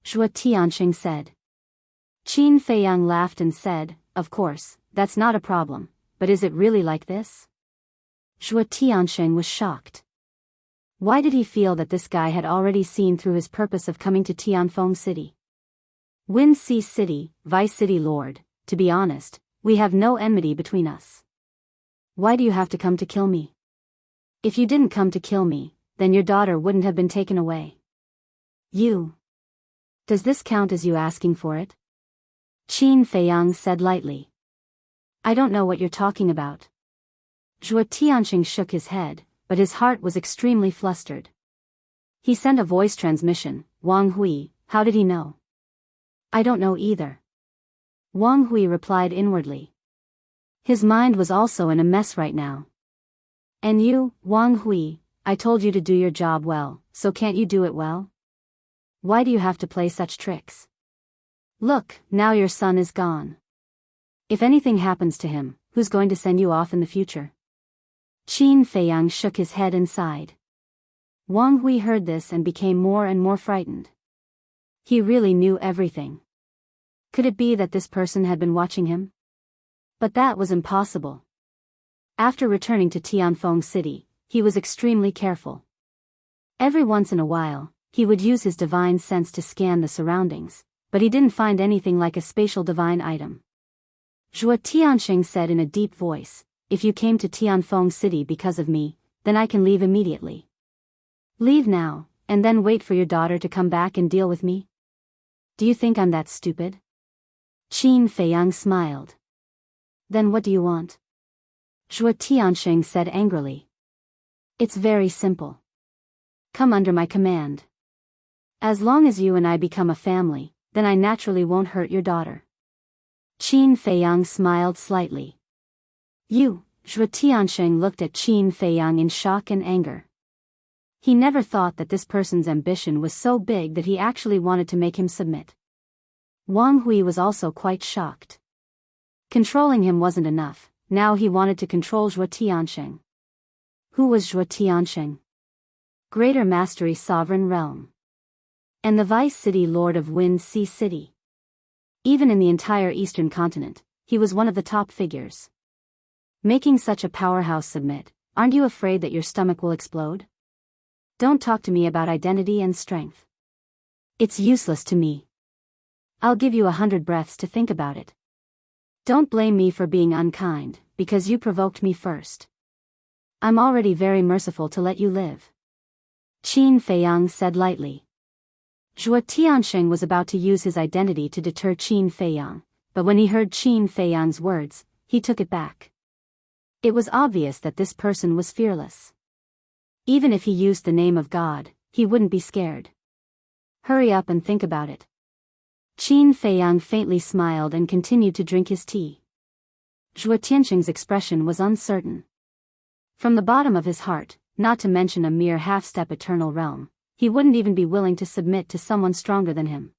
Zhuo Tianxing said. Qin Feiyang laughed and said, "Of course, that's not a problem, but is it really like this?" Zhuo Tianxing was shocked. Why did he feel that this guy had already seen through his purpose of coming to Tianfeng City? Wind Sea City, Vice City Lord, to be honest, we have no enmity between us. Why do you have to come to kill me? If you didn't come to kill me, then your daughter wouldn't have been taken away. Does this count as you asking for it? Qin Feiyang said lightly. I don't know what you're talking about. Zhuo Tianxing shook his head, but his heart was extremely flustered. He sent a voice transmission. Wang Hui, how did he know? I don't know either. Wang Hui replied inwardly. His mind was also in a mess right now. And you, Wang Hui, I told you to do your job well, so can't you do it well? Why do you have to play such tricks? Look, now your son is gone. If anything happens to him, who's going to send you off in the future? Qin Feiyang shook his head and sighed. Wang Hui heard this and became more and more frightened. He really knew everything. Could it be that this person had been watching him? But that was impossible. After returning to Tianfeng City, he was extremely careful. Every once in a while, he would use his divine sense to scan the surroundings, but he didn't find anything like a spatial divine item. Zhuo Tianxing said in a deep voice, if you came to Tianfeng City because of me, then I can leave immediately. Leave now, and then wait for your daughter to come back and deal with me? Do you think I'm that stupid? Qin Feiyang smiled. Then what do you want? Zhuo Tianxing said angrily. It's very simple. Come under my command. As long as you and I become a family, then I naturally won't hurt your daughter. Qin Feiyang smiled slightly. Zhuo Tianxing looked at Qin Feiyang in shock and anger. He never thought that this person's ambition was so big that he actually wanted to make him submit. Wang Hui was also quite shocked. Controlling him wasn't enough, now he wanted to control Zhuo Tianxing. Who was Zhuo Tianxing? Greater Mastery Sovereign Realm. And the Vice City Lord of Wind Sea City. Even in the entire Eastern continent, he was one of the top figures. Making such a powerhouse submit, aren't you afraid that your stomach will explode? Don't talk to me about identity and strength. It's useless to me. I'll give you 100 breaths to think about it. Don't blame me for being unkind, because you provoked me first. I'm already very merciful to let you live. Qin Feiyang said lightly. Zhuo Tianxing was about to use his identity to deter Qin Feiyang, but when he heard Qin Feiyang's words, he took it back. It was obvious that this person was fearless. Even if he used the name of God, he wouldn't be scared. Hurry up and think about it. Qin Feiyang faintly smiled and continued to drink his tea. Zhuo Tianxing's expression was uncertain. From the bottom of his heart, not to mention a mere half-step eternal realm, he wouldn't even be willing to submit to someone stronger than him.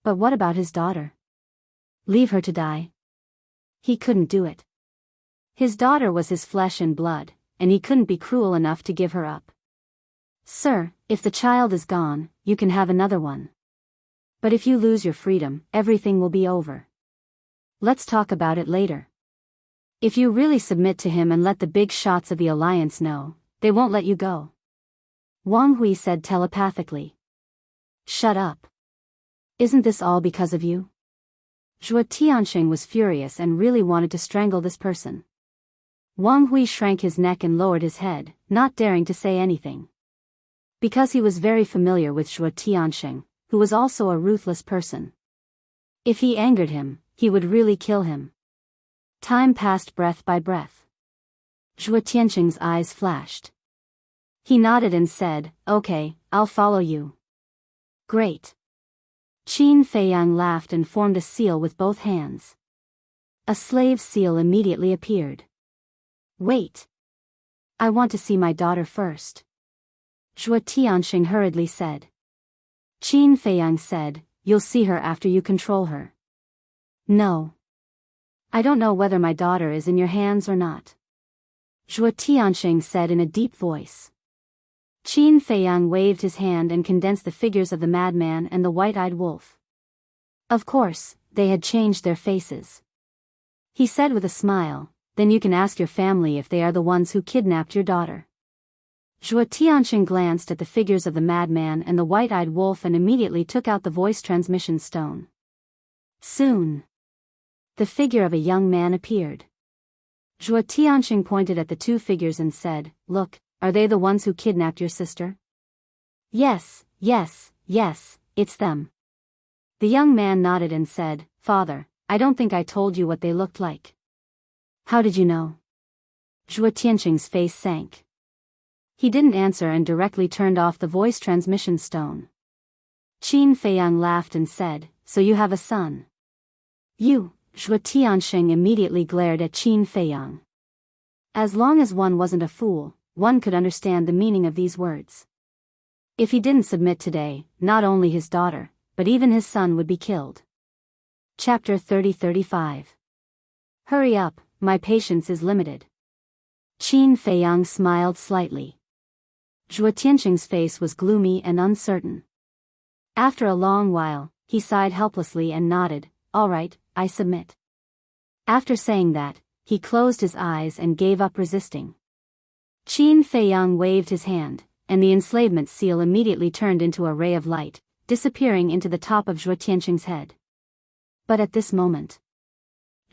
But what about his daughter? Leave her to die? He couldn't do it. His daughter was his flesh and blood, and he couldn't be cruel enough to give her up. Sir, if the child is gone, you can have another one. But if you lose your freedom, everything will be over. Let's talk about it later. If you really submit to him and let the big shots of the Alliance know, they won't let you go. Wang Hui said telepathically. Shut up. Isn't this all because of you? Zhuo Tianxing was furious and really wanted to strangle this person. Wang Hui shrank his neck and lowered his head, not daring to say anything. Because he was very familiar with Zhuo Tianxing, who was also a ruthless person. If he angered him, he would really kill him. Time passed breath by breath. Zhuo Tianxing's eyes flashed. He nodded and said, okay, I'll follow you. Great. Qin Feiyang laughed and formed a seal with both hands. A slave seal immediately appeared. Wait. I want to see my daughter first. Zhuo Tianxing hurriedly said. Qin Feiyang said, you'll see her after you control her. No. I don't know whether my daughter is in your hands or not. Zhuo Tianxing said in a deep voice. Qin Feiyang waved his hand and condensed the figures of the madman and the white-eyed wolf. Of course, they had changed their faces. He said with a smile, "Then you can ask your family if they are the ones who kidnapped your daughter." Zhuo Tianxing glanced at the figures of the madman and the white-eyed wolf and immediately took out the voice transmission stone. Soon, the figure of a young man appeared. Zhuo Tianxing pointed at the two figures and said, "Look, are they the ones who kidnapped your sister?" Yes, it's them." The young man nodded and said, "Father, I don't think I told you what they looked like." "How did you know?" Zhuo Tianxing's face sank. He didn't answer and directly turned off the voice transmission stone. Qin Feiyang laughed and said, "So you have a son?" "You?" Zhuo Tianxing immediately glared at Qin Feiyang. As long as one wasn't a fool, one could understand the meaning of these words. If he didn't submit today, not only his daughter, but even his son would be killed. Chapter 30-35. Hurry up, my patience is limited. Qin Feiyang smiled slightly. Zhuo Tianxing's face was gloomy and uncertain. After a long while, he sighed helplessly and nodded, "All right, I submit." After saying that, he closed his eyes and gave up resisting. Qin Feiyang waved his hand, and the enslavement seal immediately turned into a ray of light, disappearing into the top of Zhuo Tianxing's head. But at this moment,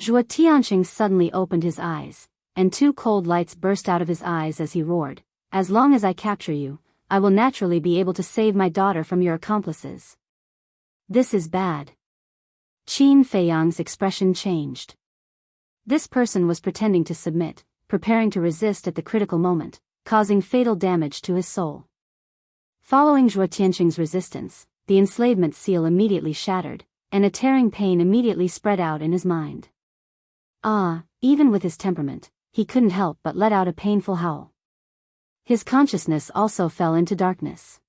Zhuo Tianxing suddenly opened his eyes, and two cold lights burst out of his eyes as he roared, "As long as I capture you, I will naturally be able to save my daughter from your accomplices." This is bad. Qin Feiyang's expression changed. This person was pretending to submit, preparing to resist at the critical moment, causing fatal damage to his soul. Following Zhuo Tianxing's resistance, the enslavement seal immediately shattered, and a tearing pain immediately spread out in his mind. Even with his temperament, he couldn't help but let out a painful howl. His consciousness also fell into darkness.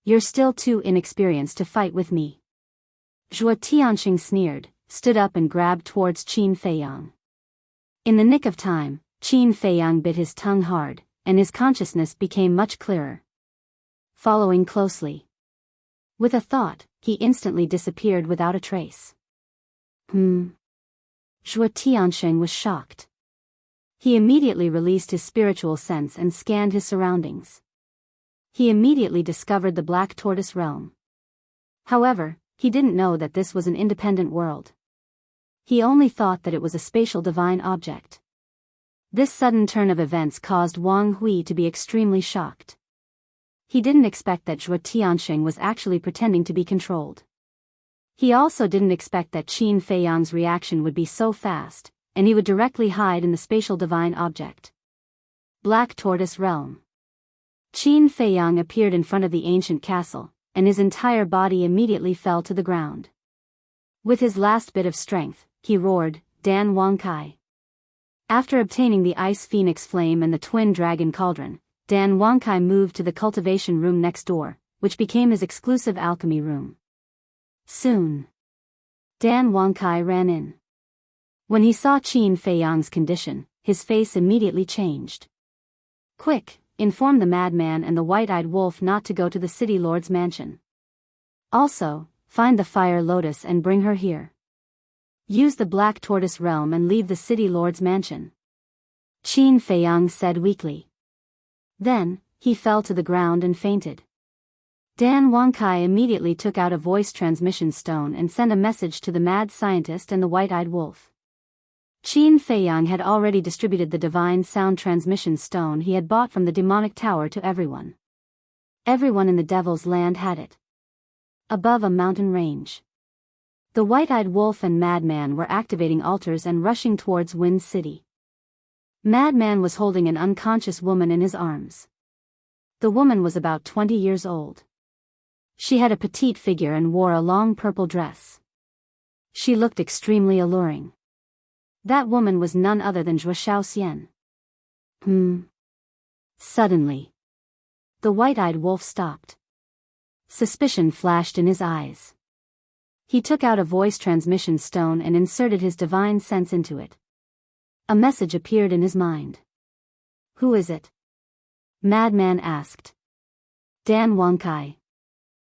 "You're still too inexperienced to fight with me." Zhuo Tianxing sneered, stood up and grabbed towards Qin Feiyang. In the nick of time, Qin Feiyang bit his tongue hard, and his consciousness became much clearer. Following closely. With a thought, he instantly disappeared without a trace. Zhuo Tianxing was shocked. He immediately released his spiritual sense and scanned his surroundings. He immediately discovered the Black Tortoise realm. However, he didn't know that this was an independent world. He only thought that it was a spatial divine object. This sudden turn of events caused Wang Hui to be extremely shocked. He didn't expect that Zhuo Tianxing was actually pretending to be controlled. He also didn't expect that Qin Feiyang's reaction would be so fast, and he would directly hide in the spatial divine object. Black Tortoise Realm. Qin Feiyang appeared in front of the ancient castle, and his entire body immediately fell to the ground. With his last bit of strength, he roared, "Dan Wangkai." After obtaining the Ice Phoenix Flame and the Twin Dragon Cauldron, Dan Wangkai moved to the cultivation room next door, which became his exclusive alchemy room. Soon, Dan Wangkai ran in. When he saw Qin Feiyang's condition, his face immediately changed. "Quick, inform the madman and the white-eyed wolf not to go to the city lord's mansion. Also, find the fire lotus and bring her here. Use the Black Tortoise realm and leave the city lord's mansion," Qin Feiyang said weakly. Then, he fell to the ground and fainted. Dan Wangkai immediately took out a voice transmission stone and sent a message to the mad scientist and the white-eyed wolf. Qin Feiyang had already distributed the divine sound transmission stone he had bought from the demonic tower to everyone. Everyone in the Devil's Land had it. Above a mountain range, the white-eyed wolf and Madman were activating altars and rushing towards Wind City. Madman was holding an unconscious woman in his arms. The woman was about 20 years old. She had a petite figure and wore a long purple dress. She looked extremely alluring. That woman was none other than Zhuo Xian. Suddenly, the white-eyed wolf stopped. Suspicion flashed in his eyes. He took out a voice transmission stone and inserted his divine sense into it. A message appeared in his mind. "Who is it?" Madman asked. Dan Wangkai.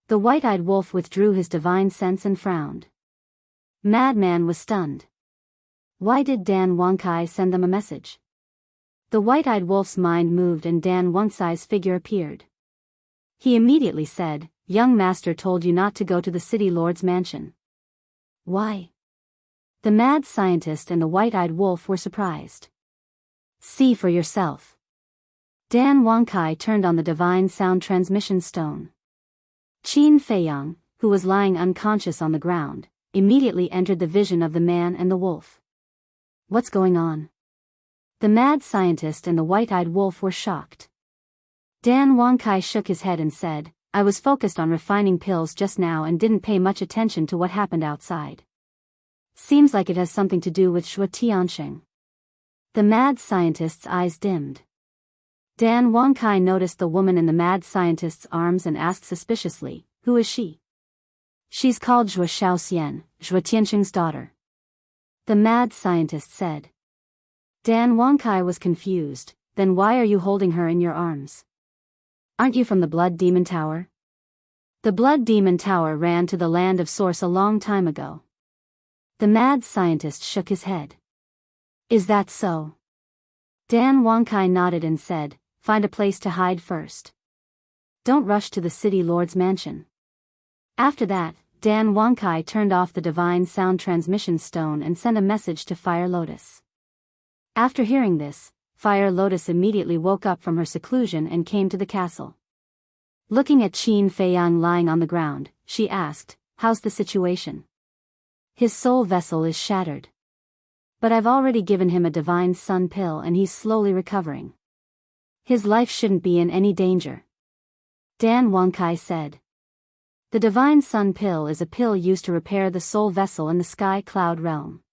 The white-eyed wolf withdrew his divine sense and frowned. Madman was stunned. Why did Dan Wangkai send them a message? The white-eyed wolf's mind moved and Dan Wangkai's figure appeared. He immediately said, "Young master told you not to go to the city lord's mansion." Why? The mad scientist and the white-eyed wolf were surprised. See for yourself. Dan Wangkai turned on the divine sound transmission stone. Qin Feiyang, who was lying unconscious on the ground, immediately entered the vision of the man and the wolf. What's going on? The mad scientist and the white-eyed wolf were shocked. Dan Wangkai shook his head and said, "I was focused on refining pills just now and didn't pay much attention to what happened outside. Seems like it has something to do with Shui Tianxing." The mad scientist's eyes dimmed. Dan Wangkai noticed the woman in the mad scientist's arms and asked suspiciously, "Who is she?" "She's called Zhuo Shaoxian, Shui Tianxing's daughter," the mad scientist said. Dan Wangkai was confused. "Then why are you holding her in your arms? Aren't you from the Blood Demon Tower?" "The Blood Demon Tower ran to the land of Source a long time ago." The mad scientist shook his head. "Is that so?" Dan Wangkai nodded and said, "Find a place to hide first. Don't rush to the city lord's mansion." After that, Dan Wangkai turned off the divine sound transmission stone and sent a message to Fire Lotus. After hearing this, Fire Lotus immediately woke up from her seclusion and came to the castle. Looking at Qin Feiyang lying on the ground, she asked, "How's the situation?" "His soul vessel is shattered. But I've already given him a divine sun pill and he's slowly recovering. His life shouldn't be in any danger," Dan Wangkai said. The divine sun pill is a pill used to repair the soul vessel in the sky cloud realm.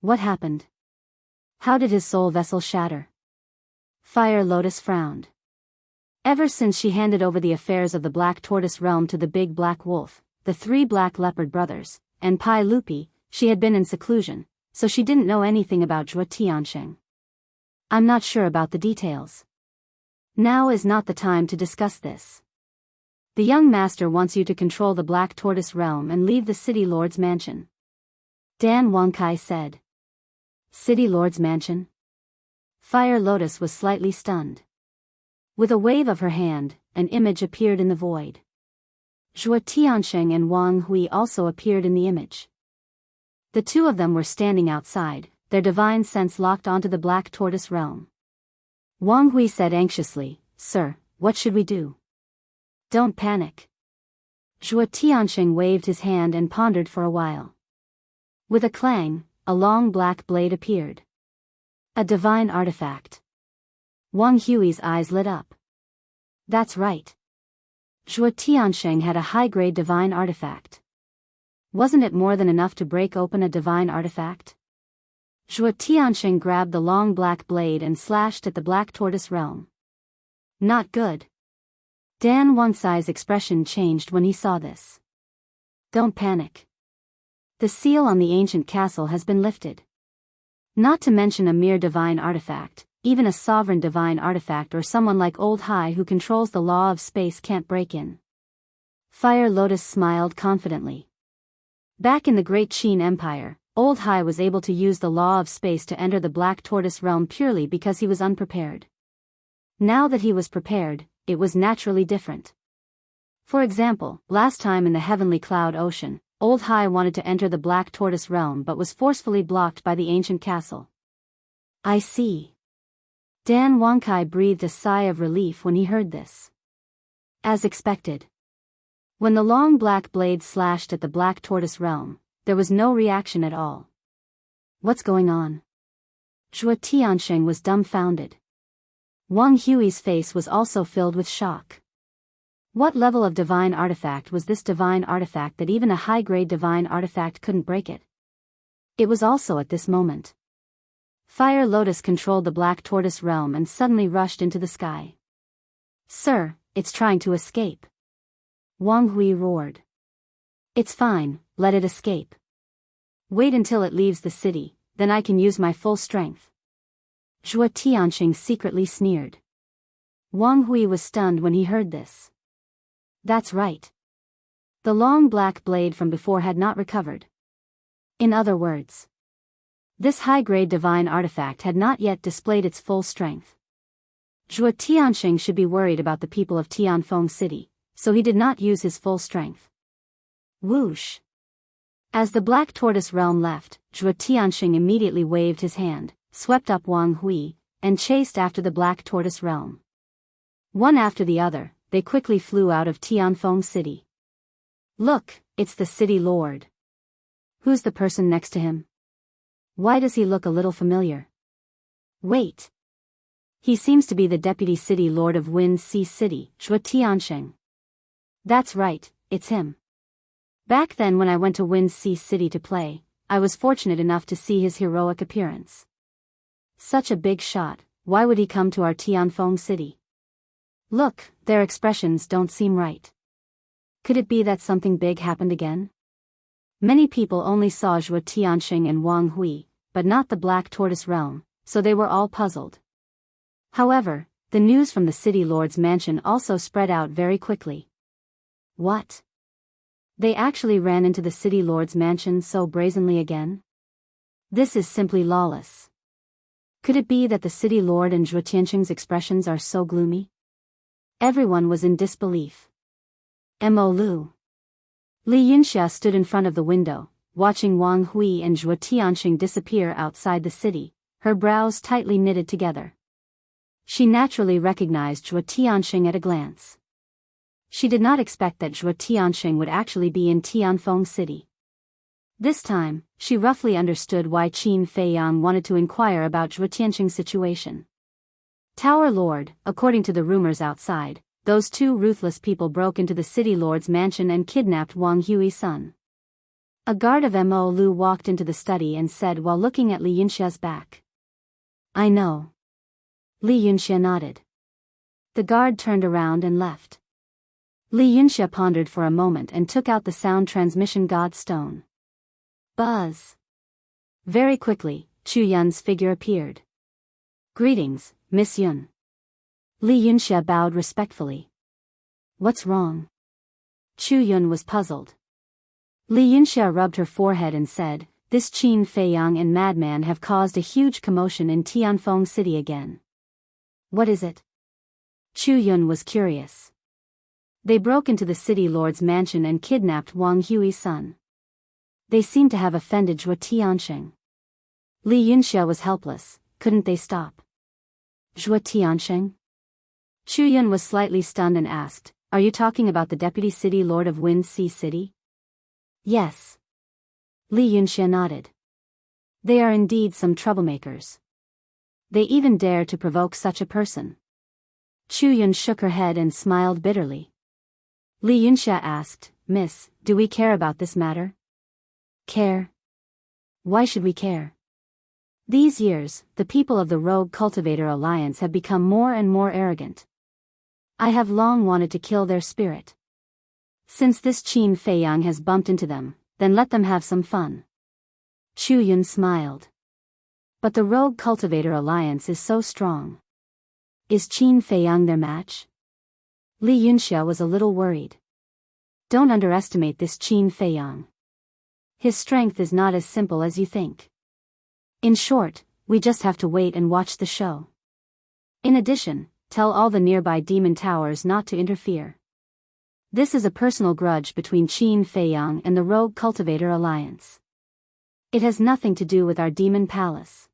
What happened? How did his soul vessel shatter? Fire Lotus frowned. Ever since she handed over the affairs of the Black Tortoise realm to the Big Black Wolf, the 3 Black Leopard brothers, and Pai Lupi, she had been in seclusion, so she didn't know anything about Zhuo Tianxing. "I'm not sure about the details. Now is not the time to discuss this. The young master wants you to control the Black Tortoise realm and leave the city lord's mansion," Dan Wangkai said. "City lord's mansion?" Fire Lotus was slightly stunned. With a wave of her hand, an image appeared in the void. Zhuo Tianxing and Wang Hui also appeared in the image. The two of them were standing outside, their divine sense locked onto the Black Tortoise realm. Wang Hui said anxiously, "Sir, what should we do?" "Don't panic." Zhuo Tianxing waved his hand and pondered for a while. With a clang, a long black blade appeared. A divine artifact. Wang Hui's eyes lit up. That's right. Zhuo Tianxing had a high-grade divine artifact. Wasn't it more than enough to break open a divine artifact? Zhuo Tianxing grabbed the long black blade and slashed at the Black Tortoise realm. Not good. Dan Wangkai's expression changed when he saw this. Don't panic. The seal on the ancient castle has been lifted. Not to mention a mere divine artifact, even a sovereign divine artifact or someone like Old Hai who controls the law of space can't break in. Fire Lotus smiled confidently. Back in the Great Qin Empire, Old Hai was able to use the law of space to enter the Black Tortoise realm purely because he was unprepared. Now that he was prepared, it was naturally different. For example, last time in the Heavenly Cloud Ocean, Old Hai wanted to enter the Black Tortoise realm but was forcefully blocked by the ancient castle. I see. Dan Wangkai breathed a sigh of relief when he heard this. As expected. When the long black blade slashed at the Black Tortoise realm, there was no reaction at all. What's going on? Zhuo Tianxing was dumbfounded. Wang Hui's face was also filled with shock. What level of divine artifact was this divine artifact that even a high-grade divine artifact couldn't break it? It was also at this moment. Fire Lotus controlled the Black Tortoise realm and suddenly rushed into the sky. Sir, it's trying to escape. Wang Hui roared. It's fine, let it escape. Wait until it leaves the city, then I can use my full strength. Zhuo Tianxing secretly sneered. Wang Hui was stunned when he heard this. That's right. The long black blade from before had not recovered. In other words, this high-grade divine artifact had not yet displayed its full strength. Zhuo Tianxing should be worried about the people of Tianfeng City, so he did not use his full strength. Whoosh! As the Black Tortoise realm left, Zhuo Tianxing immediately waved his hand, swept up Wang Hui, and chased after the Black Tortoise realm. One after the other, they quickly flew out of Tianfeng City. Look, it's the city lord. Who's the person next to him? Why does he look a little familiar? Wait. He seems to be the deputy city lord of Wind Sea City, Zhuo Tianxing. That's right, it's him. Back then when I went to Wind Sea City to play, I was fortunate enough to see his heroic appearance. Such a big shot, why would he come to our Tianfeng City? Look, their expressions don't seem right. Could it be that something big happened again? Many people only saw Zhuo Tianxing and Wang Hui, but not the Black Tortoise realm, so they were all puzzled. However, the news from the city lord's mansion also spread out very quickly. What? They actually ran into the city lord's mansion so brazenly again? This is simply lawless. Could it be that the city lord and Zhuo Tianxing's expressions are so gloomy? Everyone was in disbelief. Mo Lu. Li Yunxia stood in front of the window, watching Wang Hui and Zhuo Tianxing disappear outside the city, her brows tightly knitted together. She naturally recognized Zhuo Tianxing at a glance. She did not expect that Zhuo Tianxing would actually be in Tianfeng City. This time, she roughly understood why Qin Feiyang wanted to inquire about Zhuo Tianxing's situation. Tower Lord, according to the rumors outside, those two ruthless people broke into the city lord's mansion and kidnapped Wang Hui's son. A guard of Mo Lu walked into the study and said while looking at Li Yunxia's back. I know. Li Yunxia nodded. The guard turned around and left. Li Yunxia pondered for a moment and took out the sound transmission god stone. Buzz. Very quickly, Chu Yun's figure appeared. Greetings, Miss Yun. Li Yunxia bowed respectfully. What's wrong? Chu Yun was puzzled. Li Yunxia rubbed her forehead and said, This Qin Feiyang and madman have caused a huge commotion in Tianfeng City again. What is it? Chu Yun was curious. They broke into the city lord's mansion and kidnapped Wang Hui's son. They seem to have offended Zhuo Tianxing. Li Yunxia was helpless, couldn't they stop? Zhuo Tianxing? Chu Yun was slightly stunned and asked, Are you talking about the deputy city lord of Wind Sea City? Yes. Li Yunxia nodded. They are indeed some troublemakers. They even dare to provoke such a person. Chu Yun shook her head and smiled bitterly. Li Yunxia asked, Miss, do we care about this matter? Care? Why should we care? These years, the people of the Rogue Cultivator Alliance have become more and more arrogant. I have long wanted to kill their spirit. Since this Qin Feiyang has bumped into them, then let them have some fun. Chu Yun smiled. But the Rogue Cultivator Alliance is so strong. Is Qin Feiyang their match? Li Yunxia was a little worried. Don't underestimate this Qin Feiyang. His strength is not as simple as you think. In short, we just have to wait and watch the show. In addition, tell all the nearby demon towers not to interfere. This is a personal grudge between Qin Feiyang and the Rogue Cultivator Alliance. It has nothing to do with our demon palace.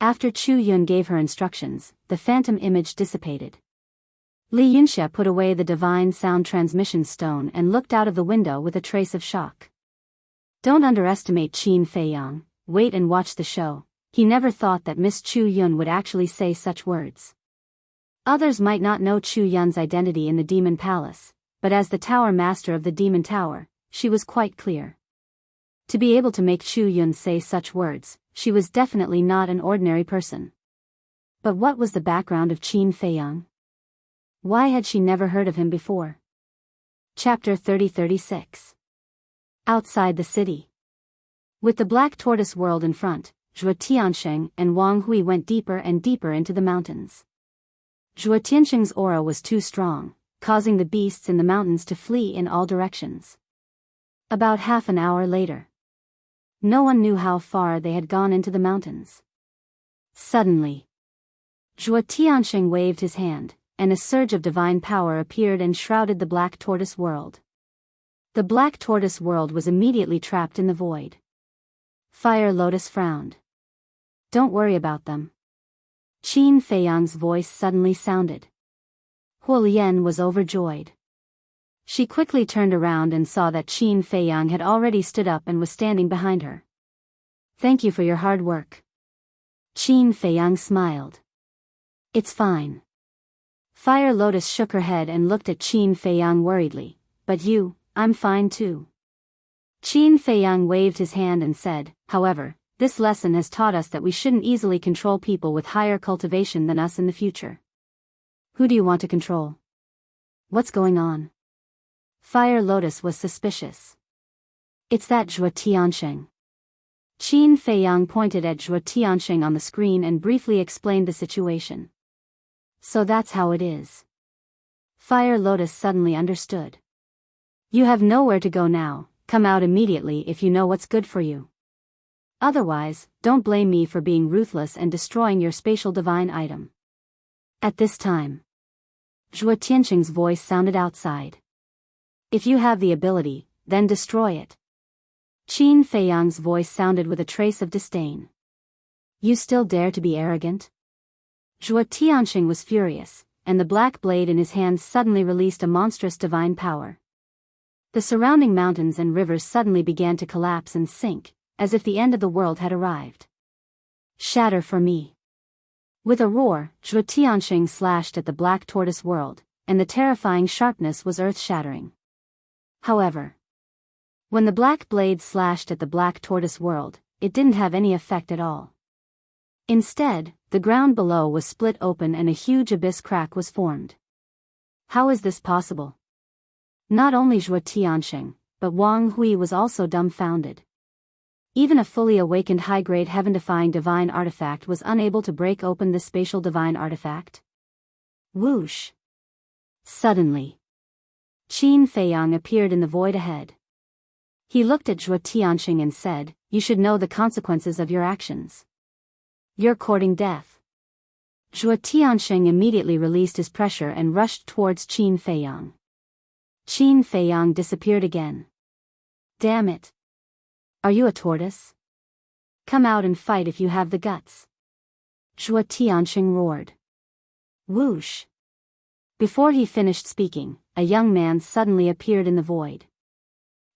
After Chu Yun gave her instructions, the phantom image dissipated. Li Yunxia put away the divine sound transmission stone and looked out of the window with a trace of shock. Don't underestimate Qin Feiyang, wait and watch the show. He never thought that Miss Chu Yun would actually say such words. Others might not know Chu Yun's identity in the Demon Palace, but as the Tower Master of the Demon Tower, she was quite clear. To be able to make Chu Yun say such words, she was definitely not an ordinary person. But what was the background of Qin Feiyang? Why had she never heard of him before? Chapter 30-36. Outside the city. With the Black Tortoise world in front, Zhuo Tianxing and Wang Hui went deeper and deeper into the mountains. Zhuo Tianxing's aura was too strong, causing the beasts in the mountains to flee in all directions. About half an hour later, no one knew how far they had gone into the mountains. Suddenly, Zhuo Tianxing waved his hand, and a surge of divine power appeared and shrouded the Black Tortoise world. The Black Tortoise world was immediately trapped in the void. Fire Lotus frowned. "Don't worry about them." Qin Feiyang's voice suddenly sounded. Huolian was overjoyed. She quickly turned around and saw that Qin Feiyang had already stood up and was standing behind her. "Thank you for your hard work." Qin Feiyang smiled. "It's fine." Fire Lotus shook her head and looked at Qin Feiyang worriedly. "But you, I'm fine too." Qin Feiyang waved his hand and said, "However, this lesson has taught us that we shouldn't easily control people with higher cultivation than us in the future." "Who do you want to control? What's going on?" Fire Lotus was suspicious. "It's that Zhuo Tianxing." Qin Feiyang pointed at Zhuo Tianxing on the screen and briefly explained the situation. "So that's how it is." Fire Lotus suddenly understood. "You have nowhere to go now. Come out immediately if you know what's good for you. Otherwise, don't blame me for being ruthless and destroying your spatial divine item." At this time, Zhuo Tianxing's voice sounded outside. "If you have the ability, then destroy it." Qin Feiyang's voice sounded with a trace of disdain. "You still dare to be arrogant?" Zhuo Tianxing was furious, and the black blade in his hand suddenly released a monstrous divine power. The surrounding mountains and rivers suddenly began to collapse and sink, as if the end of the world had arrived. "Shatter for me." With a roar, Zhuo Tianxing slashed at the Black Tortoise world, and the terrifying sharpness was earth-shattering. However, when the black blade slashed at the Black Tortoise world, it didn't have any effect at all. Instead, the ground below was split open and a huge abyss crack was formed. How is this possible? Not only Zhuo Tianxing, but Wang Hui was also dumbfounded. Even a fully awakened high-grade heaven-defying divine artifact was unable to break open this spatial divine artifact. Whoosh! Suddenly, Qin Feiyang appeared in the void ahead. He looked at Zhuo Tianxing and said, "You should know the consequences of your actions. You're courting death." Zhuo Tianxing immediately released his pressure and rushed towards Qin Feiyang. Qin Feiyang disappeared again. "Damn it! Are you a tortoise? Come out and fight if you have the guts." Zhuo Tianxing roared. Whoosh! Before he finished speaking, a young man suddenly appeared in the void.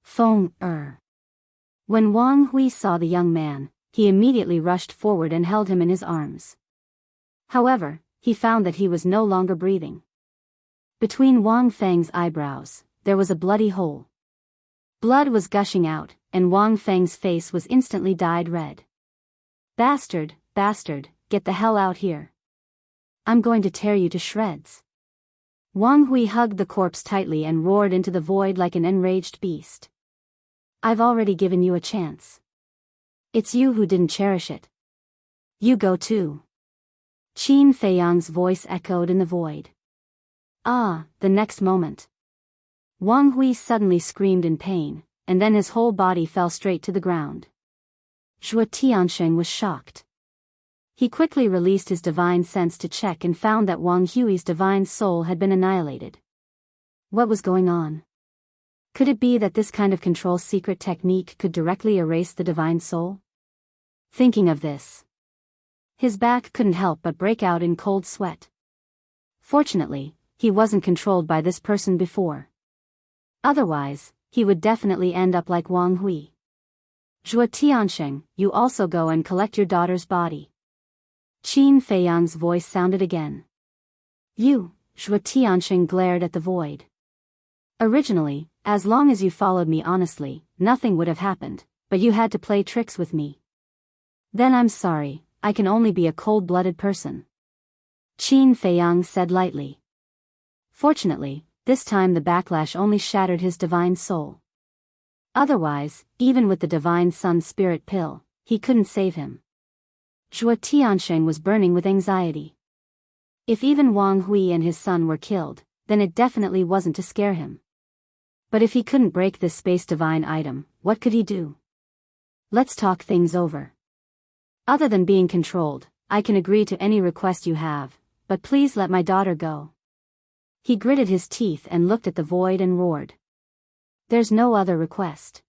Feng Er. When Wang Hui saw the young man, he immediately rushed forward and held him in his arms. However, he found that he was no longer breathing. Between Wang Feng's eyebrows, there was a bloody hole. Blood was gushing out, and Wang Feng's face was instantly dyed red. Bastard, get the hell out here. I'm going to tear you to shreds." Wang Hui hugged the corpse tightly and roared into the void like an enraged beast. "I've already given you a chance. It's you who didn't cherish it. You go too." Qin Feiyang's voice echoed in the void. The next moment, Wang Hui suddenly screamed in pain, and then his whole body fell straight to the ground. Zhuo Tianxing was shocked. He quickly released his divine sense to check and found that Wang Hui's divine soul had been annihilated. What was going on? Could it be that this kind of control secret technique could directly erase the divine soul? Thinking of this, his back couldn't help but break out in cold sweat. Fortunately, he wasn't controlled by this person before. Otherwise, he would definitely end up like Wang Hui. "Zhuo Tianxing, you also go and collect your daughter's body." Qin Feiyang's voice sounded again. "You," Zhuo Tianxing glared at the void. "Originally, as long as you followed me honestly, nothing would have happened, but you had to play tricks with me. Then I'm sorry, I can only be a cold-blooded person." Qin Feiyang said lightly. Fortunately, this time the backlash only shattered his divine soul. Otherwise, even with the divine sun spirit pill, he couldn't save him. Zhuo Tianxing was burning with anxiety. If even Wang Hui and his son were killed, then it definitely wasn't to scare him. But if he couldn't break this space divine item, what could he do? Let's talk things over. Other than being controlled, I can agree to any request you have, but please let my daughter go. He gritted his teeth and looked at the void and roared. There's no other request.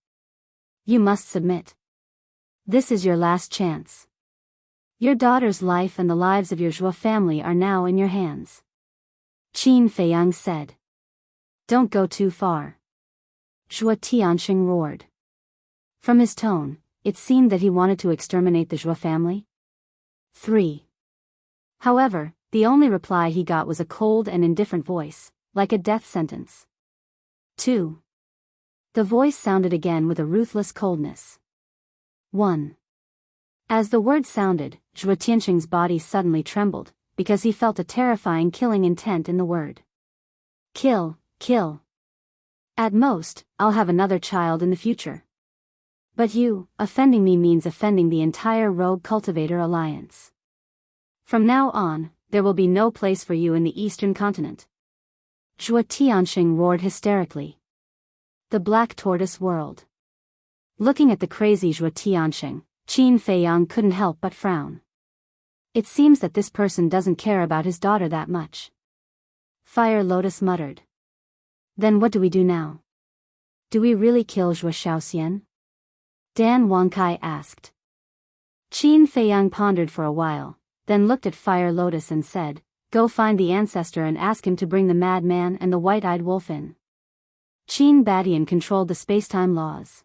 You must submit. This is your last chance. Your daughter's life and the lives of your Zhuo family are now in your hands. Qin Feiyang said. Don't go too far. Zhuo Tianxing roared. From his tone, it seemed that he wanted to exterminate the Zhuo family. 3. However, the only reply he got was a cold and indifferent voice, like a death sentence. 2. The voice sounded again with a ruthless coldness. 1. As the word sounded, Zhuo Tianxing's body suddenly trembled, because he felt a terrifying killing intent in the word. Kill, kill. At most, I'll have another child in the future. But you, offending me means offending the entire Rogue Cultivator Alliance. From now on, there will be no place for you in the Eastern Continent. Zhuo Tianxing roared hysterically. The Black Tortoise World. Looking at the crazy Zhuo Tianxing, Qin Feiyang couldn't help but frown. It seems that this person doesn't care about his daughter that much. Fire Lotus muttered. Then what do we do now? Do we really kill Zhuo Shaoxian? Dan Wangkai asked. Qin Feiyang pondered for a while, then looked at Fire Lotus and said, Go find the ancestor and ask him to bring the madman and the white-eyed wolf in. Qin Badian controlled the spacetime laws.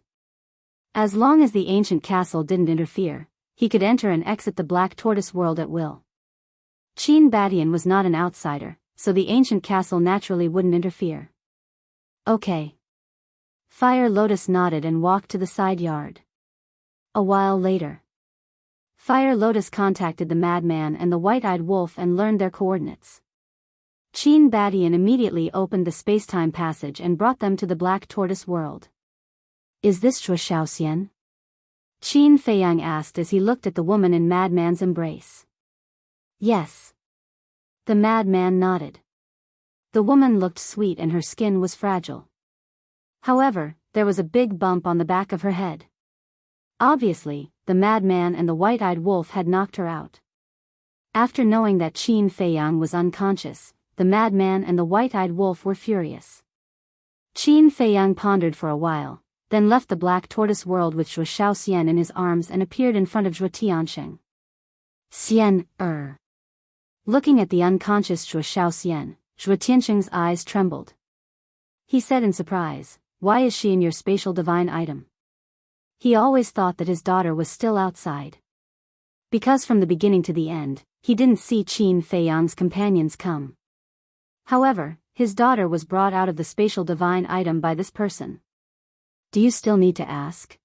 As long as the ancient castle didn't interfere, he could enter and exit the Black Tortoise World at will. Qin Badian was not an outsider, so the ancient castle naturally wouldn't interfere. Okay. Fire Lotus nodded and walked to the side yard. A while later, Fire Lotus contacted the madman and the white-eyed wolf and learned their coordinates. Qin Badian immediately opened the spacetime passage and brought them to the Black Tortoise World. Is this Zhuo Shaoxian? Qin Feiyang asked as he looked at the woman in madman's embrace. Yes. The madman nodded. The woman looked sweet and her skin was fragile. However, there was a big bump on the back of her head. Obviously, the madman and the white-eyed wolf had knocked her out. After knowing that Qin Feiyang was unconscious, the madman and the white-eyed wolf were furious. Qin Feiyang pondered for a while, then left the Black Tortoise World with Zhuo Shaoxian in his arms and appeared in front of Zhuo Tianxing. Looking at the unconscious Zhuo Shaoxian, Zhuo Tianxing's eyes trembled. He said in surprise, Why is she in your spatial divine item? He always thought that his daughter was still outside. Because from the beginning to the end, he didn't see Qin Feiyang's companions come. However, his daughter was brought out of the spatial divine item by this person. Do you still need to ask?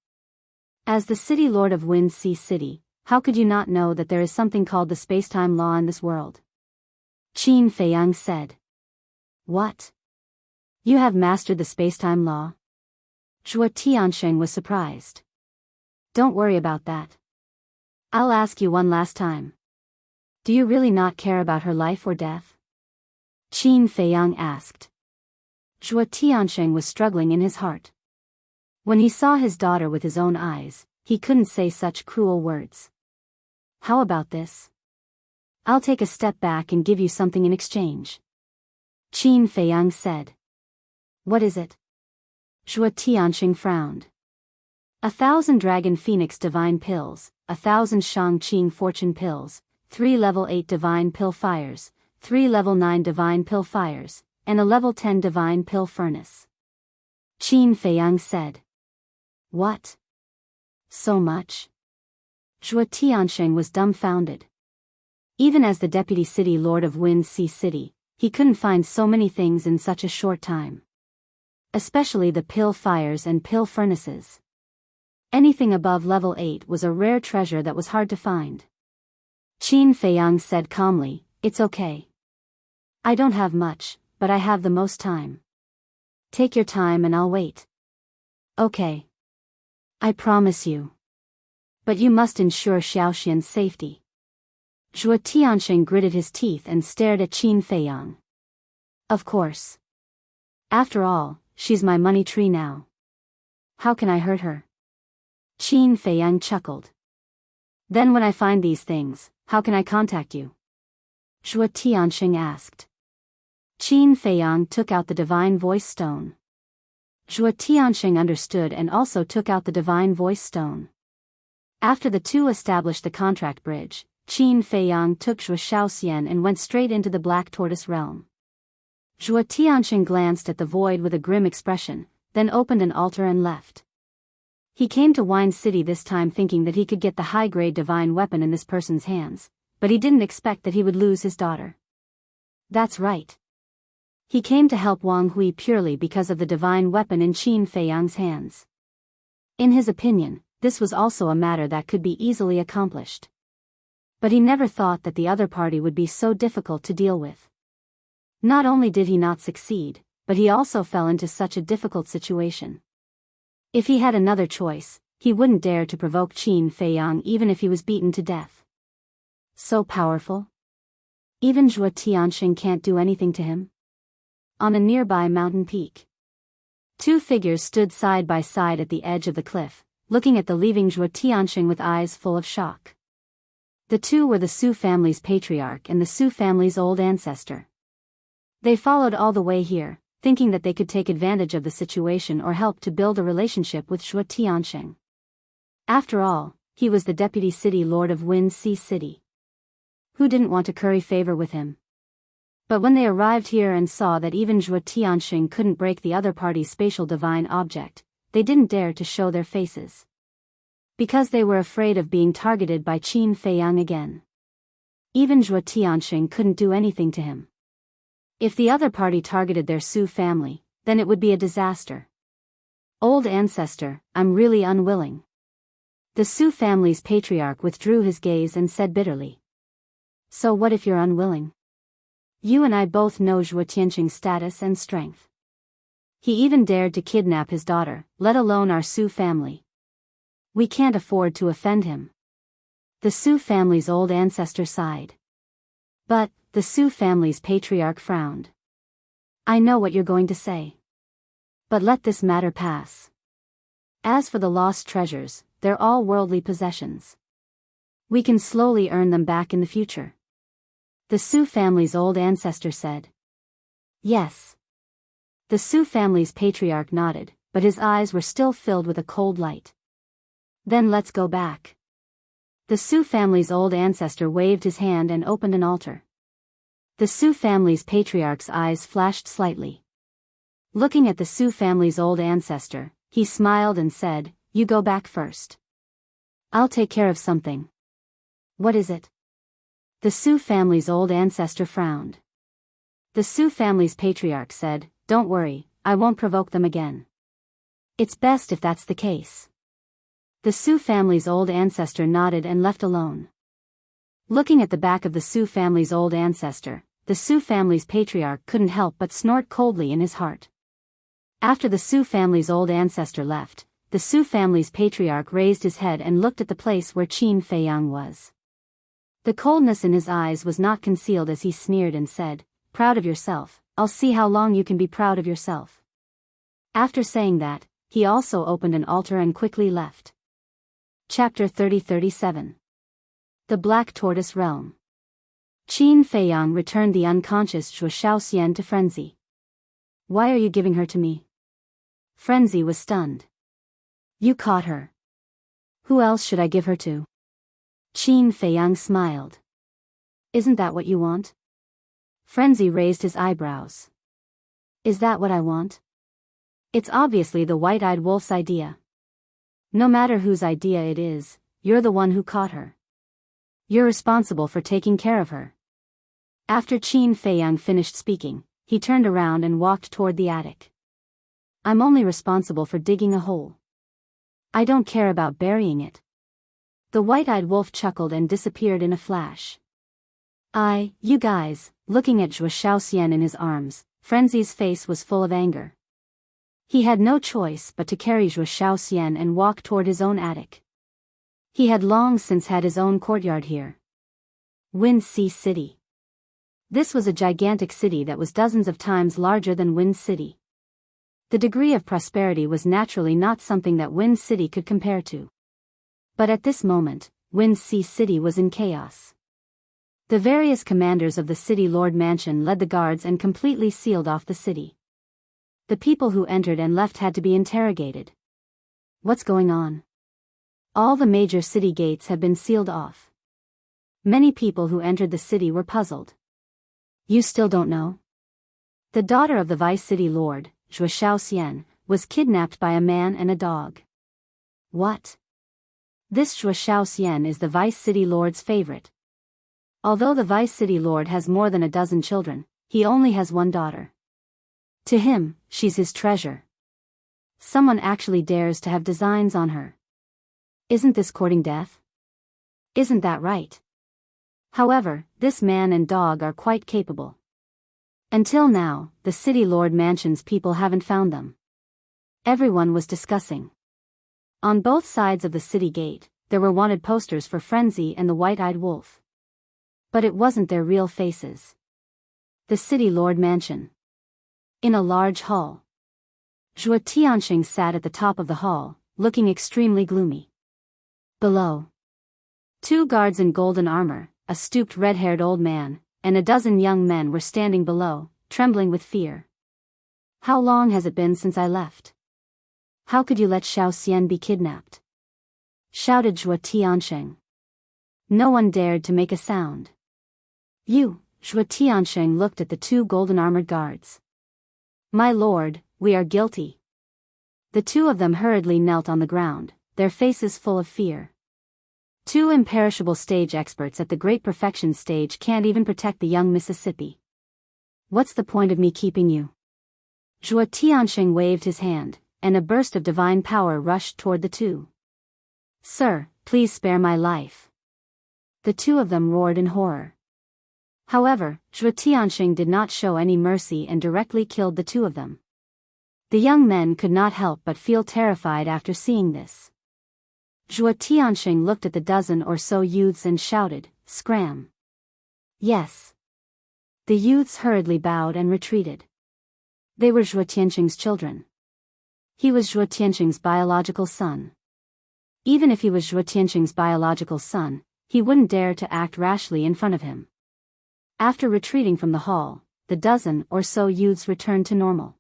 As the city lord of Wind Sea City, how could you not know that there is something called the spacetime law in this world? Qin Feiyang said. What? You have mastered the spacetime law? Zhuo Tianxing was surprised. Don't worry about that. I'll ask you one last time. Do you really not care about her life or death? Qin Feiyang asked. Zhuo Tianxing was struggling in his heart. When he saw his daughter with his own eyes, he couldn't say such cruel words. How about this? I'll take a step back and give you something in exchange. Qin Feiyang said. What is it? Zhuo Tianxing frowned. 1,000 Dragon Phoenix Divine Pills, 1,000 Shang Qing Fortune Pills, 3 Level 8 Divine Pill Fires, 3 Level 9 Divine Pill Fires, and a Level 10 Divine Pill Furnace. Qin Feiyang said. What? So much? Zhuo Tianxing was dumbfounded. Even as the deputy city lord of Wind Sea City, he couldn't find so many things in such a short time. Especially the pill fires and pill furnaces. Anything above level 8 was a rare treasure that was hard to find. Qin Feiyang said calmly, It's okay. I don't have much, but I have the most time. Take your time and I'll wait. Okay. I promise you. But you must ensure Xiaoxian's safety. Zhuo Tianxing gritted his teeth and stared at Qin Feiyang. Of course. After all, she's my money tree now. How can I hurt her? Qin Feiyang chuckled. Then when I find these things, how can I contact you? Zhuo Tianxing asked. Qin Feiyang took out the divine voice stone. Zhuo Tianxing understood and also took out the divine voice stone. After the two established the contract bridge, Qin Feiyang took Zhuo Shaoxian and went straight into the Black Tortoise realm. Zhuo Tianxing glanced at the void with a grim expression, then opened an altar and left. He came to Wine City this time thinking that he could get the high-grade divine weapon in this person's hands, but he didn't expect that he would lose his daughter. That's right. He came to help Wang Hui purely because of the divine weapon in Qin Feiyang's hands. In his opinion, this was also a matter that could be easily accomplished. But he never thought that the other party would be so difficult to deal with. Not only did he not succeed, but he also fell into such a difficult situation. If he had another choice, he wouldn't dare to provoke Qin Feiyang even if he was beaten to death. So powerful? Even Zhuo Tianxing can't do anything to him? On a nearby mountain peak, two figures stood side by side at the edge of the cliff, looking at the leaving Zhuo Tianxing with eyes full of shock. The two were the Su family's patriarch and the Su family's old ancestor. They followed all the way here, thinking that they could take advantage of the situation or help to build a relationship with Zhuo Tianxing. After all, he was the deputy city lord of Wind Sea City. Who didn't want to curry favor with him? But when they arrived here and saw that even Zhuo Tianxing couldn't break the other party's spatial divine object, they didn't dare to show their faces. Because they were afraid of being targeted by Qin Feiyang again. Even Zhuo Tianxing couldn't do anything to him. If the other party targeted their Su family, then it would be a disaster. Old ancestor, I'm really unwilling. The Su family's patriarch withdrew his gaze and said bitterly. So what if you're unwilling? You and I both know Zhuo Tianxing's status and strength. He even dared to kidnap his daughter, let alone our Su family. We can't afford to offend him. The Su family's old ancestor sighed. But, the Su family's patriarch frowned. I know what you're going to say. But let this matter pass. As for the lost treasures, they're all worldly possessions. We can slowly earn them back in the future. The Su family's old ancestor said. Yes. The Su family's patriarch nodded, but his eyes were still filled with a cold light. Then let's go back. The Su family's old ancestor waved his hand and opened an altar. The Su family's patriarch's eyes flashed slightly. Looking at the Su family's old ancestor, he smiled and said, You go back first. I'll take care of something. What is it? The Su family's old ancestor frowned. The Su family's patriarch said, Don't worry, I won't provoke them again. It's best if that's the case. The Su family's old ancestor nodded and left alone. Looking at the back of the Su family's old ancestor, the Su family's patriarch couldn't help but snort coldly in his heart. After the Su family's old ancestor left, the Su family's patriarch raised his head and looked at the place where Qin Feiyang was. The coldness in his eyes was not concealed as he sneered and said, Proud of yourself, I'll see how long you can be proud of yourself. After saying that, he also opened an altar and quickly left. Chapter 30-37. The Black Tortoise Realm. Qin Feiyang returned the unconscious Zhuo Shaoxian to Frenzy. Why are you giving her to me? Frenzy was stunned. You caught her. Who else should I give her to? Qin Feiyang smiled. Isn't that what you want? Frenzy raised his eyebrows. Is that what I want? It's obviously the white-eyed wolf's idea. No matter whose idea it is, you're the one who caught her. You're responsible for taking care of her. After Qin Feiyang finished speaking, he turned around and walked toward the attic. I'm only responsible for digging a hole. I don't care about burying it. The white-eyed wolf chuckled and disappeared in a flash. You guys, looking at Zhuo Shaoxian in his arms, Frenzy's face was full of anger. He had no choice but to carry Zhuo Shaoxian and walk toward his own attic. He had long since had his own courtyard here. Wind Sea City. This was a gigantic city that was dozens of times larger than Wind City. The degree of prosperity was naturally not something that Wind City could compare to. But at this moment, Wind City was in chaos. The various commanders of the City Lord Mansion led the guards and completely sealed off the city. The people who entered and left had to be interrogated. What's going on? All the major city gates have been sealed off. Many people who entered the city were puzzled. You still don't know? The daughter of the Vice City Lord, Zhuo Shaoxian, was kidnapped by a man and a dog. What? This Zhuo Shaoxian is the Vice City Lord's favorite. Although the Vice City Lord has more than a dozen children, he only has one daughter. To him, she's his treasure. Someone actually dares to have designs on her. Isn't this courting death? Isn't that right? However, this man and dog are quite capable. Until now, the City Lord Mansion's people haven't found them. Everyone was discussing. On both sides of the city gate, there were wanted posters for Frenzy and the White-Eyed Wolf. But it wasn't their real faces. The City Lord Mansion. In a large hall. Zhuo Tianxing sat at the top of the hall, looking extremely gloomy. Below. 2 guards in golden armor, a stooped red-haired old man, and a dozen young men were standing below, trembling with fear. How long has it been since I left? How could you let Shaoxian be kidnapped? Shouted Zhuo Tianxing. No one dared to make a sound. Zhuo Tianxing looked at the 2 golden-armored guards. My lord, we are guilty. The 2 of them hurriedly knelt on the ground, their faces full of fear. 2 imperishable stage experts at the Great Perfection stage can't even protect the young Mississippi. What's the point of me keeping you? Zhuo Tianxing waved his hand, and a burst of divine power rushed toward the 2. Sir, please spare my life. The 2 of them roared in horror. However, Zhuo Tianxing did not show any mercy and directly killed the 2 of them. The young men could not help but feel terrified after seeing this. Zhuo Tianxing looked at the dozen or so youths and shouted, "Scram!" Yes. The youths hurriedly bowed and retreated. They were Zhuo Tianxing's children. He was Zhuo Tianxing's biological son. Even if he was Zhuo Tianxing's biological son, he wouldn't dare to act rashly in front of him. After retreating from the hall, the dozen or so youths returned to normal.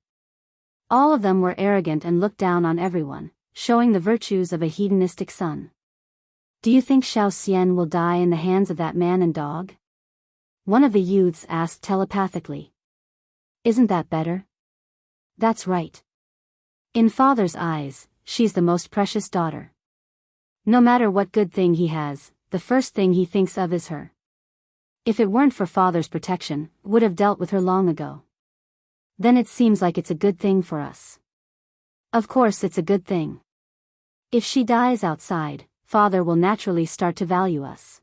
All of them were arrogant and looked down on everyone, showing the virtues of a hedonistic son. Do you think Shaoxian will die in the hands of that man and dog? One of the youths asked telepathically. Isn't that better? That's right. In father's eyes, she's the most precious daughter. No matter what good thing he has, the first thing he thinks of is her. If it weren't for father's protection, would have dealt with her long ago. Then it seems like it's a good thing for us. Of course it's a good thing. If she dies outside, father will naturally start to value us.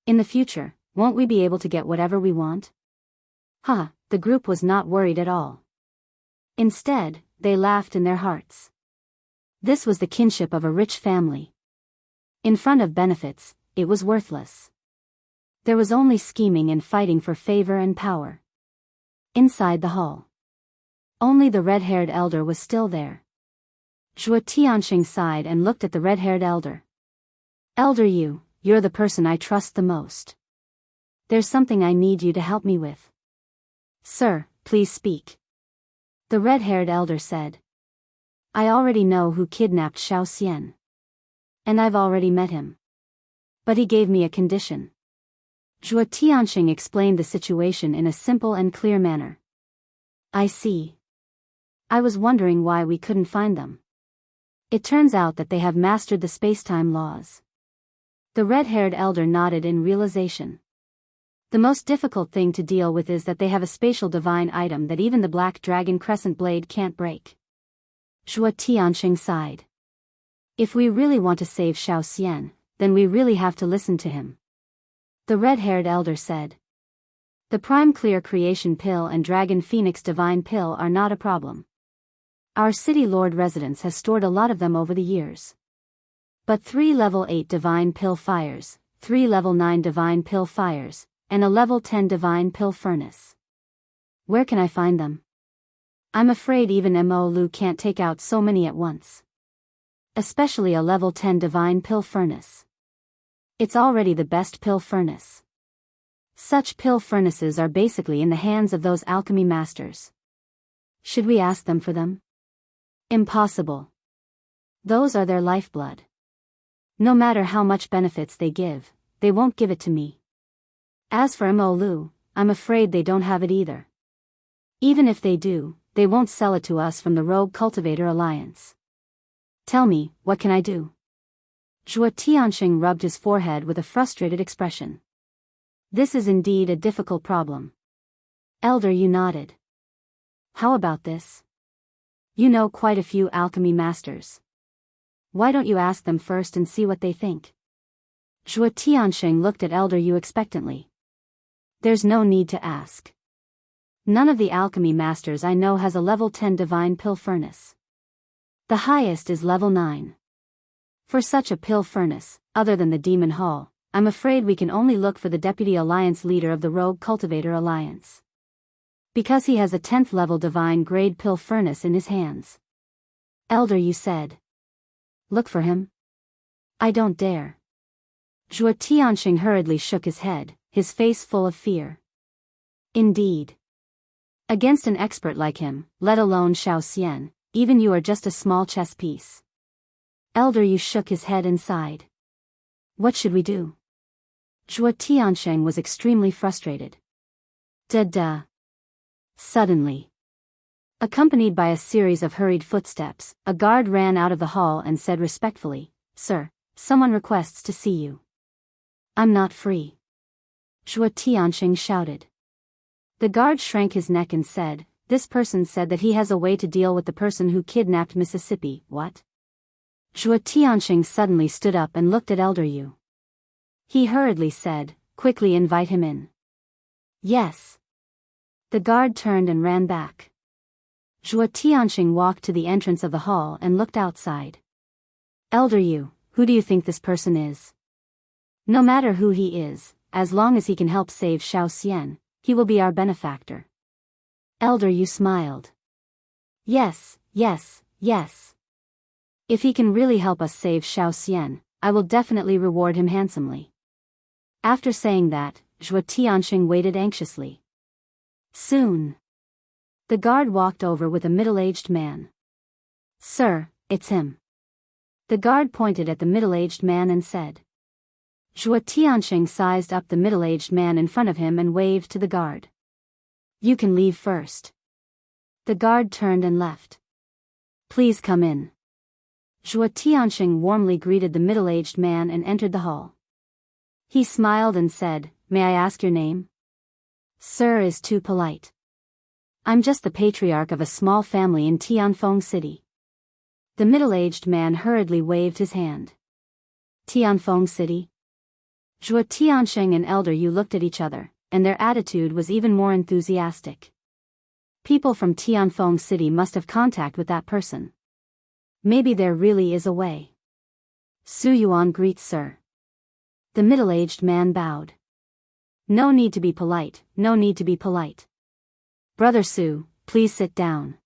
In the future, won't we be able to get whatever we want? The group was not worried at all. Instead, they laughed in their hearts. This was the kinship of a rich family. In front of benefits, it was worthless. There was only scheming and fighting for favor and power. Inside the hall. Only the red-haired elder was still there. Zhuo Tianxing sighed and looked at the red-haired elder. Elder you're the person I trust the most. There's something I need you to help me with. Sir, please speak. The red-haired elder said. I already know who kidnapped Shaoxian. And I've already met him. But he gave me a condition. Zhuo Tianxing explained the situation in a simple and clear manner. I see. I was wondering why we couldn't find them. It turns out that they have mastered the space-time laws. The red-haired elder nodded in realization. The most difficult thing to deal with is that they have a spatial divine item that even the Black Dragon Crescent Blade can't break. Zhuo Tianxing sighed. If we really want to save Shaoxian, then we really have to listen to him. The red-haired elder said. The Prime Clear Creation Pill and Dragon Phoenix Divine Pill are not a problem. Our City Lord residence has stored a lot of them over the years. But 3 level 8 Divine Pill Fires, 3 level 9 Divine Pill Fires, and a level 10 divine pill furnace. Where can I find them? I'm afraid even Mo Lu can't take out so many at once. Especially a level 10 divine pill furnace. It's already the best pill furnace. Such pill furnaces are basically in the hands of those alchemy masters. Should we ask them for them? Impossible. Those are their lifeblood. No matter how much benefits they give, they won't give it to me. As for Mo Lu, I'm afraid they don't have it either. Even if they do, they won't sell it to us from the Rogue Cultivator Alliance. Tell me, what can I do? Zhuo Tianxing rubbed his forehead with a frustrated expression. This is indeed a difficult problem. Elder Yu nodded. How about this? You know quite a few alchemy masters. Why don't you ask them first and see what they think? Zhuo Tianxing looked at Elder Yu expectantly. There's no need to ask. None of the alchemy masters I know has a level 10 divine pill furnace. The highest is level 9. For such a pill furnace, other than the Demon Hall, I'm afraid we can only look for the Deputy Alliance leader of the Rogue Cultivator Alliance. Because he has a 10th level divine grade pill furnace in his hands. Elder Yu said. Look for him? I don't dare. Zhuo Tianxing hurriedly shook his head, his face full of fear. Indeed. Against an expert like him, let alone Xiao Xian, even you are just a small chess piece. Elder Yu shook his head and sighed. What should we do? Zhuo Tianxing was extremely frustrated. Da. Suddenly, accompanied by a series of hurried footsteps, a guard ran out of the hall and said respectfully, Sir, someone requests to see you. I'm not free. Zhuo Tianxing shouted. The guard shrank his neck and said, This person said that he has a way to deal with the person who kidnapped Mississippi. What? Zhuo Tianxing suddenly stood up and looked at Elder Yu. He hurriedly said, Quickly invite him in. Yes. The guard turned and ran back. Zhuo Tianxing walked to the entrance of the hall and looked outside. Elder Yu, who do you think this person is? No matter who he is, as long as he can help save Xiao Xian, he will be our benefactor. Elder Yu smiled. Yes. If he can really help us save Xiao Xian, I will definitely reward him handsomely. After saying that, Zhuo Tianxing waited anxiously. Soon, the guard walked over with a middle-aged man. Sir, it's him. The guard pointed at the middle-aged man and said. Zhuo Tianxing sized up the middle-aged man in front of him and waved to the guard. You can leave first. The guard turned and left. Please come in. Zhuo Tianxing warmly greeted the middle-aged man and entered the hall. He smiled and said, May I ask your name? Sir is too polite. I'm just the patriarch of a small family in Tianfeng City. The middle-aged man hurriedly waved his hand. Tianfeng City? Zhuo Tianxing and Elder Yu looked at each other, and their attitude was even more enthusiastic. People from Tianfeng City must have contact with that person. Maybe there really is a way. Su Yuan greets Sir. The middle-aged man bowed. No need to be polite, no need to be polite. Brother Su, please sit down.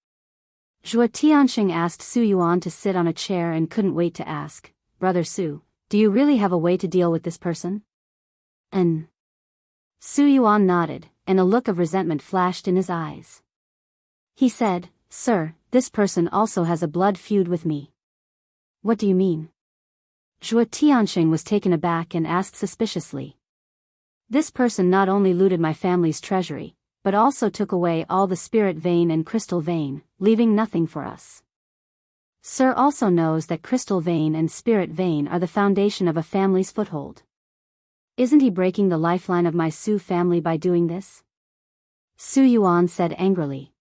Zhuo Tianxing asked Su Yuan to sit on a chair and couldn't wait to ask, Brother Su, do you really have a way to deal with this person? Su Yuan nodded, and a look of resentment flashed in his eyes. He said, Sir, this person also has a blood feud with me. What do you mean? Zhuo Tianxing was taken aback and asked suspiciously. This person not only looted my family's treasury, but also took away all the spirit vein and crystal vein, leaving nothing for us. Sir also knows that crystal vein and spirit vein are the foundation of a family's foothold. Isn't he breaking the lifeline of my Su family by doing this? Su Yuan said angrily.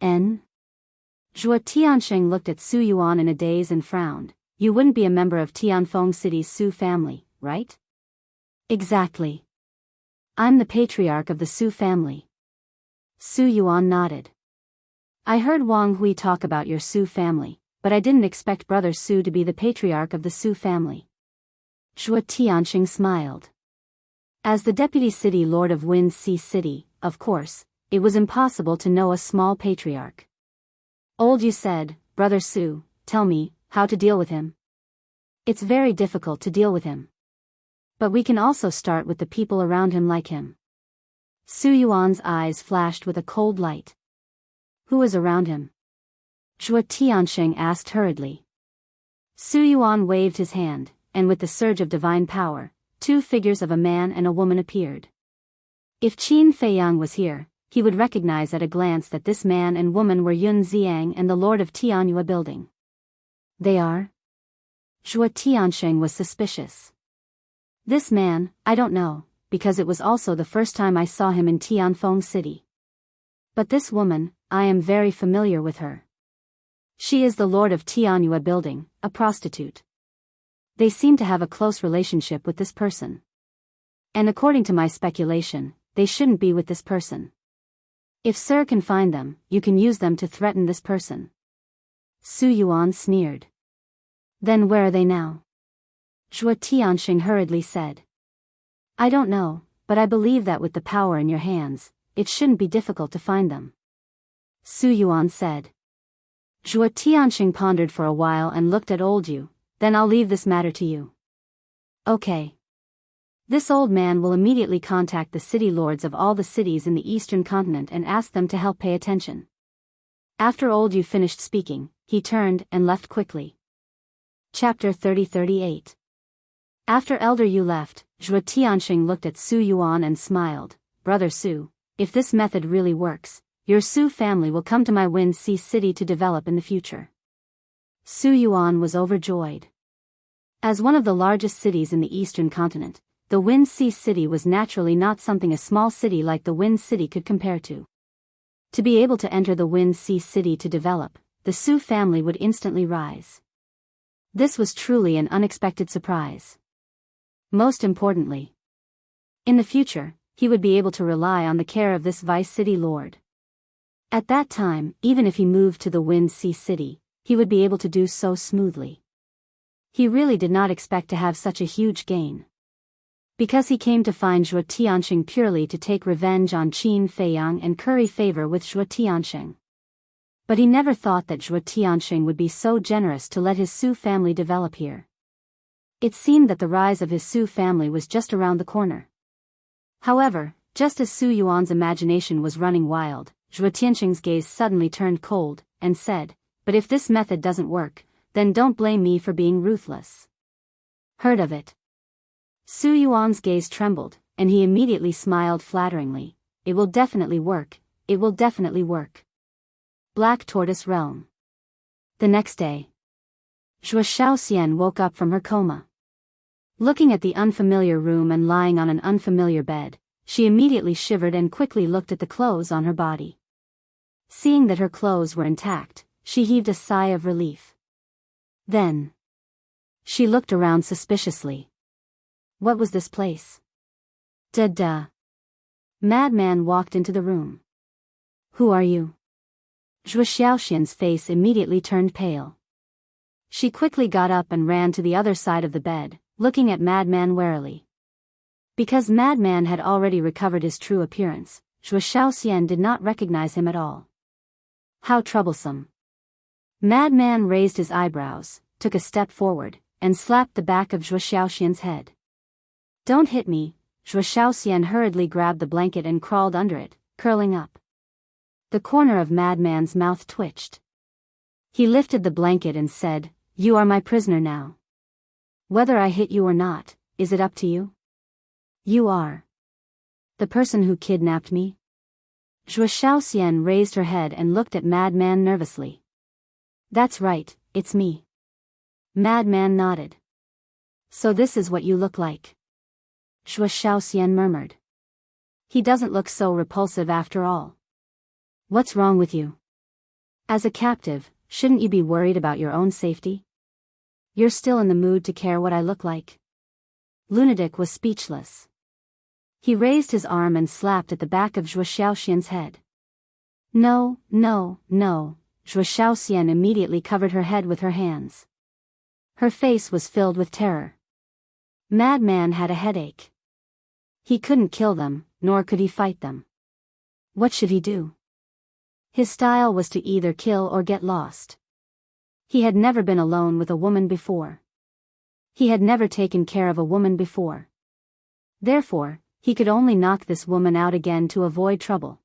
Zhuo Tianxing looked at Su Yuan in a daze and frowned. You wouldn't be a member of Tianfeng City's Su family, right? Exactly. I'm the patriarch of the Su family. Su Yuan nodded. I heard Wang Hui talk about your Su family, but I didn't expect Brother Su to be the patriarch of the Su family. Zhuo Tianxing smiled. As the deputy city lord of Wind Sea City, of course, it was impossible to know a small patriarch. Old Yu said, "Brother Su, tell me, how to deal with him." "It's very difficult to deal with him. But we can also start with the people around him like him." Su Yuan's eyes flashed with a cold light. "Who is around him?" Zhuo Tianxing asked hurriedly. Su Yuan waved his hand, and with the surge of divine power, two figures of a man and a woman appeared. If Qin Feiyang was here, he would recognize at a glance that this man and woman were Yun Xiang and the lord of Tianyue building. "They are?" Zhuo Tianxing was suspicious. "This man, I don't know, because it was also the first time I saw him in Tianfeng City. But this woman, I am very familiar with her. She is the lord of Tianyue building, a prostitute. They seem to have a close relationship with this person. And according to my speculation, they shouldn't be with this person. If Sir can find them, you can use them to threaten this person." Su Yuan sneered. "Then where are they now?" Zhuo Tianxing hurriedly said. "I don't know, but I believe that with the power in your hands, it shouldn't be difficult to find them." Su Yuan said. Zhuo Tianxing pondered for a while and looked at old Yu. "Then I'll leave this matter to you." "Okay." This old man will immediately contact the city lords of all the cities in the eastern continent and ask them to help pay attention. After old Yu finished speaking, he turned and left quickly. Chapter 30-38. After Elder Yu left, Zhuo Tianxing looked at Su Yuan and smiled. "Brother Su, if this method really works, your Su family will come to my Wind Sea City to develop in the future." Su Yuan was overjoyed. As one of the largest cities in the eastern continent, the Wind Sea City was naturally not something a small city like the Wind City could compare to. To be able to enter the Wind Sea City to develop, the Su family would instantly rise. This was truly an unexpected surprise. Most importantly, in the future, he would be able to rely on the care of this vice city lord. At that time, even if he moved to the Wind Sea City, he would be able to do so smoothly. He really did not expect to have such a huge gain. Because he came to find Zhuo Tianxing purely to take revenge on Qin Feiyang and curry favor with Zhuo Tianxing. But he never thought that Zhuo Tianxing would be so generous to let his Su family develop here. It seemed that the rise of his Su family was just around the corner. However, just as Su Yuan's imagination was running wild, Zhuo Tianxing's gaze suddenly turned cold, and said, "But if this method doesn't work, then don't blame me for being ruthless." "Heard of it?" Su Yuan's gaze trembled, and he immediately smiled flatteringly. "It will definitely work, it will definitely work." Black Tortoise Realm. The next day, Zhuo Shaoxian woke up from her coma. Looking at the unfamiliar room and lying on an unfamiliar bed, she immediately shivered and quickly looked at the clothes on her body. Seeing that her clothes were intact, she heaved a sigh of relief. Then, she looked around suspiciously. What was this place? Duh. Madman walked into the room. "Who are you?" Zhuo Shaoxian's face immediately turned pale. She quickly got up and ran to the other side of the bed, looking at Madman warily. Because Madman had already recovered his true appearance, Zhuo Shaoxian did not recognize him at all. How troublesome. Madman raised his eyebrows, took a step forward, and slapped the back of Zhuo Shaoxian's head. "Don't hit me." Zhuo Shaoxian hurriedly grabbed the blanket and crawled under it, curling up. The corner of Madman's mouth twitched. He lifted the blanket and said, "You are my prisoner now. Whether I hit you or not, is it up to you?" "You are the person who kidnapped me?" Zhuo Shaoxian raised her head and looked at Madman nervously. "That's right, it's me." Madman nodded. "So this is what you look like," Zhuo Shaoxian murmured. "He doesn't look so repulsive after all. What's wrong with you? As a captive, shouldn't you be worried about your own safety? You're still in the mood to care what I look like?" Lunatic was speechless. He raised his arm and slapped at the back of Zhuo Shaoxian's head. No. Zhuo Shaoxian immediately covered her head with her hands. Her face was filled with terror. Madman had a headache. He couldn't kill them, nor could he fight them. What should he do? His style was to either kill or get lost. He had never been alone with a woman before. He had never taken care of a woman before. Therefore, he could only knock this woman out again to avoid trouble.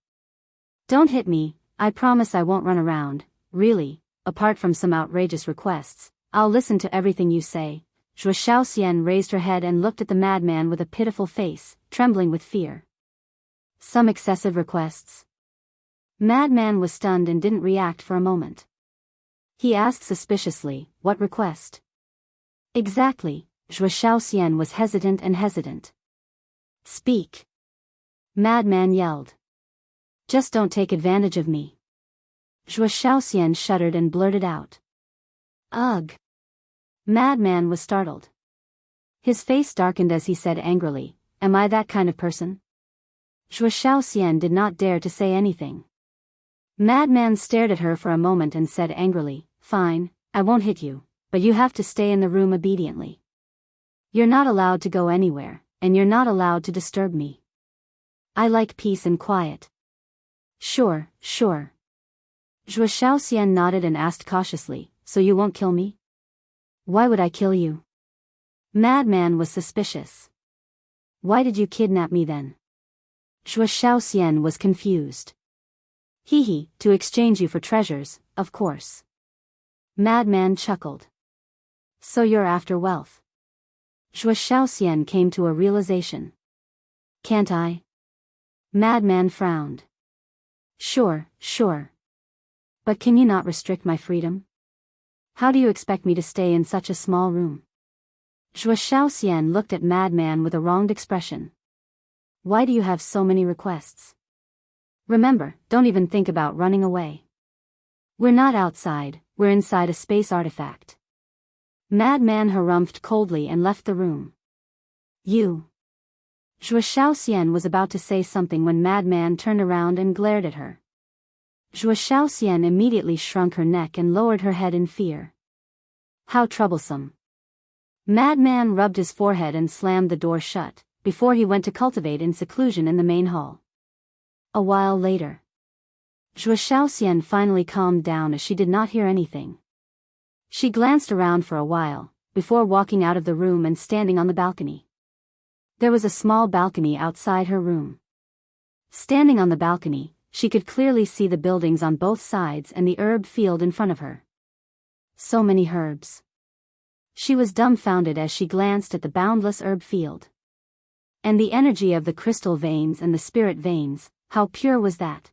Don't hit me, I promise I won't run around, really, apart from some outrageous requests, I'll listen to everything you say. Zhuo Shaoxian raised her head and looked at the madman with a pitiful face, trembling with fear. Some excessive requests? Madman was stunned and didn't react for a moment. He asked suspiciously, what request? Exactly, Zhuo Shaoxian was hesitant. Speak. Madman yelled. Just don't take advantage of me. Zhuo Shaoxian shuddered and blurted out. Ugh. Madman was startled. His face darkened as he said angrily, am I that kind of person? Zhuo Shaoxian did not dare to say anything. Madman stared at her for a moment and said angrily, fine, I won't hit you, but you have to stay in the room obediently. You're not allowed to go anywhere, and you're not allowed to disturb me. I like peace and quiet. Sure. Zhuo Shaoxian nodded and asked cautiously, so you won't kill me? Why would I kill you? Madman was suspicious. Why did you kidnap me then? Zhuo Shaoxian was confused. To exchange you for treasures, of course. Madman chuckled. So you're after wealth. Zhuo Shaoxian came to a realization. Can't I? Madman frowned. Sure. But can you not restrict my freedom? How do you expect me to stay in such a small room? Zhuo Shaoxian looked at Madman with a wronged expression. Why do you have so many requests? Remember, don't even think about running away. We're not outside, we're inside a space artifact. Madman harumphed coldly and left the room. You. Zhuo Shaoxian was about to say something when Madman turned around and glared at her. Zhuo Shaoxian immediately shrunk her neck and lowered her head in fear. How troublesome. Madman rubbed his forehead and slammed the door shut, before he went to cultivate in seclusion in the main hall. A while later. Zhuo Shaoxian finally calmed down as she did not hear anything. She glanced around for a while, before walking out of the room and standing on the balcony. There was a small balcony outside her room. Standing on the balcony, she could clearly see the buildings on both sides and the herb field in front of her. So many herbs. She was dumbfounded as she glanced at the boundless herb field. And the energy of the crystal veins and the spirit veins, how pure was that?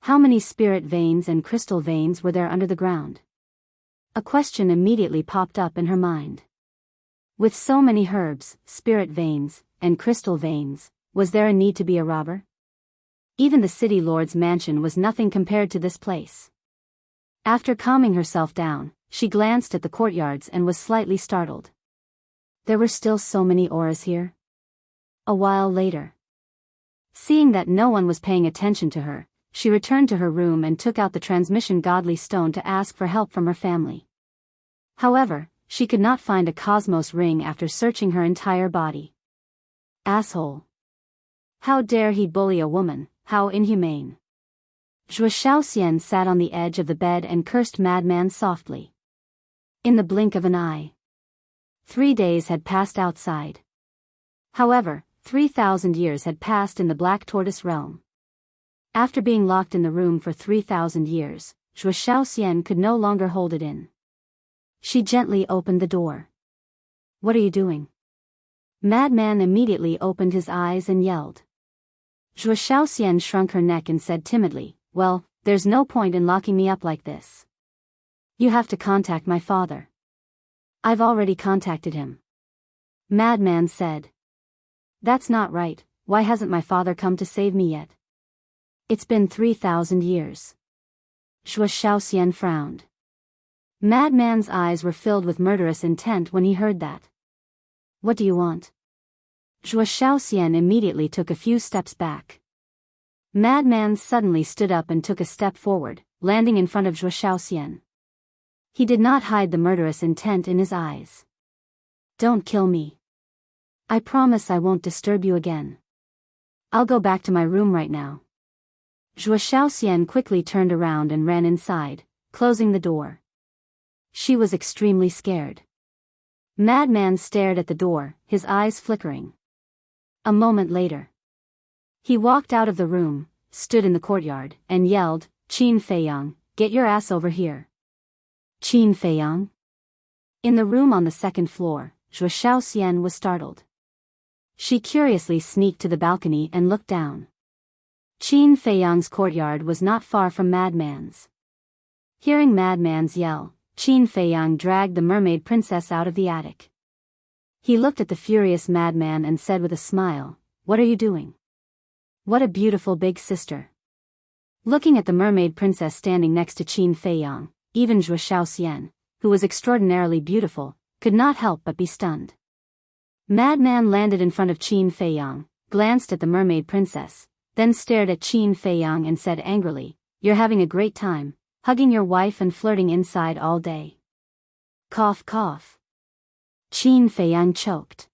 How many spirit veins and crystal veins were there under the ground? A question immediately popped up in her mind. With so many herbs, spirit veins, and crystal veins, was there a need to be a robber? Even the city lord's mansion was nothing compared to this place. After calming herself down, she glanced at the courtyards and was slightly startled. There were still so many auras here. A while later. Seeing that no one was paying attention to her, she returned to her room and took out the transmission godly stone to ask for help from her family. However, she could not find a cosmos ring after searching her entire body. Asshole. How dare he bully a woman, how inhumane. Zhuo Shaoxian sat on the edge of the bed and cursed Madman softly. In the blink of an eye. 3 days had passed outside. However, 3,000 years had passed in the Black Tortoise realm. After being locked in the room for 3,000 years, Zhuo Shaoxian could no longer hold it in. She gently opened the door. What are you doing? Madman immediately opened his eyes and yelled. Zhuo Shaoxian shrunk her neck and said timidly, well, there's no point in locking me up like this. You have to contact my father. I've already contacted him. Madman said. That's not right, why hasn't my father come to save me yet? It's been 3,000 years. Zhuo Shaoxian frowned. Madman's eyes were filled with murderous intent when he heard that. What do you want? Zhuo Shaoxian immediately took a few steps back. Madman suddenly stood up and took a step forward, landing in front of Zhuo Shaoxian. He did not hide the murderous intent in his eyes. Don't kill me. I promise I won't disturb you again. I'll go back to my room right now. Zhuo Xiaoxian quickly turned around and ran inside, closing the door. She was extremely scared. Madman stared at the door, his eyes flickering. A moment later, he walked out of the room, stood in the courtyard, and yelled, "Qin Feiyang, get your ass over here." Qin Feiyang? In the room on the second floor, Zhuo Xiaoxian was startled. She curiously sneaked to the balcony and looked down. Qin Feiyang's courtyard was not far from Madman's. Hearing Madman's yell, Qin Feiyang dragged the mermaid princess out of the attic. He looked at the furious Madman and said with a smile, "What are you doing? What a beautiful big sister." Looking at the mermaid princess standing next to Qin Feiyang, even Zhuo Xiaoxian, who was extraordinarily beautiful, could not help but be stunned. Madman landed in front of Qin Feiyang, glanced at the mermaid princess, then stared at Qin Feiyang and said angrily, "You're having a great time, hugging your wife and flirting inside all day." Cough cough. Qin Feiyang choked.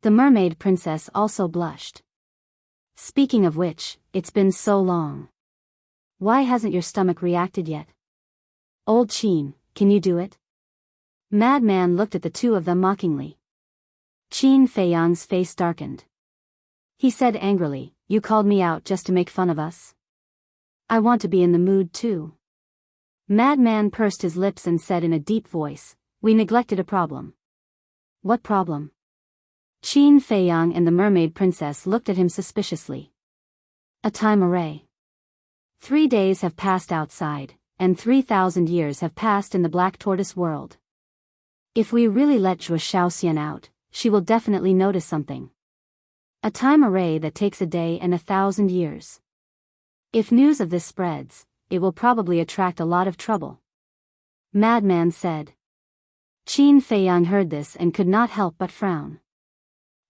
The mermaid princess also blushed. "Speaking of which, it's been so long. Why hasn't your stomach reacted yet? Old Qin, can you do it?" Madman looked at the two of them mockingly. Qin Feiyang's face darkened. He said angrily, "You called me out just to make fun of us? I want to be in the mood too." Madman pursed his lips and said in a deep voice, "We neglected a problem." "What problem?" Qin Feiyang and the mermaid princess looked at him suspiciously. "A time array. 3 days have passed outside, and 3,000 years have passed in the Black Tortoise world. If we really let Zhuo Xiaoxian out, she will definitely notice something. A time array that takes a day and 1,000 years. If news of this spreads, it will probably attract a lot of trouble," Madman said. Qin Feiyang heard this and could not help but frown.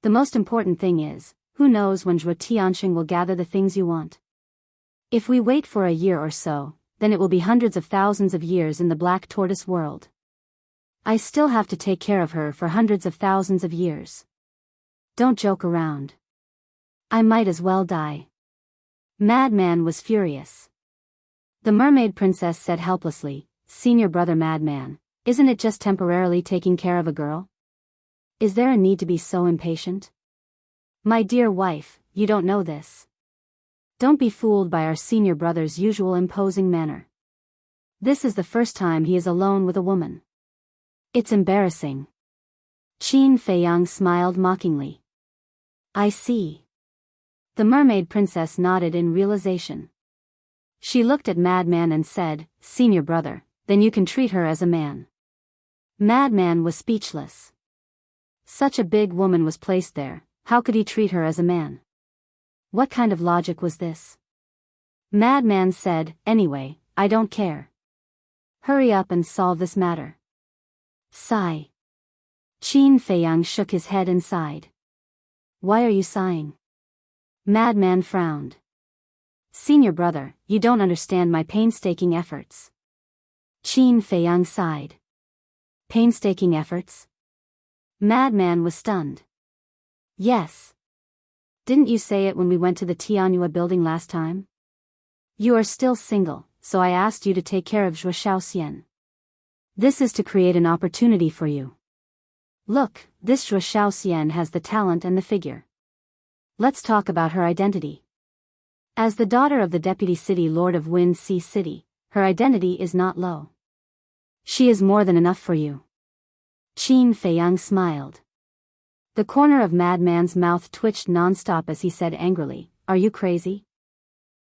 "The most important thing is, who knows when Zhuo Tianxing will gather the things you want? If we wait for a year or so, then it will be hundreds of thousands of years in the Black Tortoise world. I still have to take care of her for hundreds of thousands of years. Don't joke around. I might as well die." Madman was furious. The mermaid princess said helplessly, "Senior brother Madman, isn't it just temporarily taking care of a girl? Is there a need to be so impatient? My dear wife, you don't know this. Don't be fooled by our senior brother's usual imposing manner. This is the first time he is alone with a woman. It's embarrassing." Qin Feiyang smiled mockingly. "I see." The mermaid princess nodded in realization. She looked at Madman and said, "Senior brother, then you can treat her as a man." Madman was speechless. Such a big woman was placed there, how could he treat her as a man? What kind of logic was this? Madman said, "Anyway, I don't care. Hurry up and solve this matter." Sigh. Qin Feiyang shook his head and sighed. "Why are you sighing?" Madman frowned. "Senior brother, you don't understand my painstaking efforts." Qin Feiyang sighed. "Painstaking efforts?" Madman was stunned. "Yes. Didn't you say it when we went to the Tianyue building last time? You are still single, so I asked you to take care of Zhuo Xiaoxian. This is to create an opportunity for you. Look, this Zhuo Xiaoxian has the talent and the figure. Let's talk about her identity. As the daughter of the Deputy City Lord of Wind Sea City, her identity is not low. She is more than enough for you." Qin Feiyang smiled. The corner of Madman's mouth twitched non-stop as he said angrily, "Are you crazy?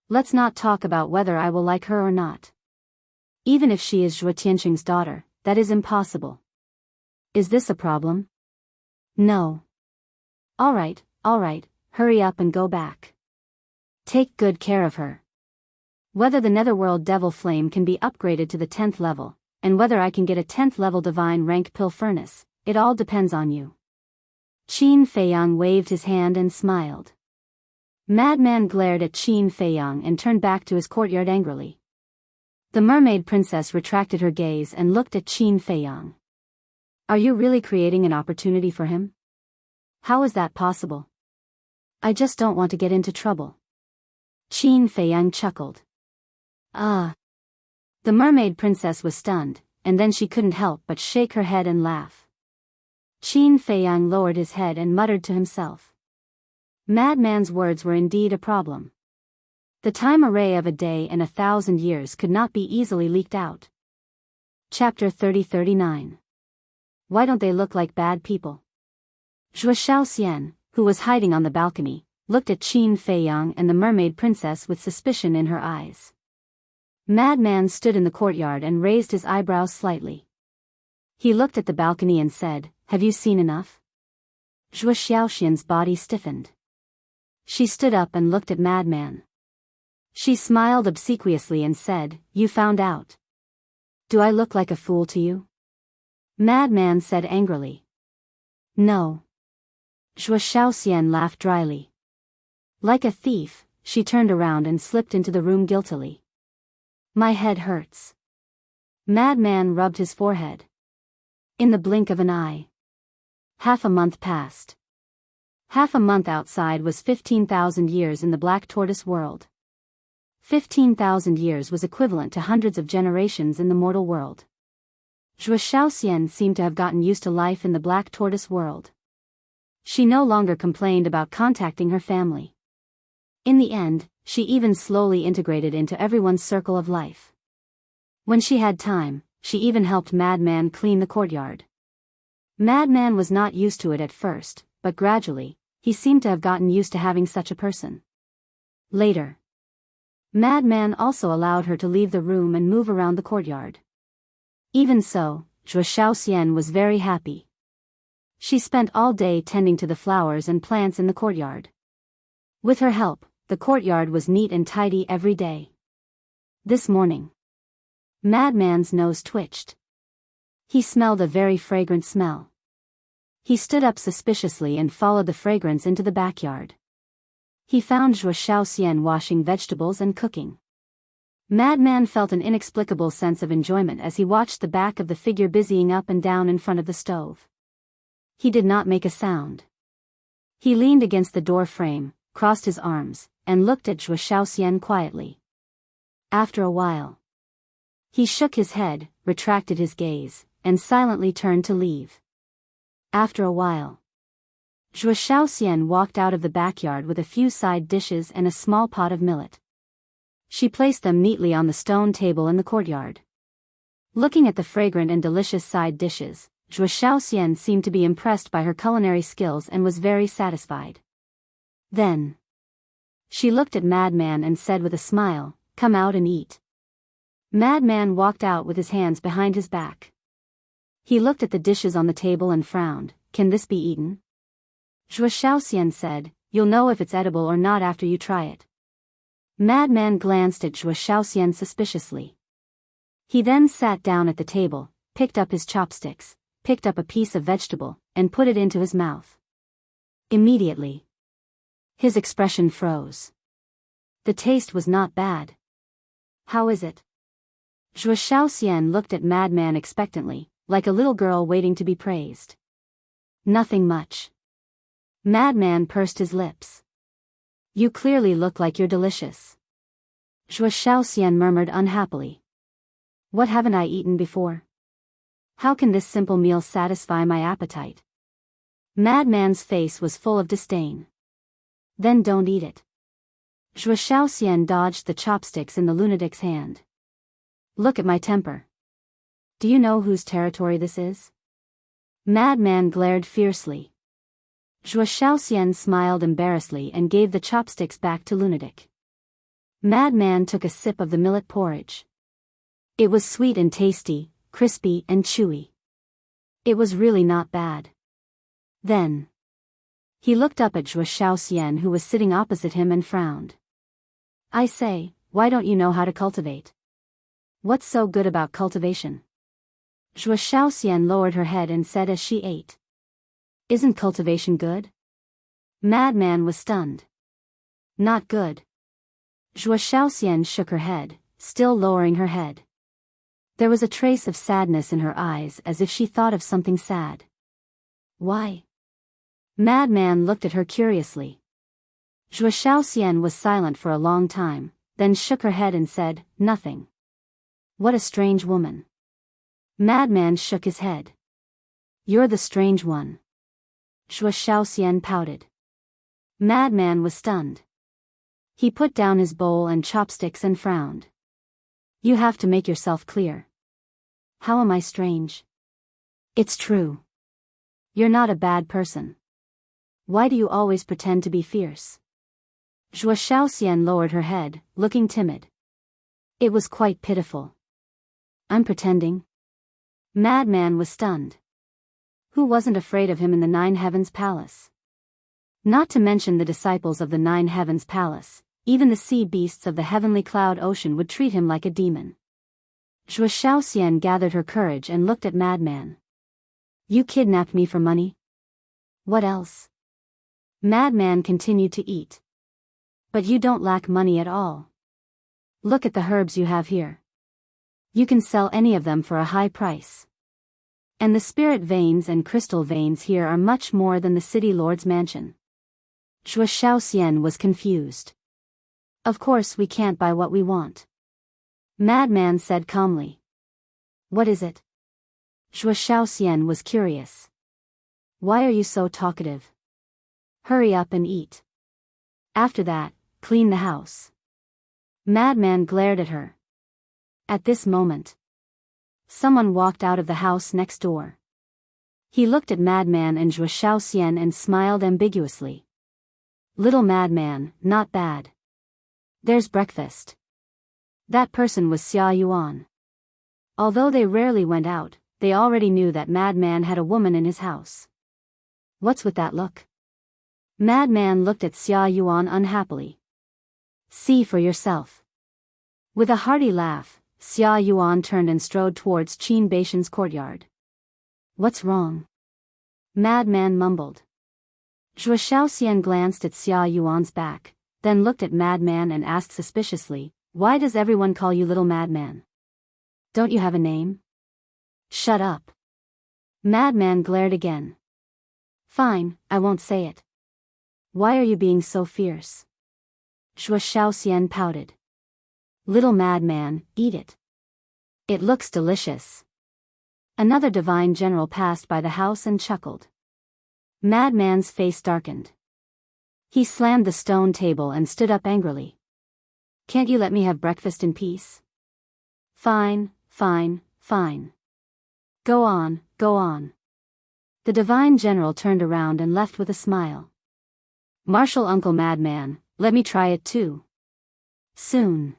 Let's not talk about whether I will like her or not. Even if she is Zhuo Tianxing's daughter, that is impossible. Is this a problem?" "No." All right, hurry up and go back. Take good care of her. Whether the Netherworld Devil Flame can be upgraded to the 10th level, and whether I can get a 10th level Divine Rank Pill Furnace, it all depends on you." Qin Feiyang waved his hand and smiled. Madman glared at Qin Feiyang and turned back to his courtyard angrily. The mermaid princess retracted her gaze and looked at Qin Feiyang. "Are you really creating an opportunity for him? How is that possible? I just don't want to get into trouble. Qin Feiyang chuckled. Ah. The mermaid princess was stunned, and then she couldn't help but shake her head and laugh. Qin Feiyang lowered his head and muttered to himself. Madman's words were indeed a problem. The time array of a day and 1,000 years could not be easily leaked out. Chapter 30-39. Why don't they look like bad people? Zhuo Xiaoxian, who was hiding on the balcony, looked at Qin Feiyang and the mermaid princess with suspicion in her eyes. Madman stood in the courtyard and raised his eyebrows slightly. He looked at the balcony and said, "Have you seen enough?" Zhuo Xiaoxian's body stiffened. She stood up and looked at Madman. She smiled obsequiously and said, "You found out. Do I look like a fool to you?" Madman said angrily. "No." Zhuo Xiaoxian laughed dryly. Like a thief, she turned around and slipped into the room guiltily. "My head hurts." Madman rubbed his forehead. In the blink of an eye. Half a month passed. Half a month outside was 15,000 years in the Black Tortoise world. 15,000 years was equivalent to hundreds of generations in the mortal world. Zhuo Xiaoxian seemed to have gotten used to life in the Black Tortoise world. She no longer complained about contacting her family. In the end, she even slowly integrated into everyone's circle of life. When she had time, she even helped Madman clean the courtyard. Madman was not used to it at first, but gradually, he seemed to have gotten used to having such a person. Later, Madman also allowed her to leave the room and move around the courtyard. Even so, Zhuo Xiaoxian was very happy. She spent all day tending to the flowers and plants in the courtyard. With her help, the courtyard was neat and tidy every day. This morning, Madman's nose twitched. He smelled a very fragrant smell. He stood up suspiciously and followed the fragrance into the backyard. He found Zhuo Xiaoxian washing vegetables and cooking. Madman felt an inexplicable sense of enjoyment as he watched the back of the figure busying up and down in front of the stove. He did not make a sound. He leaned against the door frame, crossed his arms, and looked at Zhuo Xiaoxian quietly. After a while, he shook his head, retracted his gaze, and silently turned to leave. After a while, Zhuo Xiaoxian walked out of the backyard with a few side dishes and a small pot of millet. She placed them neatly on the stone table in the courtyard. Looking at the fragrant and delicious side dishes, Zhuo Xiaoxian seemed to be impressed by her culinary skills and was very satisfied. Then, she looked at Madman and said with a smile, "Come out and eat." Madman walked out with his hands behind his back. He looked at the dishes on the table and frowned. "Can this be eaten?" Zhuo Xiaoxian said, "You'll know if it's edible or not after you try it." Madman glanced at Zhuo Xiaoxian suspiciously. He then sat down at the table, picked up his chopsticks, picked up a piece of vegetable, and put it into his mouth. Immediately, his expression froze. The taste was not bad. "How is it?" Zhuo Xiaoxian looked at Madman expectantly, like a little girl waiting to be praised. "Nothing much." Madman pursed his lips. "You clearly look like you're delicious." Zhuo Xiaoxian murmured unhappily. "What haven't I eaten before? How can this simple meal satisfy my appetite?" Madman's face was full of disdain. "Then don't eat it." Zhuo Xiaoxian dodged the chopsticks in the lunatic's hand. "Look at my temper. Do you know whose territory this is?" Madman glared fiercely. Zhuo Xiaoxian smiled embarrassedly and gave the chopsticks back to lunatic. Madman took a sip of the millet porridge. It was sweet and tasty, crispy and chewy. It was really not bad. Then, he looked up at Zhuo Xiaoxian who was sitting opposite him and frowned. "I say, why don't you know how to cultivate? What's so good about cultivation?" Zhuo Xiaoxian lowered her head and said as she ate. "Isn't cultivation good?" Madman was stunned. "Not good." Zhuo Xiaoxian shook her head, still lowering her head. There was a trace of sadness in her eyes as if she thought of something sad. "Why?" Madman looked at her curiously. Zhuo Xiaoxian was silent for a long time, then shook her head and said, "Nothing." "What a strange woman." Madman shook his head. "You're the strange one." Zhuo Xiaoxian pouted. Madman was stunned. He put down his bowl and chopsticks and frowned. "You have to make yourself clear." "How am I strange?" "It's true. You're not a bad person. Why do you always pretend to be fierce?" Zhuo Xiaoxian lowered her head, looking timid. It was quite pitiful. "I'm pretending?" Madman was stunned. Who wasn't afraid of him in the Nine Heavens Palace? Not to mention the disciples of the Nine Heavens Palace, even the sea beasts of the heavenly cloud ocean would treat him like a demon. Zhuo Xiaoxian gathered her courage and looked at Madman. "You kidnapped me for money?" "What else?" Madman continued to eat. "But you don't lack money at all. Look at the herbs you have here. You can sell any of them for a high price. And the spirit veins and crystal veins here are much more than the city lord's mansion." Zhuo Xiaoxian was confused. "Of course we can't buy what we want." Madman said calmly. "What is it?" Zhuo Xiaoxian was curious. "Why are you so talkative? Hurry up and eat. After that, clean the house." Madman glared at her. At this moment, someone walked out of the house next door. He looked at Madman and Zhuo Xiaoxian and smiled ambiguously. "Little Madman, not bad. There's breakfast." That person was Xia Yuan. Although they rarely went out, they already knew that Madman had a woman in his house. "What's with that look?" Madman looked at Xia Yuan unhappily. "See for yourself." With a hearty laugh, Xia Yuan turned and strode towards Qin Baishan's courtyard. "What's wrong?" Madman mumbled. Zhuo Xiaoxian glanced at Xia Yuan's back, then looked at Madman and asked suspiciously, "Why does everyone call you Little Madman? Don't you have a name?" "Shut up." Madman glared again. "Fine, I won't say it." "Why are you being so fierce?" Zhuo Xiaoxian pouted. "Little Madman, eat it. It looks delicious." Another divine general passed by the house and chuckled. Madman's face darkened. He slammed the stone table and stood up angrily. "Can't you let me have breakfast in peace?" "Fine, fine, fine. Go on, go on." The divine general turned around and left with a smile. "Martial Uncle Madman, let me try it too." Soon,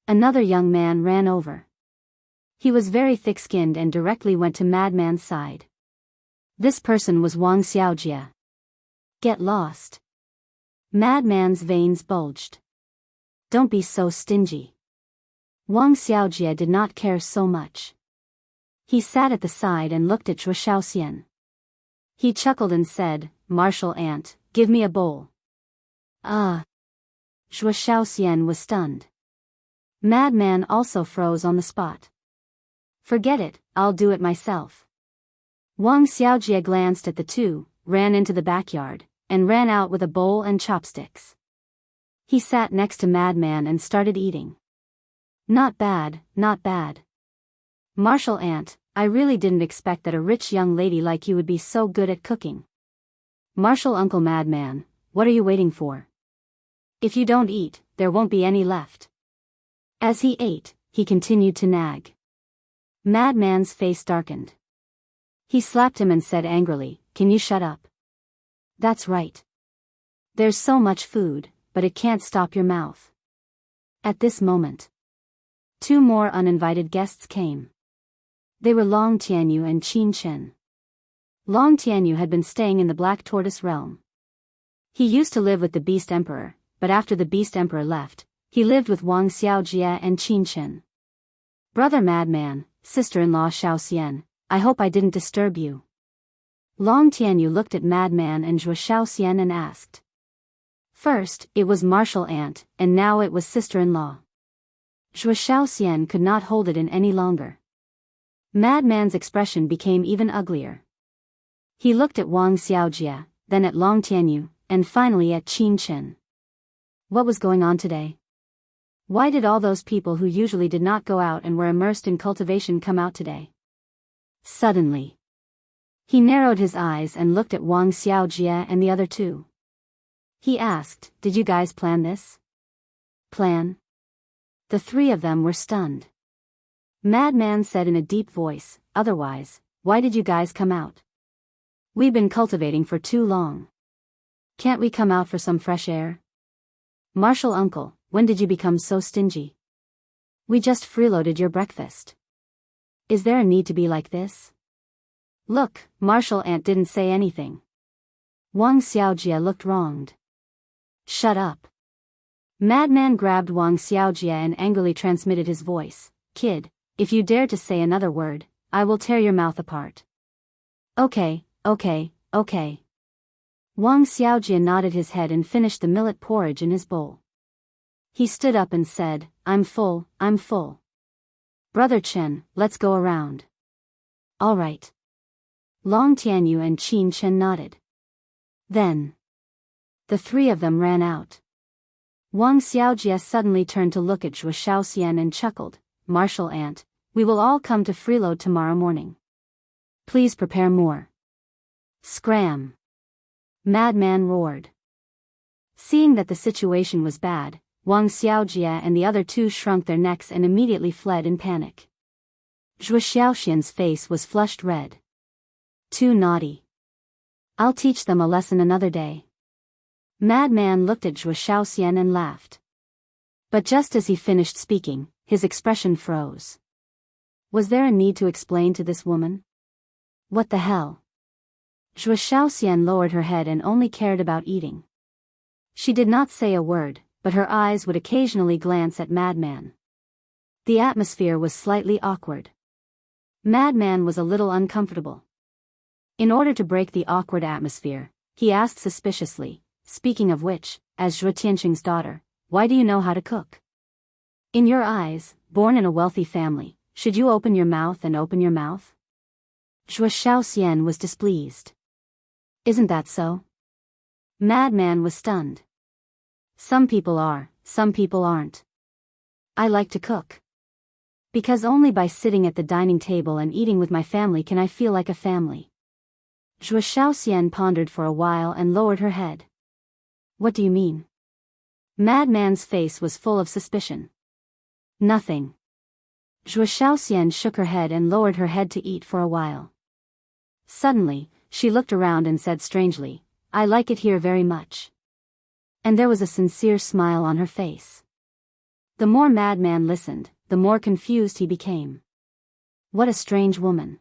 another young man ran over. He was very thick-skinned and directly went to Madman's side. This person was Wang Xiaojie. "Get lost." Madman's veins bulged. "Don't be so stingy." Wang Xiaojie did not care so much. He sat at the side and looked at Zhuo Xiaoxian. He chuckled and said, "Martial ant, give me a bowl." "Ah." Zhuo Xiaoxian was stunned. Madman also froze on the spot. "Forget it, I'll do it myself." Wang Xiaojie glanced at the two, ran into the backyard, and ran out with a bowl and chopsticks. He sat next to Madman and started eating. "Not bad, not bad. Martial ant, I really didn't expect that a rich young lady like you would be so good at cooking. Martial Uncle Madman, what are you waiting for? If you don't eat, there won't be any left." As he ate, he continued to nag. Madman's face darkened. He slapped him and said angrily, "Can you shut up?" "That's right. There's so much food, but it can't stop your mouth." At this moment, two more uninvited guests came. They were Long Tianyu and Qin Chen. Long Tianyu had been staying in the Black Tortoise realm. He used to live with the Beast Emperor, but after the Beast Emperor left, he lived with Wang Xiaojie and Qin Chen. "Brother Madman, sister-in-law Xiaoxian, I hope I didn't disturb you." Long Tianyu looked at Madman and Zhuo Xiaoxian and asked. First, it was martial aunt, and now it was sister-in-law. Zhuo Xiaoxian could not hold it in any longer. Madman's expression became even uglier. He looked at Wang Xiaojie, then at Long Tianyu, and finally at Qin Chen. What was going on today? Why did all those people who usually did not go out and were immersed in cultivation come out today? Suddenly, he narrowed his eyes and looked at Wang Xiaojie and the other two. He asked, "Did you guys plan this?" Plan? The three of them were stunned. Madman said in a deep voice, "Otherwise, why did you guys come out? We've been cultivating for too long. Can't we come out for some fresh air?" "Martial uncle, when did you become so stingy? We just freeloaded your breakfast. Is there a need to be like this?" "Look, Martial aunt didn't say anything." Wang Xiaojie looked wronged. "Shut up." Madman grabbed Wang Xiaojie and angrily transmitted his voice, "Kid, if you dare to say another word, I will tear your mouth apart." Okay. Wang Xiaojie nodded his head and finished the millet porridge in his bowl. He stood up and said, I'm full. Brother Chen, let's go around." "All right." Long Tianyu and Qin Chen nodded. Then, the three of them ran out. Wang Xiaojie suddenly turned to look at Zhuo Shaoxian and chuckled, "Martial aunt, we will all come to freeload tomorrow morning. Please prepare more." Scram! Madman roared. Seeing that the situation was bad, Wang Xiaojie and the other two shrunk their necks and immediately fled in panic. Zhuo Shaoxian's face was flushed red. "Too naughty. I'll teach them a lesson another day." Madman looked at Zhuo Shaoxian and laughed. But just as he finished speaking, his expression froze. Was there a need to explain to this woman? What the hell? Zhuo Shaoxian lowered her head and only cared about eating. She did not say a word, but her eyes would occasionally glance at Madman. The atmosphere was slightly awkward. Madman was a little uncomfortable. In order to break the awkward atmosphere, he asked suspiciously, "Speaking of which, as Zhuo Tianqing's daughter, why do you know how to cook? In your eyes, born in a wealthy family, should you open your mouth and open your mouth?" Zhuo Shaoxian was displeased. "Isn't that so?" Madman was stunned. "Some people are, some people aren't. I like to cook. Because only by sitting at the dining table and eating with my family can I feel like a family." Zhuo Shaoxian pondered for a while and lowered her head. "What do you mean?" Madman's face was full of suspicion. "Nothing." Zhuo Shaoxian shook her head and lowered her head to eat for a while. Suddenly, she looked around and said strangely, "I like it here very much." And there was a sincere smile on her face. The more Madman listened, the more confused he became. What a strange woman.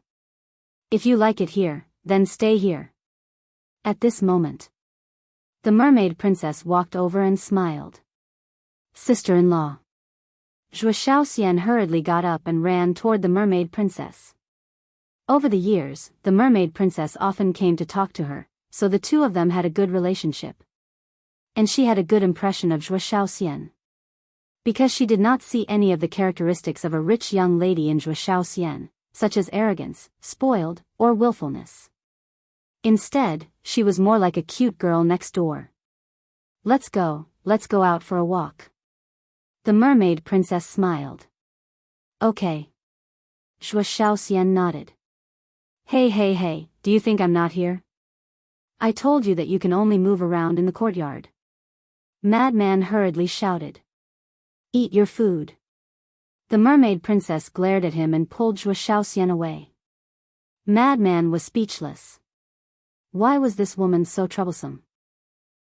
"If you like it here, then stay here." At this moment, the mermaid princess walked over and smiled. "Sister-in-law." Zhuo Shaoxian hurriedly got up and ran toward the mermaid princess. Over the years, the mermaid princess often came to talk to her, so the two of them had a good relationship. And she had a good impression of Zhuo Shaoxian. Because she did not see any of the characteristics of a rich young lady in Zhuo Shaoxian, such as arrogance, spoiled, or willfulness. Instead, she was more like a cute girl next door. Let's go out for a walk." The mermaid princess smiled. "Okay." Zhuo Shaoxian nodded. Hey, do you think I'm not here? I told you that you can only move around in the courtyard." Madman hurriedly shouted. "Eat your food." The mermaid princess glared at him and pulled Zhuo Shaoxian away. Madman was speechless. Why was this woman so troublesome?